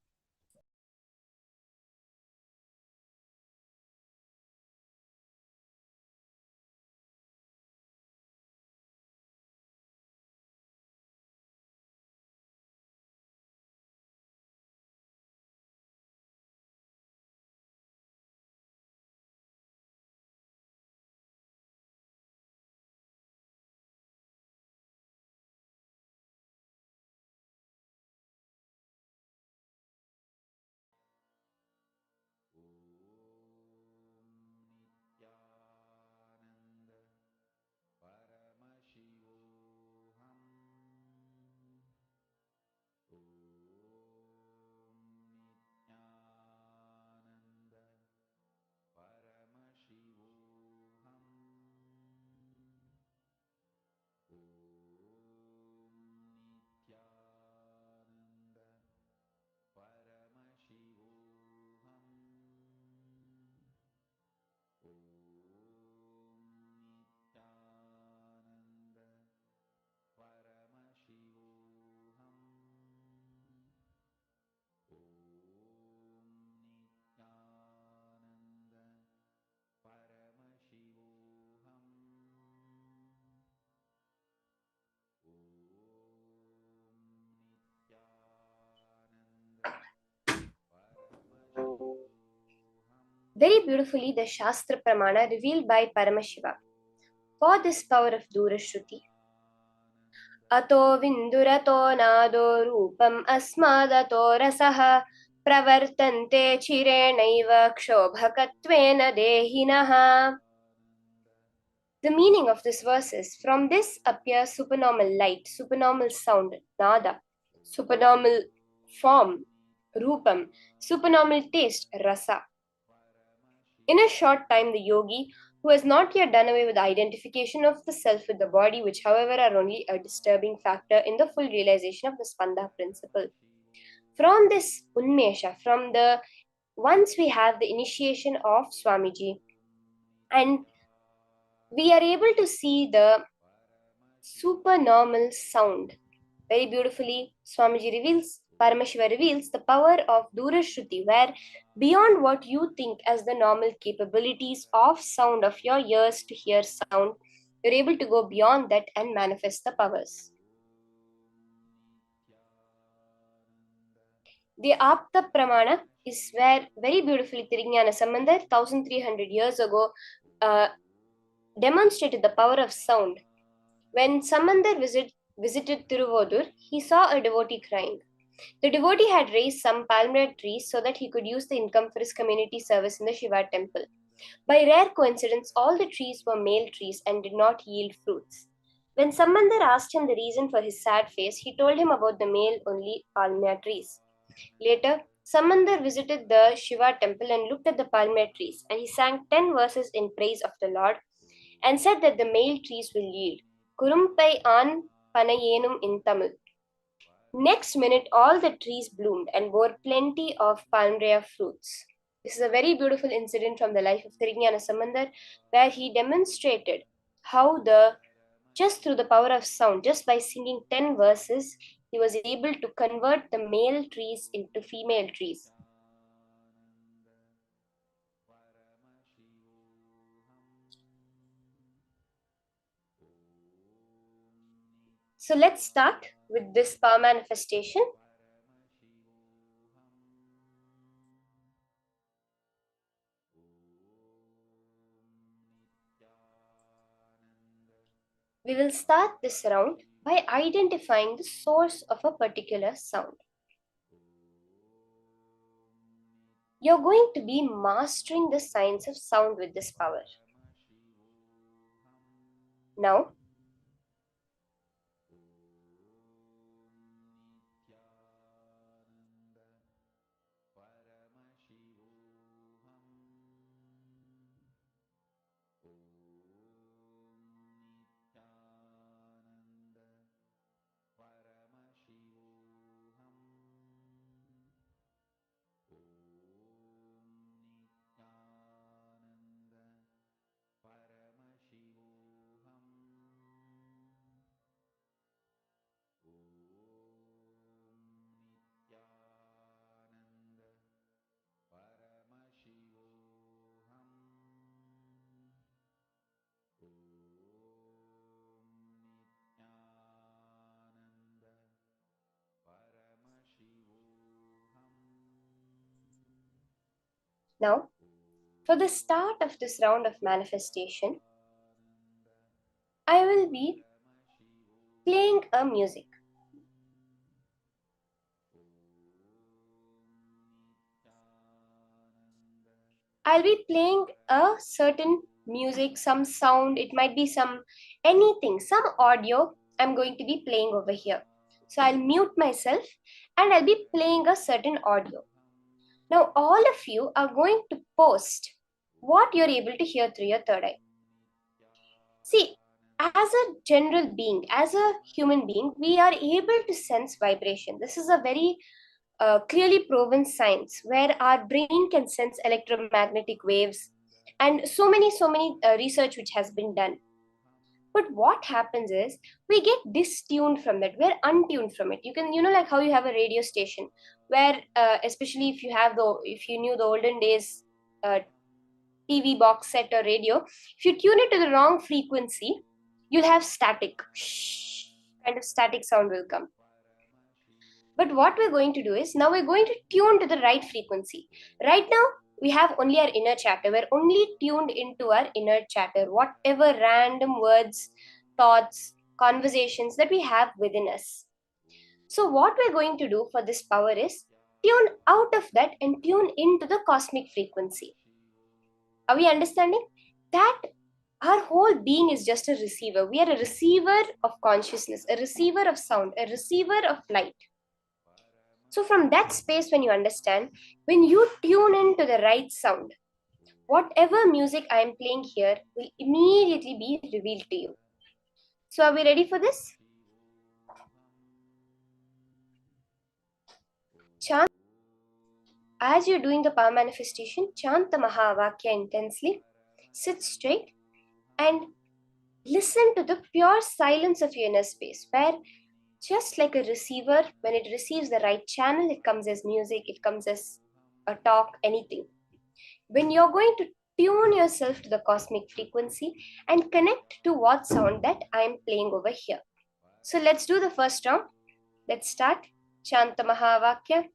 Very beautifully, the Shastra Pramana revealed by Paramashiva for this power of Dura Shruti. Ato vindurato nado rupam asmadato rasaha pravartante chirenaiva kshobhakatvena dehinaha. The meaning of this verse is, from this appears supernormal light, supernormal sound, nada, supernormal form, rupam, supernormal taste, rasa. In a short time, the yogi, who has not yet done away with the identification of the self with the body, which however are only a disturbing factor in the full realization of the Spanda principle. From this Unmesha, from the once we have the initiation of Swamiji, and we are able to see the supernormal sound. Very beautifully, Swamiji reveals, Paramashiva reveals the power of Durashruti, where beyond what you think as the normal capabilities of sound of your ears to hear sound, you're able to go beyond that and manifest the powers. The Apta Pramana is where very beautifully Tirignyana Sambandar 1300 years ago demonstrated the power of sound. When Sambandar visited Tiruvodur, he saw a devotee crying. The devotee had raised some palmyra trees so that he could use the income for his community service in the Shiva temple. By rare coincidence, all the trees were male trees and did not yield fruits. When Sambandar asked him the reason for his sad face, he told him about the male-only palmyra trees. Later, Sambandar visited the Shiva temple and looked at the palmyra trees, and he sang 10 verses in praise of the Lord and said that the male trees will yield. Kurumpai an panayenum in Tamil. Next minute, all the trees bloomed and bore plenty of palmyra fruits. This is a very beautiful incident from the life of Tirignyana Sambandar, where he demonstrated how the Just through the power of sound, just by singing 10 verses, he was able to convert the male trees into female trees. So let's start with this power manifestation. We will start this round by identifying the source of a particular sound. You're going to be mastering the science of sound with this power. Now, for the start of this round of manifestation, I will be playing a music. I'll be playing a certain music, some sound, it might be some anything, some audio I'm going to be playing over here. So I'll mute myself and I'll be playing a certain audio. Now, all of you are going to post what you're able to hear through your third eye. See, as a general being, as a human being, we are able to sense vibration. This is a very clearly proven science where our brain can sense electromagnetic waves and so many research which has been done. But what happens is we get distuned from that. We're untuned from it. You can, like how you have a radio station where, especially if you knew the olden days TV box set or radio, if you tune it to the wrong frequency, you'll have static, kind of static sound will come. But what we're going to do is now we're going to tune to the right frequency. Right now, we have only our inner chatter. We're only tuned into our inner chatter, whatever random words, thoughts, conversations that we have within us. So, what we're going to do for this power is tune out of that and tune into the cosmic frequency. Are we understanding? That our whole being is just a receiver. We are a receiver of consciousness, a receiver of sound, a receiver of light. So from that space, when you understand, when you tune into the right sound, whatever music I am playing here will immediately be revealed to you. So are we ready for this? Chant. As you're doing the power manifestation, chant the Mahavakya intensely, sit straight and listen to the pure silence of your inner space, where just like a receiver, when it receives the right channel, it comes as music, it comes as a talk, anything. When you're going to tune yourself to the cosmic frequency and connect to what sound that I'm playing over here. So let's do the first round. Let's start. Chanta Mahavakya.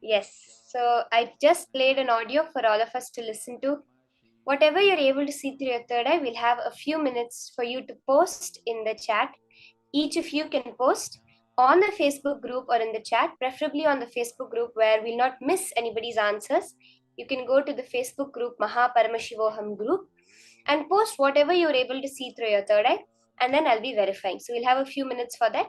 Yes. So I just played an audio for all of us to listen to. Whatever you're able to see through your third eye, we'll have a few minutes for you to post in the chat. Each of you can post on the Facebook group or in the chat, preferably on the Facebook group where we'll not miss anybody's answers. You can go to the Facebook group, Paramashivoham group, and post whatever you're able to see through your third eye, and then I'll be verifying. So we'll have a few minutes for that.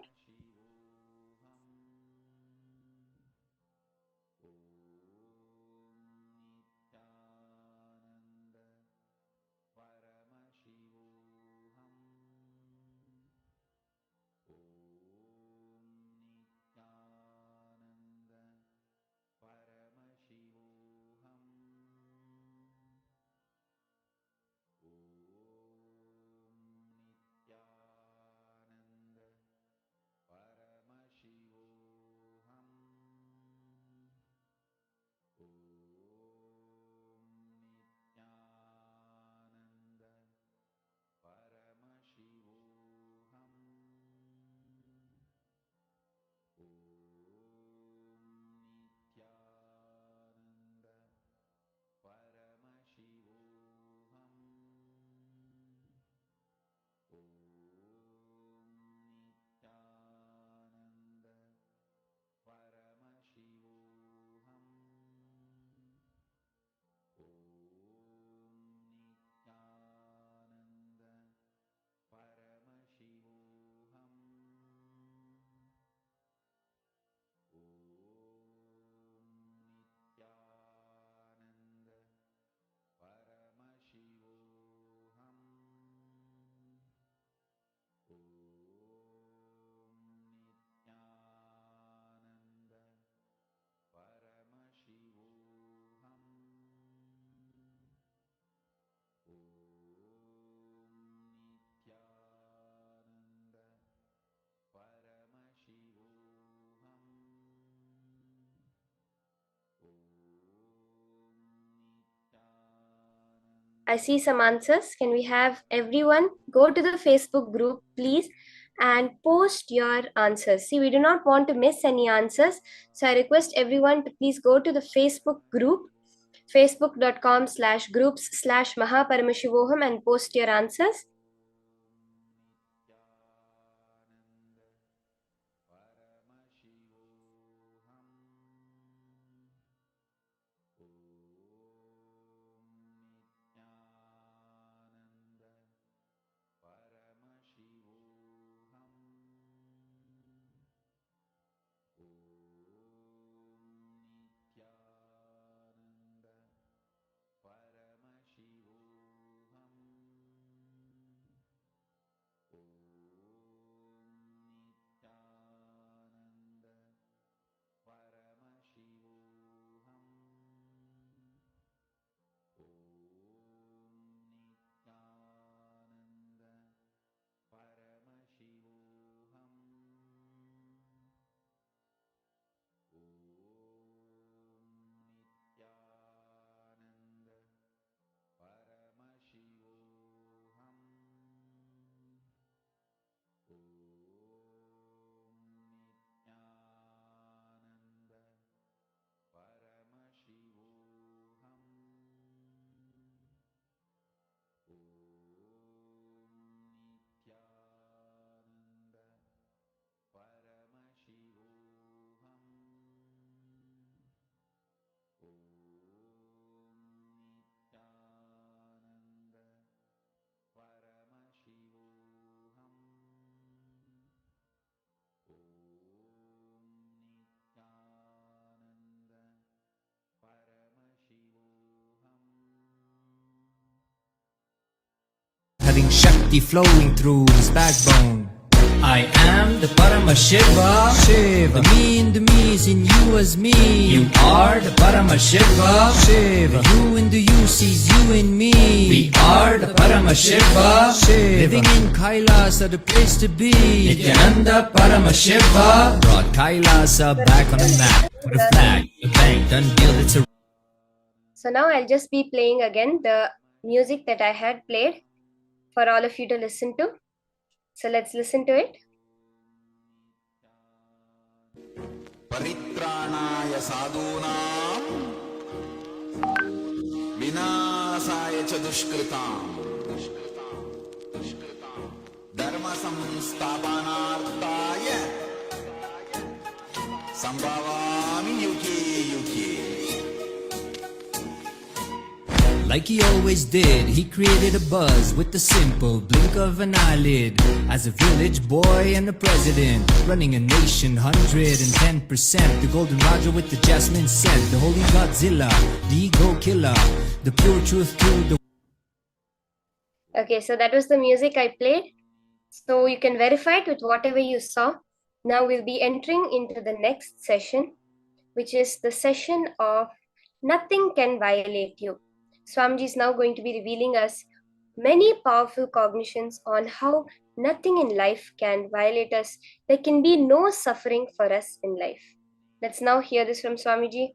I see some answers. Can we have everyone go to the Facebook group, please, and post your answers? See, we do not want to miss any answers. So I request everyone to please go to the Facebook group, facebook.com/groups/Paramashivoham, and post your answers. Having Shakti flowing through his backbone. I am the Paramashiva. Shiva. The me in the me is in you as me. You are the Paramashiva. Shiva. The you in the you sees you in me. We are the Paramashiva. Shiva. Living in Kailasa, the place to be. Nithyananda Paramashiva brought Kailasa back on the map. With a flag, a bank, done deal, it's a... So now I'll just be playing again the music that I had played for all of you to listen to. So let's listen to it. परित्राणाय साधूनां विनाशाय च दुष्कृताम् धर्म संस्थापनार्थाय संभवामि युगे युगे. Like he always did, he created a buzz with the simple blink of an eyelid. As a village boy and a president, running a nation 110%. The golden Raja with the jasmine scent, the holy Godzilla, the ego killer, the pure truth to the... Okay, so that was the music I played. So you can verify it with whatever you saw. Now we'll be entering into the next session, which is the session of Nothing Can Violate You. Swamiji is now going to be revealing us many powerful cognitions on how nothing in life can violate us. There can be no suffering for us in life. Let's now hear this from Swamiji.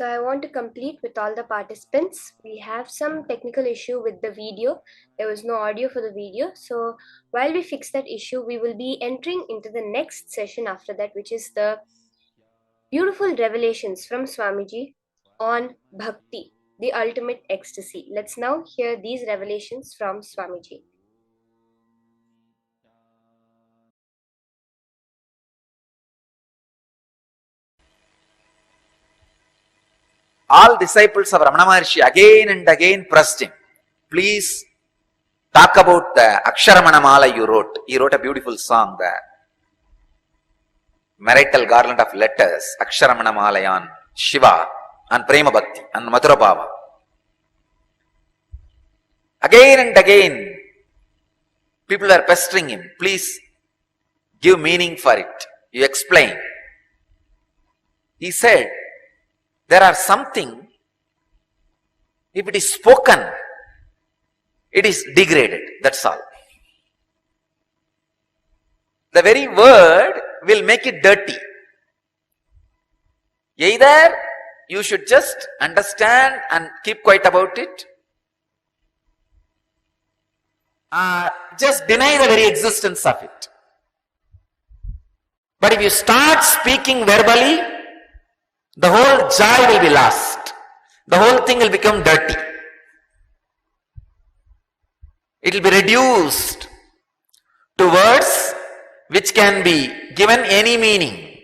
So I want to complete with all the participants. We have some technical issue with the video. There was no audio for the video. So while we fix that issue, we will be entering into the next session after that, which is the beautiful revelations from Swamiji on Bhakti, the ultimate ecstasy. Let's now hear these revelations from Swamiji. All disciples of Ramana Maharshi again and again pressed him, please talk about the Aksharamana Mala you wrote. He wrote a beautiful song, the marital garland of letters, Aksharamana Mala on Shiva, on Prema Bhakti, on Madhura Bhava. Again and again, people are pestering him, please give meaning for it. You explain. He said, there are something, if it is spoken, it is degraded, that's all. The very word will make it dirty. Either you should just understand and keep quiet about it, just deny the very existence of it. But if you start speaking verbally, the whole joy will be lost. The whole thing will become dirty. It will be reduced to words which can be given any meaning.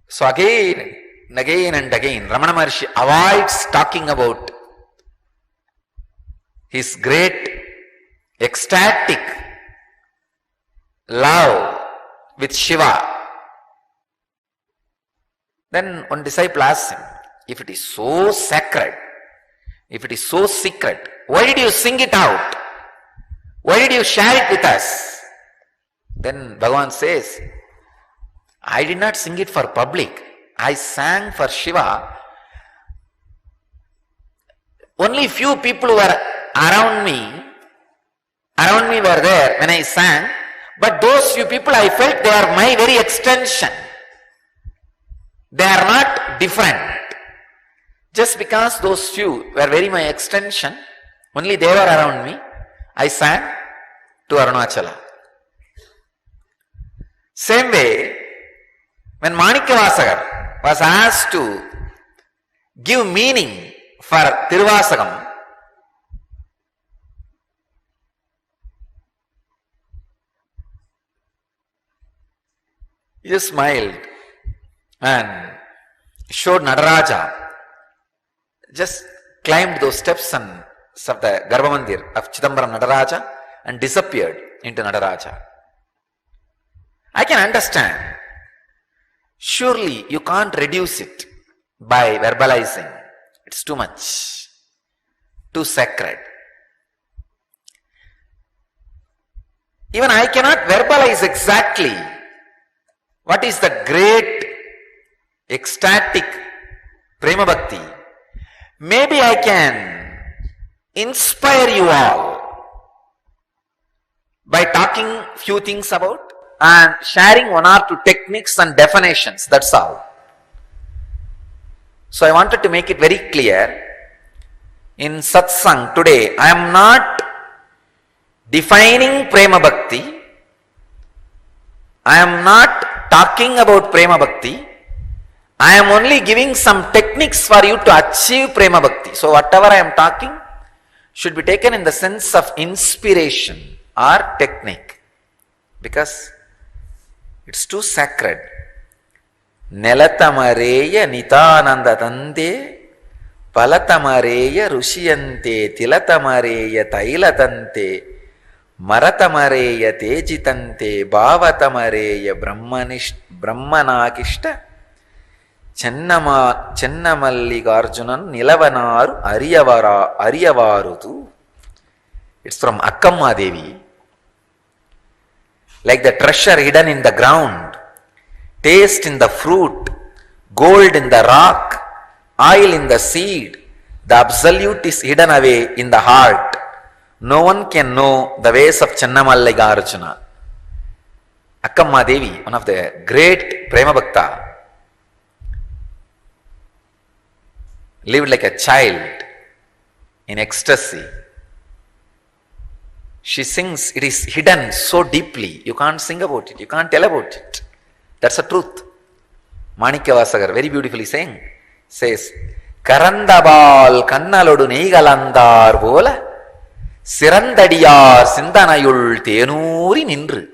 So again and again and again, Ramana Maharshi avoids talking about his great ecstatic love with Shiva. Then one disciple asks him, if it is so sacred, if it is so secret, why did you sing it out? Why did you share it with us? Then Bhagavan says, I did not sing it for public. I sang for Shiva. Only few people were around me were there when I sang, but those few people I felt they are my very extension. They are not different. Just because those few were very my extension, only they were around me, I sang to Arunachala. Same way, when Manikavasagar was asked to give meaning for Tiruvasagam, he just smiled and showed Nadaraja, just climbed those steps of the Garbhamandir of Chidambaram Nadaraja and disappeared into Nadaraja. I can understand. Surely you can't reduce it by verbalizing. It's too much, too sacred. Even I cannot verbalize exactly what is the great ecstatic Prema Bhakti. Maybe I can inspire you all by talking few things about and sharing one or two techniques and definitions, that's all. So I wanted to make it very clear. In satsang today, I am not defining Prema Bhakti. I am not talking about Prema Bhakti. I am only giving some techniques for you to achieve Prema Bhakti. So whatever I am talking should be taken in the sense of inspiration or technique, because it's too sacred. Nelatamareya Nithyananda Tante Palatamareya Rushiyante Tilatamareya Tailatante Maratamareya Tejitante Bhavatamareya Brahmanakishta Chennamallikarjunan Nilavanaru Ariyavarutu. It's from Akkamma Devi. Like the treasure hidden in the ground, taste in the fruit, gold in the rock, oil in the seed, the absolute is hidden away in the heart. No one can know the ways of Channamallikarjuna. Akkamma Devi, one of the great Prema Bhakta, lived like a child in ecstasy. She sings, it is hidden so deeply, you can't sing about it, you can't tell about it. That's the truth. Manikyavasagar very beautifully says, Karandabal kannalodu neigalandar vola Sirandadiyar Sindanayul Tenuri Nindru.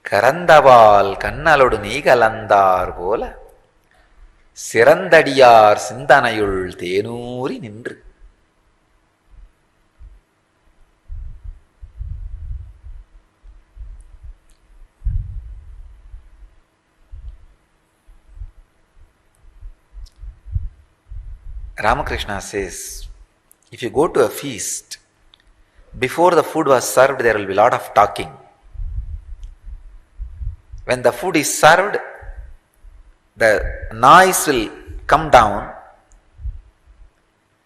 Karandabal kannalodu neigalandar vola Sirandadiyar Sindanayul Tenuri Nindru. Ramakrishna says, if you go to a feast, before the food was served, there will be a lot of talking. When the food is served, the noise will come down.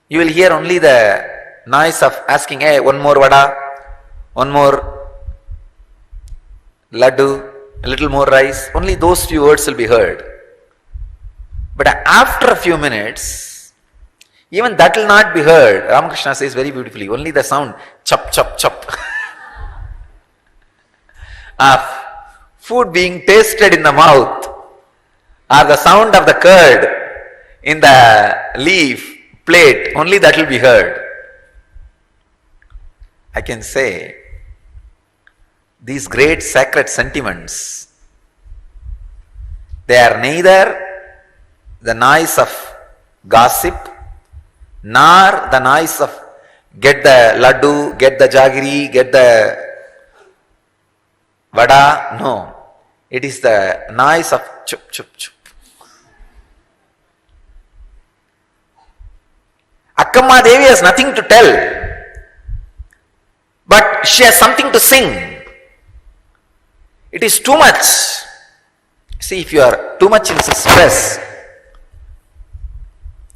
You will hear only the noise of asking, hey, one more vada, one more laddu, a little more rice. Only those few words will be heard. But after a few minutes, even that will not be heard. Ramakrishna says very beautifully, only the sound, chop, chop, chop, of food being tasted in the mouth, or the sound of the curd in the leaf plate, only that will be heard. I can say, these great sacred sentiments, they are neither the noise of gossip, nor the noise of get the laddu, get the jaggery, get the vada. No, it is the noise of chup, chup, chup. Akkamma Devi has nothing to tell, but she has something to sing. It is too much. See, if you are too much in stress,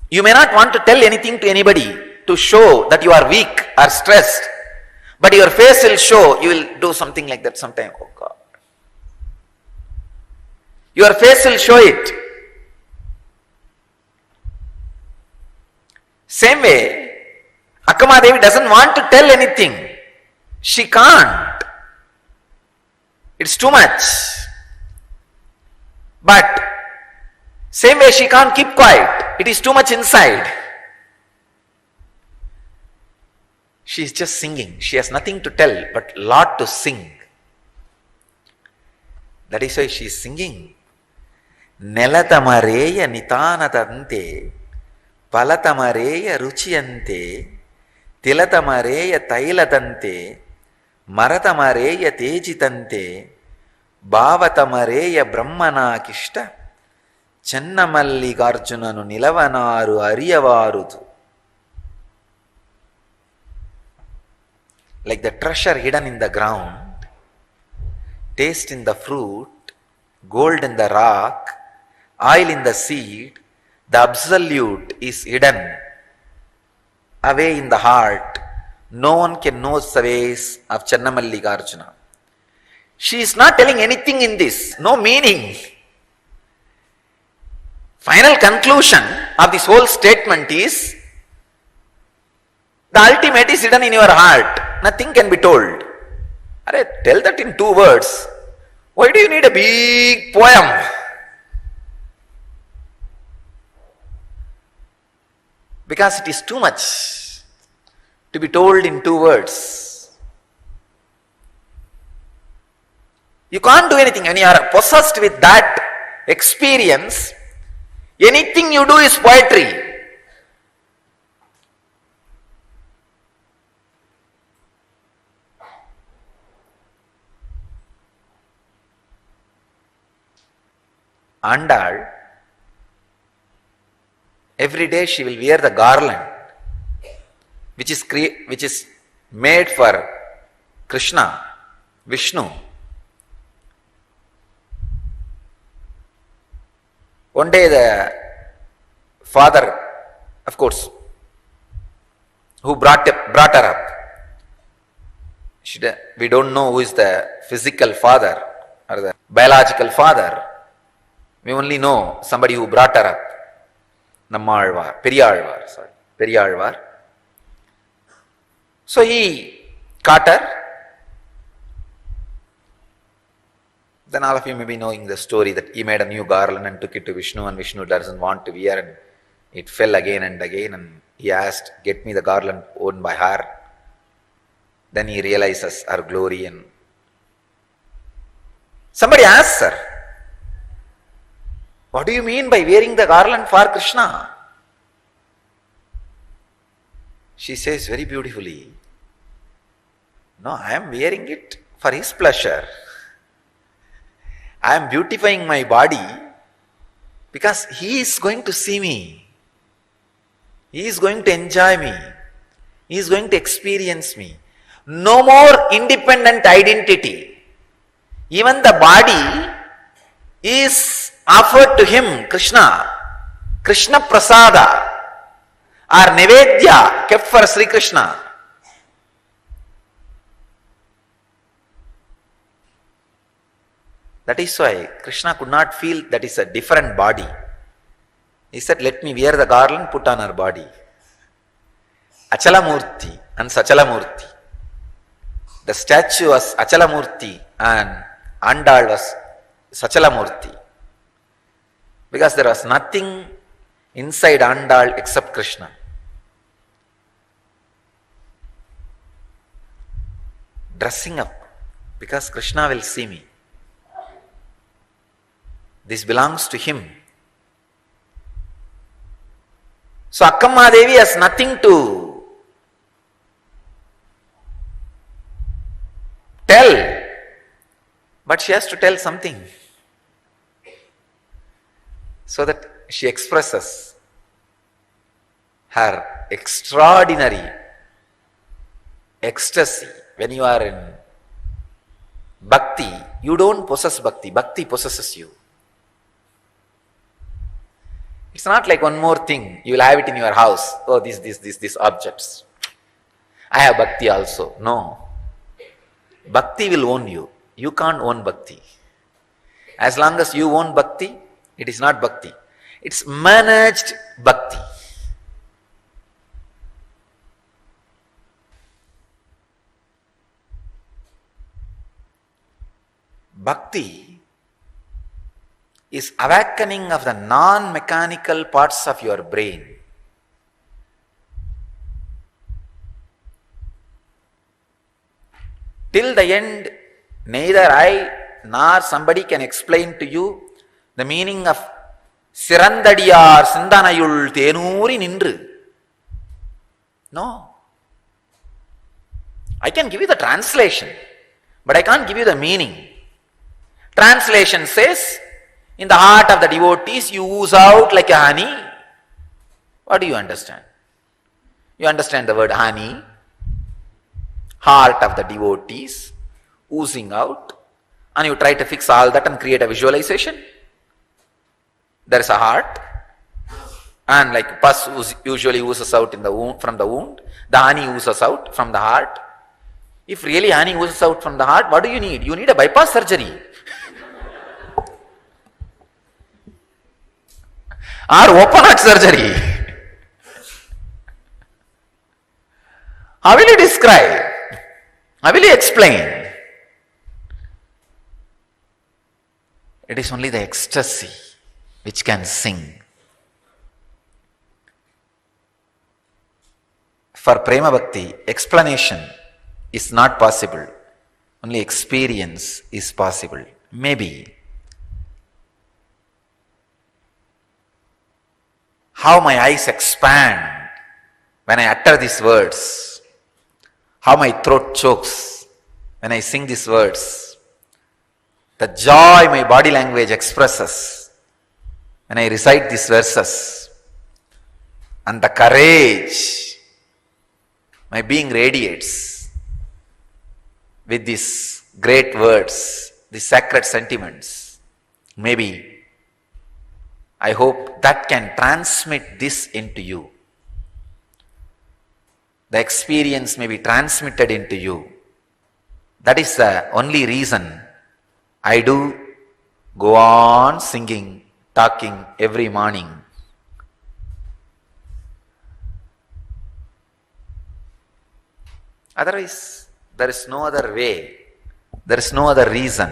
you may not want to tell anything to anybody to show that you are weak or stressed, but your face will show, you will do something like that sometime. Oh God. Your face will show it. Same way, Akkamma Devi doesn't want to tell anything. She can't. It's too much. But same way she can't keep quiet. It is too much inside. She is just singing. She has nothing to tell, but lot to sing. That is why she is singing. Nelatamareya nitanadante, palatamareya ruchiyante, tilatamareya tailadante, maratamareya tejitante, bhavatamareya brahmana kishta, Channamallikarjunanu nilavanaru ariyavarudu. Like the treasure hidden in the ground, taste in the fruit, gold in the rock, oil in the seed, the absolute is hidden away in the heart. No one can know the ways of Channamallikarjuna. She is not telling anything in this, no meaning. Final conclusion of this whole statement is, the ultimate is hidden in your heart. Nothing can be told. Tell that in 2 words. Why do you need a big poem? Because it is too much to be told in 2 words. You can't do anything. When you are possessed with that experience, anything you do is poetry. Andal, every day she will wear the garland which is made for Krishna, Vishnu. One day the father, of course, who brought her up. We don't know who is the physical father or the biological father. We only know somebody who brought her up. Nammalvar, Periyalvar. So he caught her. Then all of you may be knowing the story that he made a new garland and took it to Vishnu, and Vishnu doesn't want to wear, and it fell again and again, and he asked, get me the garland worn by her. Then he realizes her glory, and somebody asks her, what do you mean by wearing the garland for Krishna? She says very beautifully, no, I am wearing it for his pleasure. I am beautifying my body because he is going to see me. He is going to enjoy me. He is going to experience me. No more independent identity. Even the body is offered to him, Krishna. Krishna Prasada or Nevedya kept for Sri Krishna. That is why Krishna could not feel that is a different body. He said, let me wear the garland, put on her body. Achalamurti and Sachalamurti. The statue was Achalamurti and Andal was Sachalamurti. Because there was nothing inside Andal except Krishna. Dressing up because Krishna will see me. This belongs to him. So Akkamma Devi has nothing to tell, but she has to tell something. So that she expresses her extraordinary ecstasy. When you are in bhakti, you don't possess bhakti, bhakti possesses you. It's not like one more thing, you will have it in your house. Oh, these objects. I have bhakti also. No. Bhakti will own you. You can't own bhakti. As long as you own bhakti, it is not bhakti. It's managed bhakti. Bhakti is awakening of the non-mechanical parts of your brain. Till the end, neither I nor somebody can explain to you the meaning of Sirandadiyar Sindanayul Tenuri Nindru. No. I can give you the translation, but I can't give you the meaning. Translation says, in the heart of the devotees, you ooze out like a honey. What do you understand? You understand the word honey, heart of the devotees, oozing out, and you try to fix all that and create a visualization. There is a heart, and like pus usually oozes out in the wound, from the wound, the honey oozes out from the heart. If really honey oozes out from the heart, what do you need? You need a bypass surgery. Or open heart surgery. How will you describe? How will you explain? It is only the ecstasy which can sing. For Prema Bhakti, explanation is not possible. Only experience is possible. Maybe. How my eyes expand when I utter these words. How my throat chokes when I sing these words. The joy my body language expresses when I recite these verses. And the courage my being radiates with these great words, these sacred sentiments. Maybe I hope that can transmit this into you. The experience may be transmitted into you. That is the only reason I do go on singing, talking every morning. Otherwise, there is no other way. There is no other reason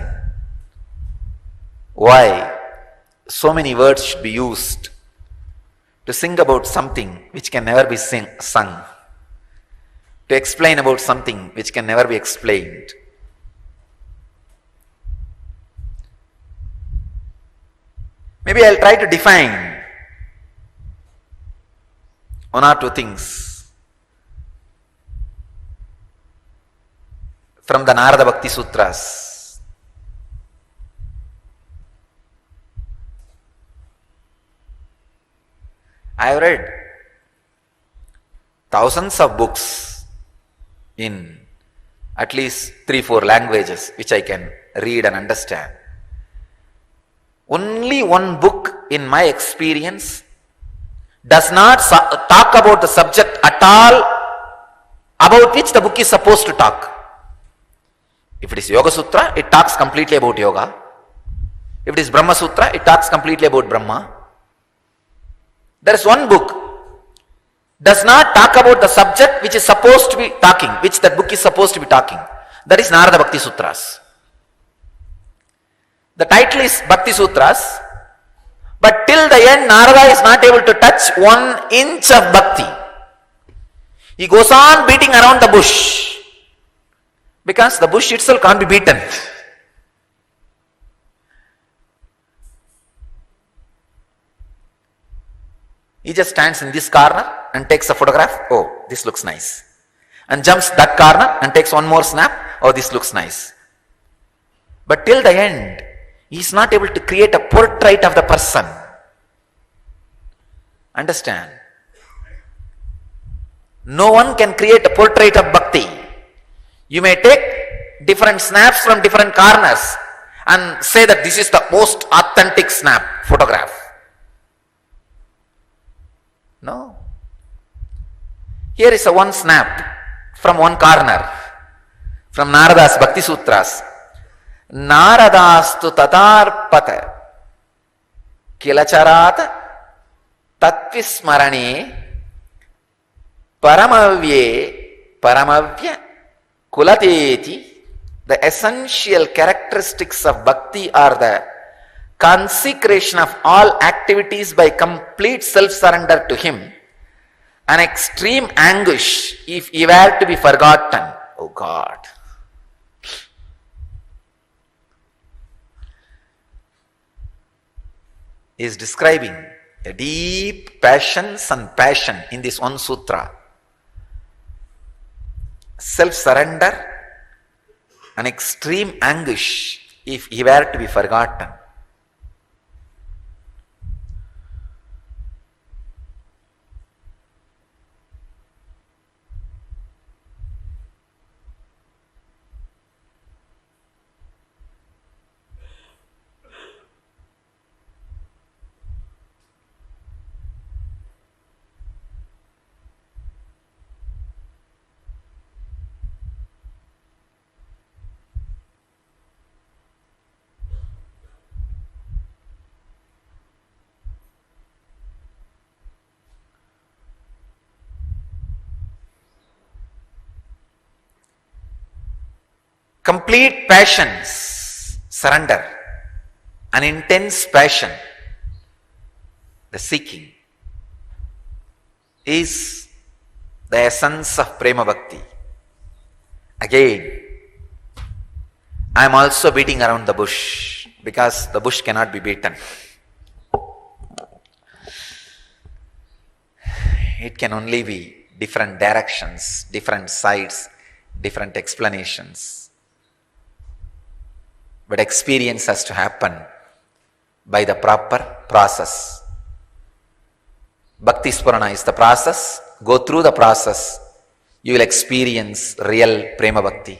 why so many words should be used to sing about something which can never be sung, to explain about something which can never be explained. Maybe I'll try to define one or two things from the Narada Bhakti Sutras. I have read thousands of books in at least 3-4 languages which I can read and understand. Only one book in my experience does not talk about the subject at all about which the book is supposed to talk. If it is Yoga Sutra, it talks completely about yoga. If it is Brahma Sutra, it talks completely about Brahma. There is one book does not talk about the subject which is supposed to be talking, which that book is supposed to be talking. That is Narada Bhakti Sutras. The title is Bhakti Sutras, but till the end Narada is not able to touch 1 inch of bhakti. He goes on beating around the bush because the bush itself can't be beaten. He just stands in this corner and takes a photograph. Oh, this looks nice. And jumps that corner and takes one more snap. Oh, this looks nice. But till the end, he is not able to create a portrait of the person. Understand? No one can create a portrait of bhakti. You may take different snaps from different corners and say that this is the most authentic snap, photograph. No. Here is a one snap from one corner from Narada's Bhakti Sutras. Naradastu tatarpata kilacharat tatvismarane paramavya kulateti. The essential characteristics of bhakti are the consecration of all activities by complete self-surrender to Him, an extreme anguish if He were to be forgotten. Oh God! He is describing a deep passions and passion in this one sutra. Self-surrender, an extreme anguish if He were to be forgotten. Complete passions, surrender, an intense passion, the seeking, is the essence of Prema Bhakti. Again, I am also beating around the bush because the bush cannot be beaten. It can only be different directions, different sides, different explanations. But experience has to happen by the proper process. Bhakti Spurana is the process. Go through the process. You will experience real Prema Bhakti.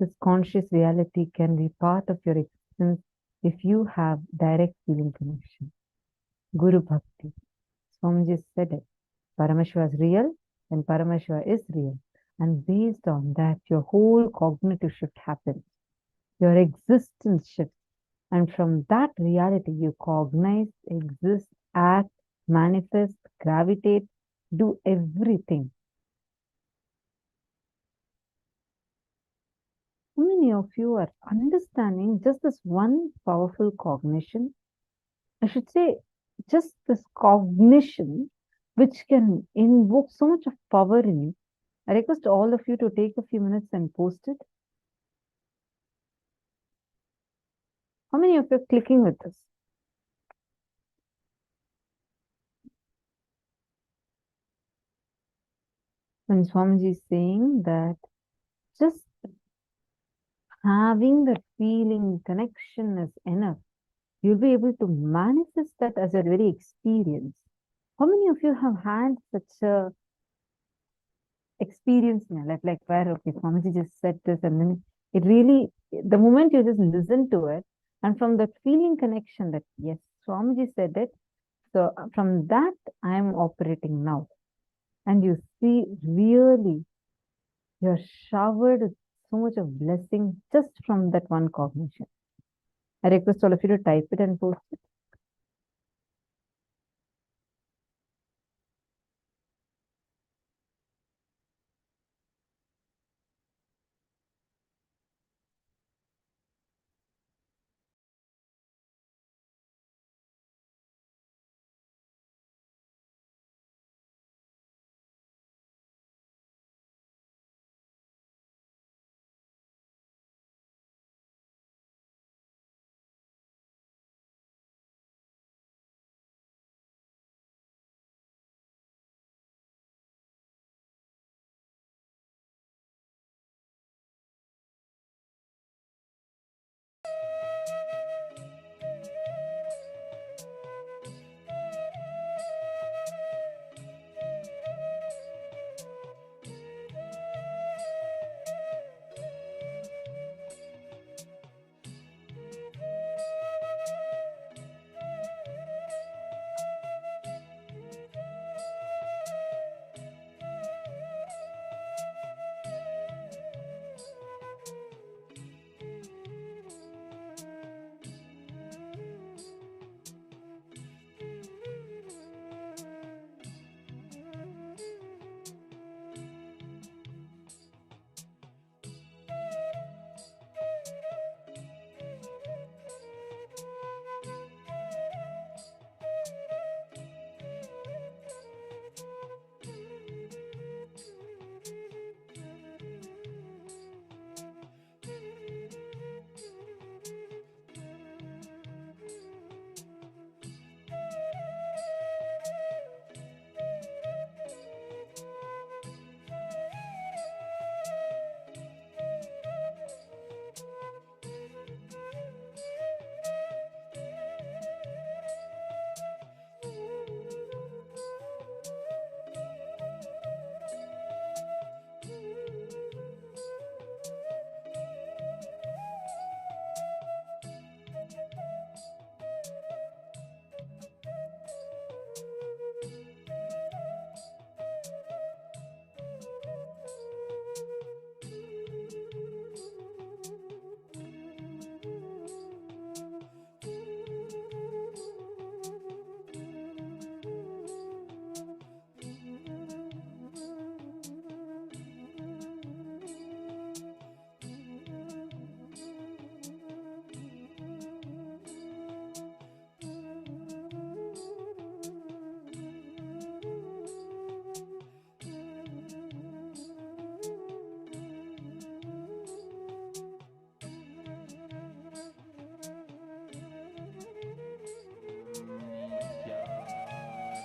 This conscious reality can be part of your existence if you have direct feeling connection. Guru Bhakti. Swamiji said it. Paramashiva is real, and Paramashiva is real. And based on that, your whole cognitive shift happens. Your existence shifts. And from that reality, you cognize, exist, act, manifest, gravitate, do everything. How many of you are understanding just this one powerful cognition? I should say, just this cognition, which can invoke so much of power in you. I request all of you to take a few minutes and post it. How many of you are clicking with this? When Swamiji is saying that just having that feeling connection is enough, you'll be able to manifest that as your very experience. How many of you have had such a experience in your life, like where, okay, Swamiji just said this, and then it really, the moment you just listen to it, and from that feeling connection that, yes, Swamiji said it, so from that, I am operating now. And you see, really, you're showered with so much of blessing just from that one cognition. I request all of you to type it and post it.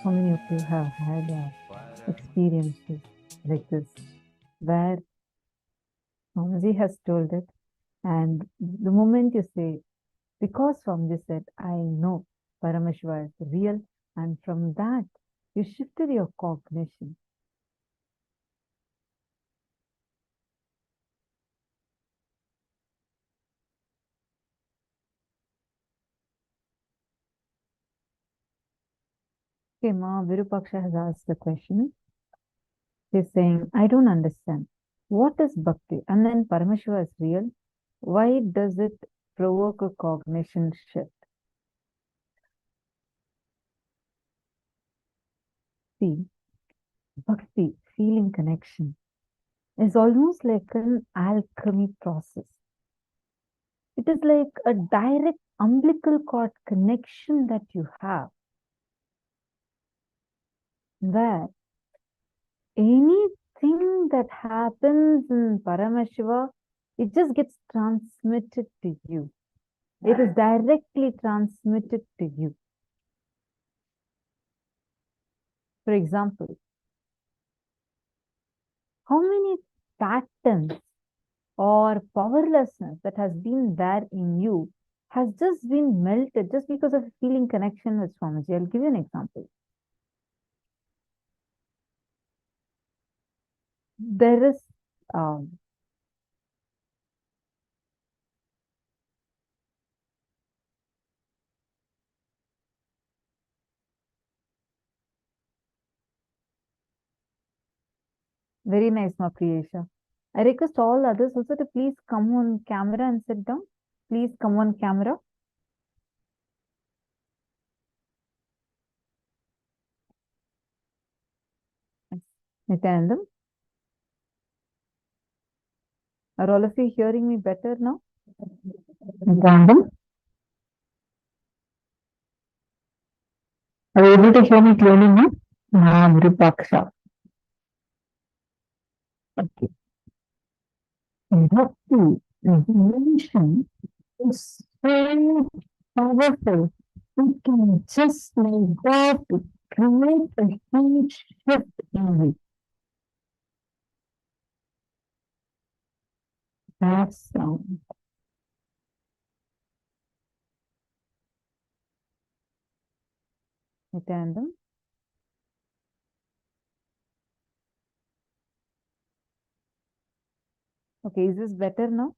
How many of you have had experiences like this, where Swamiji has told it, and the moment you say, because Swamiji said, I know Paramashiva is real, and from that, you shifted your cognition. Okay, Ma Virupaksha has asked the question. He's saying, I don't understand. What is bhakti? And then Paramashiva is real. Why does it provoke a cognition shift? See, bhakti, feeling connection, is almost like an alchemy process. It is like a direct umbilical cord connection that you have, where anything that happens in Paramashiva, it just gets transmitted to you. It is directly transmitted to you. For example, how many patterns or powerlessness that has been there in you has just been melted just because of feeling connection with Swamiji. I'll give you an example. There is very nice, Ma Priyesha. I request all others also to please come on camera and sit down. Please come on camera. Nityanandam. Are all of you hearing me better now? Nityanandam. Are you able to hear me clearly now? Virupaksha. Okay. Bhakti, revelation is so powerful. It can just like that create a huge shift in you. That sound. Nityanandam. Okay, is this better now?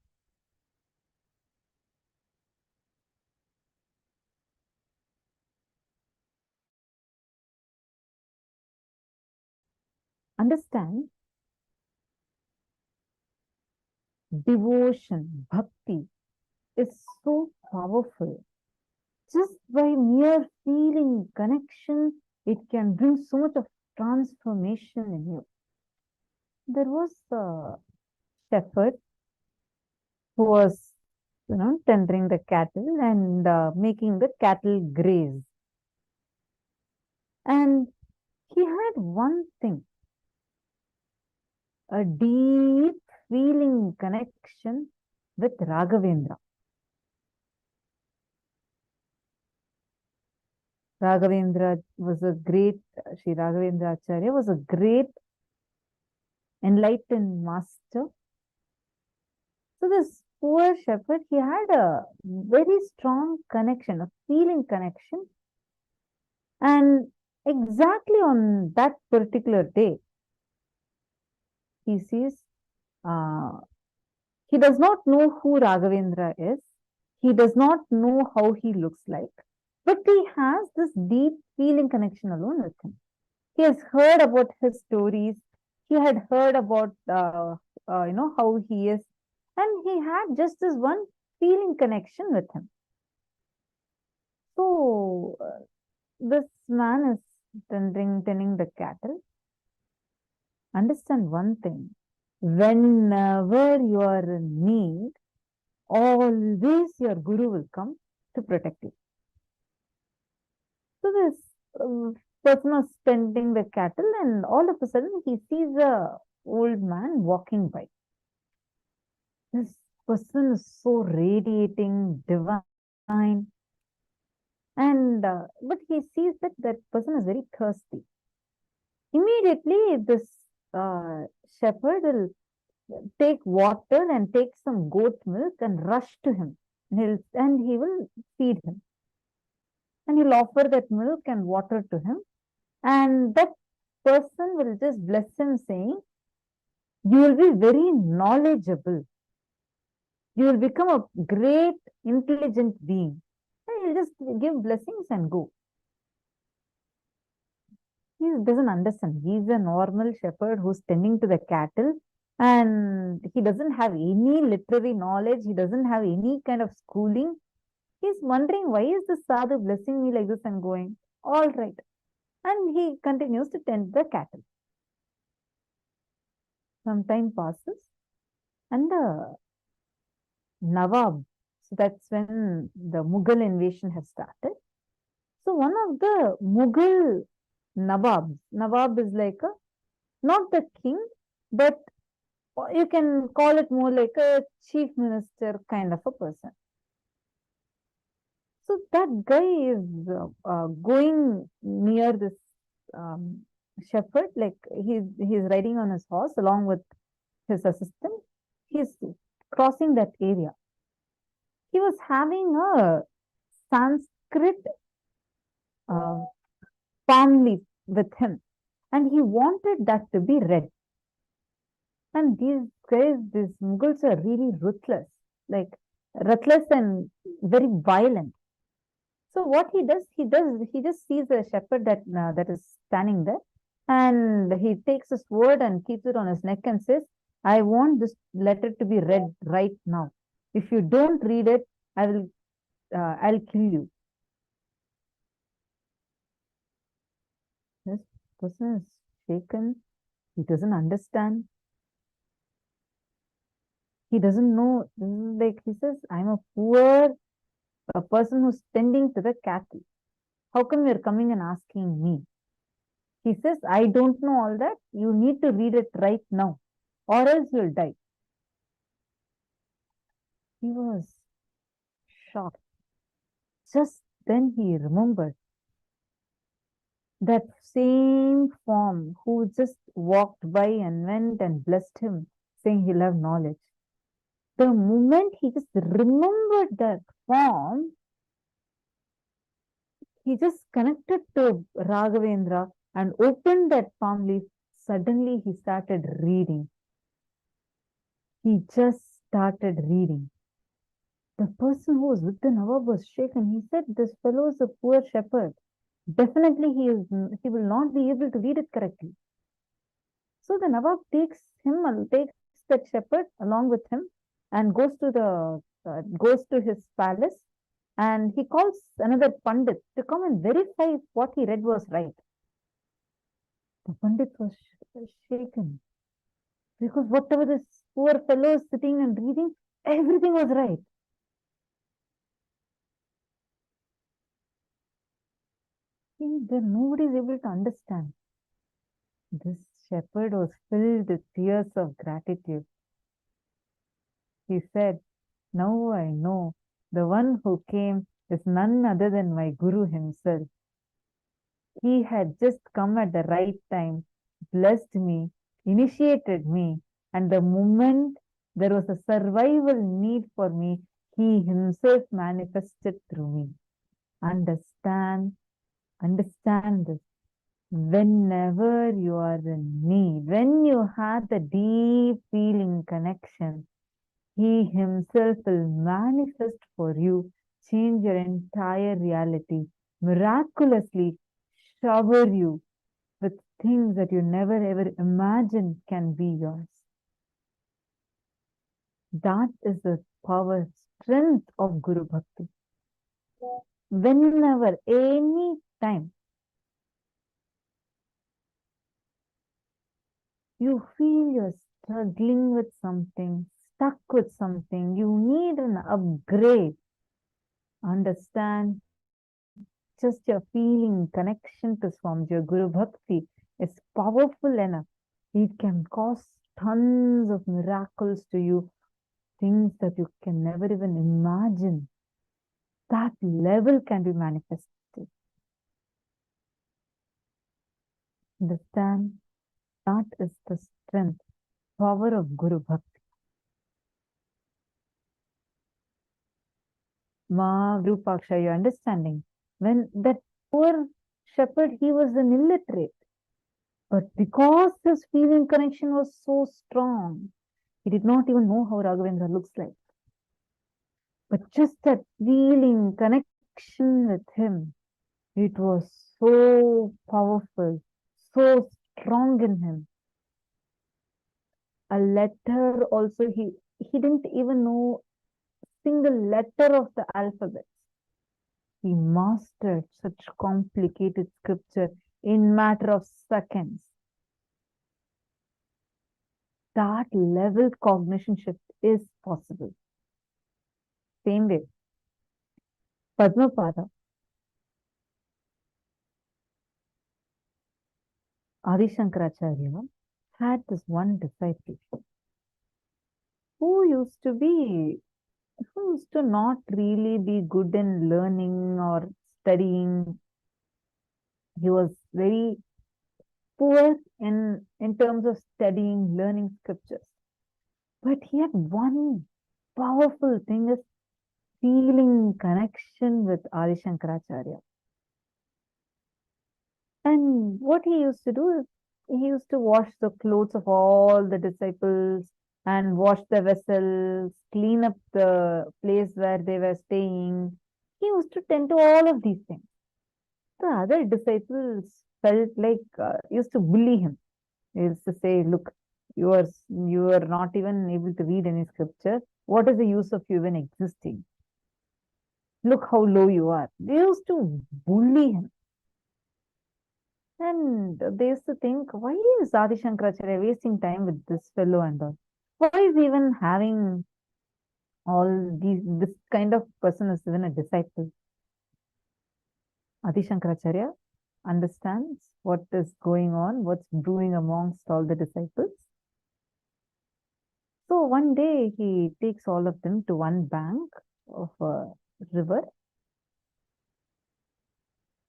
Understand, devotion, bhakti is so powerful. Just by mere feeling connection, it can bring so much of transformation in you. There was a shepherd who was, tendering the cattle and making the cattle graze. And he had one thing, a deep feeling connection with Raghavendra. Raghavendra was a great, Sri Raghavendra Acharya was a great enlightened master. So this poor shepherd, he had a very strong connection, a feeling connection. And exactly on that particular day, he sees, he does not know who Raghavendra is. He does not know how he looks like. But he has this deep feeling connection alone with him. He has heard about his stories. He had heard about, how he is. And he had just this one feeling connection with him. So, this man is tending the cattle. Understand one thing. Whenever you are in need, always your guru will come to protect you. So this person was tending the cattle, and all of a sudden he sees a old man walking by. This person is so radiating, divine, and but he sees that that person is very thirsty. Immediately, this shepherd will take water and take some goat milk and rush to him, and he will feed him. And he'll offer that milk and water to him. And that person will just bless him, saying, you will be very knowledgeable. You will become a great, intelligent being. And he'll just give blessings and go. He doesn't understand. He's a normal shepherd who's tending to the cattle, and he doesn't have any literary knowledge. He doesn't have any kind of schooling. He's wondering, why is the sadhu blessing me like this and going? All right. And he continues to tend the cattle. Some time passes, and the Nawab, so that's when the Mughal invasion has started. So one of the Mughal Nawab is like not the king, but you can call it more like a chief minister kind of a person. So that guy is going near this shepherd, like he's riding on his horse along with his assistant. He's crossing that area. He was having a Sanskrit palm leaf with him, and he wanted that to be read. And these guys, these Mughals are really ruthless and very violent. So what he just sees a shepherd that is standing there, and he takes a sword and keeps it on his neck and says, "I want this letter to be read right now. If you don't read it, I'll kill you." This person is shaken. He doesn't understand. He doesn't know. This is like, he says, "I'm a person who's tending to the cattle. How come you're coming and asking me?" He says, "I don't know all that. You need to read it right now, or else you'll die." He was shocked. Just then he remembered that same form who just walked by and went and blessed him, saying he'll have knowledge. The moment he just remembered that form, he just connected to Raghavendra and opened that palm leaf. Suddenly he started reading. He just started reading. The person who was with the Nawab was shaken. He said, "This fellow is a poor shepherd. Definitely he will not be able to read it correctly." So the Nawab takes that shepherd along with him and goes to his palace, and he calls another Pandit to come and verify if what he read was right. The Pandit was shaken, because whatever this poor fellow is sitting and reading, everything was right. See, then nobody is able to understand. This shepherd was filled with tears of gratitude. He said, "Now I know the one who came is none other than my Guru himself. He had just come at the right time, blessed me, initiated me, and the moment there was a survival need for me, he himself manifested through me." Understand this. Whenever you are in need, when you have the deep feeling connection, he himself will manifest for you, change your entire reality, miraculously shower you with things that you never ever imagined can be yours. That is the power, strength of Guru Bhakti. Whenever, any time, you feel you're struggling with something, stuck with something, you need an upgrade, understand, just your feeling connection to Swamiji, your Guru Bhakti is powerful enough. It can cause tons of miracles to you, things that you can never even imagine. That level can be manifested. Understand? That is the strength, power of Guru Bhakti. Ma Rupaksha, you're understanding? When that poor shepherd, he was an illiterate. But because his feeling connection was so strong, he did not even know how Raghavendra looks like. But just that feeling connection with him, it was so powerful. so strong in him. A letter also, he didn't even know single letter of the alphabet. He mastered such complicated scripture in matter of seconds. That level cognition shift is possible. Same way, Padmapada, Adi Shankaracharya had this one disciple who used to not really be good in learning or studying. He was very poor in terms of studying, learning scriptures. But he had one powerful thing, is feeling connection with Adi Shankaracharya. And what he used to do is, he used to wash the clothes of all the disciples and wash the vessels, clean up the place where they were staying. He used to tend to all of these things. The other disciples felt like, used to bully him. They used to say, look, you are not even able to read any scripture. What is the use of you even existing? Look how low you are. They used to bully him. And they used to think, why is Adi Shankaracharya wasting time with this fellow and all? Why is he even having all these, this kind of person is even a disciple? Adi Shankaracharya understands what is going on, what's brewing amongst all the disciples. So one day he takes all of them to one bank of a river.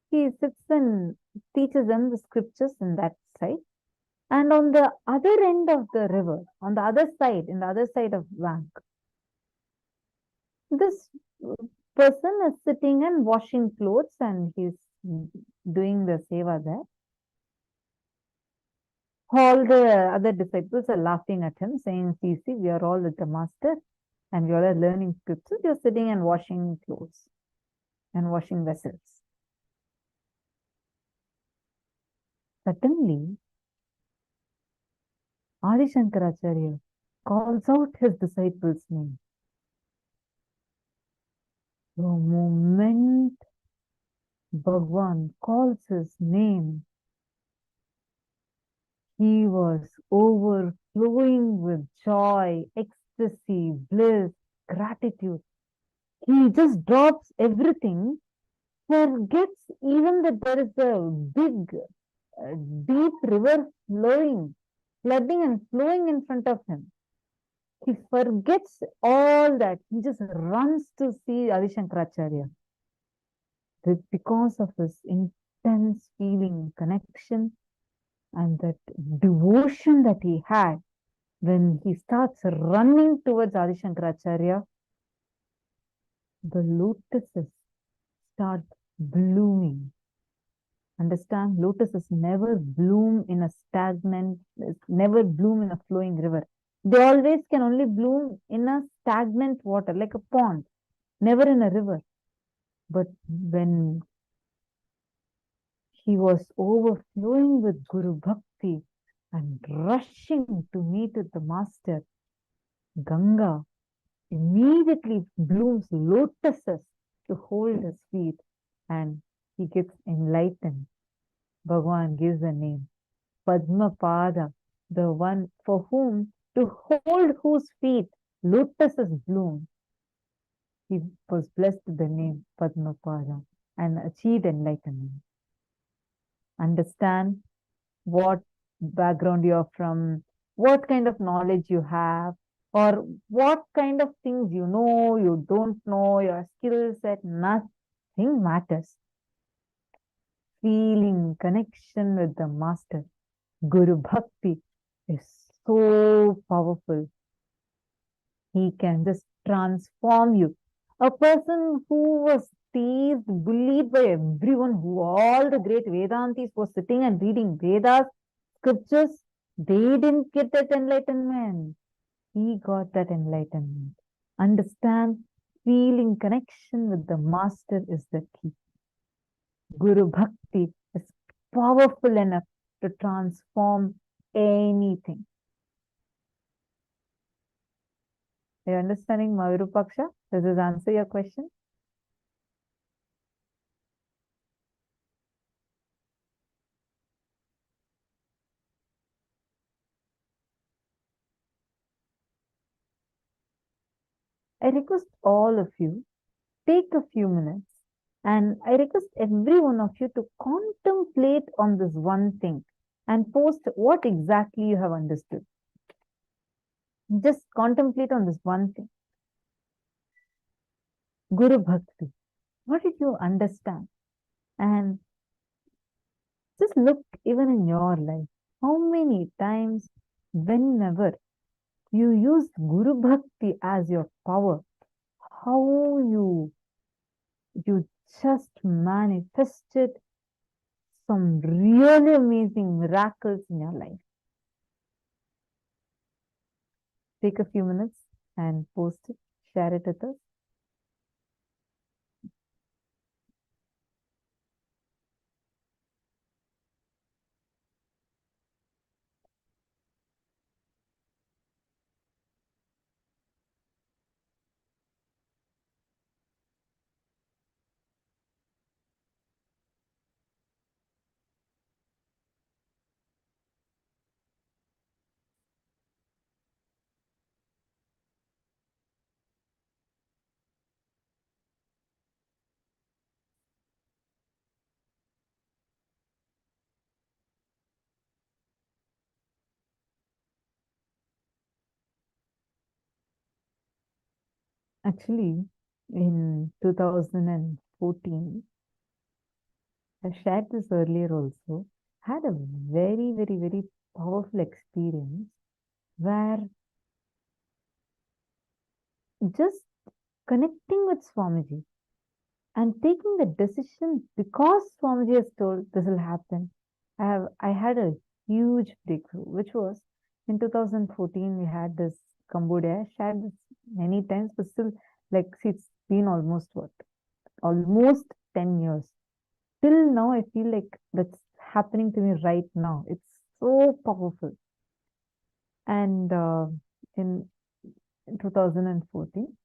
He sits and teaches them the scriptures in that side. And on the other end of the river, on the other side, in the other side of bank, this person is sitting and washing clothes and he's doing the seva there. All the other disciples are laughing at him, saying, see, we are all with the master and we all are learning scriptures. You're sitting and washing clothes and washing vessels. Suddenly, Adi Shankaracharya calls out his disciples' name. The moment Bhagavan calls his name, he was overflowing with joy, ecstasy, bliss, gratitude. He just drops everything, forgets even that there is a big, deep river flooding and flowing in front of him. He forgets all that. He just runs to see Adi Shankaracharya. Because of his intense feeling, connection, and that devotion that he had, when he starts running towards Adi Shankaracharya, the lotuses start blooming. Understand? Lotuses never bloom in a stagnant, never bloom in a flowing river. They always can only bloom in a stagnant water, like a pond, never in a river. But when he was overflowing with Guru Bhakti and rushing to meet with the master, Ganga immediately blooms lotuses to hold his feet and he gets enlightened. Bhagavan gives a name, Padmapada, the one for whom, to hold whose feet lotuses bloom. He was blessed with the name Padmapada and achieved enlightenment. Understand what background you're from, what kind of knowledge you have, or what kind of things you know, you don't know, your skill set, nothing matters. Feeling connection with the master, Guru Bhakti, is so powerful. He can just transform you. A person who was teased, bullied by everyone, who all the great Vedantis were sitting and reading Vedas, scriptures, they didn't get that enlightenment. He got that enlightenment. Understand, feeling connection with the master is the key. Guru Bhakti is powerful enough to transform anything. Are you understanding, Mavirupaksha? Does this answer your question? I request all of you, take a few minutes, and I request every one of you to contemplate on this one thing and post what exactly you have understood. Just contemplate on this one thing. Guru Bhakti. What did you understand? And just look even in your life. How many times, whenever you used Guru Bhakti as your power, how you just manifested some really amazing miracles in your life. Take a few minutes and post it, share it with us. Actually, in 2014, I shared this earlier also, had a very, very, very powerful experience where just connecting with Swamiji and taking the decision because Swamiji has told this will happen. I had a huge breakthrough, which was in 2014, we had this Cambodia. I shared this many times, but still, like, see, it's been almost 10 years. Till now, I feel like that's happening to me right now. It's so powerful. And in 2014,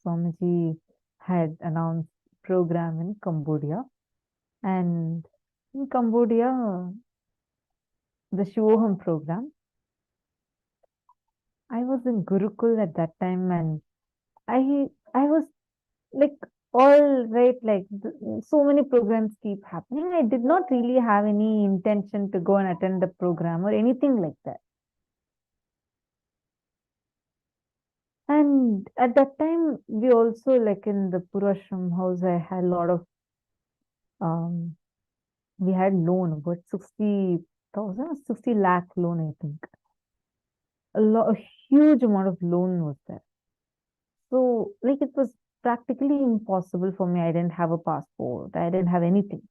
Swamiji had announced program in Cambodia. And in Cambodia, the Shivoham program, I was in Gurukul at that time, and I was like, all right, like so many programs keep happening. I did not really have any intention to go and attend the program or anything like that. And at that time, we also, like in the Purashram house, I had a lot of, we had loan, about 60,000, 60 lakh loan, I think. A huge amount of loan was there. So, like, it was practically impossible for me. I didn't have a passport. I didn't have anything.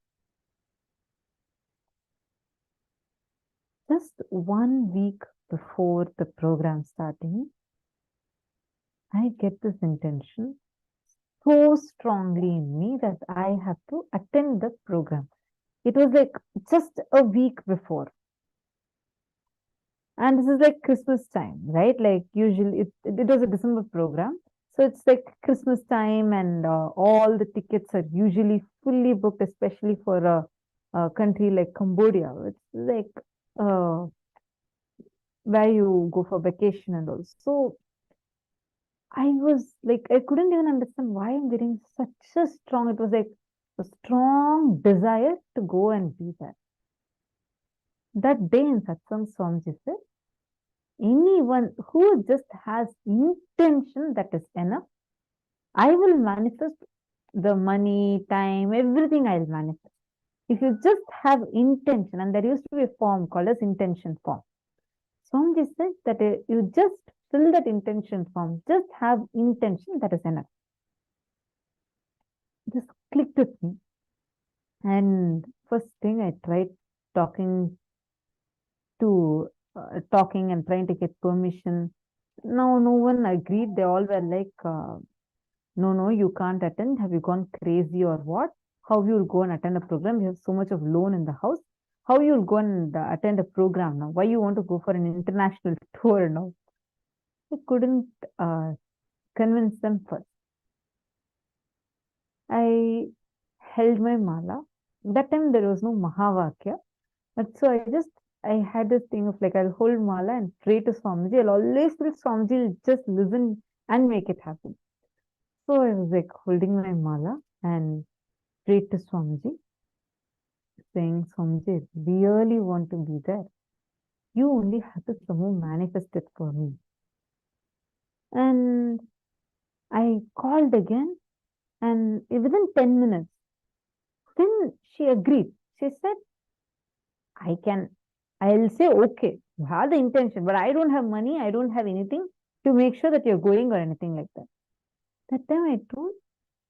Just 1 week before the program starting, I get this intention so strongly in me that I have to attend the program. It was like just a week before. And this is like Christmas time, right? Like usually it was a December program. So it's like Christmas time, and all the tickets are usually fully booked, especially for a country like Cambodia. It's like where you go for vacation and all. So I was like, I couldn't even understand why I'm getting such a strong, it was like a strong desire to go and be there. That day in Satsang, Swamiji said, anyone who just has intention, that is enough. I will manifest the money, time, everything I'll manifest. If you just have intention, and there used to be a form called as intention form. Swamiji said that you just fill that intention form, just have intention, that is enough. Just clicked with me. And first thing I tried talking and trying to get permission. No one agreed. They all were like, no, you can't attend. Have you gone crazy or what? How you will go and attend a program? You have so much of loan in the house. how you'll go and attend a program now? Why you want to go for an international tour now? I couldn't convince them first. I held my mala. That time there was no Mahavakya. But so I had this thing of like, I'll hold mala and pray to Swamiji. I'll always feel Swamiji will just listen and make it happen. So I was like holding my mala and prayed to Swamiji, saying, Swamiji, I really want to be there. You only have to somehow manifest it for me. And I called again, and within 10 minutes, then she agreed. She said, I'll say, okay, you have the intention, but I don't have money, I don't have anything to make sure that you're going or anything like that. That time I told,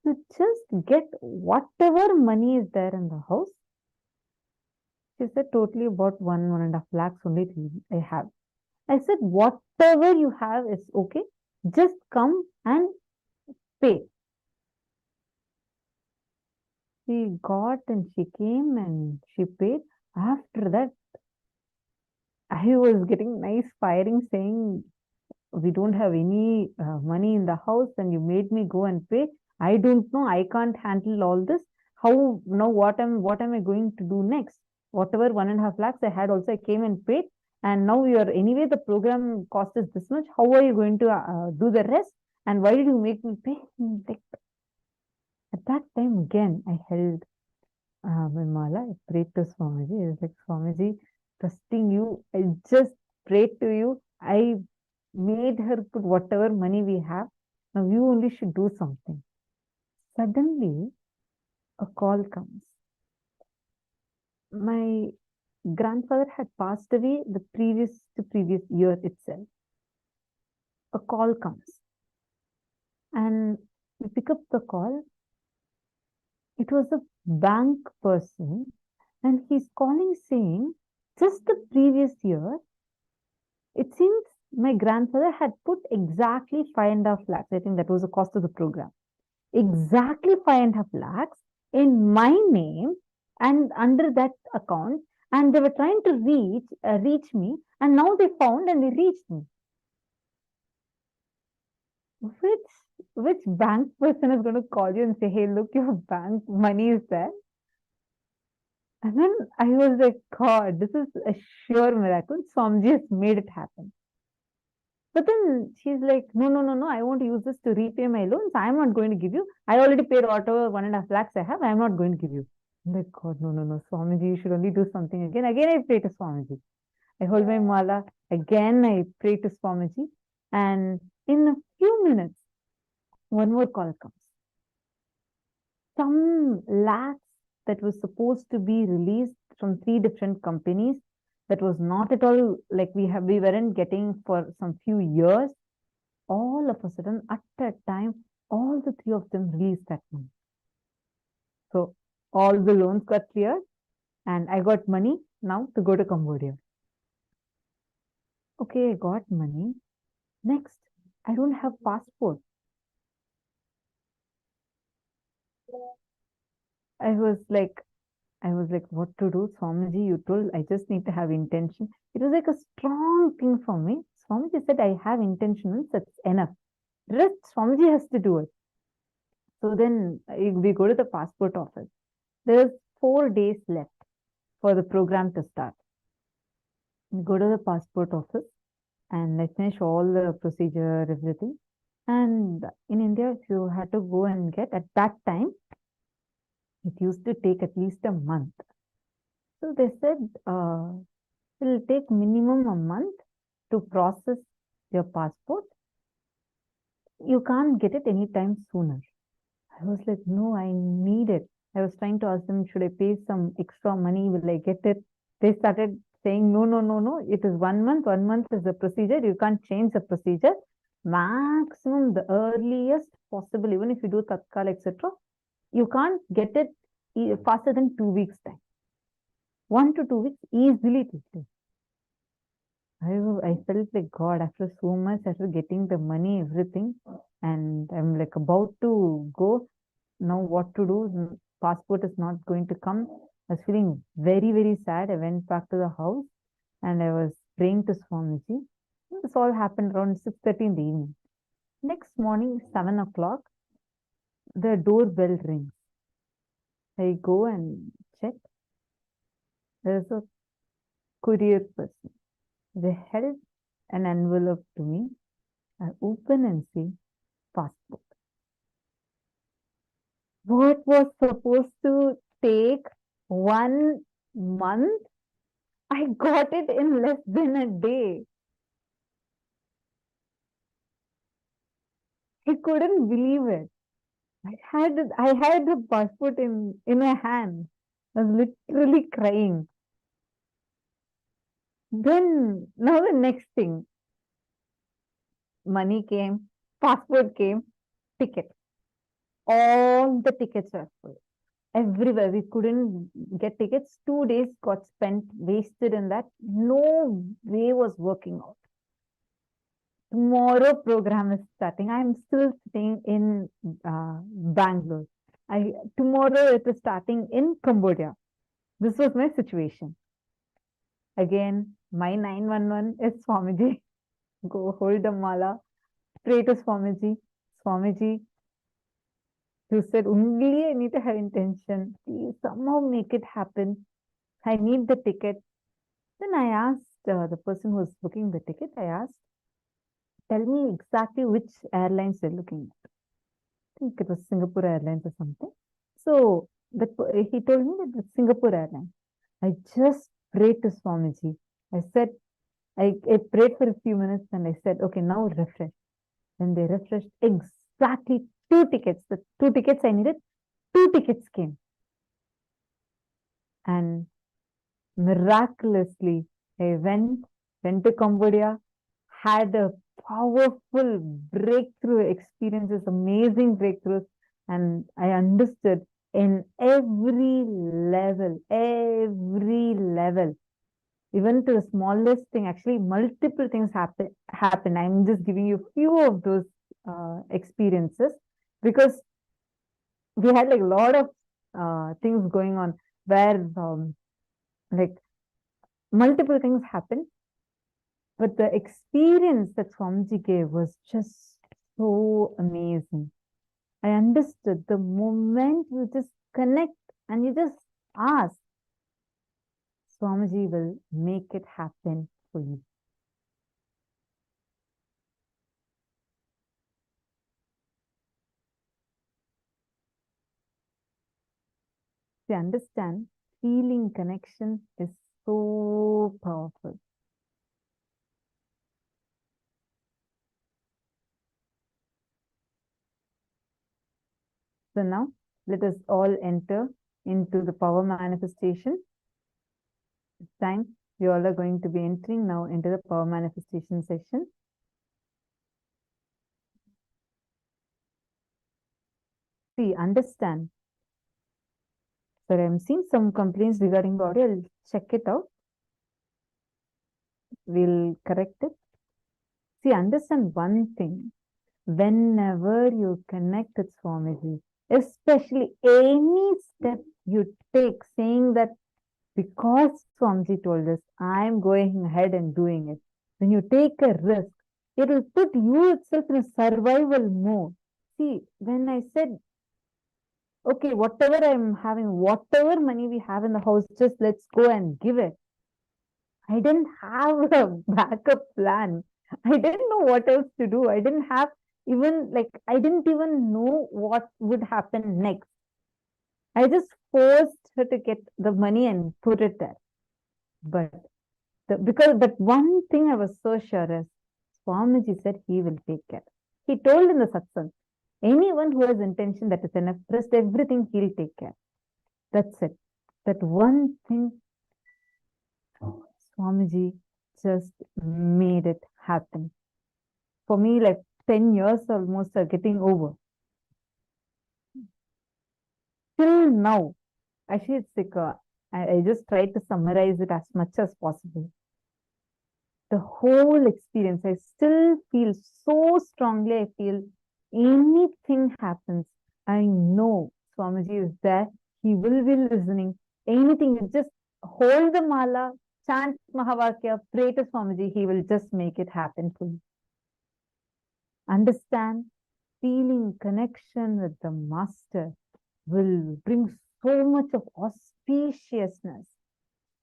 you just get whatever money is there in the house. She said, totally about 1.5 lakhs only I have. I said, whatever you have is okay. Just come and pay. She got and she came and she paid. After that, I was getting nice firing saying, we don't have any money in the house and you made me go and pay. I don't know. I can't handle all this. How now? What am I going to do next? Whatever 1.5 lakhs I had also, I came and paid. And now you are anyway, the program cost is this much. How are you going to do the rest? And why did you make me pay? Like, at that time again, I held my mala. I prayed to Swamiji. I was like, Swamiji, trusting you, I just prayed to you. I made her put whatever money we have. Now you only should do something. Suddenly, a call comes. My grandfather had passed away the previous year itself. A call comes. And we pick up the call. It was a bank person. And he's calling saying, just the previous year, it seems my grandfather had put exactly 5.5 lakhs. I think that was the cost of the program. Exactly 5.5 lakhs in my name and under that account. And they were trying to reach me. And now they found and they reached me. Which bank person is going to call you and say, hey, look, your bank money is there? And then I was like, God, this is a sure miracle. Swamiji has made it happen. But then she's like, no, I want to use this to repay my loans. I'm not going to give you. I already paid whatever 1.5 lakhs I have. I'm not going to give you. I'm like, God, no, Swamiji, you should only do something again. Again, I pray to Swamiji. I hold my mala. Again, I pray to Swamiji. And in a few minutes, one more call comes. Some lakhs that was supposed to be released from 3 different companies that was not at all like we weren't getting for some few years. All of a sudden, at that time, all the 3 of them released that money. So all the loans got cleared and I got money now to go to Cambodia. Okay, I got money. Next, I don't have passport. I was like, what to do? Swamiji, you told I just need to have intention. It was like a strong thing for me. Swamiji said, I have intention, that's enough. The rest, Swamiji has to do it. So then we go to the passport office. There's 4 days left for the program to start. We go to the passport office and I finish all the procedure, everything. And in India, if you had to go and get at that time, it used to take at least a month. So they said, it will take minimum a month to process your passport. You can't get it anytime sooner. I was like, no, I need it. I was trying to ask them, should I pay some extra money? Will I get it? They started saying, no. It is 1 month. 1 month is the procedure. You can't change the procedure. Maximum, the earliest possible, even if you do Tatkal, etc., you can't get it faster than 2 weeks time. 1 to 2 weeks easily. I felt like God, after so much, after getting the money, everything, and I'm like about to go. Now what to do? Passport is not going to come. I was feeling very, very sad. I went back to the house and I was praying to Swamiji. This all happened around 6:30 in the evening. Next morning, 7 o'clock, the doorbell rings. I go and check. There's a courier person. They held an envelope to me. I open and see passport. What was supposed to take 1 month, I got it in less than a day. I couldn't believe it. I had the passport in my hand. I was literally crying. Then now the next thing, money came, passport came, ticket. All the tickets were full. Everywhere we couldn't get tickets. 2 days got spent, wasted in that. No way was working out. Tomorrow program is starting. I'm still staying in Bangalore. Tomorrow it is starting in Cambodia. This was my situation. Again, my 911 is Swamiji. Go hold the mala, pray to Swamiji. Swamiji, you said only I need to have intention. Please somehow make it happen. I need the ticket. Then I asked the person who was booking the ticket, I asked, tell me exactly which airlines you're looking at. I think it was Singapore Airlines or something. So he told me that it's Singapore Airlines. I just prayed to Swamiji. I said, I prayed for a few minutes and I said, okay, now refresh. When they refreshed, exactly 2 tickets. The 2 tickets I needed, 2 tickets came. And miraculously, I went to Cambodia, had a powerful breakthrough experiences, amazing breakthroughs, and I understood in every level, even to the smallest thing, actually multiple things happen. I'm just giving you a few of those experiences because we had like a lot of things going on where like multiple things happened. But the experience that Swamiji gave was just so amazing. I understood the moment you just connect and you just ask, Swamiji will make it happen for you. To understand, feeling connection is so powerful. So now let us all enter into the power manifestation. This time we all are going to be entering now into the power manifestation session. See, understand. Sorry, I'm seeing some complaints regarding the audio. I'll check it out. We'll correct it. See, understand one thing. Whenever you connect with Swamiji, especially any step you take, saying that because Swamiji told us, I'm going ahead and doing it. When you take a risk, it will put you itself in a survival mode. See, when I said, okay, whatever I'm having, whatever money we have in the house, just let's go and give it. I didn't have a backup plan. I didn't know what else to do. I didn't have I didn't even know what would happen next. I just forced her to get the money and put it there. But because that one thing I was so sure is, Swamiji said he will take care. He told in the satsang, anyone who has intention, that is enough, rest everything he'll take care. That's it. That one thing, Swamiji just made it happen. For me, like 10 years almost are getting over. Till now, actually it's like, I just tried to summarize it as much as possible. The whole experience, I still feel so strongly, I feel anything happens, I know Swamiji is there. He will be listening. anything, you just hold the mala, chant Mahavakya, pray to Swamiji, he will just make it happen for you. Understand, feeling connection with the master will bring so much of auspiciousness,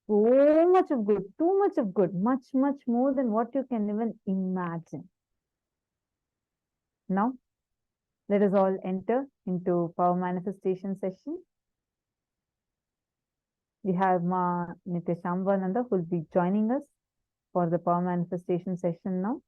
so much of good, too much of good, much, much more than what you can even imagine. Now, let us all enter into power manifestation session. We have Ma Nithyananda who will be joining us for the power manifestation session now.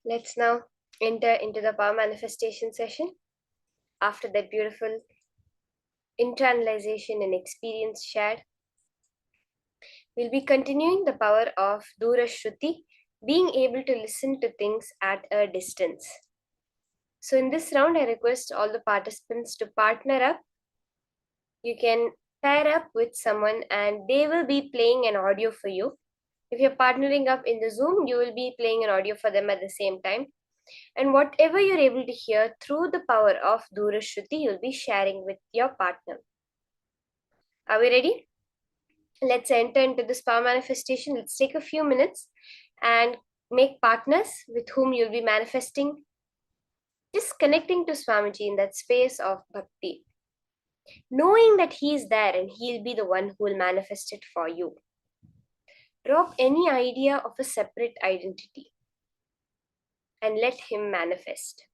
Let's now enter into the power manifestation session. After that beautiful internalization and experience shared, we'll be continuing the power of Dura Shruti, being able to listen to things at a distance. So in this round, I request all the participants to partner up. You can pair up with someone and they will be playing an audio for you. If you're partnering up in the Zoom, you will be playing an audio for them at the same time. And whatever you're able to hear through the power of Dura Shruti, you'll be sharing with your partner. Are we ready? Let's enter into this power manifestation. Let's take a few minutes and make partners with whom you'll be manifesting. Just connecting to Swamiji in that space of bhakti. Knowing that he is there and he'll be the one who will manifest it for you. Drop any idea of a separate identity and let him manifest.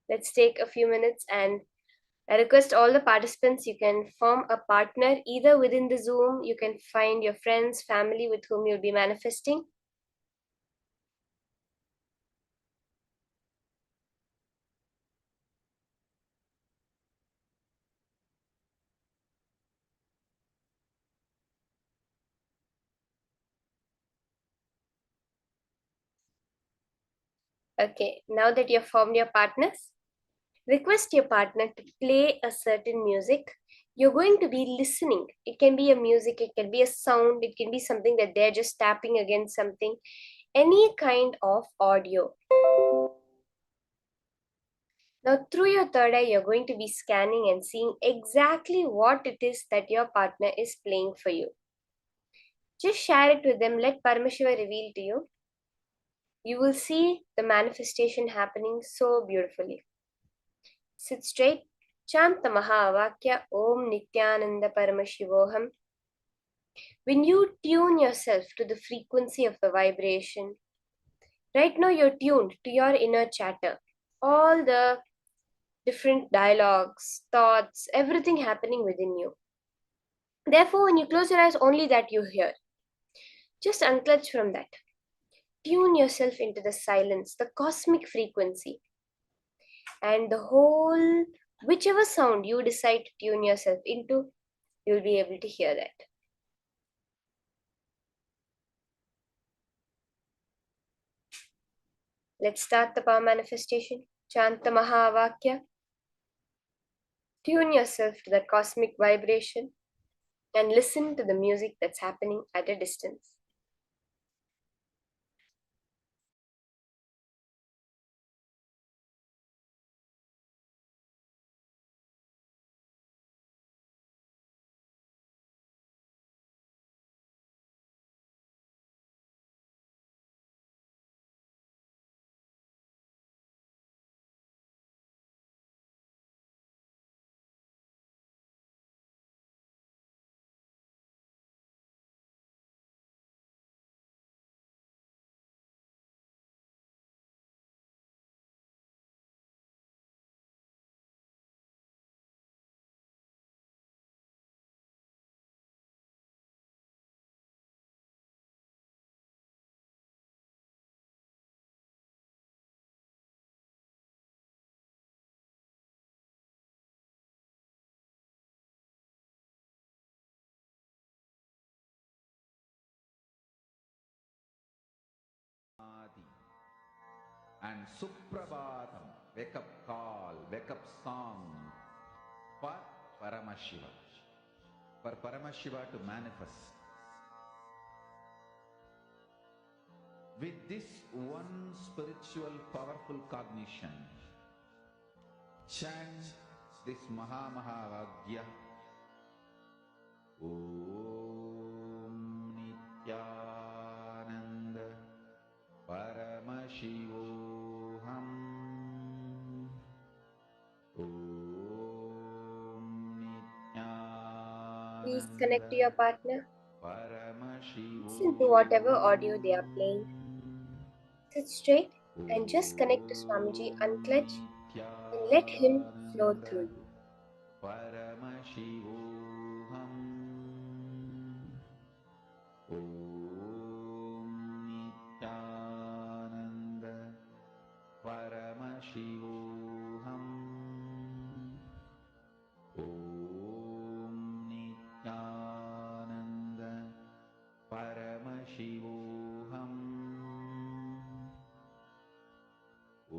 Let's take a few minutes and I request all the participants, you can form a partner either within the Zoom, you can find your friends, family with whom you'll be manifesting. Okay, now that you've formed your partners, request your partner to play a certain music. You're going to be listening. It can be a music, it can be a sound, it can be something that they're just tapping against something. any kind of audio. Now, through your third eye, you're going to be scanning and seeing exactly what it is that your partner is playing for you. Just share it with them. Let Paramashiva reveal to you. You will see the manifestation happening so beautifully. Sit straight. Chant the Mahavakya Om Nithyananda Paramashivoham. When you tune yourself to the frequency of the vibration, right now you're tuned to your inner chatter. All the different dialogues, thoughts, everything happening within you. Therefore, when you close your eyes, only that you hear. Just unclutch from that. Tune yourself into the silence, the cosmic frequency. And the whole, whichever sound you decide to tune yourself into, you'll be able to hear that. Let's start the power manifestation. Chant the Mahavakya. Tune yourself to that cosmic vibration and listen to the music that's happening at a distance. And Suprabhatam, wake up call, wake up song for Paramashiva. For Paramashiva to manifest. With this one spiritual powerful cognition, chant this Mahamahagya. Om Nithyananda Paramashivoham. Om Nithyananda. Please connect to your partner. Listen to whatever audio they are playing. Sit straight and just connect to Swamiji, unclutch, and let him flow through you. Paramashivoham. Om Nithyananda Paramashivoham. Om Nithyananda Paramashivoham. Om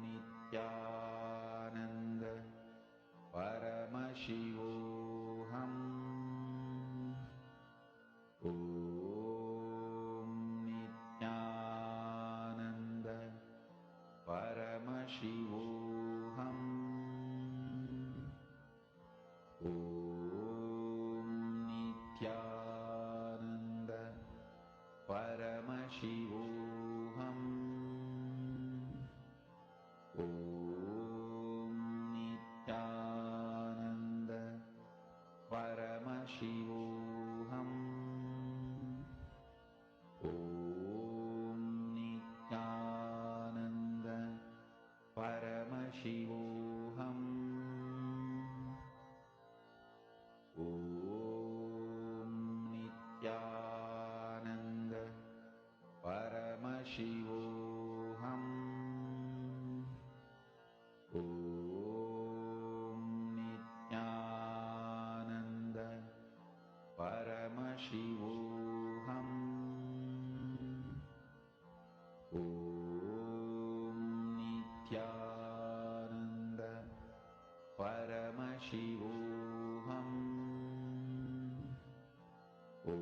Nithyananda Paramashivoham. Om Nithyananda Paramashivoham. Om Nithyananda Paramashivoham. Om Nithyananda Paramashivoham. Om Nithyananda Paramashivoham. Om Nithyananda Paramashivoham. Om Nithyananda Paramashivoham. Om Nithyananda Paramashivoham. Om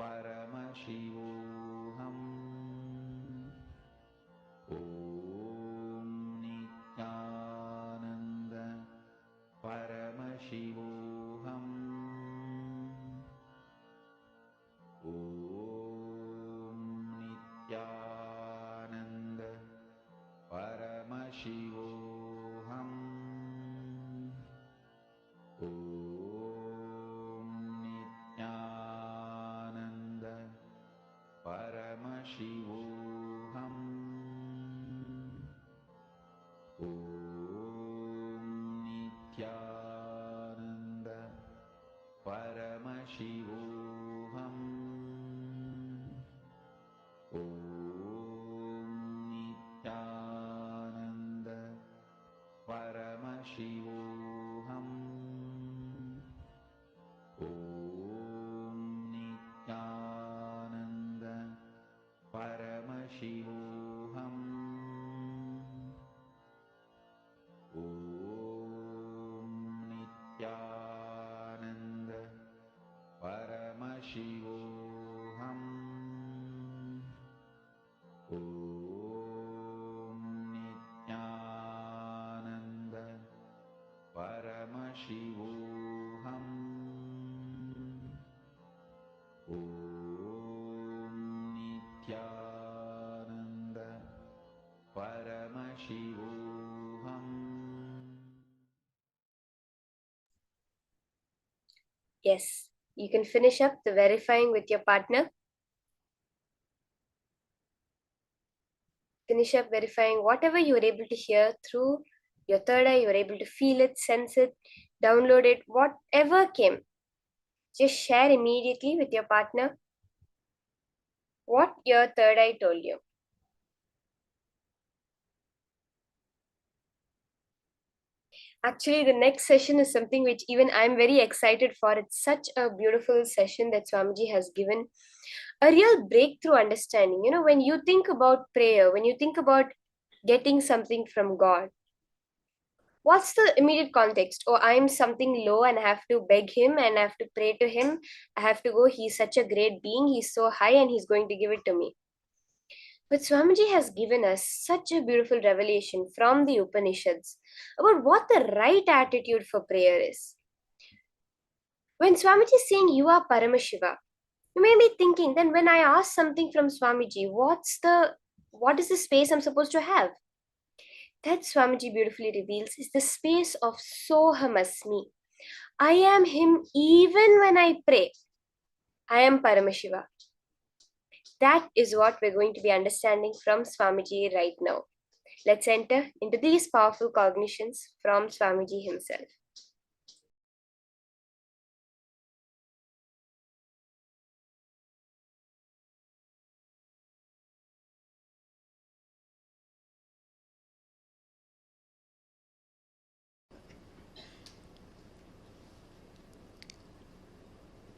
Paramashivoham. Om Nithyananda Paramashivoham. Om Nithyananda Paramashivoham. Om Nithyananda Paramashivoham. Om Nithyananda Paramashivoham. Om Nithyananda Paramashivoham. Om Nithyananda Paramashivoham. Om Nithyananda Paramashivoham. Om Nithyananda Paramashivoham. Om Nithyananda Paramashivoham. Yes, you can finish up the verifying with your partner. Finish up verifying whatever you were able to hear through your third eye. You were able to feel it, sense it, download it, whatever came. Just share immediately with your partner what your third eye told you. Actually, the next session is something which even I'm very excited for. It's such a beautiful session that Swamiji has given. A real breakthrough understanding. You know, when you think about prayer, when you think about getting something from God, what's the immediate context? Oh, I'm something low and I have to beg him and I have to pray to him. I have to go. He's such a great being. He's so high and he's going to give it to me. But Swamiji has given us such a beautiful revelation from the Upanishads about what the right attitude for prayer is. When Swamiji is saying you are Paramashiva, you may be thinking, then when I ask something from Swamiji, what is the space I'm supposed to have? That Swamiji beautifully reveals is the space of Sohamasmi. I am him even when I pray. I am Paramashiva. That is what we're going to be understanding from Swamiji right now. Let's enter into these powerful cognitions from Swamiji himself.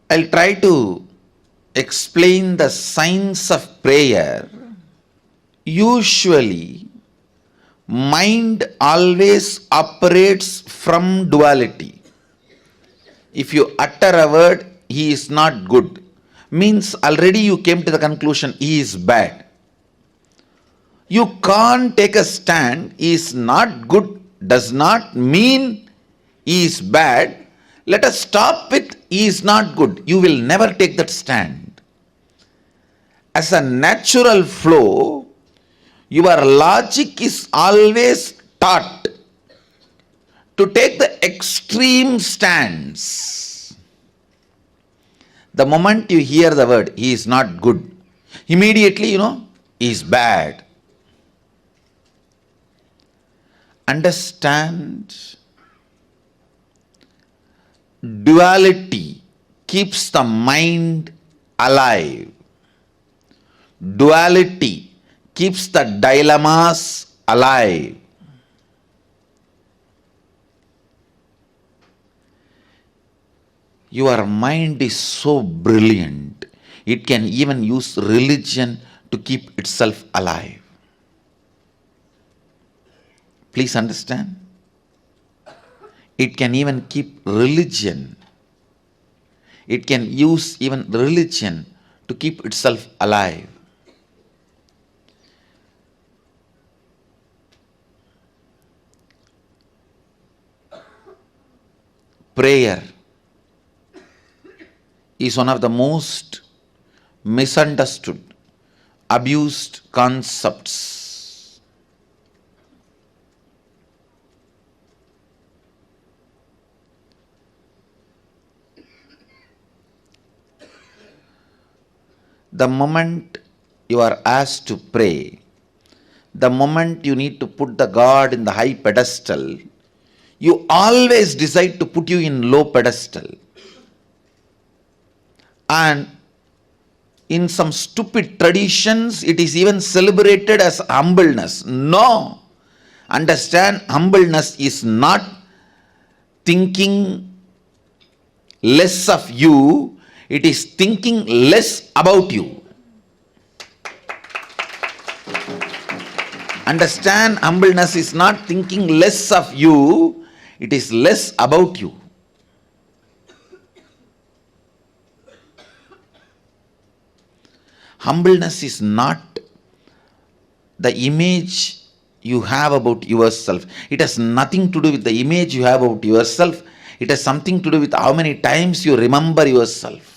I'll try to explain the science of prayer. Usually, mind always operates from duality. If you utter a word, he is not good, means already you came to the conclusion he is bad. You can't take a stand, he is not good, does not mean he is bad. Let us stop with he is not good. You will never take that stand. As a natural flow, your logic is always taught to take the extreme stance. The moment you hear the word, he is not good, immediately he is bad. Understand, duality keeps the mind alive. Duality keeps the dilemmas alive. Your mind is so brilliant, it can even use religion to keep itself alive. Please understand. It can even keep religion. It can use even religion to keep itself alive. Prayer is one of the most misunderstood, abused concepts. The moment you are asked to pray, the moment you need to put the God in the high pedestal, you always decide to put you in low pedestal. And in some stupid traditions, it is even celebrated as humbleness. No! Understand, humbleness is not thinking less of you, it is thinking less about you. Understand, humbleness is not thinking less of you, it is less about you. Humbleness is not the image you have about yourself. It has nothing to do with the image you have about yourself. It has something to do with how many times you remember yourself.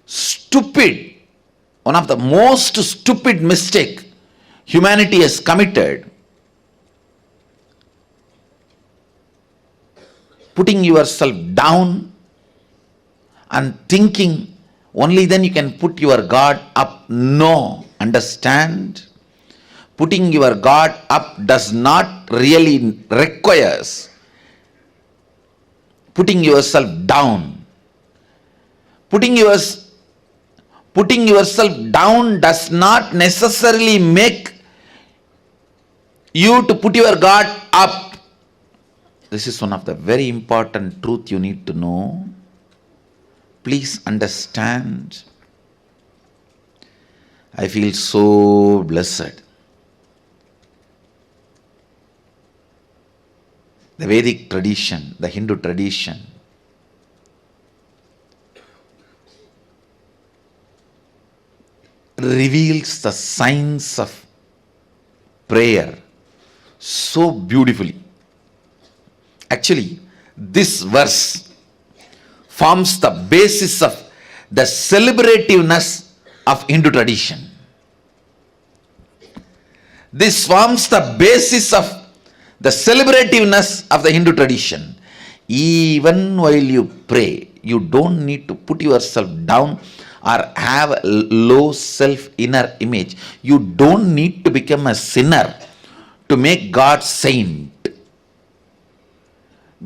Stupid, one of the most stupid mistake humanity has committed, putting yourself down and thinking only then you can put your God up. No, understand? Putting your God up does not really requires putting yourself down. Putting yourself down does not necessarily make you to put your God up. This is one of the very important truth you need to know. Please understand. I feel so blessed. The Vedic tradition, the Hindu tradition, reveals the science of prayer so beautifully. Actually, this verse forms the basis of the celebrativeness of Hindu tradition. This forms the basis of the celebrativeness of the Hindu tradition. Even while you pray, you don't need to put yourself down or have a low self inner image. You don't need to become a sinner to make God saint.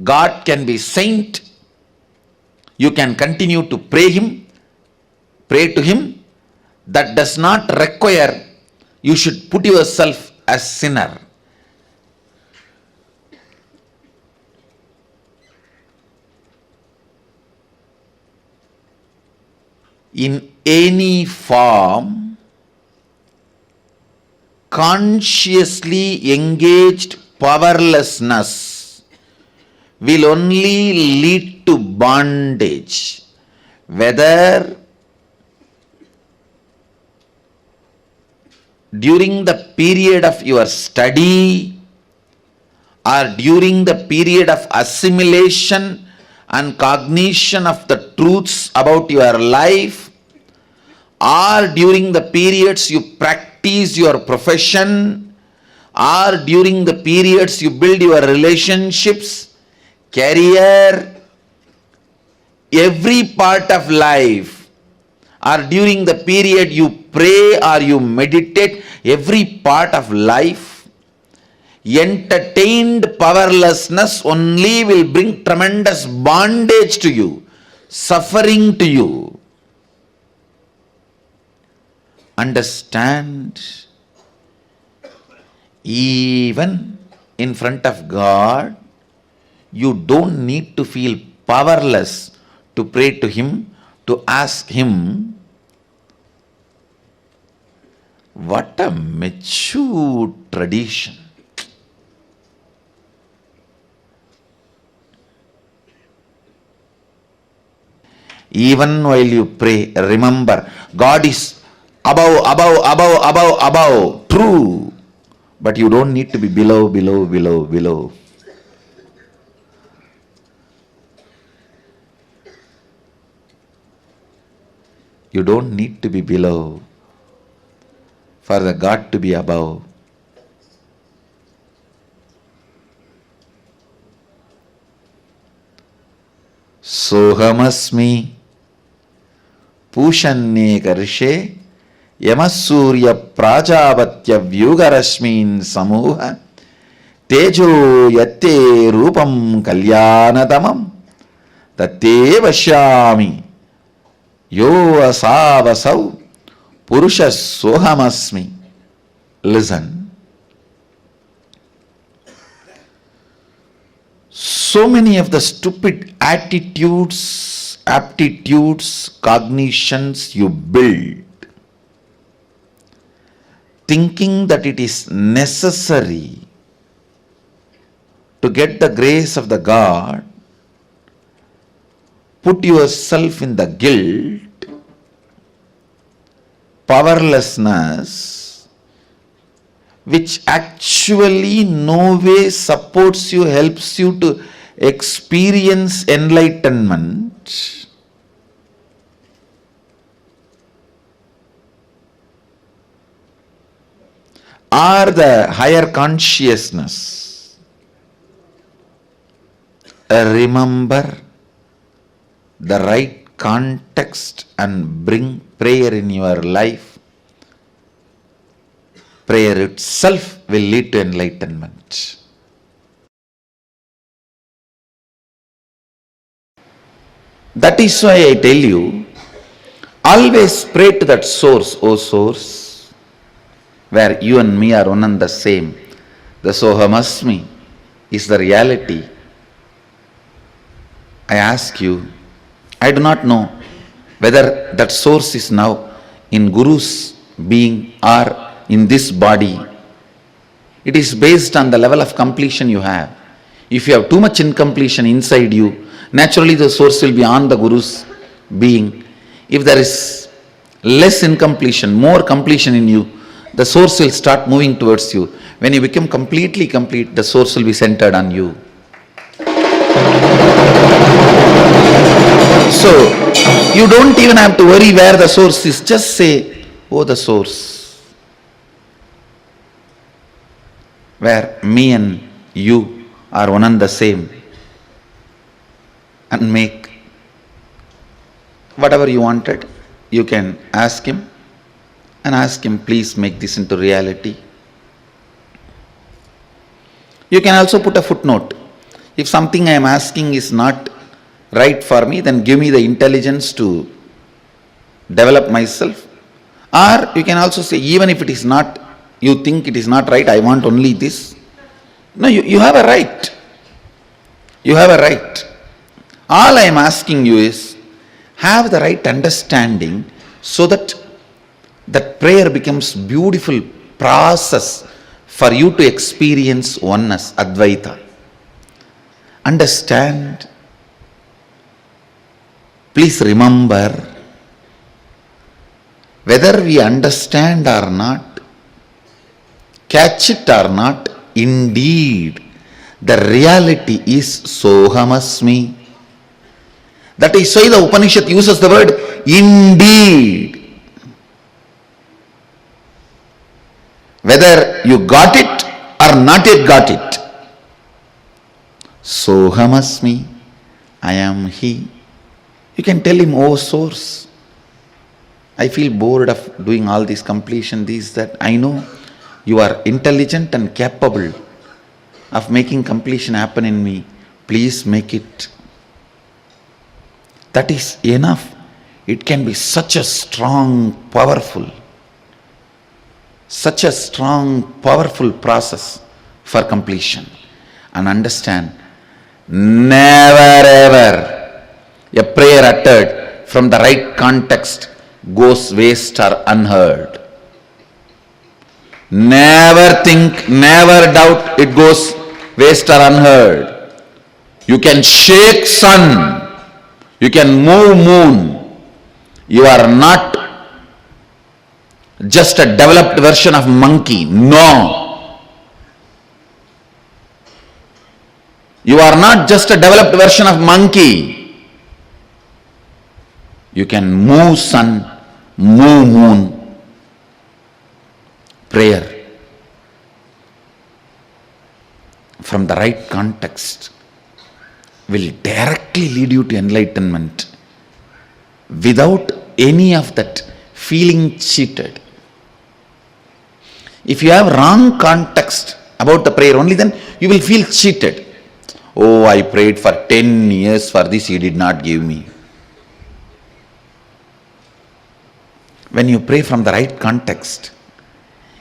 God can be saint. You can continue to pray to him. That does not require you should put yourself as sinner. In any form, consciously engaged powerlessness will only lead to bondage, whether during the period of your study or during the period of assimilation and cognition of the truths about your life, or during the periods you practice your profession, or during the periods you build your relationships, career, every part of life, or during the period you pray or you meditate, every part of life, entertained powerlessness only will bring tremendous bondage to you, suffering to you. Understand, even in front of God, you don't need to feel powerless to pray to him, to ask him. What a mature tradition. Even while you pray, remember, God is above, true. But you don't need to be below. You don't need to be below for the God to be above. Sohamasmi Pushanye Karshe Yamasurya Prajavatya Vyugarashmin Samuha Tejo Yatte Rupam Kalyanadamam Tate Vashyami Yo Asavasau Purusha Sohamasmi. Listen. So many of the stupid attitudes, aptitudes, cognitions you build, thinking that it is necessary to get the grace of the God, put yourself in the guilt, powerlessness, which actually no way supports you, helps you to experience enlightenment. Or the higher consciousness. Remember the right context and bring prayer in your life. Prayer itself will lead to enlightenment. That is why I tell you, always pray to that source, O source, where you and me are one and the same. The Sohamasmi is the reality. I ask you, I do not know whether that source is now in Guru's being or in this body. It is based on the level of completion you have. If you have too much incompletion inside you, naturally the source will be on the Guru's being. If there is less incompletion, more completion in you, the source will start moving towards you. When you become completely complete, the source will be centered on you. So, you don't even have to worry where the source is. Just say, oh, the source, where me and you are one and the same, and make whatever you wanted. You can ask him and ask him, please make this into reality. You can also put a footnote. If something I am asking is not right for me, then give me the intelligence to develop myself. Or you can also say, even if it is not, you think it is not right, I want only this. No, you have a right. You have a right. All I am asking you is, have the right understanding so that that prayer becomes beautiful process for you to experience oneness, Advaita. Understand. Please remember, whether we understand or not, catch it or not, indeed, the reality is Sohamasmi. That is why the Upanishad uses the word indeed. Whether you got it or not yet got it. Sohamasmi, I am He. You can tell him, oh source, I feel bored of doing all this completion, this, that. I know you are intelligent and capable of making completion happen in me. Please make it. That is enough. It can be such a strong, powerful process for completion. And understand, never ever a prayer uttered from the right context goes waste or unheard. Never think, never doubt it goes waste or unheard. You can shake sun, You can move moon. You are not just a developed version of monkey. No. You are not just a developed version of monkey. You can move sun, move moon. Prayer from the right context will directly lead you to enlightenment without any of that feeling cheated. If you have wrong context about the prayer only, then you will feel cheated. Oh, I prayed for 10 years for this, he did not give me. When you pray from the right context,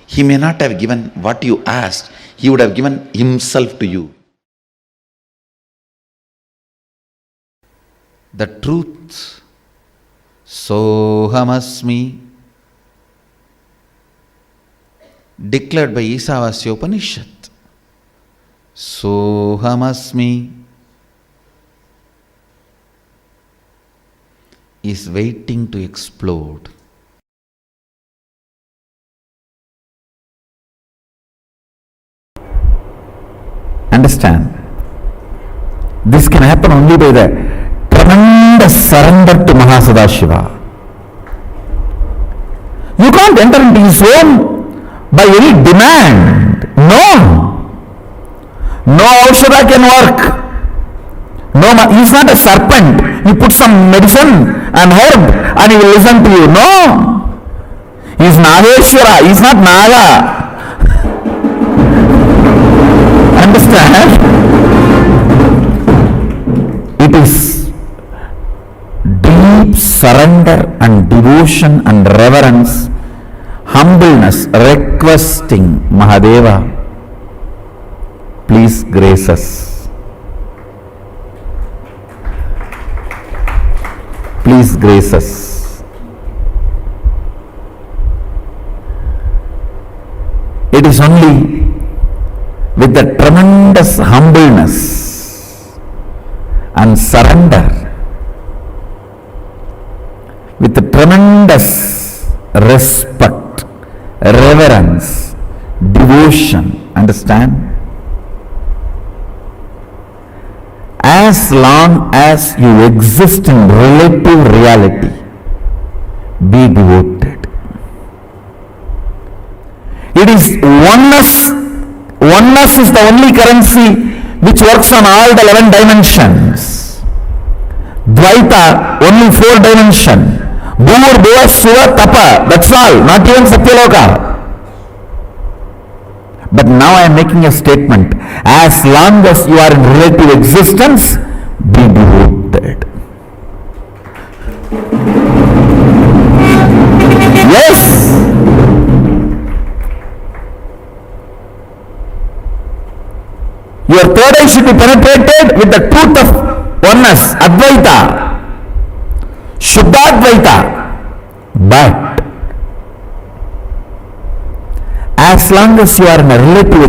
he may not have given what you asked, he would have given himself to you. The truth, Sohamasmi, declared by Isavasya Upanishad. Sohamasmi is waiting to explode. Understand, this can happen only by the tremendous surrender to Mahasadashiva. You can't enter into his home by any demand. No. No Aushadha can work. No, he's not a serpent. You put some medicine and herb and he will listen to you. No. He's Nageshwara. He's not Naga. Understand? It is deep surrender and devotion and reverence, humbleness, requesting Mahadeva, please grace us. Please grace us. It is only with the tremendous humbleness and surrender, with the tremendous respect, reverence, devotion, understand? As long as you exist in relative reality, be devoted. It is oneness. Oneness is the only currency which works on all the 11 dimensions. Dvaita, only 4 dimensions. Bhur, Bhuva, Shiva, Tapa, that's all, not even Satyaloka. But now I am making a statement. As long as you are in relative existence, be devoted. Yes! Your third eye should be penetrated with the truth of oneness, Advaita, Shuddhadvaita. But as long as you are in a relative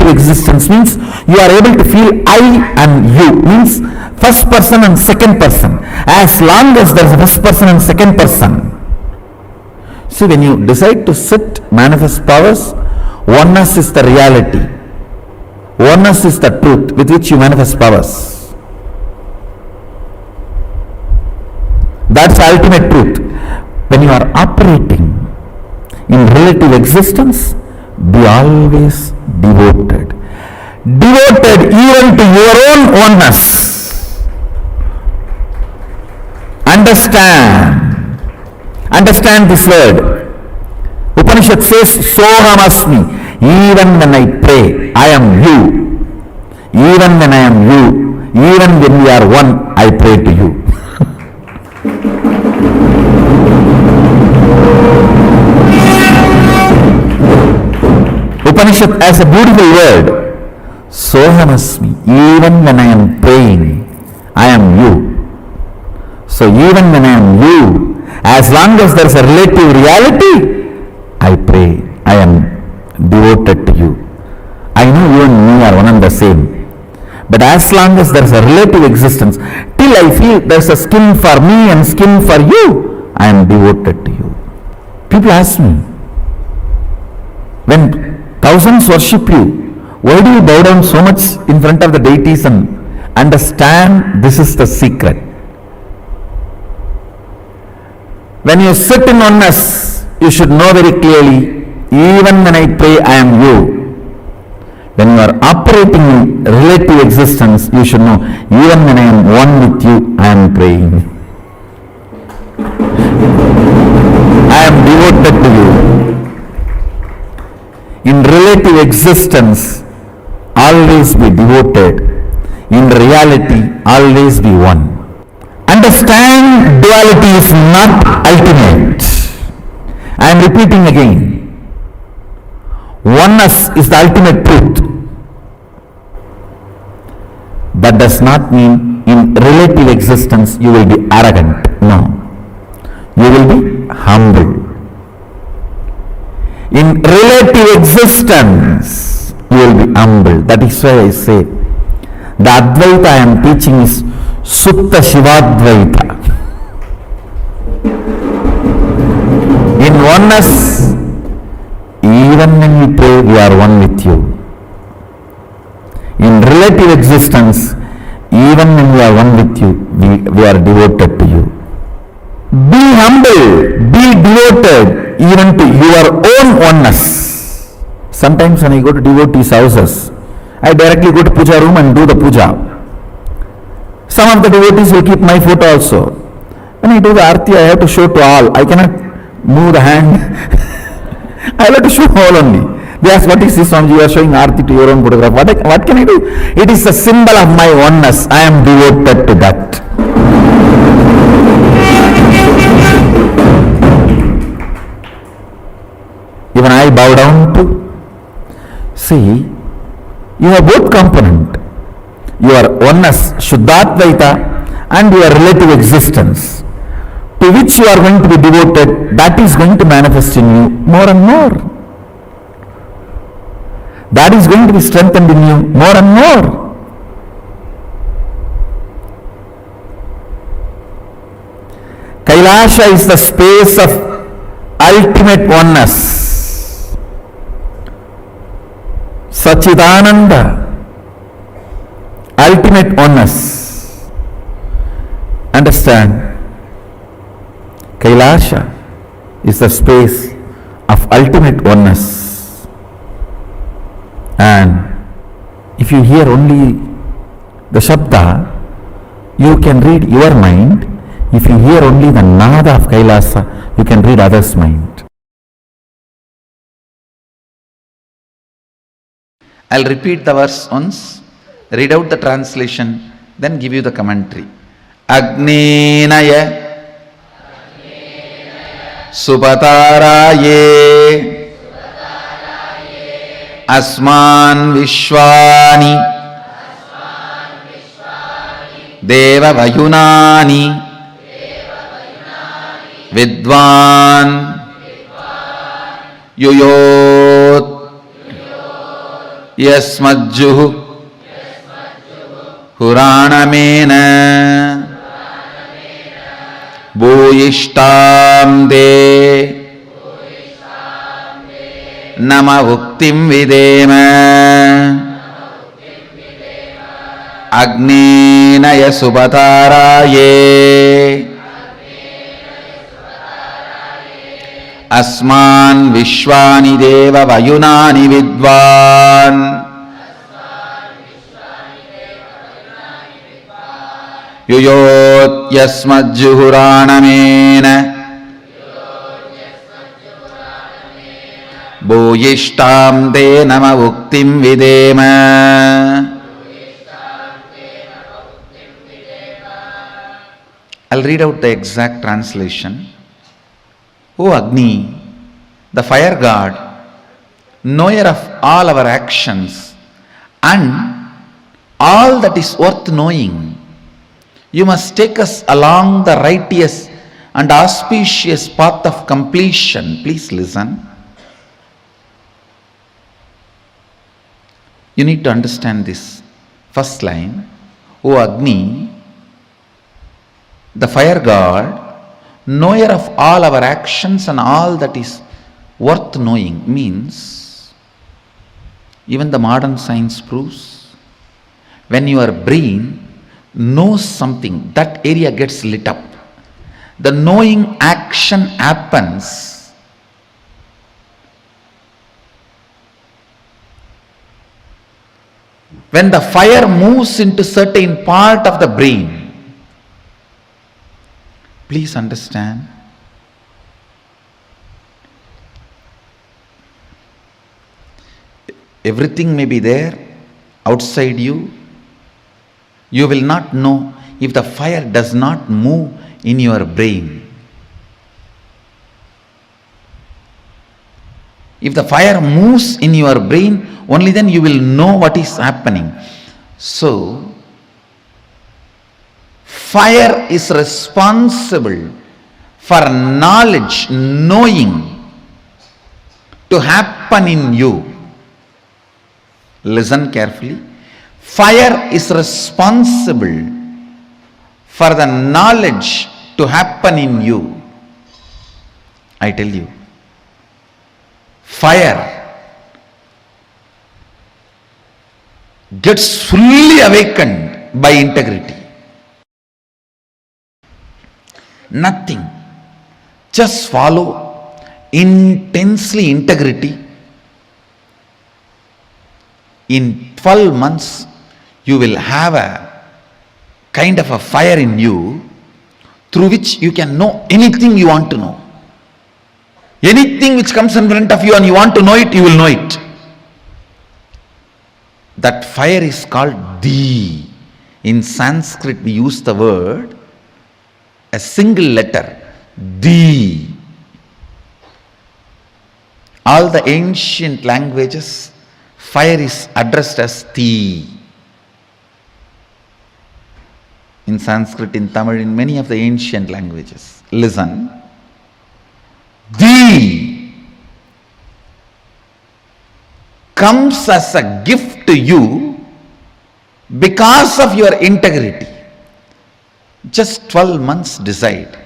existence means you are able to feel I and you, means first person and second person. As long as there is a first person and second person. See, when you decide to sit, manifest powers, oneness is the reality. Oneness is the truth with which you manifest powers. That's the ultimate truth. When you are operating in relative existence, be always devoted. Devoted even to your own oneness. Understand this word. Upanishad says, Sohamasmi. Even when I pray, I am you. Even when I am you, even when we are one, I pray to you. Upanishad has a beautiful word. Sohamasmi. Even when I am praying, I am you. So even when I am you, as long as there is a relative reality, I pray, I am devoted to you. I know you and me are one and the same. But as long as there is a relative existence, till I feel there's a skin for me and skin for you, I am devoted to you. People ask me, when thousands worship you, why do you bow down so much in front of the deities? And understand, this is the secret. When you sit in oneness, you should know very clearly, even when I pray, I am you. When you are operating in relative existence, you should know, even when I am one with you, I am praying. I am devoted to you. In relative existence, always be devoted. In reality, always be one. Understand, duality is not ultimate. I am repeating again. Oneness is the ultimate truth. That does not mean in relative existence you will be arrogant. No. You will be humble. In relative existence, you will be humble. That is why I say, the Advaita I am teaching is Sutta Shivadvaita. In oneness, even when we pray, we are one with you. In relative existence, even when we are one with you, we are devoted to you. Be humble, be devoted even to your own oneness. Sometimes when I go to devotees' houses, I directly go to puja room and do the puja. Some of the devotees will keep my photo also. When I do the arti, I have to show to all. I cannot move the hand. I have to show all only. They ask, what is this, Swamiji? You are showing arti to your own photograph. What can I do? It is a symbol of my oneness. I am devoted to that. Even I bow down to. See, you have both component. Your oneness, Shuddhadvaita, and your relative existence, to which you are going to be devoted, that is going to manifest in you more and more. That is going to be strengthened in you more and more. Kailasa is the space of ultimate oneness. Sachidananda, ultimate oneness. Understand, Kailasa is the space of ultimate oneness. And if you hear only the Shabda, you can read your mind. If you hear only the Nada of Kailasa, you can read others' mind. I'll repeat the verse once, read out the translation, then give you the commentary. Agnenaya Supataraye Asman Vishwani Deva Vayunani Vidwan Yuyot Yasmajjuhu Huranamena Bhuyishtam De Nama Bhuktim Videma Agnenaya Subhataraye Asman Vishwani Deva Vayunani Vidwan Yuyot Yasmajjuhuranamena Bhuyishtam De Nama Bhuktim Videma. I'll read out the exact translation. O Agni, the fire god, knower of all our actions and all that is worth knowing, you must take us along the righteous and auspicious path of completion. Please listen. You need to understand this first line. O Agni, The fire god, knower of all our actions and all that is worth knowing, means even the modern science proves when your brain knows something, that area gets lit up. The knowing action happens when the fire moves into certain part of the brain. Please understand, everything may be there outside you. You will not know if the fire does not move in your brain. If the fire moves in your brain, only then you will know what is happening. So, fire is responsible for knowledge, knowing to happen in you. Listen carefully. Fire is responsible for the knowledge to happen in you. I tell you, fire gets fully awakened by integrity. Nothing. Just follow intensely integrity. In 12 months, you will have a kind of a fire in you through which you can know anything you want to know. Anything which comes in front of you and you want to know it, you will know it. That fire is called di. In Sanskrit, we use the word, a single letter, di. All the ancient languages, fire is addressed as ti. In Sanskrit, in Tamil, in many of the ancient languages. Listen. Di comes as a gift to you because of your integrity. Just 12 months decide.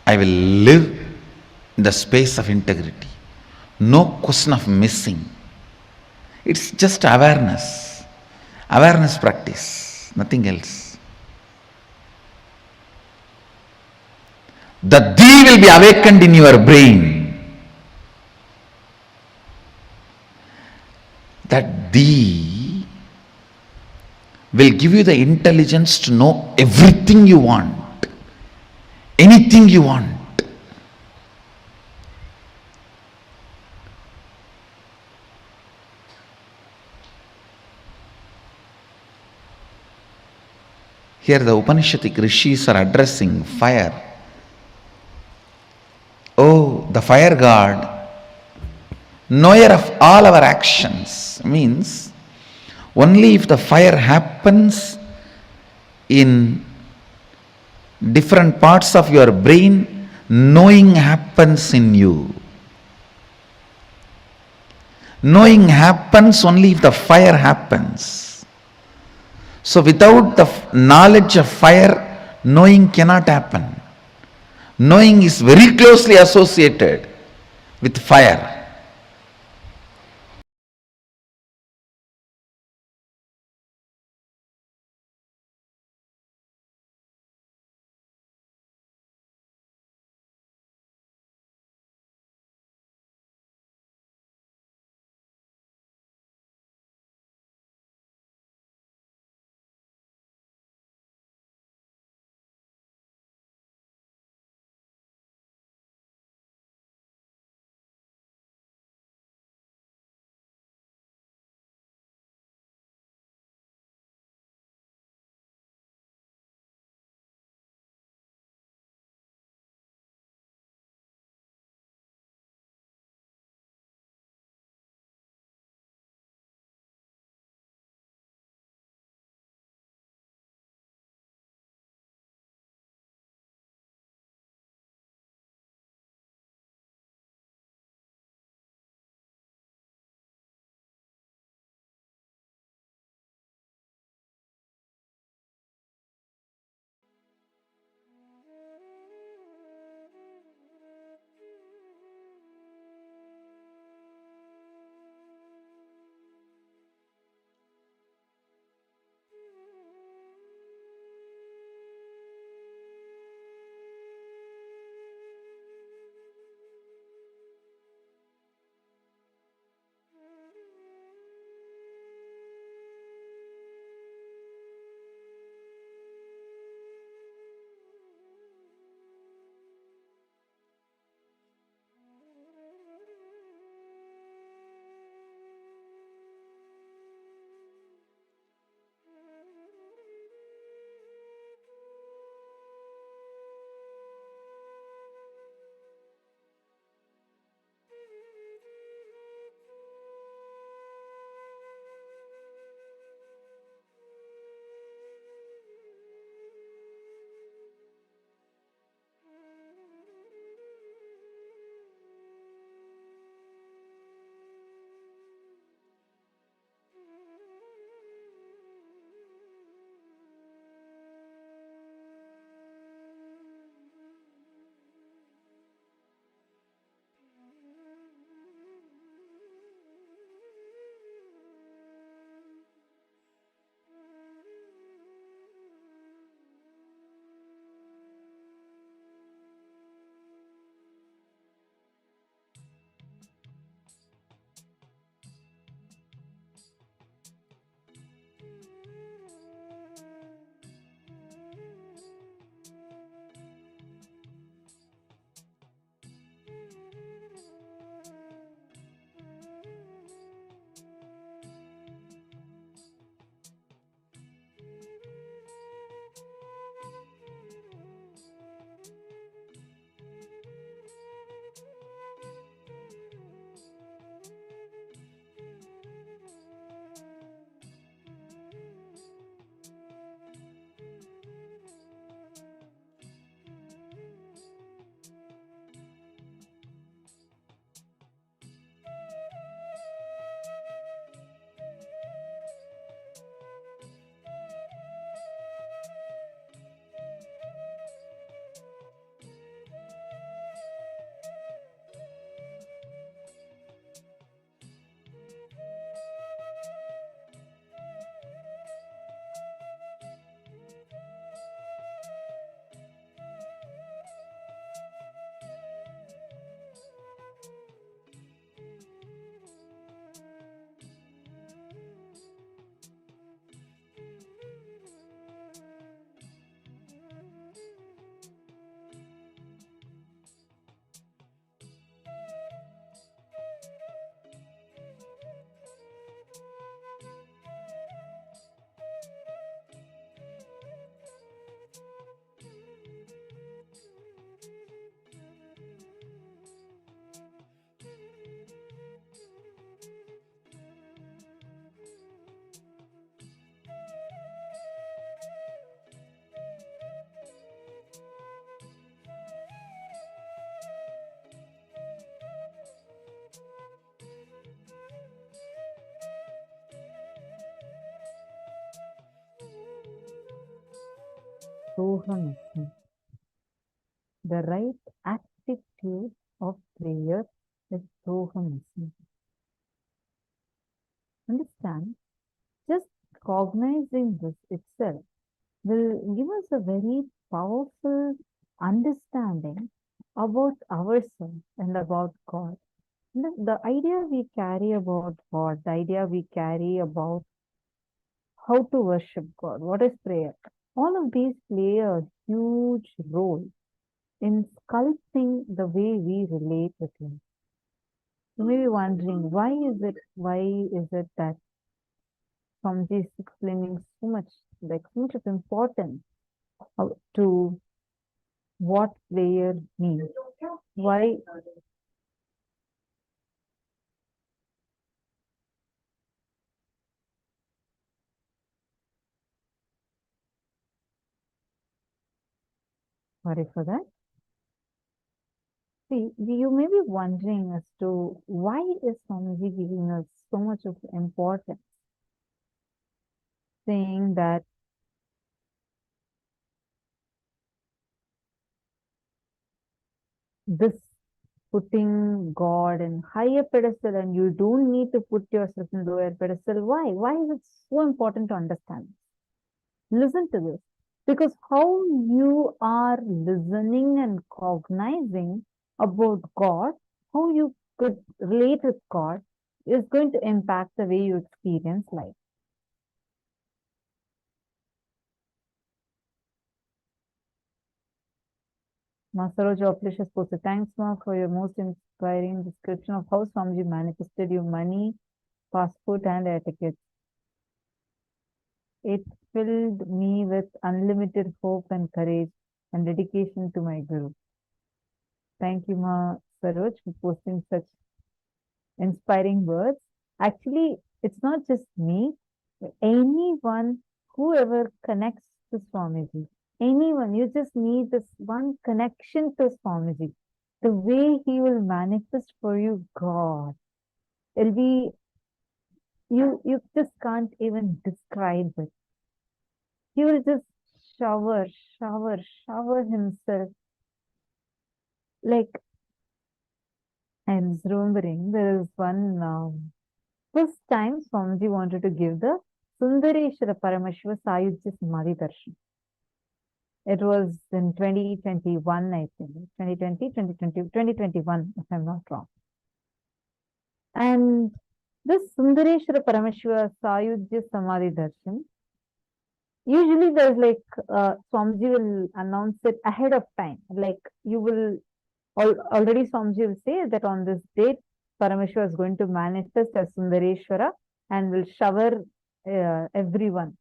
I will live in the space of integrity. No question of missing. It's just awareness. Awareness practice, nothing else. The di will be awakened in your brain. That di will give you the intelligence to know everything you want, anything you want. Here the Upanishadic rishis are addressing fire. Oh, the fire god, knower of all our actions, means only if the fire happens in different parts of your brain, knowing happens in you. Knowing happens only if the fire happens. So without the knowledge of fire, knowing cannot happen. Knowing is very closely associated with fire. Soham. The right attitude of prayer is Soham. Understand? Just cognizing this itself will give us a very powerful understanding about ourselves and about God. The idea we carry about God, the idea we carry about how to worship God, what is prayer, all of these play a huge role in sculpting the way we relate with Him. You may be wondering, why is it that Swamiji is explaining so much of importance to what prayer means? Why? Sorry for that. See, you may be wondering as to why is Swamiji giving us so much of importance, saying that this putting God in higher pedestal and you don't need to put yourself in lower pedestal. Why? Why is it so important to understand? Listen to this. Because how you are listening and cognizing about God, how you could relate with God, is going to impact the way you experience life. Ma Saroj Oplish has posted, thanks Ma for your most inspiring description of how Swamiji manifested your money, passport and air tickets. It filled me with unlimited hope and courage and dedication to my Guru. Thank you, Ma Saroj, for posting such inspiring words. Actually, it's not just me. Anyone, whoever connects to Swamiji, anyone, you just need this one connection to Swamiji. The way he will manifest for you God. It'll be, you just can't even describe it. He will just shower himself. Like, I was remembering, there is one, first time Swamiji wanted to give the Sundareshwara Paramashiva Sayujya Samadhi Darshan. It was in 2021, I think. 2021, if I'm not wrong. And this Sundareshwara Paramashiva Sayujya Samadhi Darshan, usually there's like, Swamiji will announce it ahead of time. Like, you will, already Swamiji will say that on this date, Paramashiva is going to manifest as Sundareshwara and will shower everyone.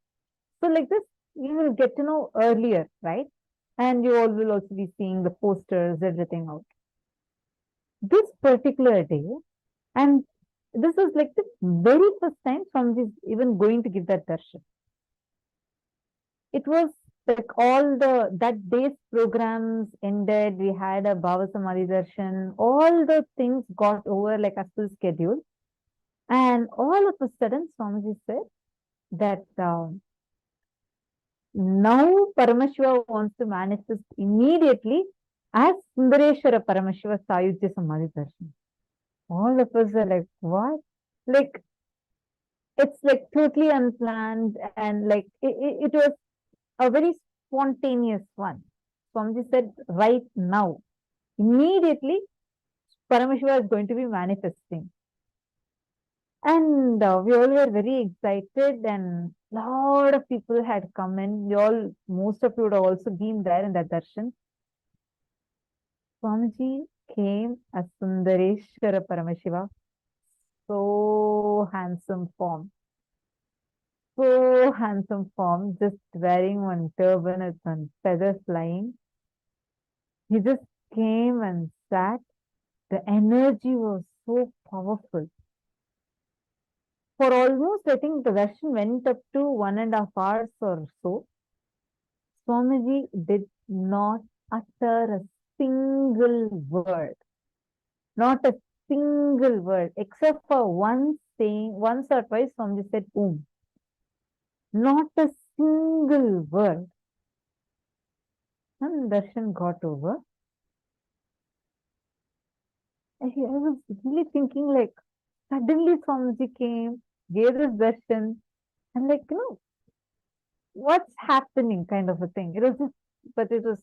So like this, you will get to know earlier, right? And you all will also be seeing the posters, everything out. This particular day, and this is like the very first time Swamiji is even going to give that darshan. It was like all that day's programs ended. We had a Bhava Samadhi darshan. All the things got over like as per schedule. And all of a sudden, Swamiji said that now Paramashiva wants to manifest immediately as Sundareshwara Paramashiva Sayujya Samadhi Darshan. All of us are like, what? Like, it's like totally unplanned and like, it was a very spontaneous one. Swamiji said, right now, immediately, Paramashiva is going to be manifesting. And we all were very excited and a lot of people had come in. Most of you would have also been there in that darshan. Swamiji came as Sundareshwara Paramashiva. So handsome form. So handsome form, just wearing one turban with one feather flying. He just came and sat. The energy was so powerful. For almost, I think the darshan went up to 1.5 hours or so. Swamiji did not utter a single word. Not a single word, except for once or twice, Swamiji said, Om. Not a single word. And darshan got over. I was really thinking like, suddenly Swamiji came, gave this darshan, and like, what's happening kind of a thing. It was just, but it was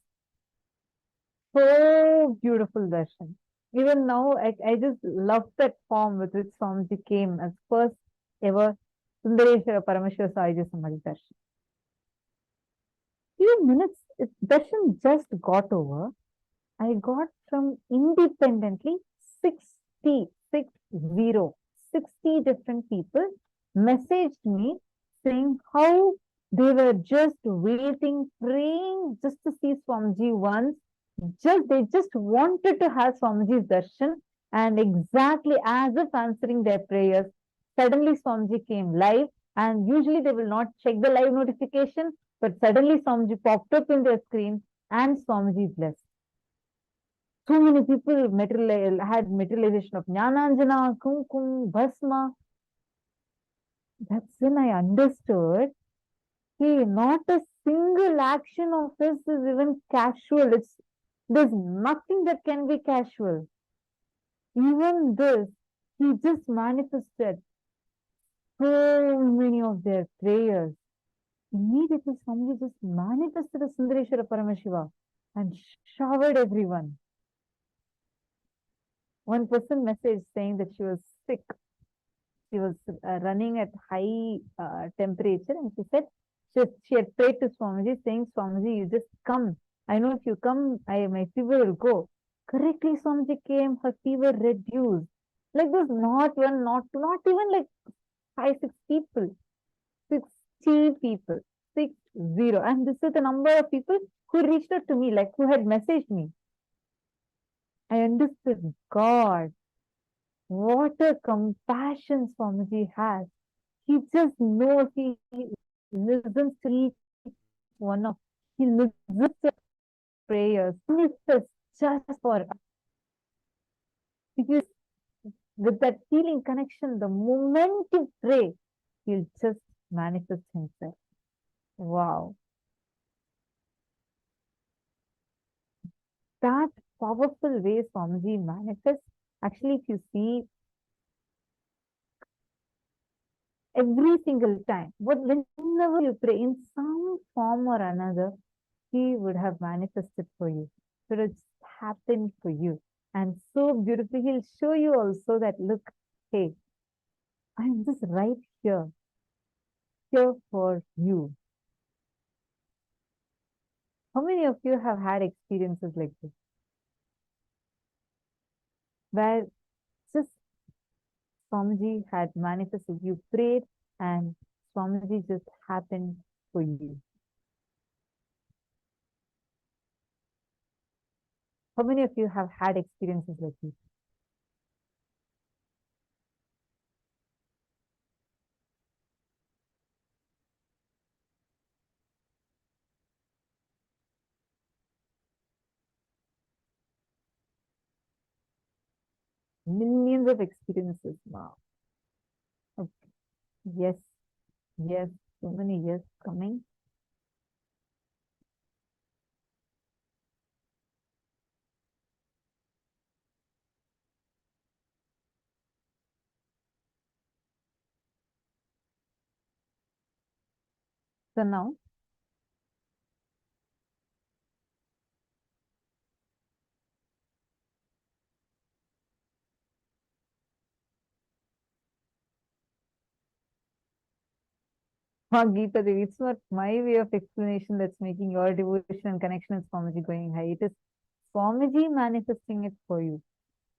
so beautiful darshan. Even now, I just love that form with which Swamiji came as first ever Sundareshwara Parameshwara Sahaja Samadhi darshan. Few minutes, darshan just got over. I got from independently 60, 60 different people messaged me saying how they were just waiting, praying just to see Swamiji once. They just wanted to have Swamiji's darshan, and exactly as if answering their prayers, suddenly Swamiji came live, and usually they will not check the live notification, but suddenly Swamiji popped up in their screen and Swamiji blessed. So many people had materialization of Jnananjana, Kumkum, Bhasma. That's when I understood, hey, not a single action of his is even casual. There's nothing that can be casual. Even this, he just manifested so many of their prayers. Immediately, Swamiji just manifested a Sundareshwara Paramashiva and showered everyone. One person messaged saying that she was sick. She was running at high temperature, and she said she had prayed to Swamiji saying, Swamiji, you just come. I know if you come, my fever will go. Correctly, Swamiji came, her fever reduced. Like this, not one, not two, not even like 5-6 people. 60 people. 60. And this is the number of people who reached out to me, like who had messaged me. I understood, God, what a compassion Swamiji has. He just knows, he listens to each one of, he listens to prayers. He is just for us. Because with that feeling connection, the moment you pray, he'll just manifest himself. Wow. That powerful way Swamiji manifests, actually, if you see every single time, whenever you pray in some form or another, he would have manifested for you. So it's happened for you. And so beautifully, he'll show you also that, look, hey, I'm just right here for you. How many of you have had experiences like this? Where just Swamiji had manifested, you prayed and Swamiji just happened for you. How many of you have had experiences like this? Millions of experiences. Wow. Okay. Yes. Yes. So many yes coming. So now, Gita Devi, it's not my way of explanation that's making your devotion and connection with Swamiji going high. It is Swamiji manifesting it for you.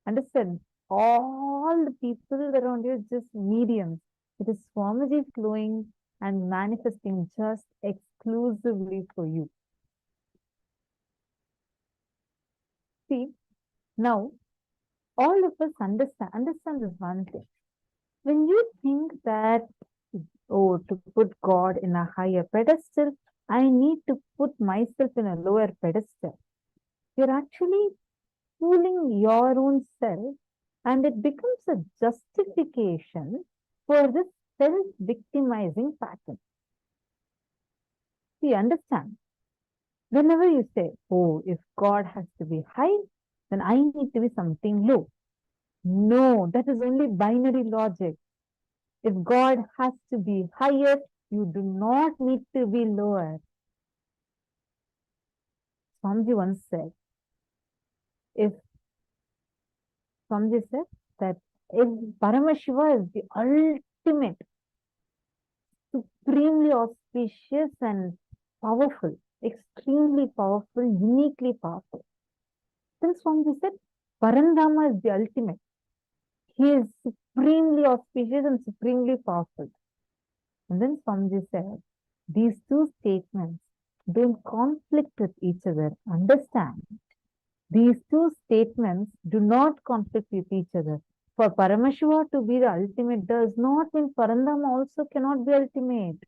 Understand? All the people around you is just mediums. It is Swamiji flowing and manifesting just exclusively for you. See, now all of us understand this one thing. When you think that, oh, to put God in a higher pedestal, I need to put myself in a lower pedestal. You're actually fooling your own self, and it becomes a justification for this self-victimizing pattern. See, understand. Whenever you say, oh, if God has to be high, then I need to be something low. No, that is only binary logic. If God has to be higher, you do not need to be lower. Swamiji once said, Swamiji said that if Paramashiva is the ultimate, supremely auspicious and powerful, extremely powerful, uniquely powerful. Then Swamiji said, Parandama is the ultimate. He is supremely auspicious and supremely powerful. And then Swamiji said, these two statements don't conflict with each other. Understand? These two statements do not conflict with each other. For Paramashiva to be the ultimate does not mean Parandama also cannot be ultimate.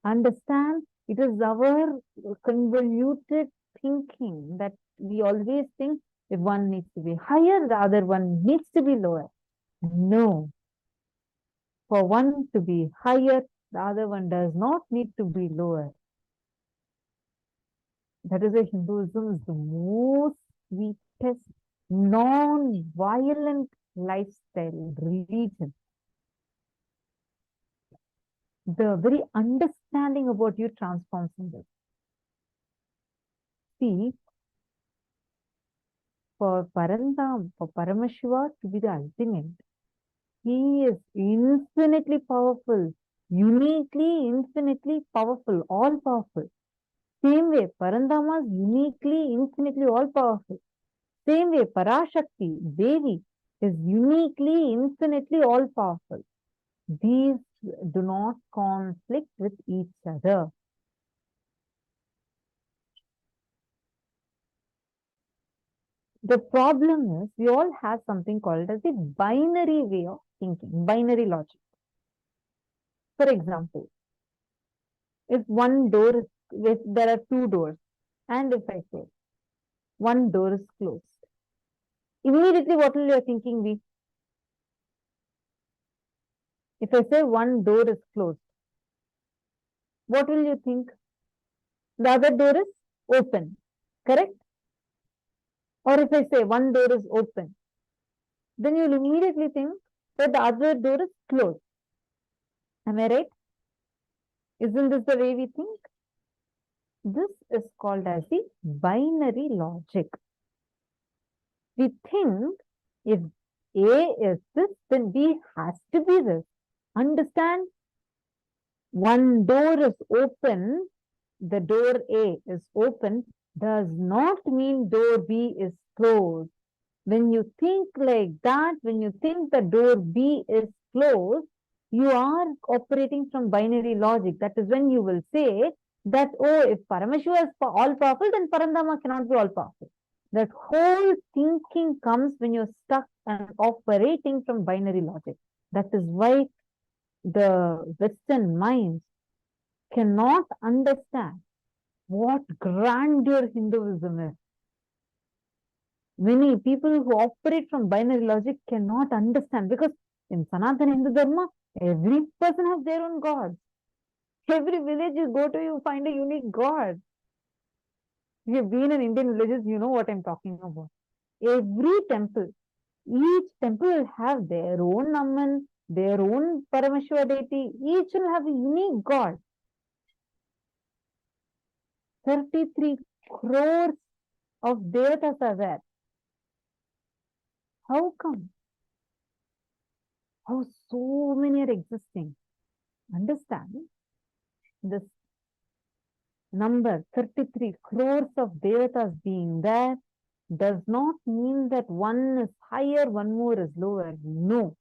Understand? It is our convoluted thinking that we always think if one needs to be higher, the other one needs to be lower. No. For one to be higher, the other one does not need to be lower. That is why Hinduism is the most sweetest, non-violent lifestyle religion. The very understanding about you transforms in this. See, for Parandam, for Paramashiva to be the ultimate, he is infinitely powerful, uniquely, infinitely powerful, all powerful. Same way, Parandama is uniquely, infinitely all powerful. Same way, Parashakti, Devi, is uniquely, infinitely all powerful. These do not conflict with each other. The problem is we all have something called as the binary way of thinking, binary logic. For example, if there are two doors, and if I say one door is closed, immediately what will your thinking be? If I say one door is closed, what will you think? The other door is open, correct? Or if I say one door is open, then you'll immediately think that the other door is closed. Am I right? Isn't this the way we think? This is called as the binary logic. We think if A is this, then B has to be this. Understand? One door is open, the door A is open, does not mean door B is closed. When you think like that, when you think the door B is closed, you are operating from binary logic. That is when you will say that, oh, if Paramashiva is all powerful, then Parandama cannot be all powerful. That whole thinking comes when you're stuck and operating from binary logic. That is why the Western minds cannot understand what grandeur Hinduism is. Many people who operate from binary logic cannot understand, because in Sanatana Hindu Dharma, every person has their own God. Every village you go to, you find a unique God. If you've been in Indian villages, you know what I'm talking about. Every temple, each temple will have their own Amman, their own Paramashiva deity. Each will have a unique God. 33 crores of devatas are there. How come? How so many are existing? Understand, this number 33 crores of devatas being there does not mean that one is higher, one more is lower. No.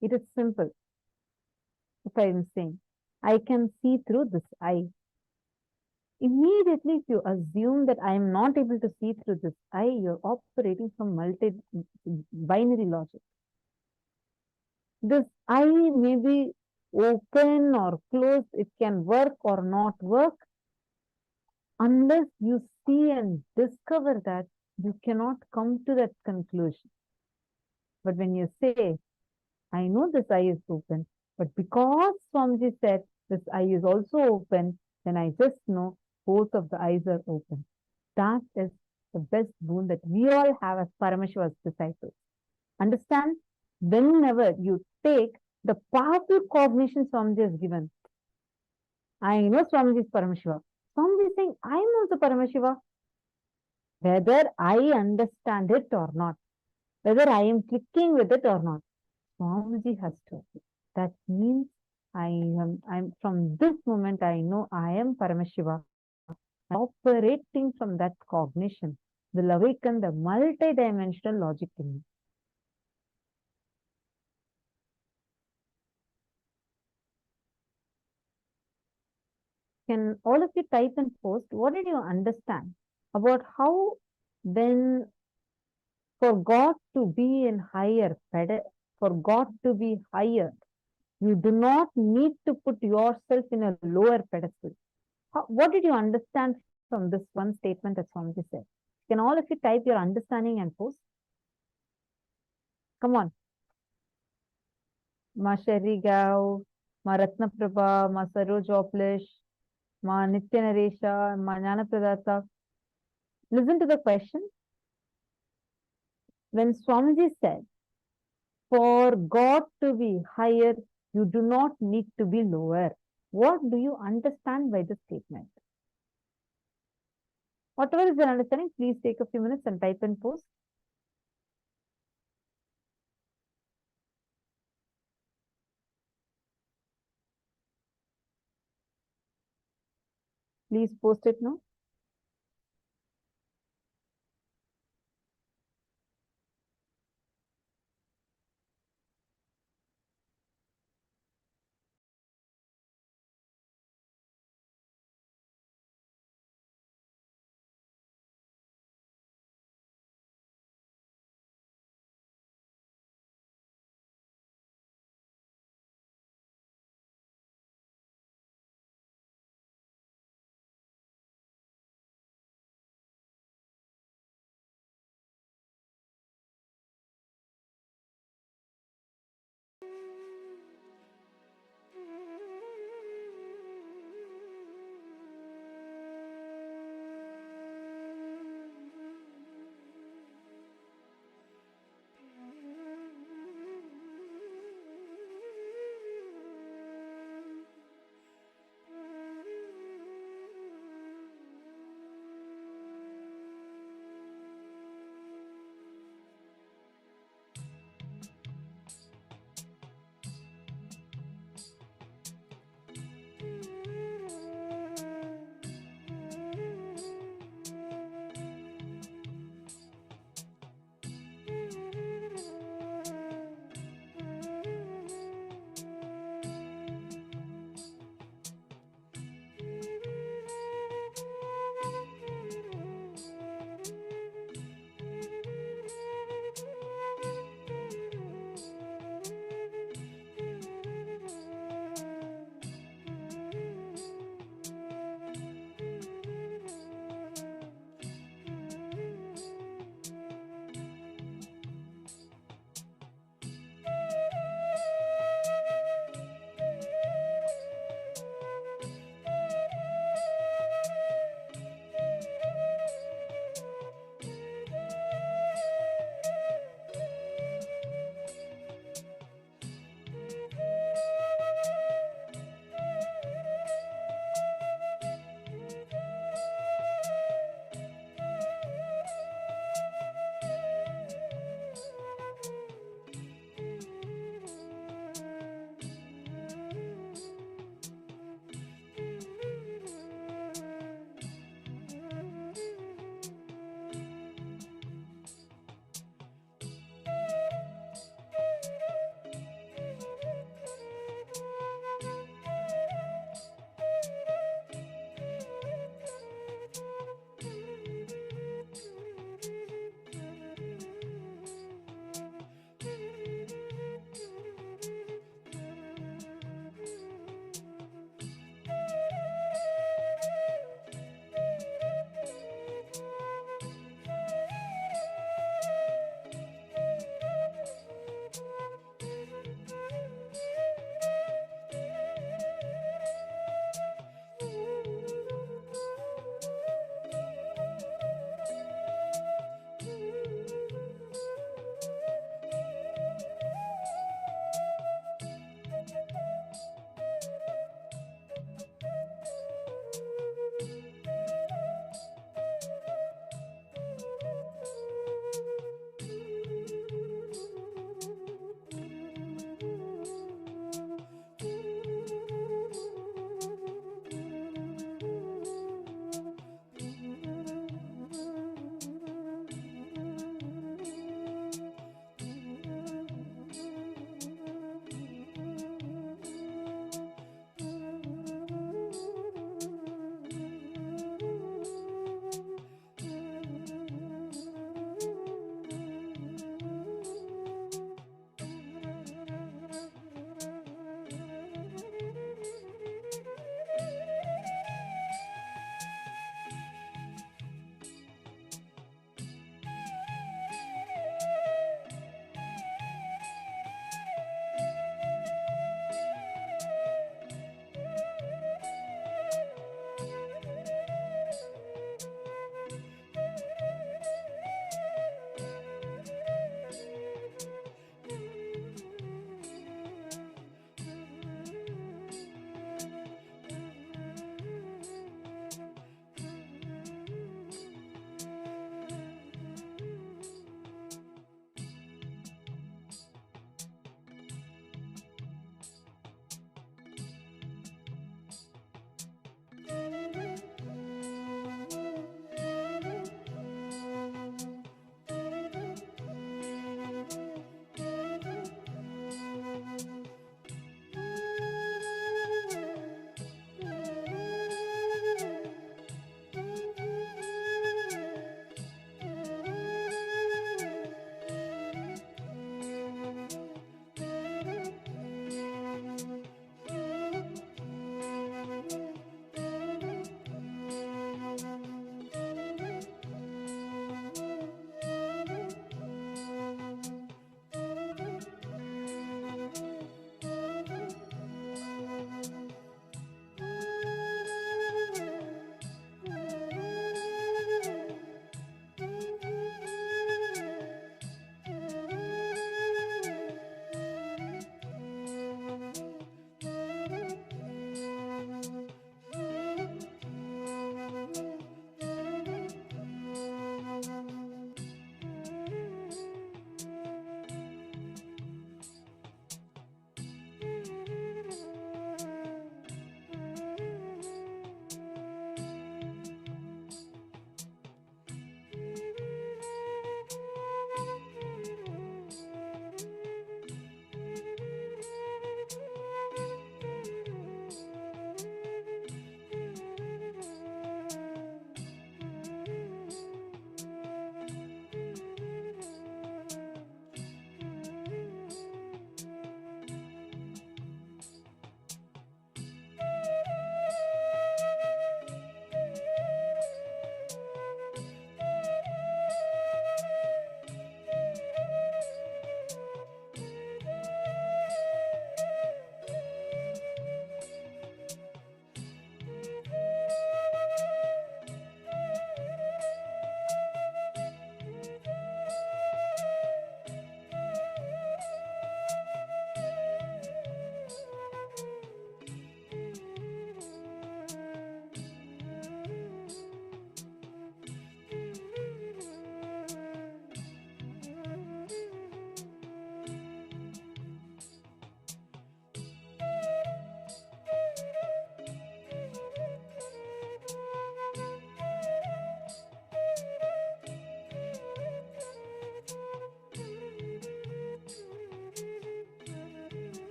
It is simple. If I am saying, I can see through this eye. Immediately, if you assume that I am not able to see through this eye, you're operating from binary logic. This eye may be open or closed, it can work or not work. Unless you see and discover that, you cannot come to that conclusion. But when you say, I know this eye is open, but because Swamiji said, this eye is also open, then I just know both of the eyes are open. That is the best boon that we all have as Paramashiva's disciples. Understand? Whenever you take the powerful cognition Swamiji has given, I know Swamiji is Paramashiva. Swamiji is saying, I am also Paramashiva. Whether I understand it or not, whether I am clicking with it or not, Swamiji has told me. That means I'm from this moment I know I am Paramashiva. Operating from that cognition will awaken the multi-dimensional logic in me. Can all of you type and post, what did you understand about how when for God to be in higher, for God to be higher, you do not need to put yourself in a lower pedestal. What did you understand from this one statement that Swamiji said? Can all of you type your understanding and post? Come on. Ma Sherry Gao, Ma Ratna Prabha, Ma Saroj Joplish, Ma Nitya Naresha, Ma Jnana Pradata. Listen to the question. When Swamiji said, for God to be higher, you do not need to be lower. What do you understand by this statement? Whatever is your understanding, please take a few minutes and type and post. Please post it now.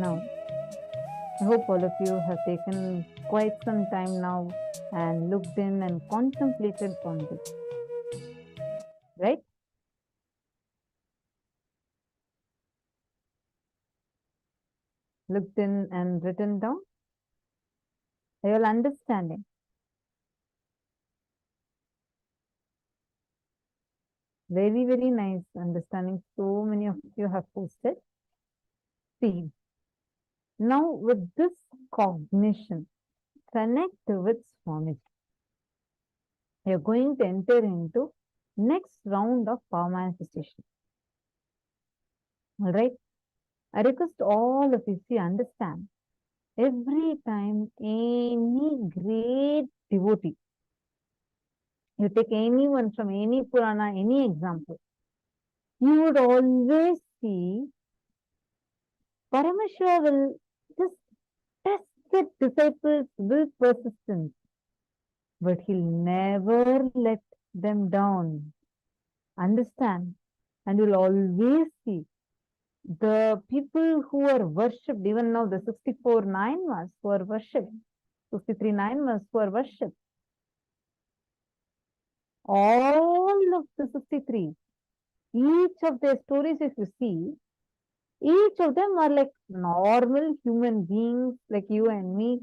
Now, I hope all of you have taken quite some time now and looked in and contemplated on this, right? Looked in and written down. Are you all understanding? Very, very nice understanding. So many of you have posted. See, now with this cognition, connect with Swamiji. You're going to enter into next round of power manifestation. All right. I request all of you to understand. Every time any great devotee, you take anyone from any Purana, any example, you would always see Paramashiva will just test the disciples with persistence, but he'll never let them down. Understand? And you'll always see the people who are worshipped, even now the 64 9-mas who are worshipped, 63 9-mas who are worshipped, all of the 63, each of their stories, if you see, each of them are like normal human beings like you and me,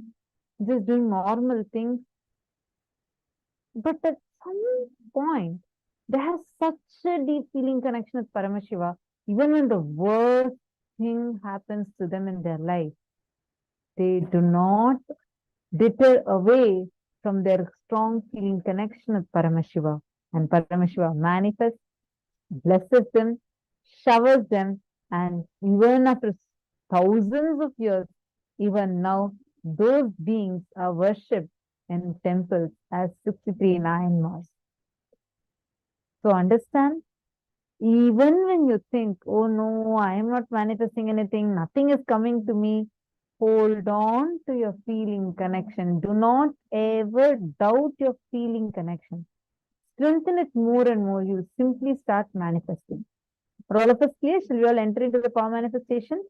just doing normal things. But at some point, they have such a deep feeling connection with Paramashiva, even when the worst thing happens to them in their life, they do not deter away from their strong feeling connection with Paramashiva. And Paramashiva manifests, blesses them, showers them, and even after thousands of years, even now, those beings are worshipped in temples as 63 9-mas. So understand, even when you think, oh no, I am not manifesting anything, nothing is coming to me, hold on to your feeling connection. Do not ever doubt your feeling connection. Strengthen it more and more. You simply start manifesting. For all of us clear, shall we all enter into the power manifestation?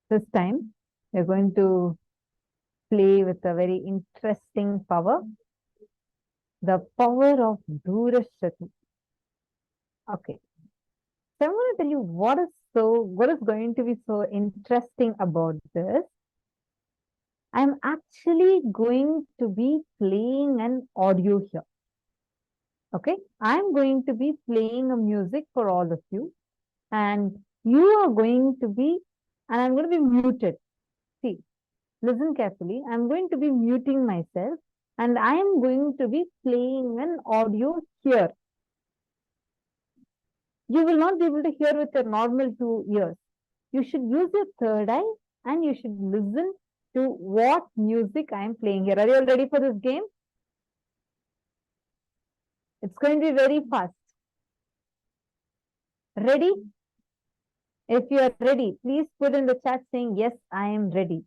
This time, we're going to play with a very interesting power, the power of Durashati. Okay. So I'm going to tell you what is going to be so interesting about this. I'm actually going to be playing an audio here. Okay. I'm going to be playing a music for all of you, and you are going to be, and I'm going to be muted. See, listen carefully. I'm going to be muting myself, and I am going to be playing an audio here. You will not be able to hear with your normal 2 ears. You should use your third eye and you should listen to what music I am playing here. Are you all ready for this game? It's going to be very fast. Ready? If you are ready, please put in the chat saying, yes, I am ready.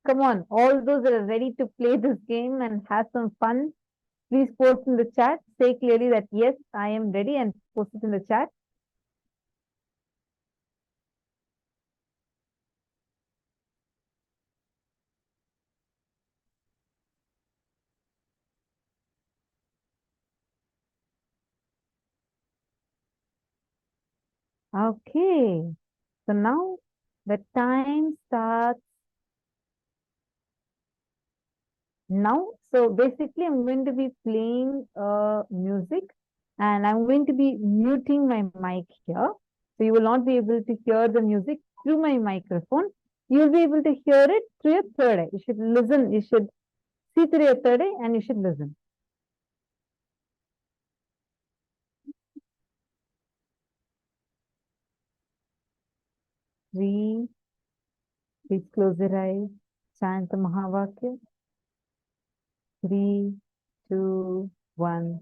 Come on, all those that are ready to play this game and have some fun, please post in the chat. Say clearly that, yes, I am ready, and post it in the chat. Okay, so now the time starts now. So basically, I'm going to be playing music, and I'm going to be muting my mic here. So you will not be able to hear the music through my microphone. You will be able to hear it through your third eye. You should listen. You should see through your third eye and you should listen. Three. Please close your eyes. Chant the Mahavakya. 3, 2, 1.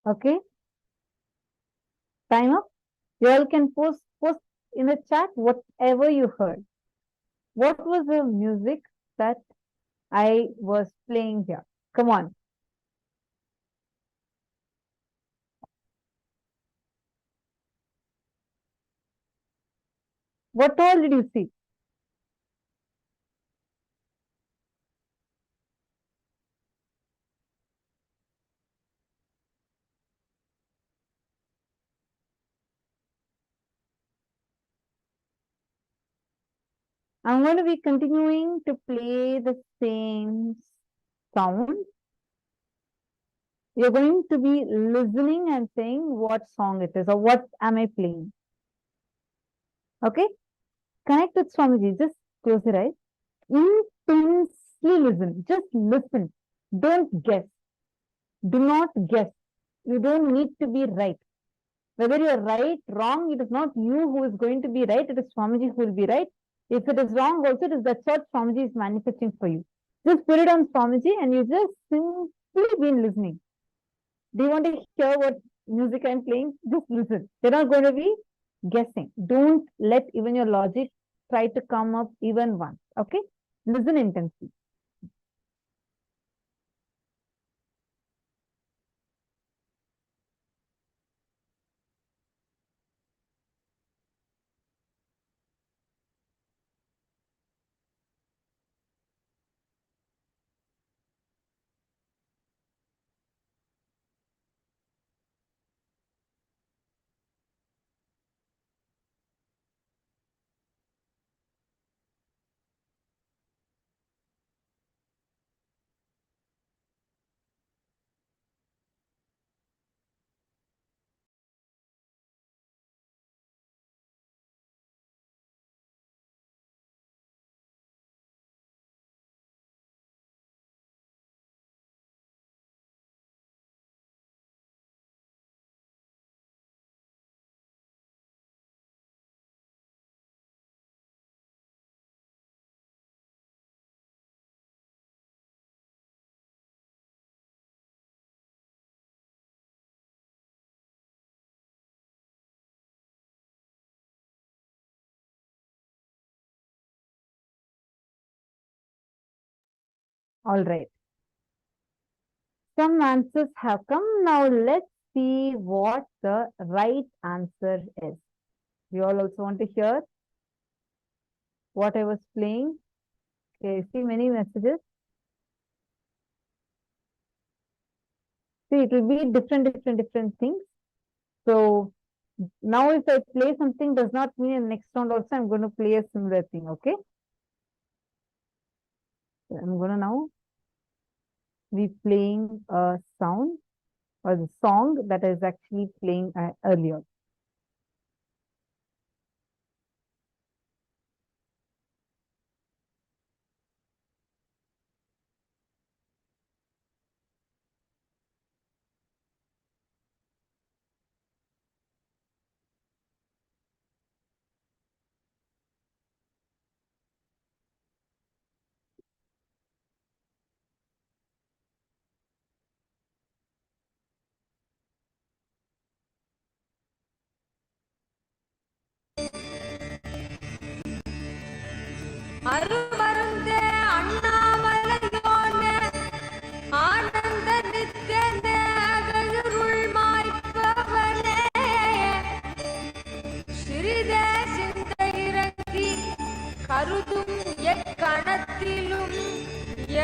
Okay, time up. You all can post in the chat whatever you heard. What was the music that I was playing here? Come on. What all did you see? I'm going to be continuing to play the same sound. You're going to be listening and saying what song it is or what am I playing. Okay? Connect with Swamiji. Just close your eyes. Intensely listen. Just listen. Don't guess. Do not guess. You don't need to be right. Whether you are right, wrong, it is not you who is going to be right. It is Swamiji who will be right. If it is wrong also, it is that's what Swamiji is manifesting for you. Just put it on Swamiji and you just simply be listening. Do you want to hear what music I'm playing? Just listen. They're not going to be guessing. Don't let even your logic try to come up even once. Okay? Listen intensely. All right. Some answers have come. Now let's see what the right answer is. You all also want to hear what I was playing? Okay, see many messages. See, it will be different things. So now if I play something does not mean in next round also I'm going to play a similar thing, okay? So I'm going to now be playing a sound or the song that I was actually playing earlier. அருமருந்தே அண்ணாமலையோனே ஆனந்த நித்யனே அகருள் மாய்ப்பவனே சிறிதே சிந்தை இறங்கி கருதும் எக்கணத்திலும்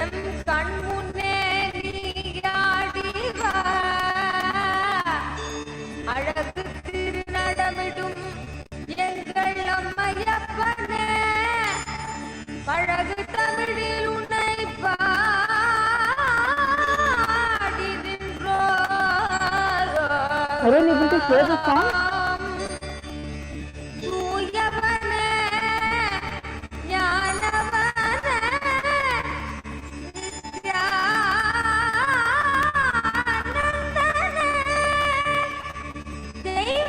M கண்முன்னே நீயாடிவா அழகு திருநடமிடும் எங்கள் அம்மையப்பனே பழகு தமிழில் உன்னை பாடி நின்றோம். Are you able to hear the song? தூயவனே ஞானவனே நித்யானந்தனே தெய்வ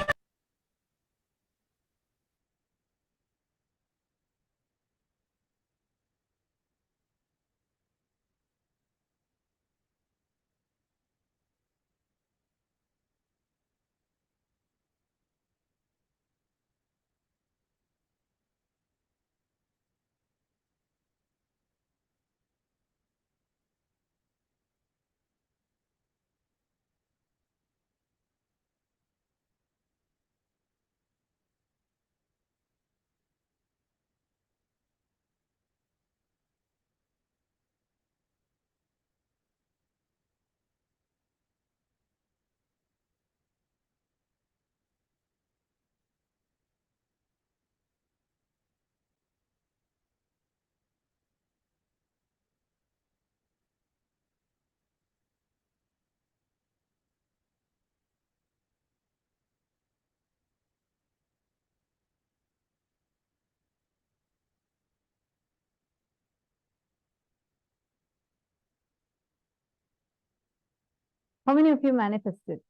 How many of you manifested?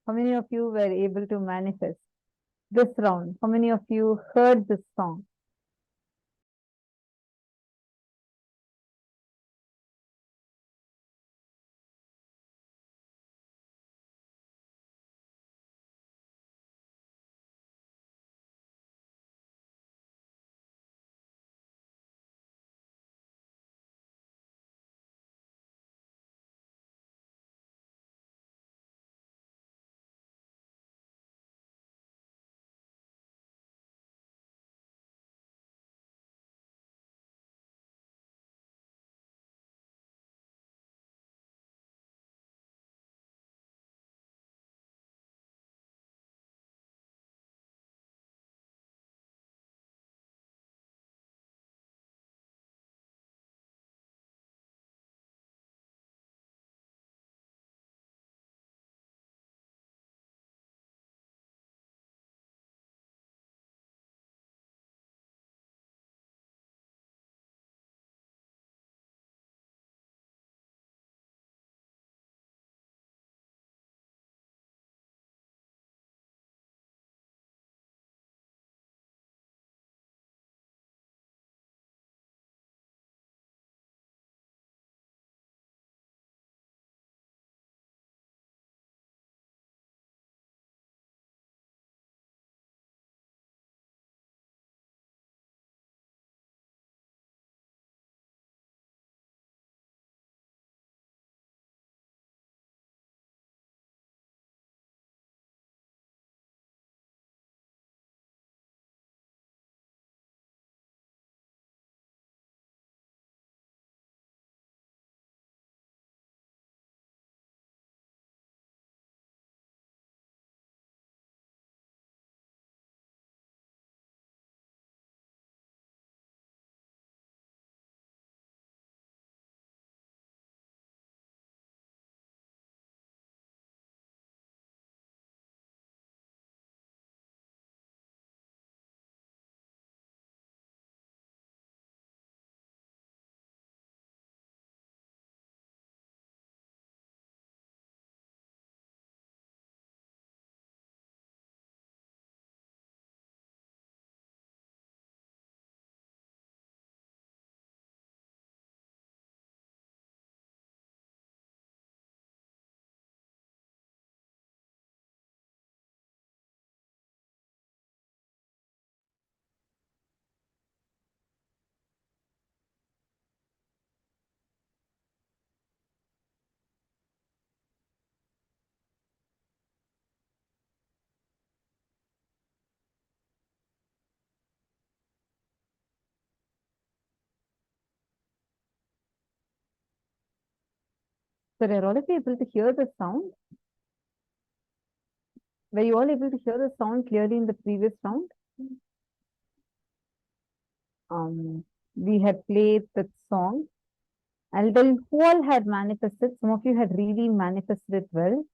How many of you were able to manifest this round? How many of you heard this song? So are all of you able to hear the sound? Were you all able to hear the sound clearly in the previous round? We had played that song. I'll tell you who all had manifested. Some of you had really manifested it well.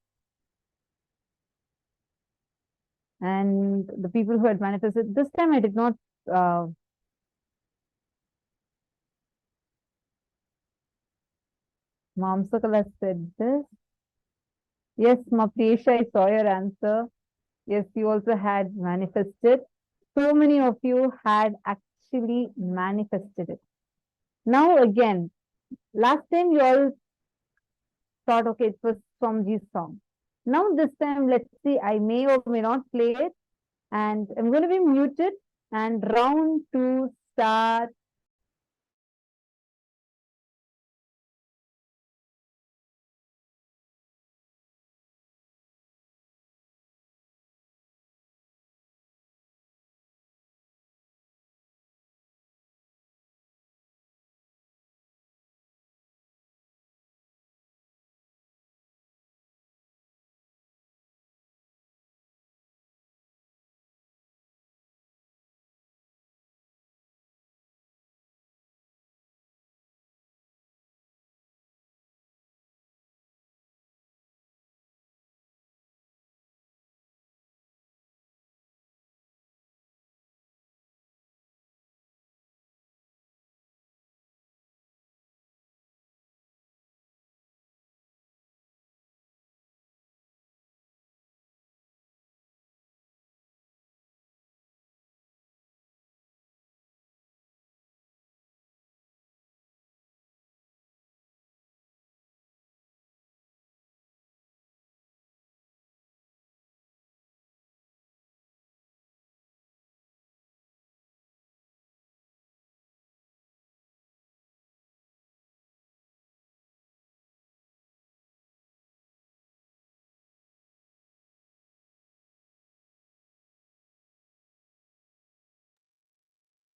And the people who had manifested, this time I did not Mamsakala said this. Yes, Mapesha, I saw your answer. Yes, you also had manifested. So many of you had actually manifested it. Now again, last time you all thought, okay, it was Swamiji's song. Now this time, let's see, I may or may not play it. And I'm going to be muted. And round 2 start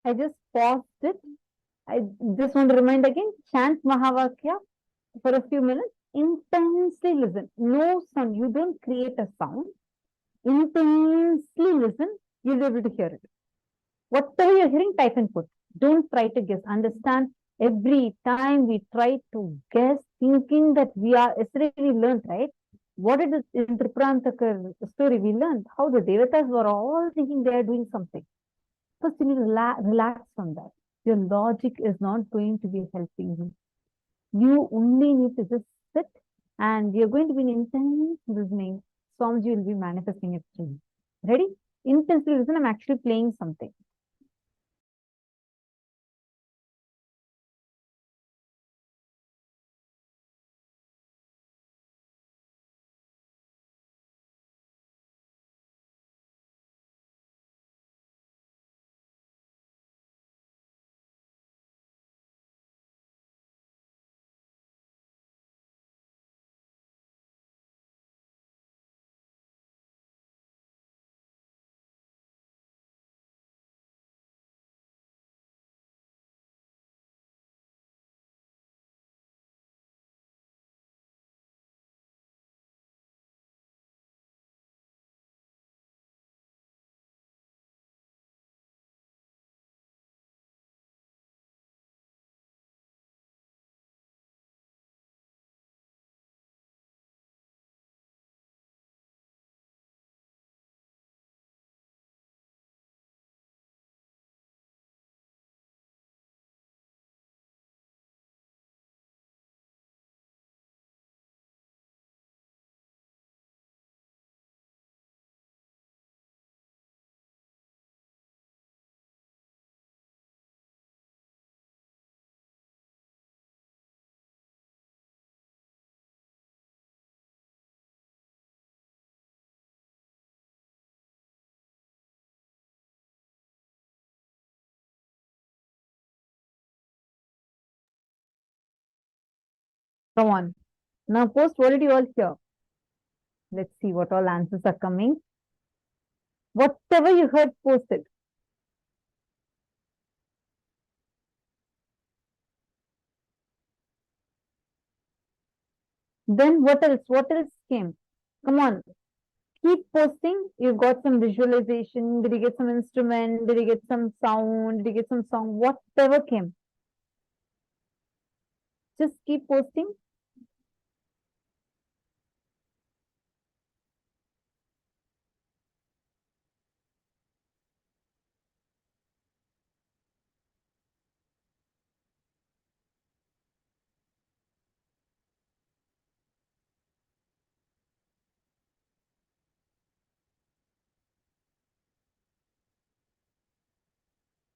I just paused it. I just want to remind again, chant Mahavakya for a few minutes. Intensely listen. No sound. You don't create a sound. Intensely listen. You'll be able to hear it. Whatever you're hearing, type and put. Don't try to guess. Understand, every time we try to guess, thinking that we are, yesterday we learned, right? What is it in Tripurantakar story we learned? How the Devatas were all thinking they are doing something. First, you need to relax from that. Your logic is not going to be helping you. You only need to just sit, and you're going to be in intense listening. Swamiji will be manifesting it through you. Ready? Intensely listen. I'm actually playing something. Come on. Now post, what did you all hear? Let's see what all answers are coming. Whatever you heard, post it. Then what else? What else came? Come on. Keep posting. You got some visualization. Did you get some instrument? Did you get some sound? Did you get some song? Whatever came. Just keep posting.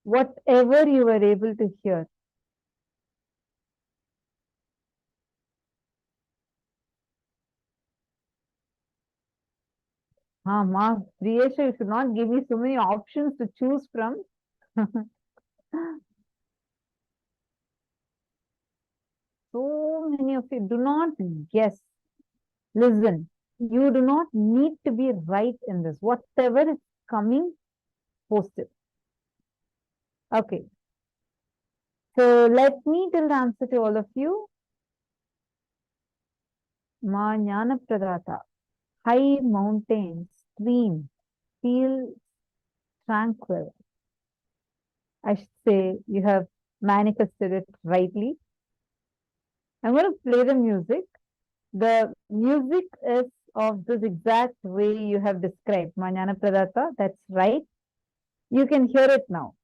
Whatever you were able to hear. Ma, Priyesha, you should not give me so many options to choose from. So many of you do not guess. Listen, you do not need to be right in this. Whatever is coming, post it. Okay. So let me tell the answer to all of you. Ma Jnana Pradata. High mountains, streams, feel tranquil. I should say you have manifested it rightly. I'm going to play the music. The music is of this exact way you have described. Ma Jnana Pradata, that's right. You can hear it now.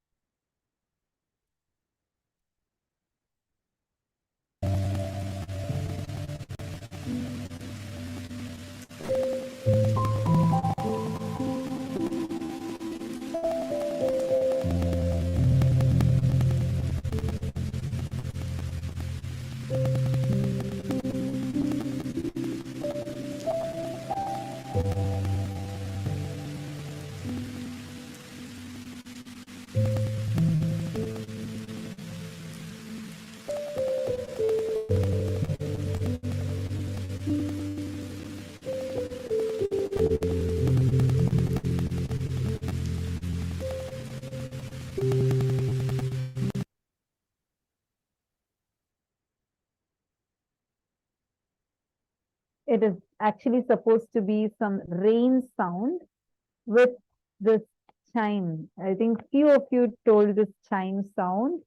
it is actually supposed to be some rain sound with this chime. I think few of you told this chime sound.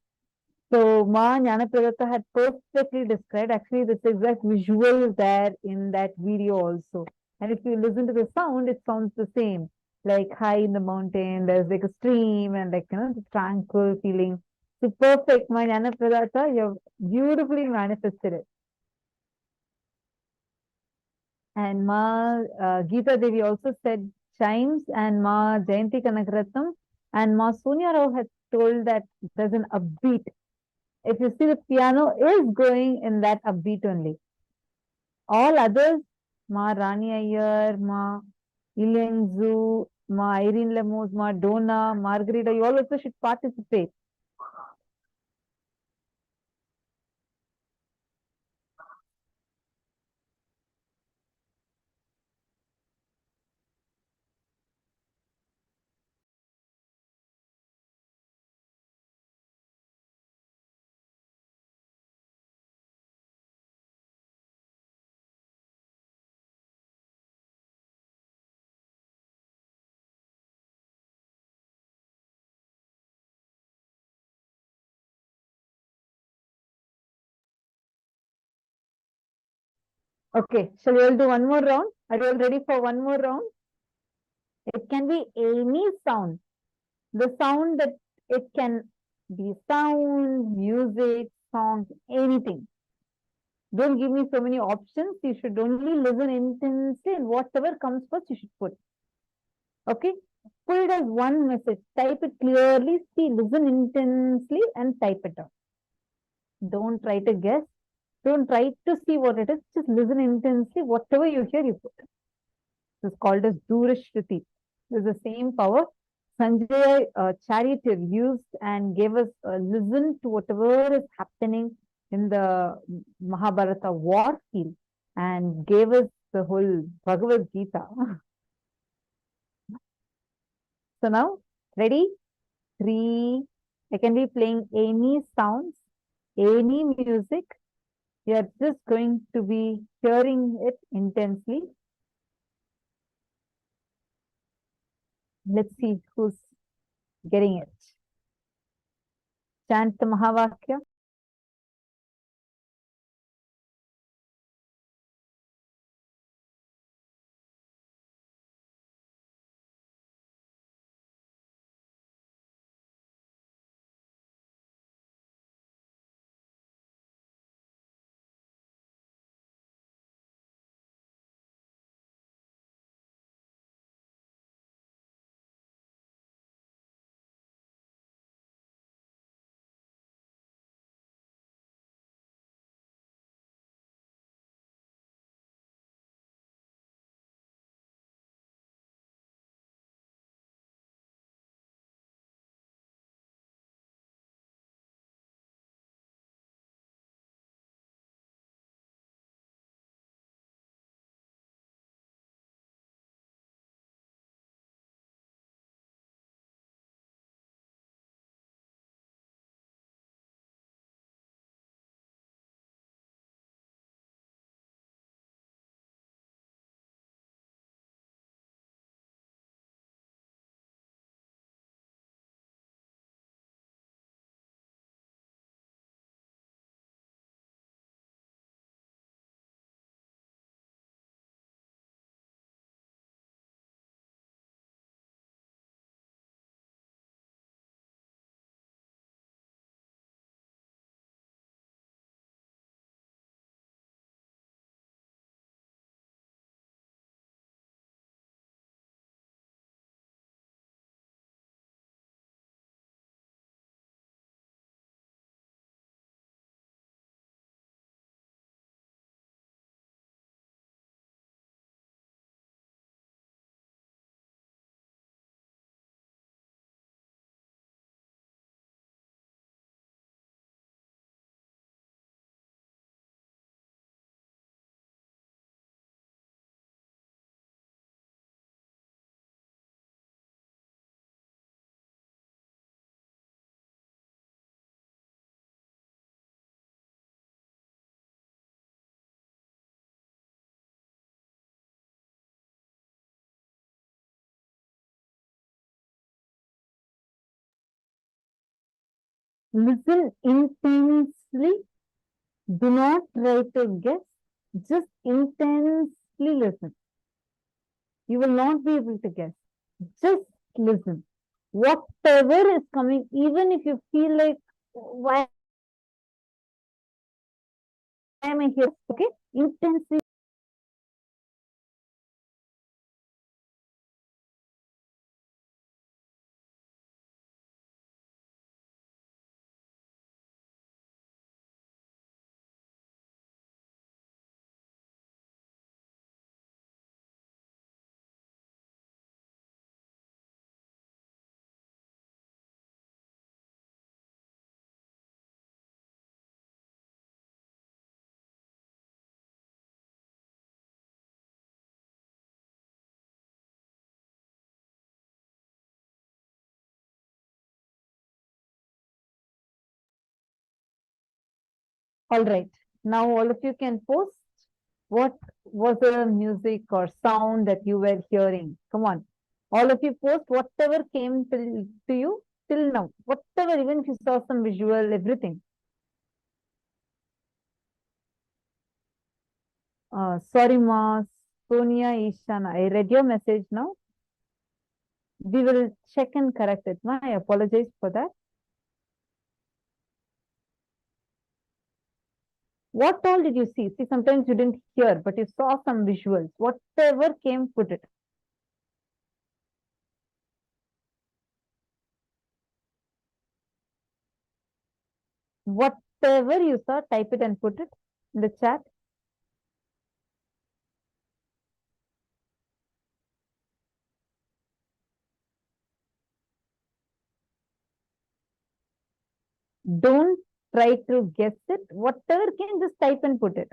So Ma Jnanapradatta had perfectly described actually this exact visual there in that video also. And if you listen to the sound, it sounds the same. Like high in the mountain, there's like a stream and like, the tranquil feeling. So perfect, Ma Jnanapradatta, you have beautifully manifested it. And Ma Geeta Devi also said chimes, and Ma Jayanti Kanakaratnam and Ma Sonia Rao had told that there's an upbeat. If you see, the piano is going in that upbeat only. All others, Ma Rani Iyer, Ma Ilenzu, Ma Irene Lemos, Ma Donna, Margarita, you all also should participate. Okay, shall we all do one more round? Are you all ready for one more round? It can be any sound. The sound that it can be sound, music, songs, anything. Don't give me so many options. You should only listen intensely, and whatever comes first, you should put. Okay? Put it as one message. Type it clearly, see, listen intensely, and type it down. Don't try to guess. Don't try to see what it is. Just listen intensely. Whatever you hear, you put. This is called as Durashruti. This is the same power Sanjay charioteer used and gave us a listen to whatever is happening in the Mahabharata war field and gave us the whole Bhagavad Gita. So now, ready? 3. I can be playing any sounds, any music. You are just going to be hearing it intensely. Let's see who's getting it. Chant the Mahavakya. Listen intensely. Do not try to guess. Just intensely listen. You will not be able to guess. Just listen. Whatever is coming, even if you feel like, why am I here? Okay, intensely. All right. Now all of you can post what was the music or sound that you were hearing. Come on. All of you post whatever came to you till now. Whatever, even if you saw some visual, everything. Sorry, Ma, Sonia Ishana. I read your message now. We will check and correct it. Ma, I apologize for that. What all did you see? See, sometimes you didn't hear, but you saw some visuals. Whatever came, put it. Whatever you saw, type it and put it in the chat. Don't try to guess it. Whatever came, just type and put it.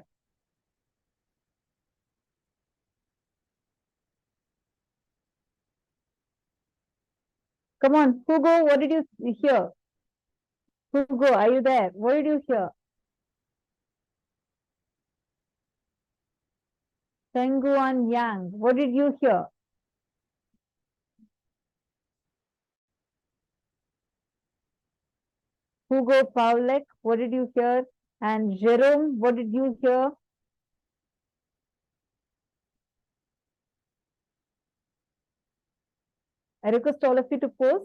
Come on, Hugo, what did you hear? Hugo, are you there? What did you hear? Tenguan Yang, what did you hear? Hugo Pavlek, what did you hear? And Jerome, what did you hear? I request all of you to post.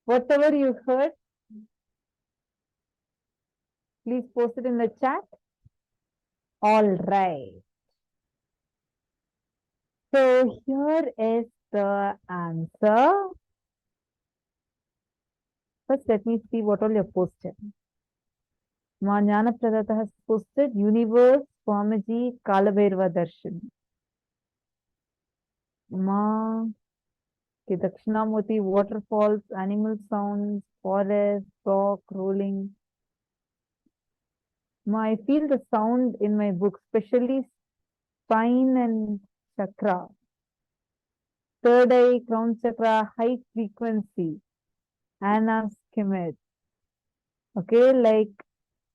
Whatever you heard, please post it in the chat. All right. So here is the answer. First, let me see what all you posted. Jnana Pradata has posted Universe, Swamiji, Kalabhairava Darshan. Ma, Dakshinamurti, waterfalls, animal sounds, forest, rock, rolling. Ma, I feel the sound in my book, especially spine and chakra. Third eye, crown chakra, high frequency, Anna's schemate. Okay, like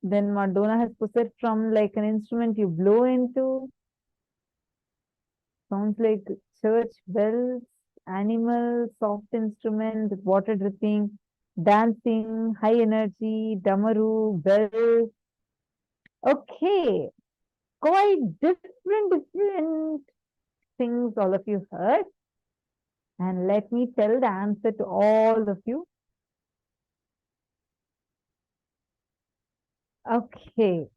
then Madonna has posted from like an instrument you blow into. Sounds like church bells, animal, soft instrument, water dripping, dancing, high energy, damaru, bells. Okay, quite different things all of you heard. And let me tell the answer to all of you. Okay,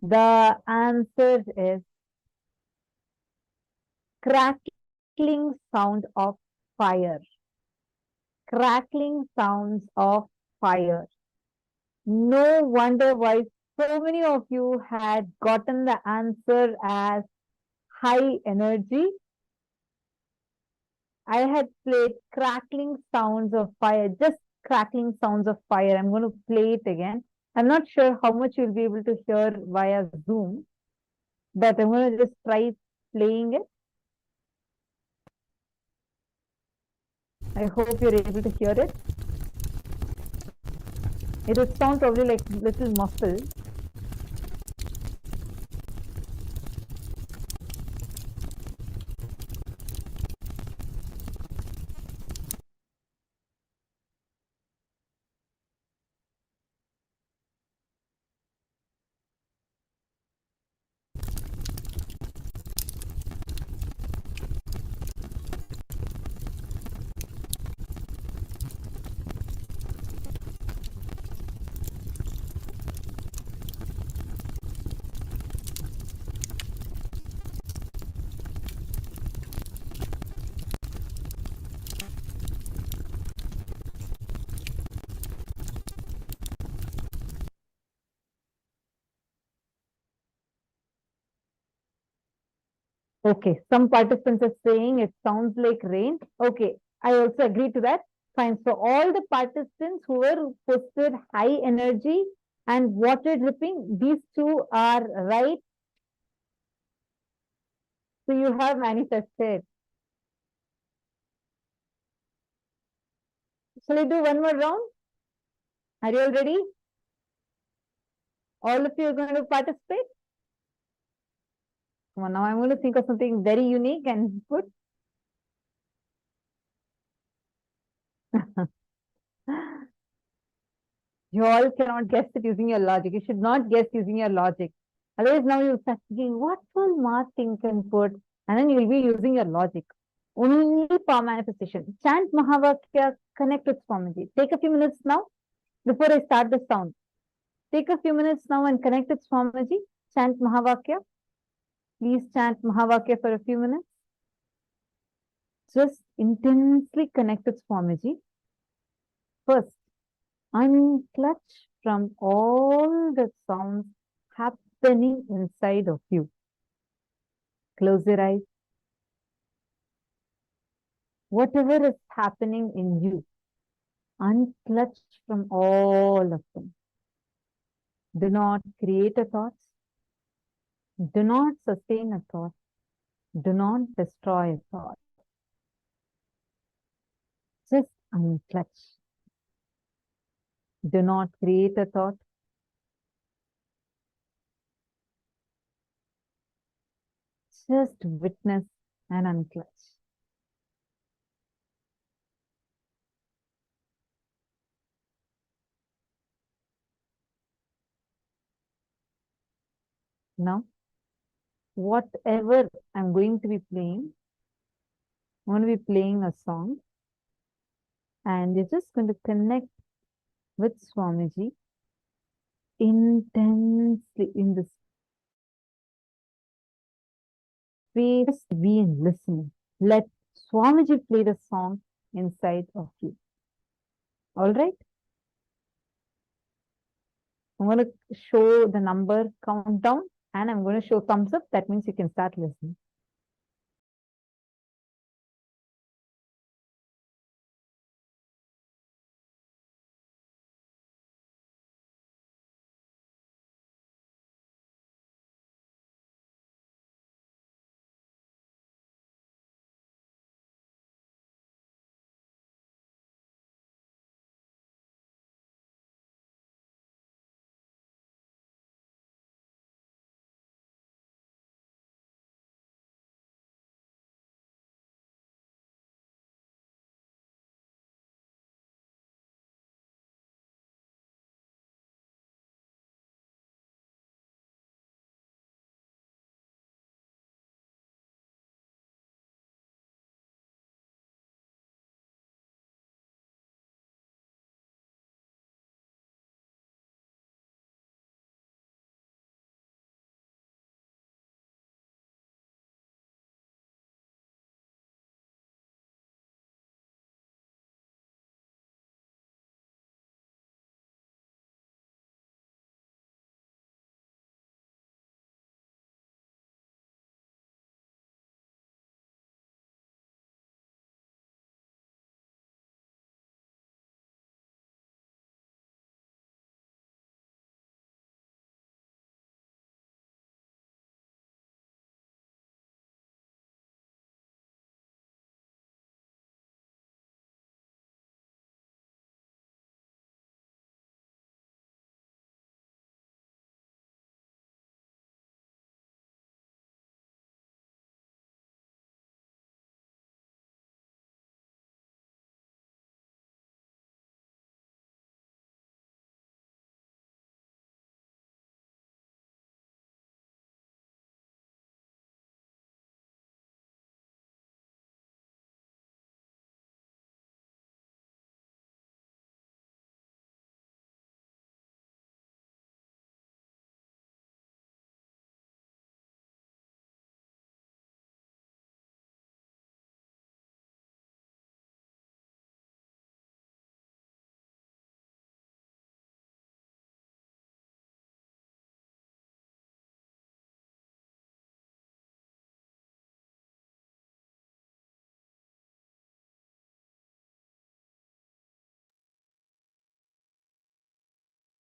the answer is crackling sound of fire. Crackling sounds of fire. No wonder why so many of you had gotten the answer as high energy. I had played crackling sounds of fire, just crackling sounds of fire. I'm going to play it again. I'm not sure how much you'll be able to hear via Zoom, but I'm going to just try playing it. I hope you're able to hear it. It would sound probably like little muffled. Okay, some participants are saying it sounds like rain. Okay, I also agree to that. Fine. So all the participants who were posted high energy and water dripping, these two are right. So you have manifested. Shall I do one more round? Are you all ready? All of you are going to participate? Come on, now I'm going to think of something very unique and put. You all cannot guess it using your logic. You should not guess using your logic. Otherwise, now you'll start thinking, what will Ma think and put? And then you'll be using your logic. Only power manifestation. Chant Mahavakya, connect with Swamiji. Take a few minutes now before I start the sound. Take a few minutes now and connect with Swamiji. Chant Mahavakya. Please chant Mahavakya for a few minutes. Just intensely connect with Swamiji. First, unclutch from all the sounds happening inside of you. Close your eyes. Whatever is happening in you, unclutch from all of them. Do not create a thought. Do not sustain a thought. Do not destroy a thought. Just unclutch. Do not create a thought. Just witness and unclutch. Now, whatever I'm going to be playing, I'm going to be playing a song, and you're just going to connect with Swamiji intensely in this space. Just be in listening. Let Swamiji play the song inside of you. All right? I'm going to show the number countdown and I'm going to show thumbs up. That means you can start listening.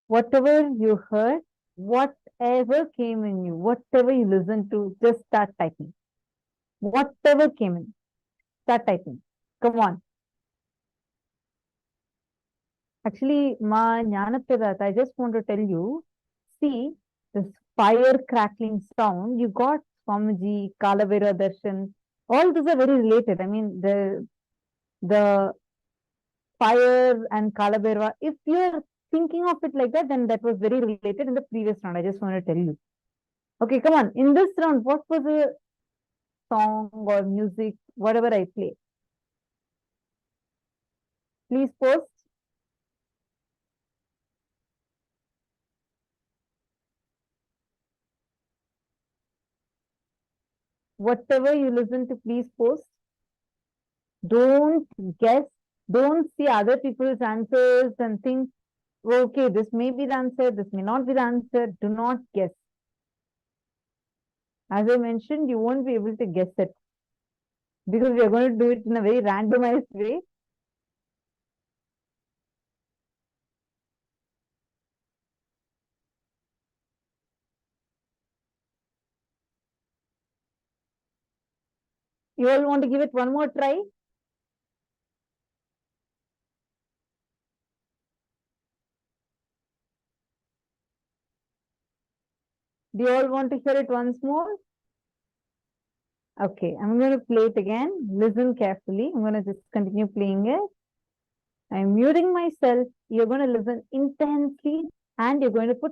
whatever you heard, whatever came in you, whatever you listened to, just start typing. Whatever came in, start typing. Come on. Actually, Ma Jnanapidat, I just want to tell you, see, this fire crackling sound, you got Swamiji, Kalavera Darshan, all these are very related. I mean, the fire and Kalabhairava, if you're thinking of it like that, then that was very related in the previous round. I just want to tell you. Okay, come on. In this round, what was the song or music, whatever I play? Please post. Whatever you listen to, please post. Don't guess. Don't see other people's answers and think, okay, this may be the answer, this may not be the answer. Do not guess. As I mentioned, you won't be able to guess it because we are going to do it in a very randomized way. You all want to give it one more try? Do you all want to hear it once more? Okay, I'm going to play it again. Listen carefully. I'm going to just continue playing it. I'm muting myself. You're going to listen intensely and you're going to put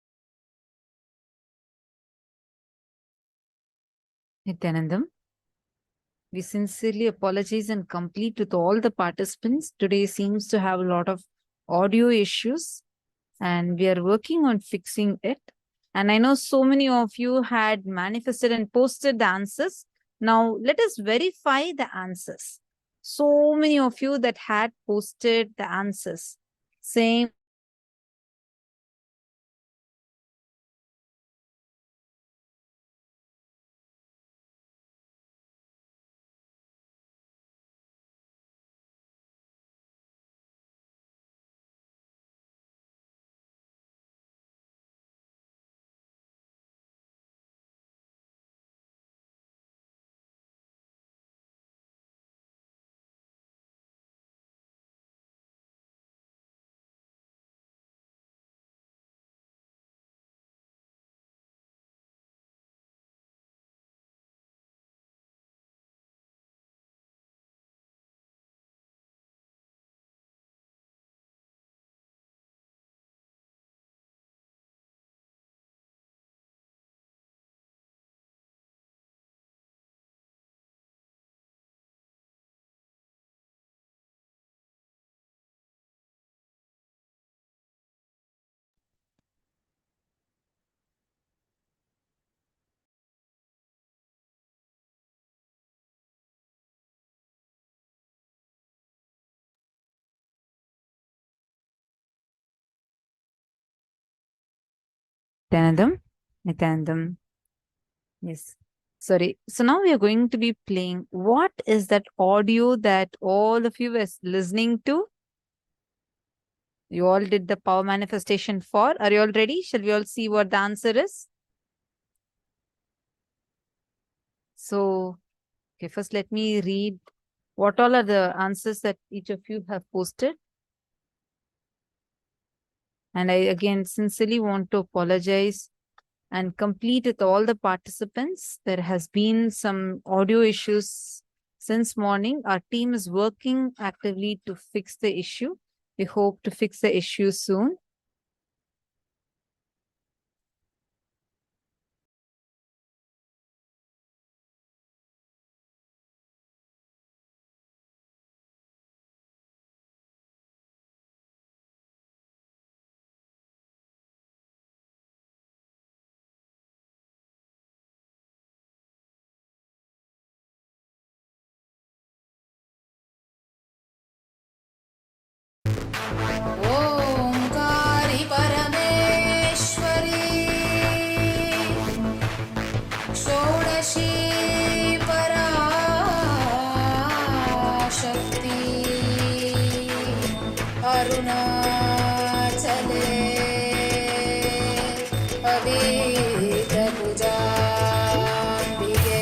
Nithyanandam, we sincerely apologize and complete with all the participants. Today seems to have a lot of audio issues and we are working on fixing it. And I know so many of you had manifested and posted the answers. Now let us verify the answers. So many of you that had posted the answers. Same. Nithyanandam. Yes. Sorry. So now we are going to be playing. What is that audio that all of you were listening to? You all did the power manifestation for. Are you all ready? Shall we all see what the answer is? So, okay, first let me read what all are the answers that each of you have posted. And I again sincerely want to apologize and complete with all the participants. There has been some audio issues since morning. Our team is working actively to fix the issue. We hope to fix the issue soon. ओङ्कारी परमेश्वरी षोडशी पराशक्ति अरुणाचले अभीतभुजाम्बिके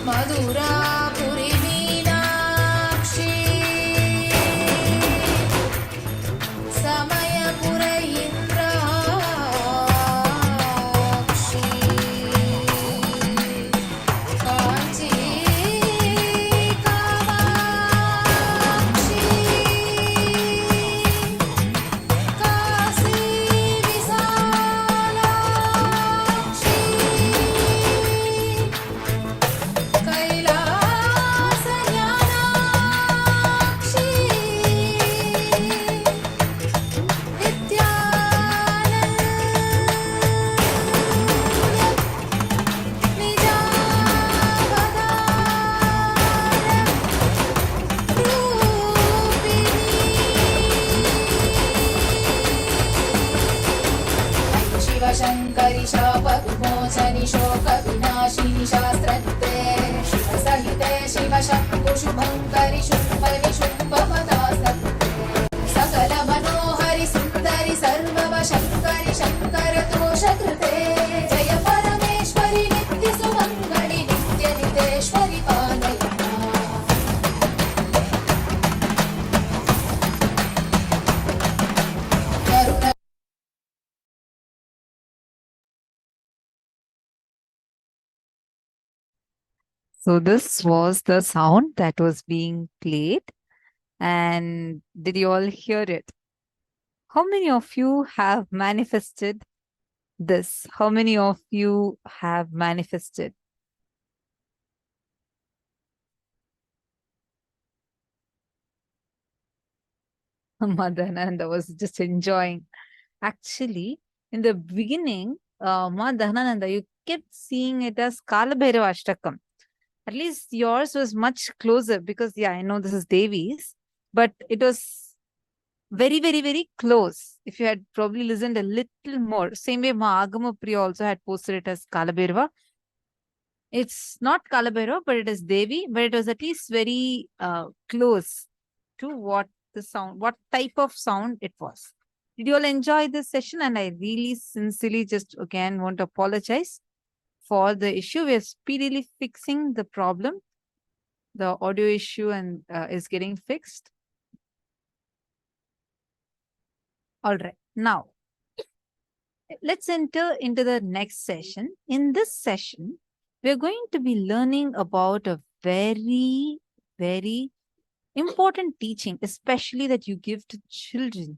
मधुरापुरी मीनाक्षी समयपुर इन्द्राक्षी काञ्ची कामाक्षी काशी विशालाक्षी कैलास ज्ञानाक्षी शिवशङ्करि शाप विमोचनि शोक विनाशिनि शास्त्रयुते शिवसहिते शिवशम्भु शुभङ्करि शुम्भ निशुम्भमदास्तुते सकल मनोहरि सुन्दरि सर्ववशङ्करि शङ्कर दोषकृते जय परमेश्वरि नित्य सुमङ्गलि नित्य नितेश्वरि पालय करुण So this was the sound that was being played. And did you all hear it? How many of you have manifested this? How many of you have manifested? Madhananda was just enjoying. Actually, in the beginning, Madhananda, you kept seeing it as Kalabhairava Ashtakam. At least yours was much closer because, yeah, I know this is Devi's, but it was very, very, very close. If you had probably listened a little more, same way Agama Priya also had posted it as Kalabhairava. It's not Kalabhairava, but it is Devi, but it was at least very close to what the sound, what type of sound it was. Did you all enjoy this session? And I really sincerely just again want to apologize for the issue. We are speedily fixing the problem. The audio issue and is getting fixed. All right. Now, let's enter into the next session. In this session, we're going to be learning about a very, very important teaching, especially that you give to children,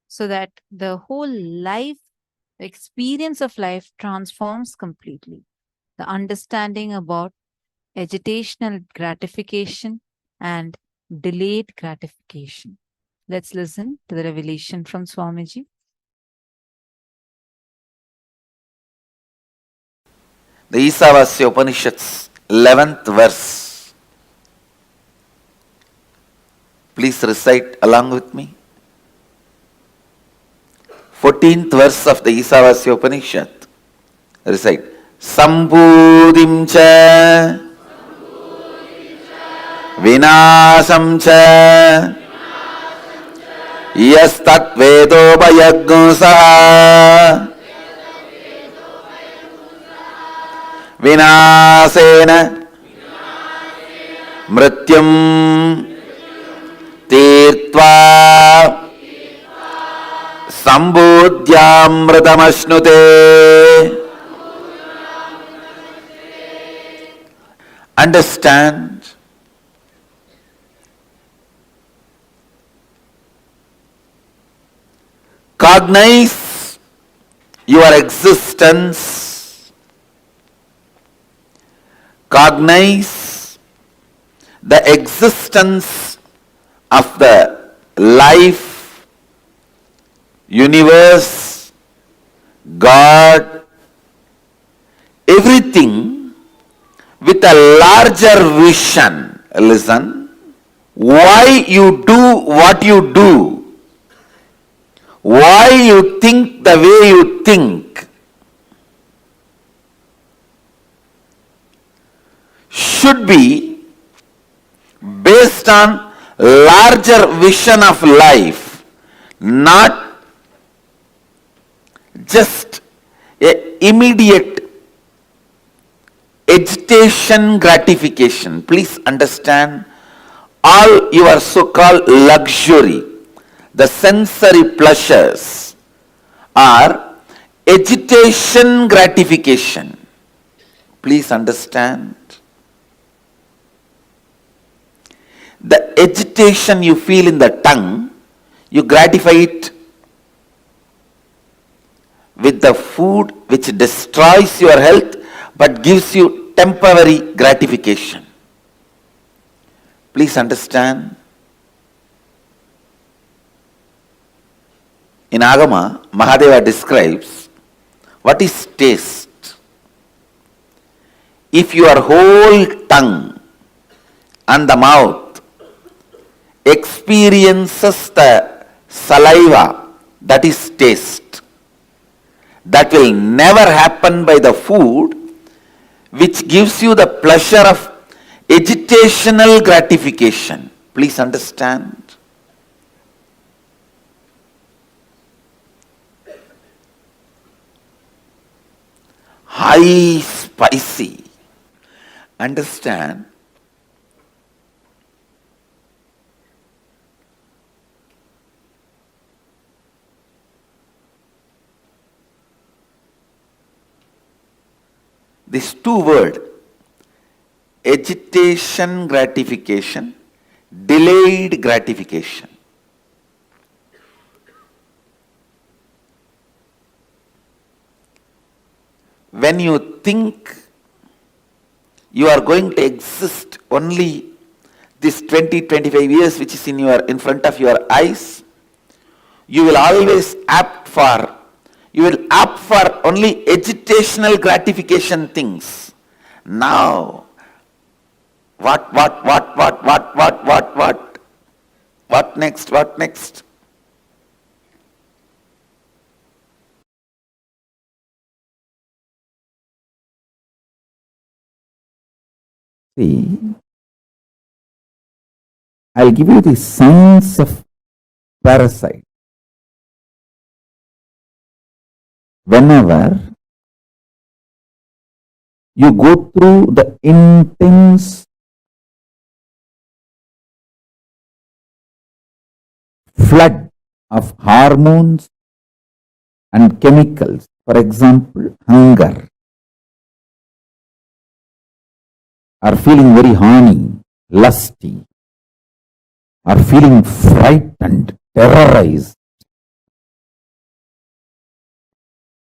so that the whole life, the experience of life transforms completely. The understanding about agitational gratification and delayed gratification. Let's listen to the revelation from Swamiji. The Isavasya Upanishads, 11th verse. Please recite along with me. 14th verse of the Isavasya Upanishad. Recite. Sambhudim cha vinasam cha yastat vedopayaggusaha vinasena mrityum tirtva sambodhyamritamashnude. Understand cognize your existence, cognize the existence of the life, universe, God, everything with a larger vision. Listen, why you do what you do, why you think the way you think, should be based on larger vision of life, not just a immediate agitation gratification. Please understand, all your so-called luxury, the sensory pleasures, are agitation gratification. Please understand. The agitation you feel in the tongue, you gratify it with the food which destroys your health but gives you temporary gratification. Please understand. In Agama, Mahadeva describes what is taste. If your whole tongue and the mouth experiences the saliva, that is taste. That will never happen by the food which gives you the pleasure of agitational gratification. Please understand. High spicy. Understand. These two words, agitation gratification, delayed gratification. when you think you are going to exist only this 20-25 years which is in front of your eyes, you will always opt for only agitational gratification things. Now, what next? What next? See, I'll give you the science of parasite. Whenever you go through the intense flood of hormones and chemicals, for example, hunger, or feeling very horny, lusty, or feeling frightened, terrorized,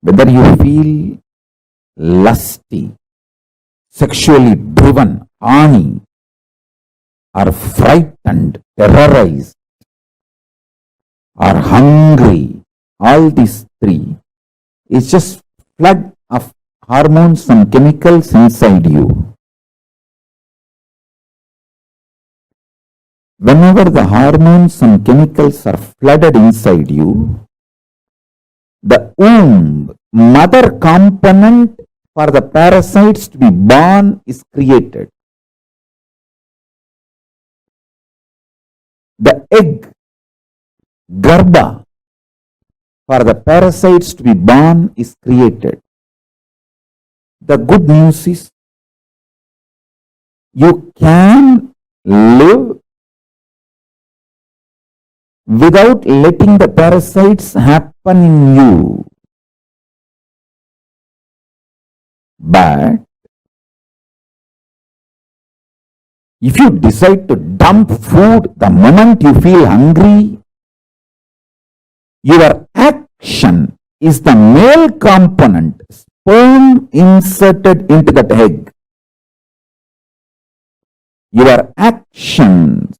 whether you feel lusty, sexually driven, horny, or frightened, terrorized, or hungry, all these three is just flood of hormones and chemicals inside you. Whenever the hormones and chemicals are flooded inside you, the womb, mother component for the parasites to be born is created. The egg, garbha, for the parasites to be born is created. The good news is you can live without letting the parasites happen in you. But if you decide to dump food the moment you feel hungry, your action is the male component, sperm inserted into that egg. Your actions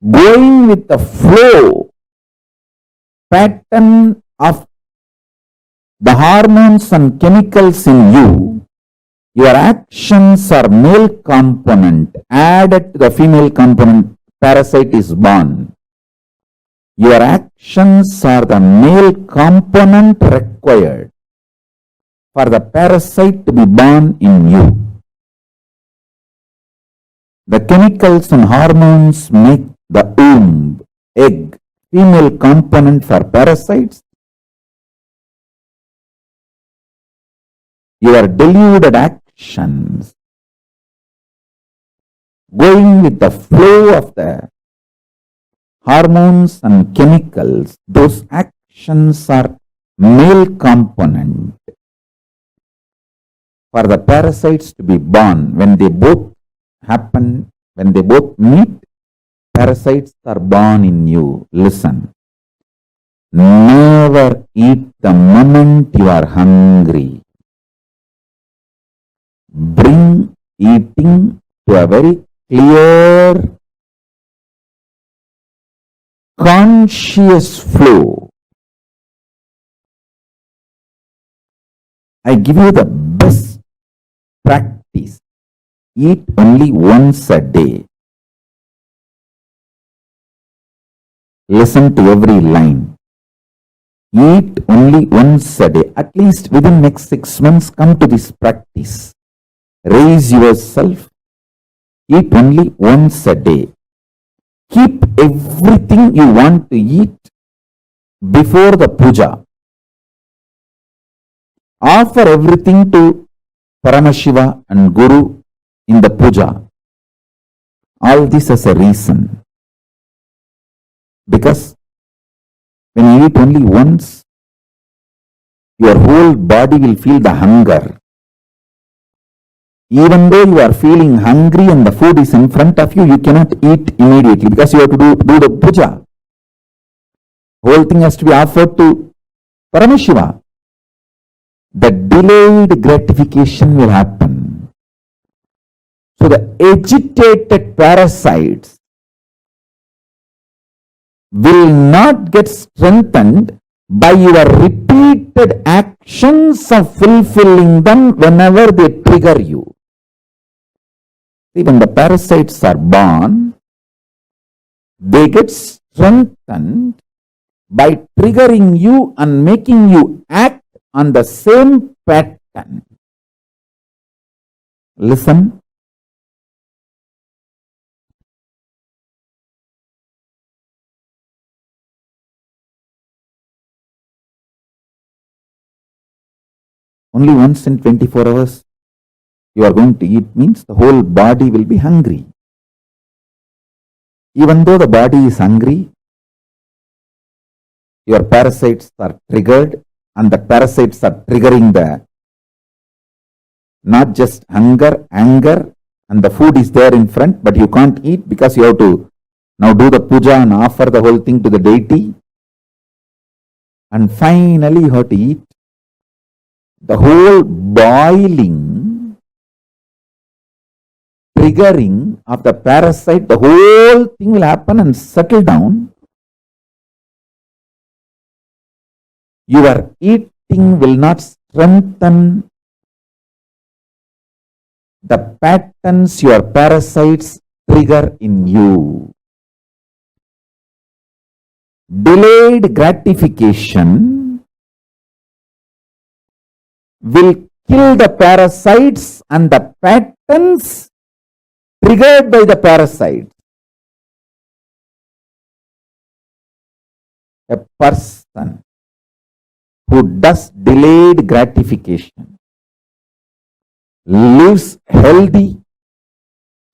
going with the flow pattern of the hormones and chemicals in you, your actions are male component added to the female component, parasite is born. Your actions are the male component required for the parasite to be born in you. The chemicals and hormones make the womb, egg, female component for parasites. Your deluded actions, going with the flow of the hormones and chemicals, those actions are male component for the parasites to be born. When they both happen, when they both meet, parasites are born in you. Listen, never eat the moment you are hungry. Bring eating to a very clear, conscious flow. I give you the best practice. Eat only once a day. Listen to every line. Eat only once a day. At least within next 6 months, come to this practice. Raise yourself. Eat only once a day. Keep everything you want to eat before the puja. Offer everything to Paramashiva and Guru in the puja. All this as a reason. Because when you eat only once, your whole body will feel the hunger. Even though you are feeling hungry and the food is in front of you, you cannot eat immediately because you have to do the puja. Whole thing has to be offered to Paramashiva. The delayed gratification will happen. So the agitated parasites will not get strengthened by your repeated actions of fulfilling them whenever they trigger you. See, when the parasites are born, they get strengthened by triggering you and making you act on the same pattern. Listen. Only once in 24 hours you are going to eat means the whole body will be hungry. Even though the body is hungry, your parasites are triggered, and the parasites are triggering the not just hunger, anger, and the food is there in front, but you can't eat because you have to now do the puja and offer the whole thing to the deity. And finally you have to eat. The whole boiling, triggering of the parasite, the whole thing will happen and settle down. Your eating will not strengthen the patterns your parasites trigger in you. Delayed gratification will kill the parasites and the patterns triggered by the parasites. A person who does delayed gratification lives healthy,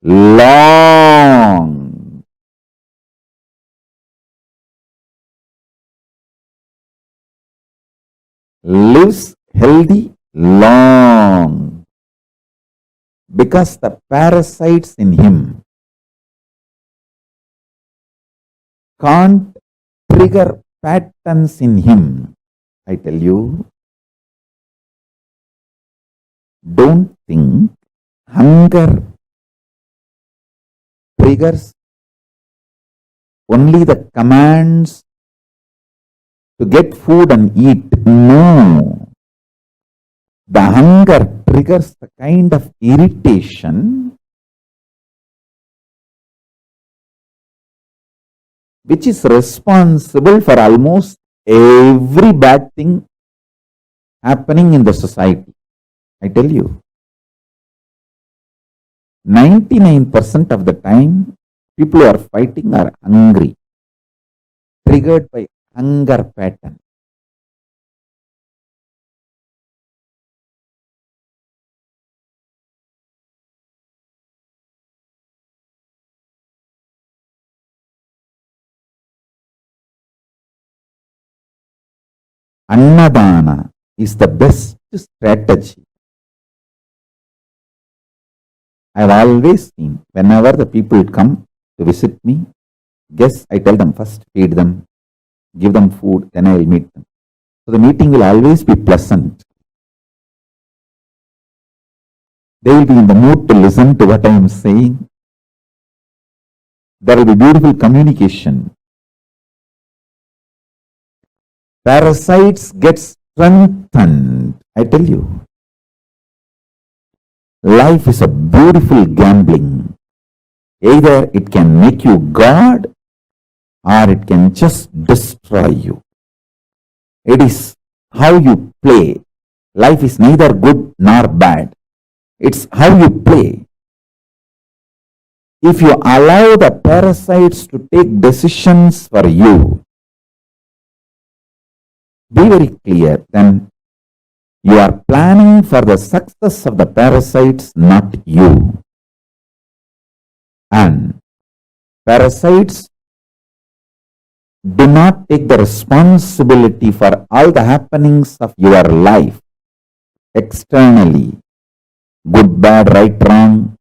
long. Lives healthy, long. Because the parasites in him can't trigger patterns in him. I tell you, don't think hunger triggers only the commands to get food and eat. No. The hunger triggers the kind of irritation which is responsible for almost every bad thing happening in the society. I tell you, 99% of the time, people who are fighting are hungry, triggered by hunger pattern. Annadana is the best strategy. I have always seen, whenever the people come to visit me, guess I tell them first, feed them, give them food, then I will meet them. So the meeting will always be pleasant. They will be in the mood to listen to what I am saying. There will be beautiful communication. Parasites get strengthened. I tell you, life is a beautiful gambling. Either it can make you God or it can just destroy you. It is how you play. Life is neither good nor bad. It's how you play. If you allow the parasites to take decisions for you, be very clear, then you are planning for the success of the parasites, not you. And parasites do not take the responsibility for all the happenings of your life externally, good, bad, right, wrong.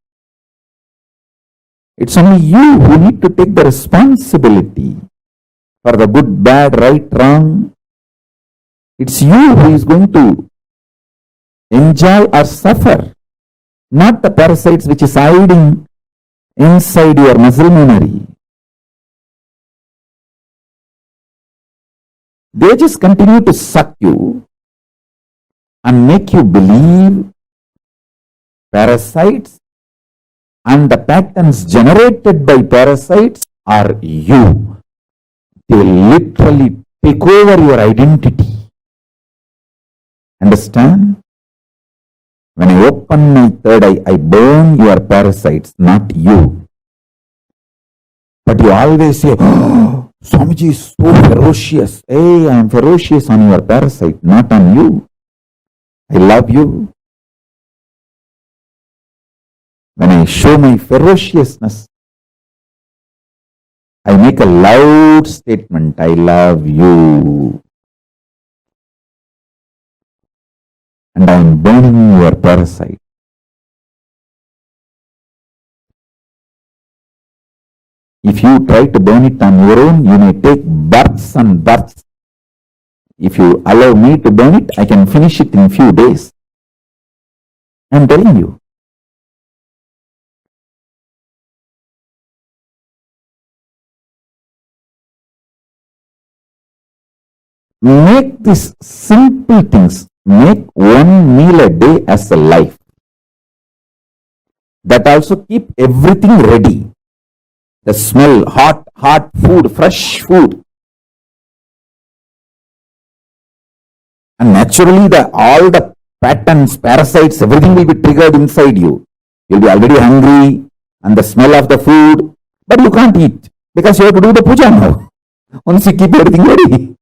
It's only you who need to take the responsibility for the good, bad, right, wrong. It's you who is going to enjoy or suffer, not the parasites which is hiding inside your muscle memory. They just continue to suck you and make you believe parasites and the patterns generated by parasites are you. They literally take over your identity. Understand? When I open my third eye, I burn your parasites, not you. But you always say, oh, Swamiji is so ferocious. Hey, I am ferocious on your parasite, not on you. I love you. When I show my ferociousness, I make a loud statement, I love you. And I am burning your parasite. If you try to burn it on your own, you may take births and births. If you allow me to burn it, I can finish it in few days. I am telling you. Make these simple things. Make one meal a day as a life. That also keep everything ready. The smell, hot food, fresh food. And naturally, all the patterns, parasites, everything will be triggered inside you. You'll be already hungry and the smell of the food, but you can't eat because you have to do the puja now. Once you keep everything ready.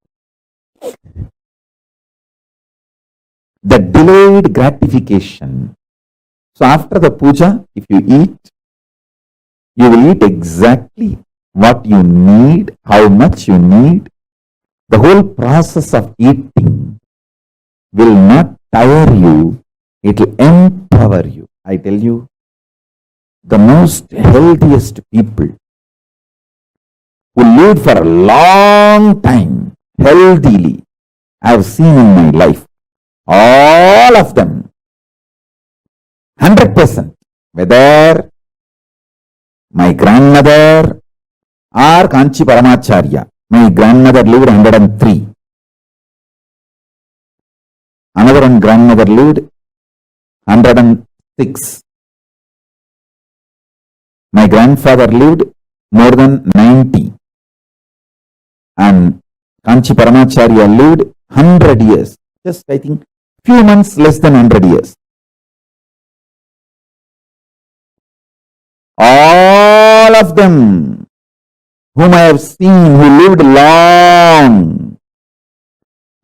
The delayed gratification. So after the puja, if you eat, you will eat exactly what you need, how much you need. The whole process of eating will not tire you, it will empower you. I tell you, the most healthiest people who live for a long time, healthily, I have seen in my life, all of them, 100%, whether my grandmother or Kanchi Paramacharya. My grandmother lived 103. Another one grandmother lived 106. My grandfather lived more than 90. And Kanchi Paramacharya lived 100 years. Just I think few months less than 100 years. All of them whom I have seen who lived long,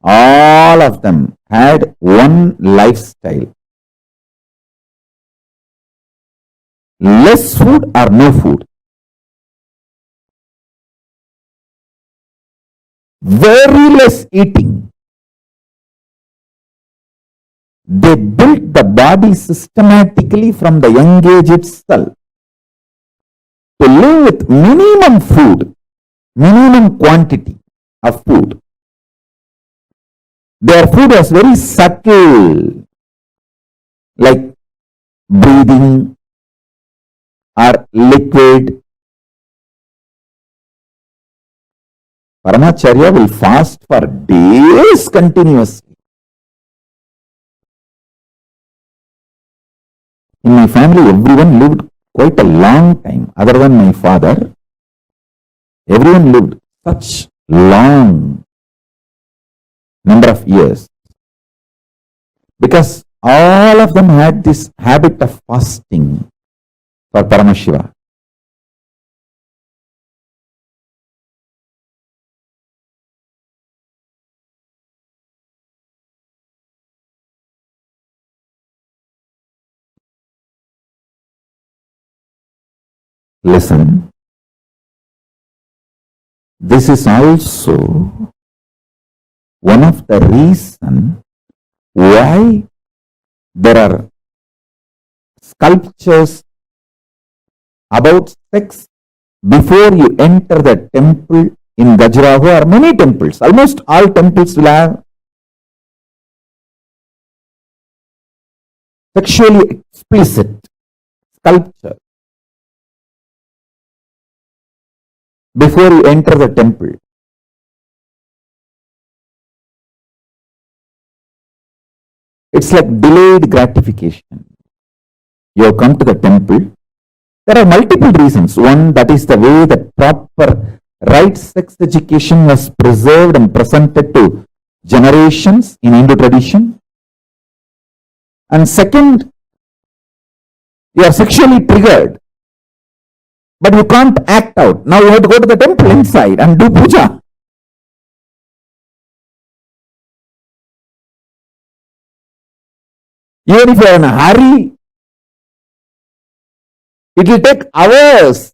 all of them had one lifestyle. Less food or no food. Very less eating. They built the body systematically from the young age itself to live with minimum food, minimum quantity of food. Their food was very subtle, like breathing or liquid. Paramacharya will fast for days continuously. In my family, everyone lived quite a long time. Other than my father, everyone lived such long number of years because all of them had this habit of fasting for Paramashiva. Listen, this is also one of the reasons why there are sculptures about sex before you enter the temple in Gajraho or many temples, almost all temples will have sexually explicit sculpture before you enter the temple. It's like delayed gratification. You have come to the temple. There are multiple reasons. One, that is the way that proper right sex education was preserved and presented to generations in Hindu tradition. And second, you are sexually triggered, but you can't act out. Now you have to go to the temple inside and do puja. Even if you are in a hurry, it will take hours.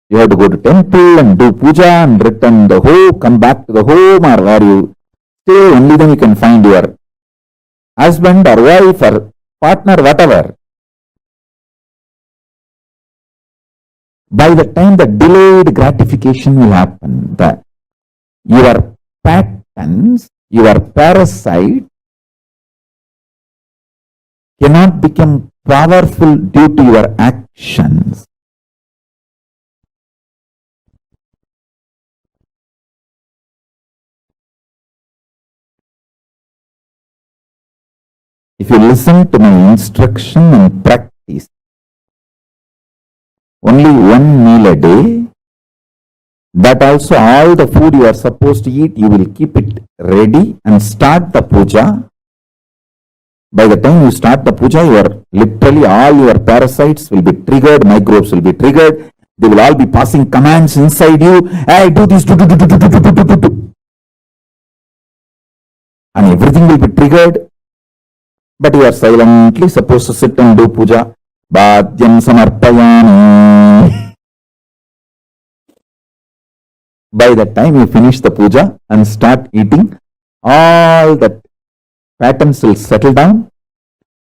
You have to go to temple and do puja and return the home, come back to the home, or you stay, only then you can find your husband or wife or partner, whatever. By the time the delayed gratification will happen, your patterns, your parasite cannot become powerful due to your actions. If you listen to my instruction and practice only one meal a day, that also all the food you are supposed to eat, you will keep it ready and start the puja. By the time you start the puja, literally all your parasites will be triggered, microbes will be triggered, they will all be passing commands inside you. Hey, do this, do. And everything will be triggered. But you are silently supposed to sit and do puja. Bhadyam samarpayami. By the time you finish the puja and start eating, all that patterns will settle down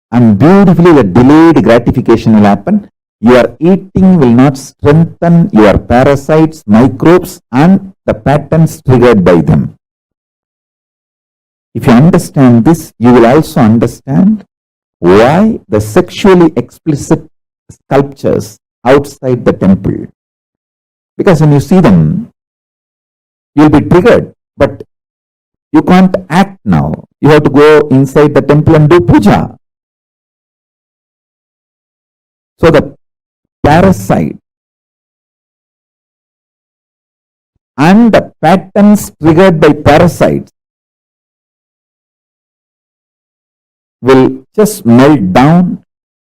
and beautifully the delayed gratification will happen. Your eating will not strengthen your parasites, microbes, and the patterns triggered by them. If you understand this, you will also understand why the sexually explicit sculptures outside the temple. Because when you see them, you will be triggered, but you can't act now. You have to go inside the temple and do puja. So the parasite and the patterns triggered by parasites will just melt down.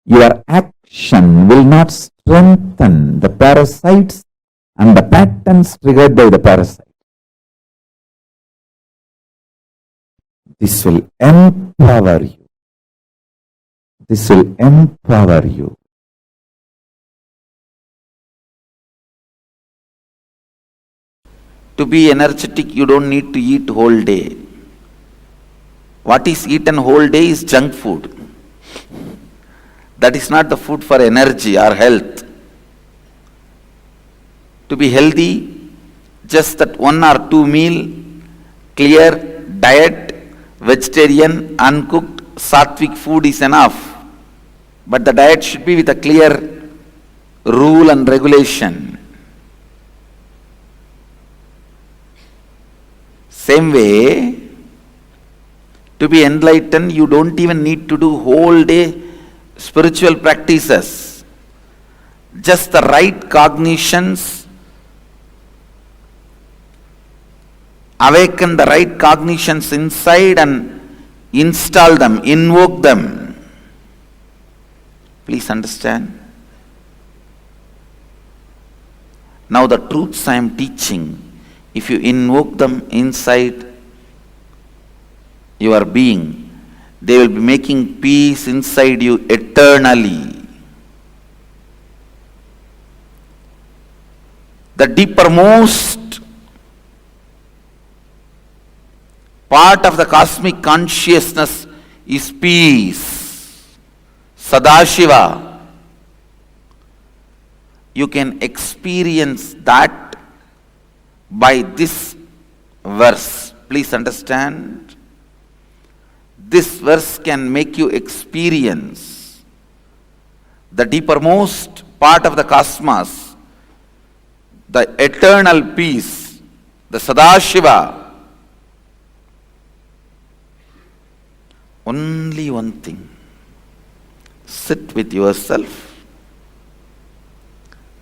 Your action will not strengthen the parasites and the patterns triggered by the parasite. This will empower you. This will empower you. To be energetic, you don't need to eat whole day. What is eaten whole day is junk food. That is not the food for energy or health. To be healthy, just that 1 or 2 meal, clear diet, vegetarian, uncooked, sattvic food is enough. But the diet should be with a clear rule and regulation. Same way, to be enlightened, you don't even need to do whole day spiritual practices. Just the right cognitions, awaken the right cognitions inside and install them, invoke them. Please understand. Now the truths I am teaching, if you invoke them inside your being, they will be making peace inside you eternally. The deepermost part of the cosmic consciousness is peace. Sadashiva. You can experience that by this verse. Please understand, this verse can make you experience the deepermost part of the cosmos, the eternal peace, the Sadashiva. Only one thing, sit with yourself,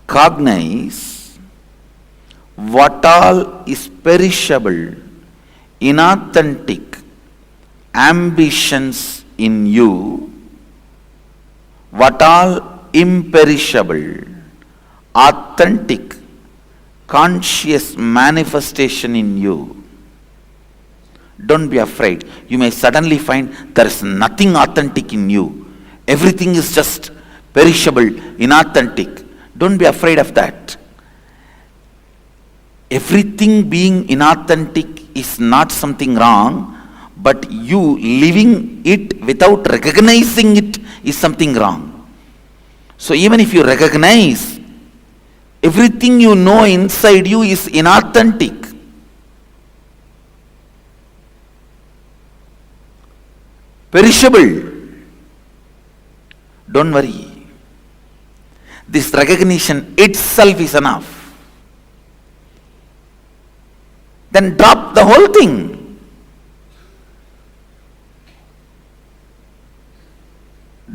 cognize what all is perishable, inauthentic ambitions in you, what all imperishable, authentic, conscious manifestation in you. Don't be afraid. You may suddenly find there is nothing authentic in you. Everything is just perishable, inauthentic. Don't be afraid of that. Everything being inauthentic is not something wrong, but you living it without recognizing it is something wrong. So even if you recognize, everything you know inside you is inauthentic. Perishable. Don't worry. This recognition itself is enough. Then drop the whole thing.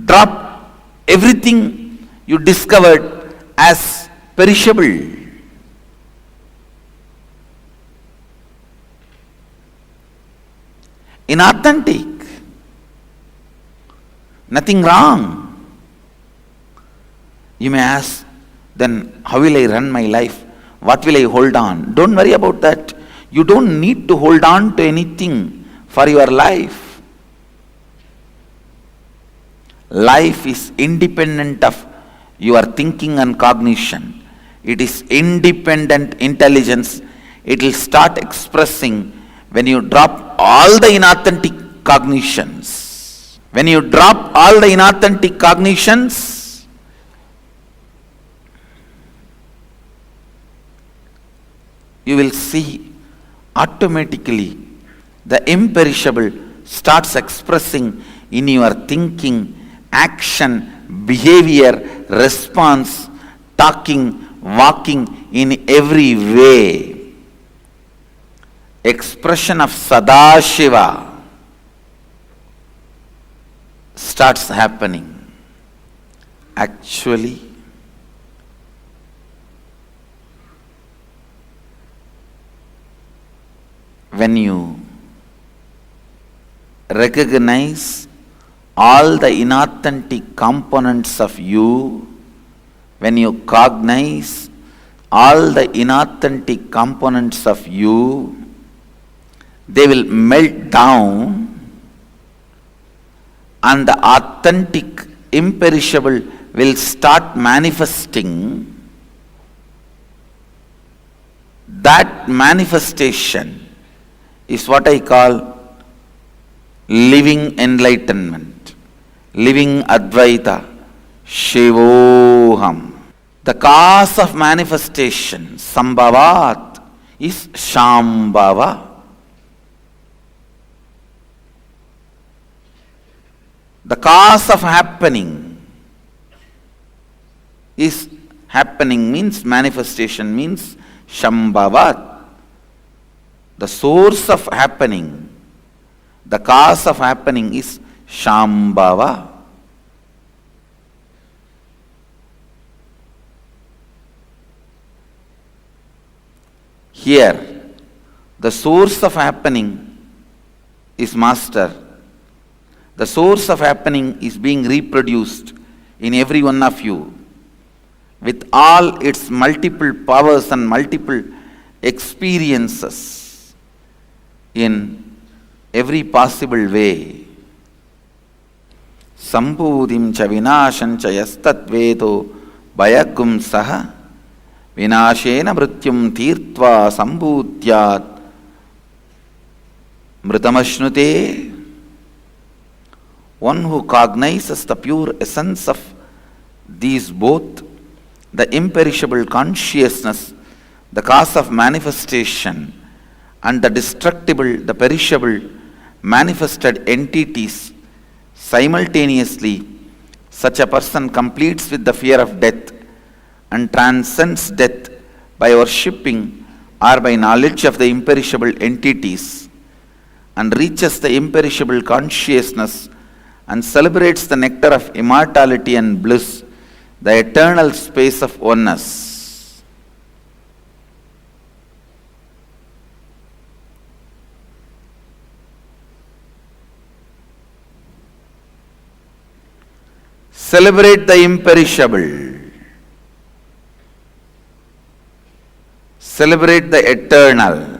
Drop everything you discovered as perishable. Inauthentic. Nothing wrong. You may ask, then how will I run my life? What will I hold on? Don't worry about that. You don't need to hold on to anything for your life. Life is independent of your thinking and cognition. It is independent intelligence. It will start expressing when you drop all the inauthentic cognitions. When you drop all the inauthentic cognitions, you will see automatically the imperishable starts expressing in your thinking, action, behavior, response, talking, walking, in every way. Expression of Sadashiva starts happening. Actually, when you recognize all the inauthentic components of you, when you cognize all the inauthentic components of you, they will melt down and the authentic, imperishable will start manifesting. That manifestation is what I call living enlightenment, living Advaita, Shivoham. The cause of manifestation, Sambhavat, is Shambhava. The cause of happening is happening means manifestation means Shambhavat. The source of happening, the cause of happening is Shambhava. Here, the source of happening is Master. The source of happening is being reproduced in every one of you with all its multiple powers and multiple experiences in every possible way. Sambhudim cha vinasham cha yastatvedo bayagum saha vinashena mrityum tirtva sambhutyat mritamashnute. One who cognizes the pure essence of these both, the imperishable consciousness, the cause of manifestation, and the destructible, the perishable, manifested entities simultaneously, such a person completes with the fear of death and transcends death by worshipping or by knowledge of the imperishable entities, and reaches the imperishable consciousness and celebrates the nectar of immortality and bliss, the eternal space of oneness. Celebrate the imperishable. Celebrate the eternal.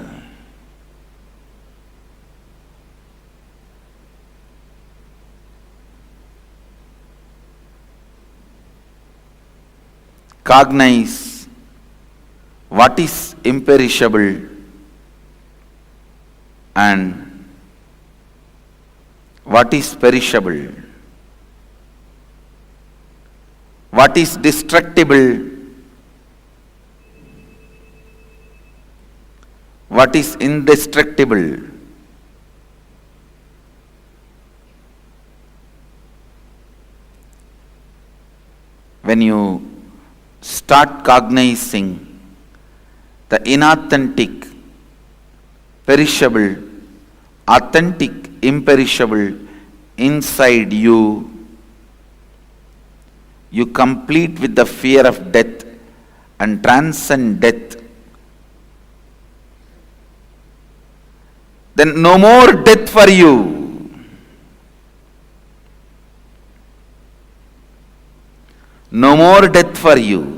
Cognize what is imperishable and what is perishable, what is destructible, what is indestructible. When you start cognizing the inauthentic, perishable, authentic, imperishable inside you, you complete with the fear of death and transcend death. Then no more death for you. No more death for you.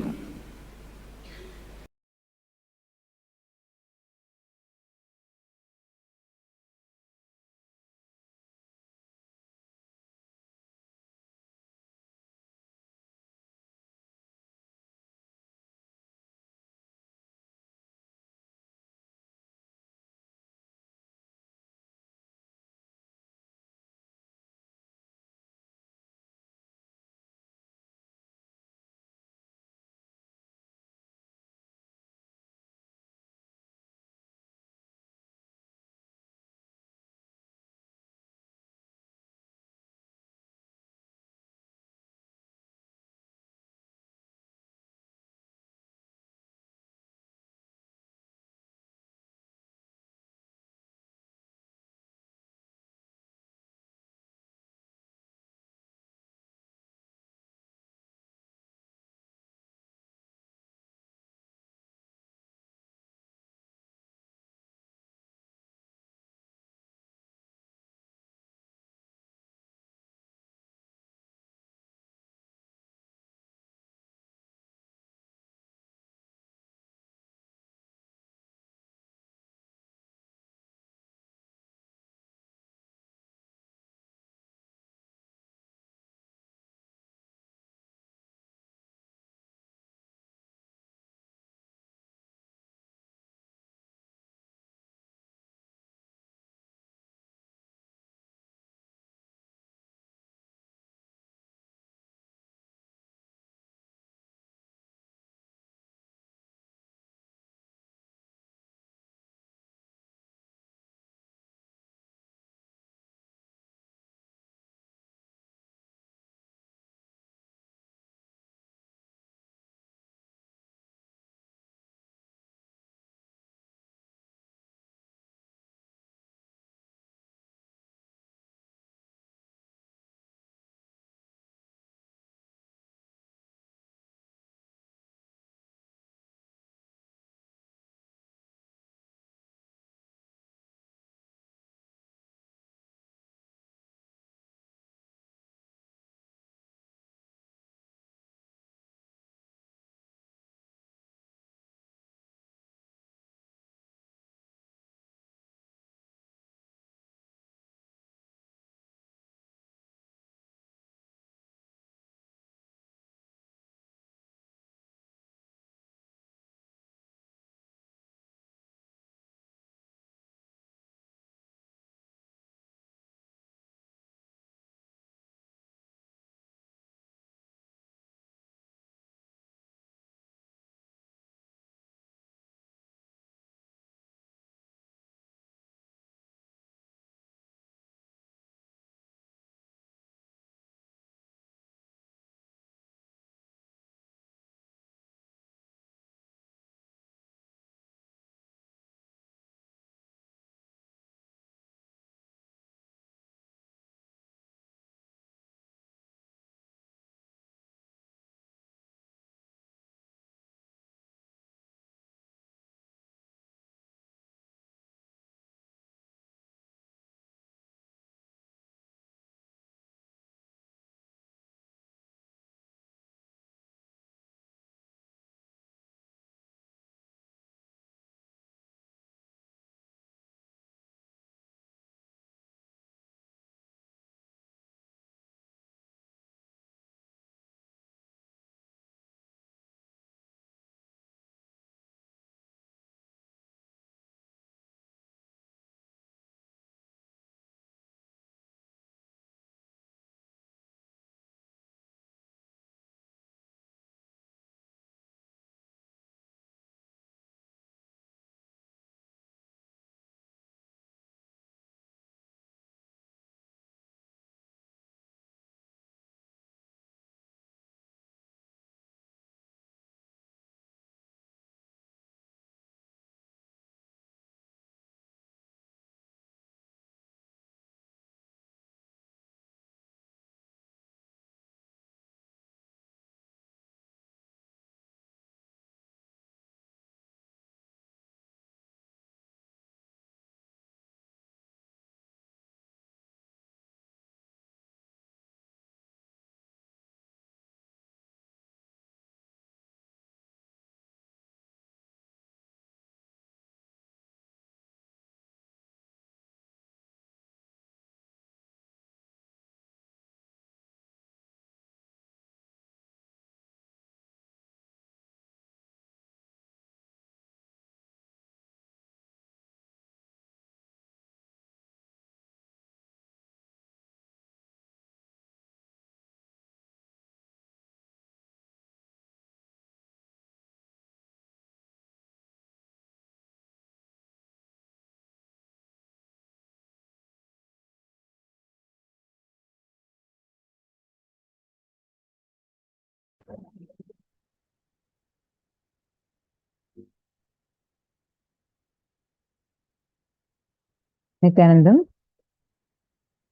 Nityanandam,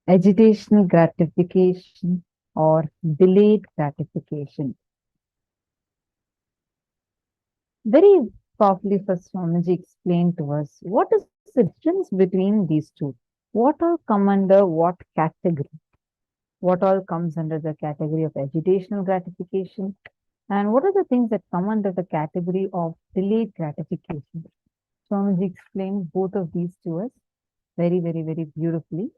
agitational gratification or delayed gratification. Very powerfully, first Swamiji explained to us what is the difference between these two. What all come under what category? What all comes under the category of agitational gratification? And what are the things that come under the category of delayed gratification? Swamiji explained both of these to us very, very, very beautifully.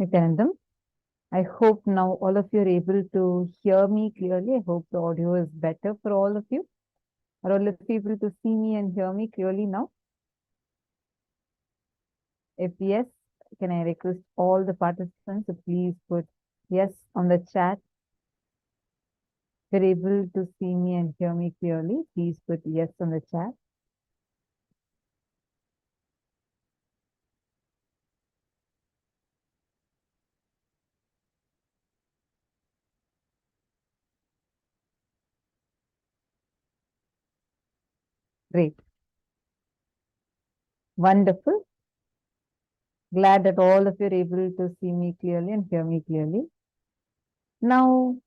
Nityanandam. I hope now all of you are able to hear me clearly. I hope the audio is better for all of you. Are all of you able to see me and hear me clearly now? If yes, can I request all the participants to please put yes on the chat? If you're able to see me and hear me clearly, please put yes on the chat. Great. Wonderful. Glad that all of you are able to see me clearly and hear me clearly. Now,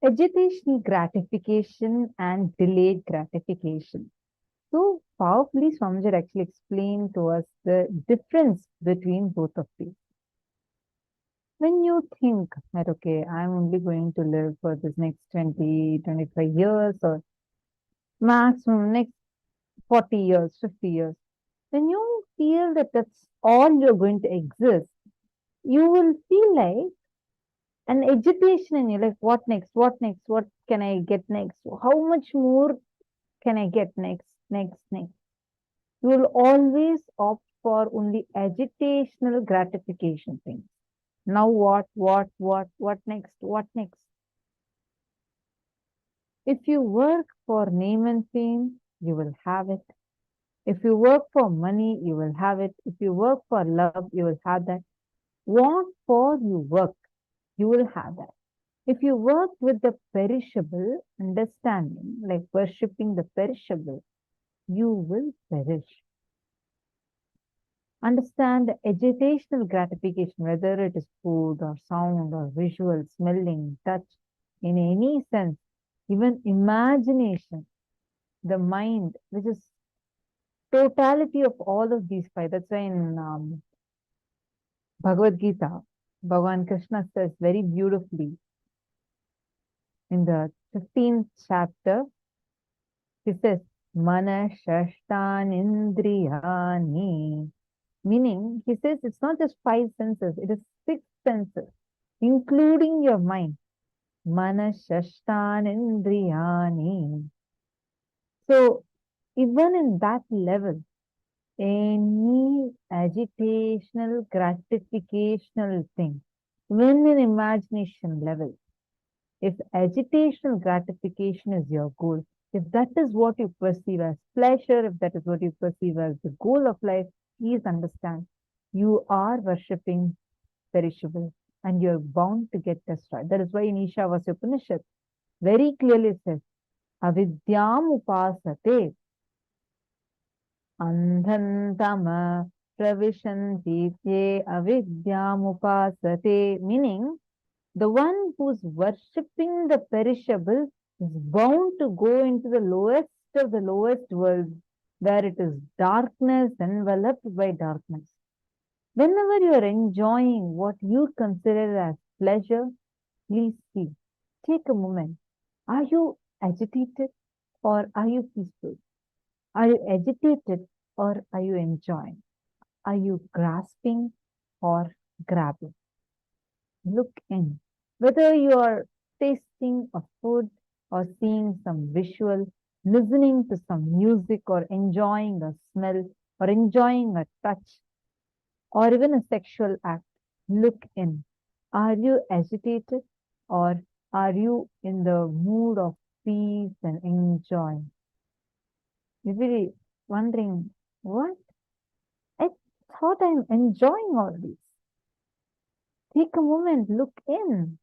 agitational gratification and delayed gratification. So powerfully, Swamiji actually explained to us the difference between both of these. When you think that, okay, I'm only going to live for this next 20, 25 years or maximum next 40 years, 50 years, when you feel that that's all you're going to exist, you will feel like an agitation in you, like what next, what next, what can I get next, how much more can I get next, next. You will always opt for only agitational gratification things. Now what next, what next? If you work for name and fame, you will have it. If you work for money, you will have it. If you work for love, you will have that. What for you work, you will have that. If you work with the perishable understanding, like worshipping the perishable, you will perish. Understand the agitational gratification, whether it is food or sound or visual, smelling, touch, in any sense, even imagination, the mind, which is totality of all of these five. That's why in Bhagavad Gita, Bhagavan Krishna says very beautifully in the 15th chapter, he says, Mana Shashtan Indriyani. Meaning, he says it's not just five senses, it is six senses, including your mind. Mana Shashtan Indriyani. So, even in that level, any agitational, gratificational thing, when in imagination level, if agitational gratification is your goal, if that is what you perceive as pleasure, if that is what you perceive as the goal of life, please understand, you are worshipping perishable and you're bound to get destroyed. That is why in Ishavasya Upanishad very clearly says, Avidyam upasate andhantama pravishanti avidyam upasate, meaning the one who's worshipping the perishable is bound to go into the lowest of the lowest world, where it is darkness enveloped by darkness. Whenever you are enjoying what you consider as pleasure, please see, take a moment. Are you agitated or are you peaceful? Are you agitated or are you enjoying? Are you grasping or grabbing? Look in. Whether you are tasting a food or seeing some visual, listening to some music or enjoying a smell or enjoying a touch or even a sexual act, look in. Are you agitated or are you in the mood of peace and enjoy? You're really wondering, what? I thought I'm enjoying all this. Take a moment, look in.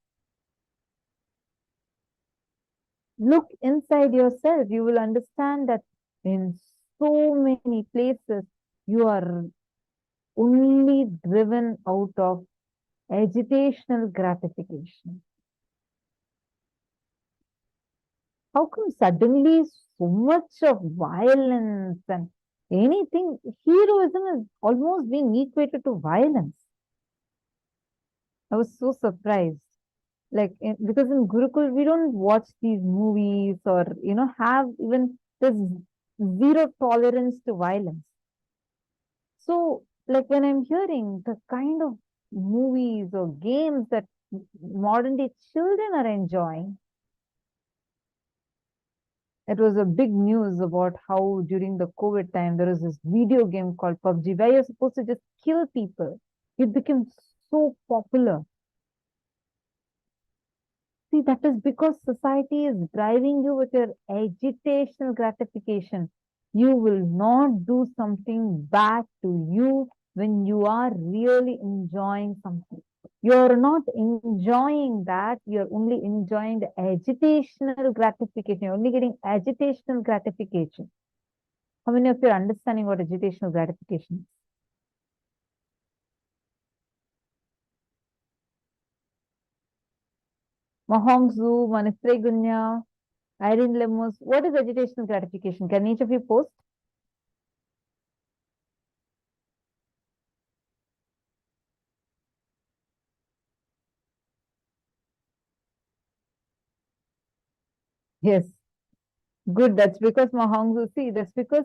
Look inside yourself. You will understand that in so many places, you are only driven out of agitational gratification. How come suddenly so much of violence and anything, heroism is almost being equated to violence? I was so surprised. Like, because in Gurukul, we don't watch these movies or, have even this zero tolerance to violence. So, like when I'm hearing the kind of movies or games that modern day children are enjoying, it was a big news about how during the COVID time there was this video game called PUBG where you're supposed to just kill people. It became so popular. See, that is because society is driving you with your agitational gratification. You will not do something bad to you when you are really enjoying something. You're not enjoying that, you're only enjoying the agitational gratification. You're only getting agitational gratification. How many of you are understanding what agitational gratification is? Mahongzu, Manifre Gunya, Irene Lemus, what is agitational gratification? Can each of you post? Yes. Good. That's because Mahongzu, see, that's because,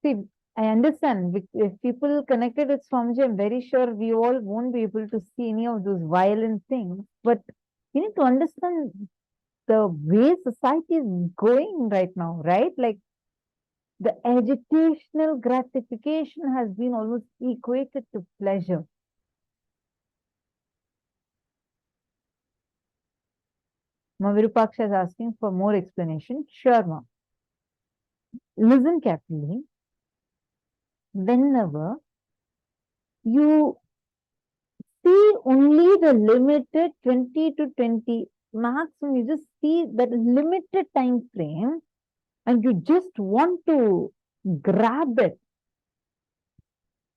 see, I understand. If people connected with Swamiji, I'm very sure we all won't be able to see any of those violent things. But you need to understand the way society is going right now, right? Like the agitational gratification has been almost equated to pleasure. Mavirupaksha is asking for more explanation. Sure, ma'am. Listen carefully. Whenever you see only the limited 20 to 20 maximum, you just see that limited time frame and you just want to grab it.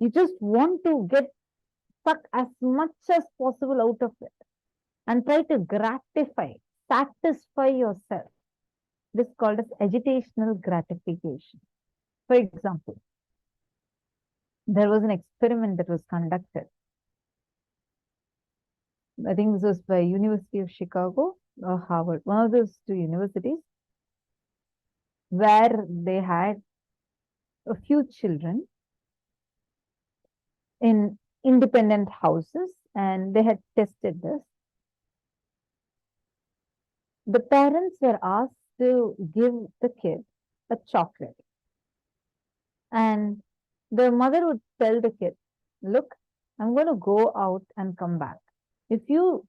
You just want to get suck as much as possible out of it and try to gratify, satisfy yourself. This is called as agitational gratification. For example, there was an experiment that was conducted. I think this was by University of Chicago or Harvard, one of those two universities, where they had a few children in independent houses and they had tested this. The parents were asked to give the kid a chocolate. And the mother would tell the kid, look, I'm going to go out and come back. If you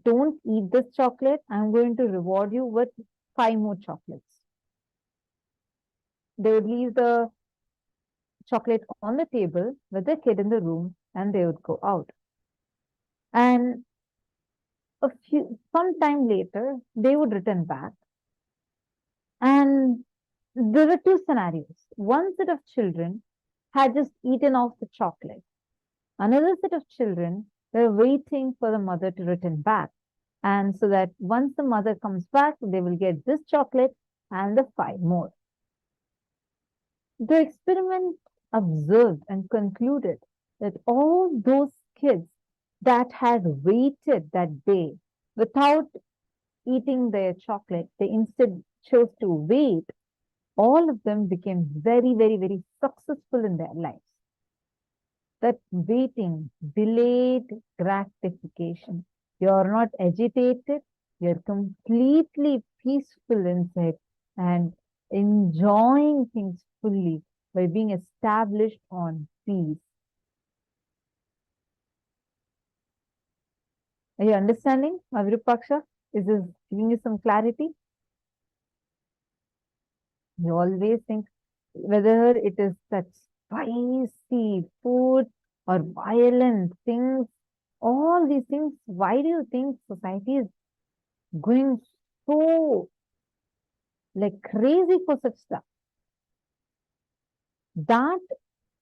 don't eat this chocolate, I'm going to reward you with 5 more chocolates. They would leave the chocolate on the table with the kid in the room and they would go out. And some time later, they would return back. And there were 2 scenarios. One set of children had just eaten off the chocolate. Another set of children were waiting for the mother to return back. And so that once the mother comes back, they will get this chocolate and the 5 more. The experiment observed and concluded that all those kids that had waited that day without eating their chocolate, they instead chose to wait. All of them became very, very, very successful in their lives. That waiting, delayed gratification. You're not agitated, you're completely peaceful inside and enjoying things fully by being established on peace. Are you understanding, Mavirupaksha? Is this giving you some clarity? You always think whether it is such spicy food or violent things, all these things, why do you think society is going so like crazy for such stuff? That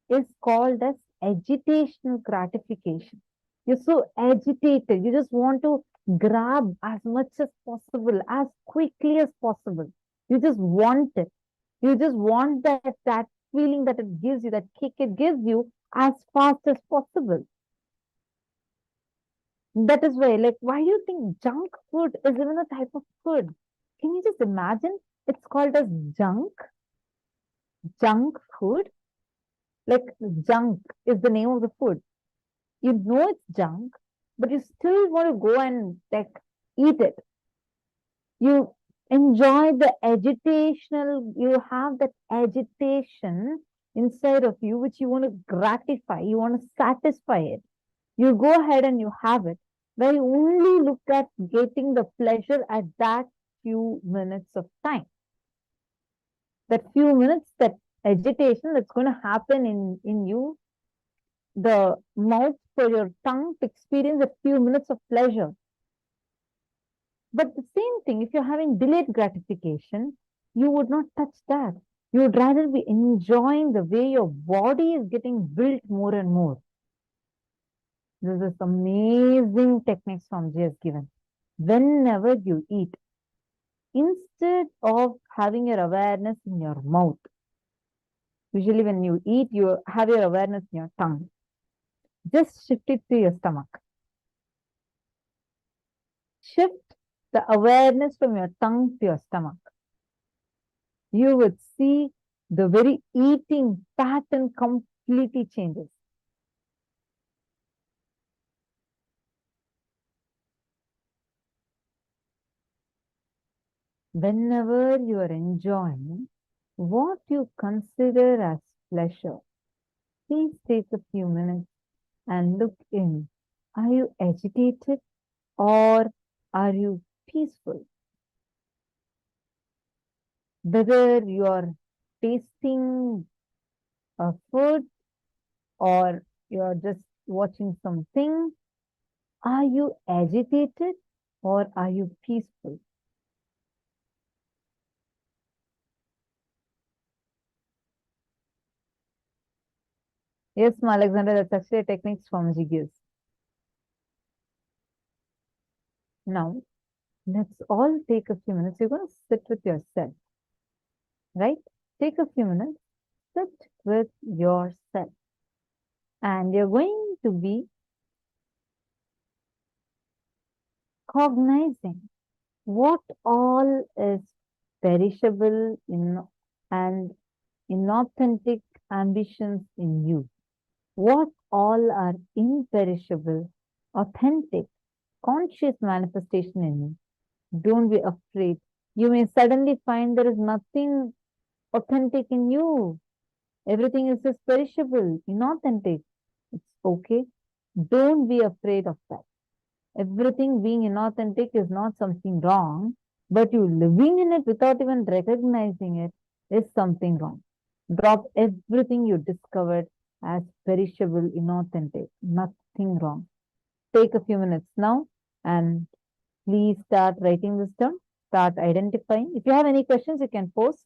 is called as agitational gratification. You're so agitated. You just want to grab as much as possible, as quickly as possible. You just want it. You just want that feeling that it gives you, that kick it gives you as fast as possible. That is why, like, why do you think junk food is even a type of food? Can you just imagine? It's called as junk food. Like junk is the name of the food. You know it's junk, but you still want to go and like eat it. You enjoy the agitational, you have that agitation inside of you, which you want to gratify, you want to satisfy it. You go ahead and you have it, where you only look at getting the pleasure at that few minutes of time. That few minutes, that agitation that's going to happen in you, the mouth for your tongue to experience a few minutes of pleasure. But the same thing, if you're having delayed gratification, you would not touch that. You would rather be enjoying the way your body is getting built more and more. This is amazing techniques Swamiji has given. Whenever you eat, instead of having your awareness in your mouth, usually when you eat, you have your awareness in your tongue. Just shift it to your stomach. Shift the awareness from your tongue to your stomach. You would see the very eating pattern completely changes. Whenever you are enjoying what you consider as pleasure, please take a few minutes and look in. Are you agitated or are you peaceful? Whether you are tasting a food or you are just watching something, are you agitated or are you peaceful? Yes, Alexander, that's actually a technique Swamiji gives. Now, let's all take a few minutes. You're going to sit with yourself, right? Take a few minutes, sit with yourself. And you're going to be cognizing what all is perishable and inauthentic ambitions in you. What all are imperishable, authentic, conscious manifestation in you. Don't be afraid. You may suddenly find there is nothing authentic in you. Everything is just perishable, inauthentic. It's okay. Don't be afraid of that. Everything being inauthentic is not something wrong, but you living in it without even recognizing it is something wrong. Drop everything you discovered as perishable, inauthentic. Nothing wrong. Take a few minutes now and please start writing this down. Start identifying. If you have any questions, you can post.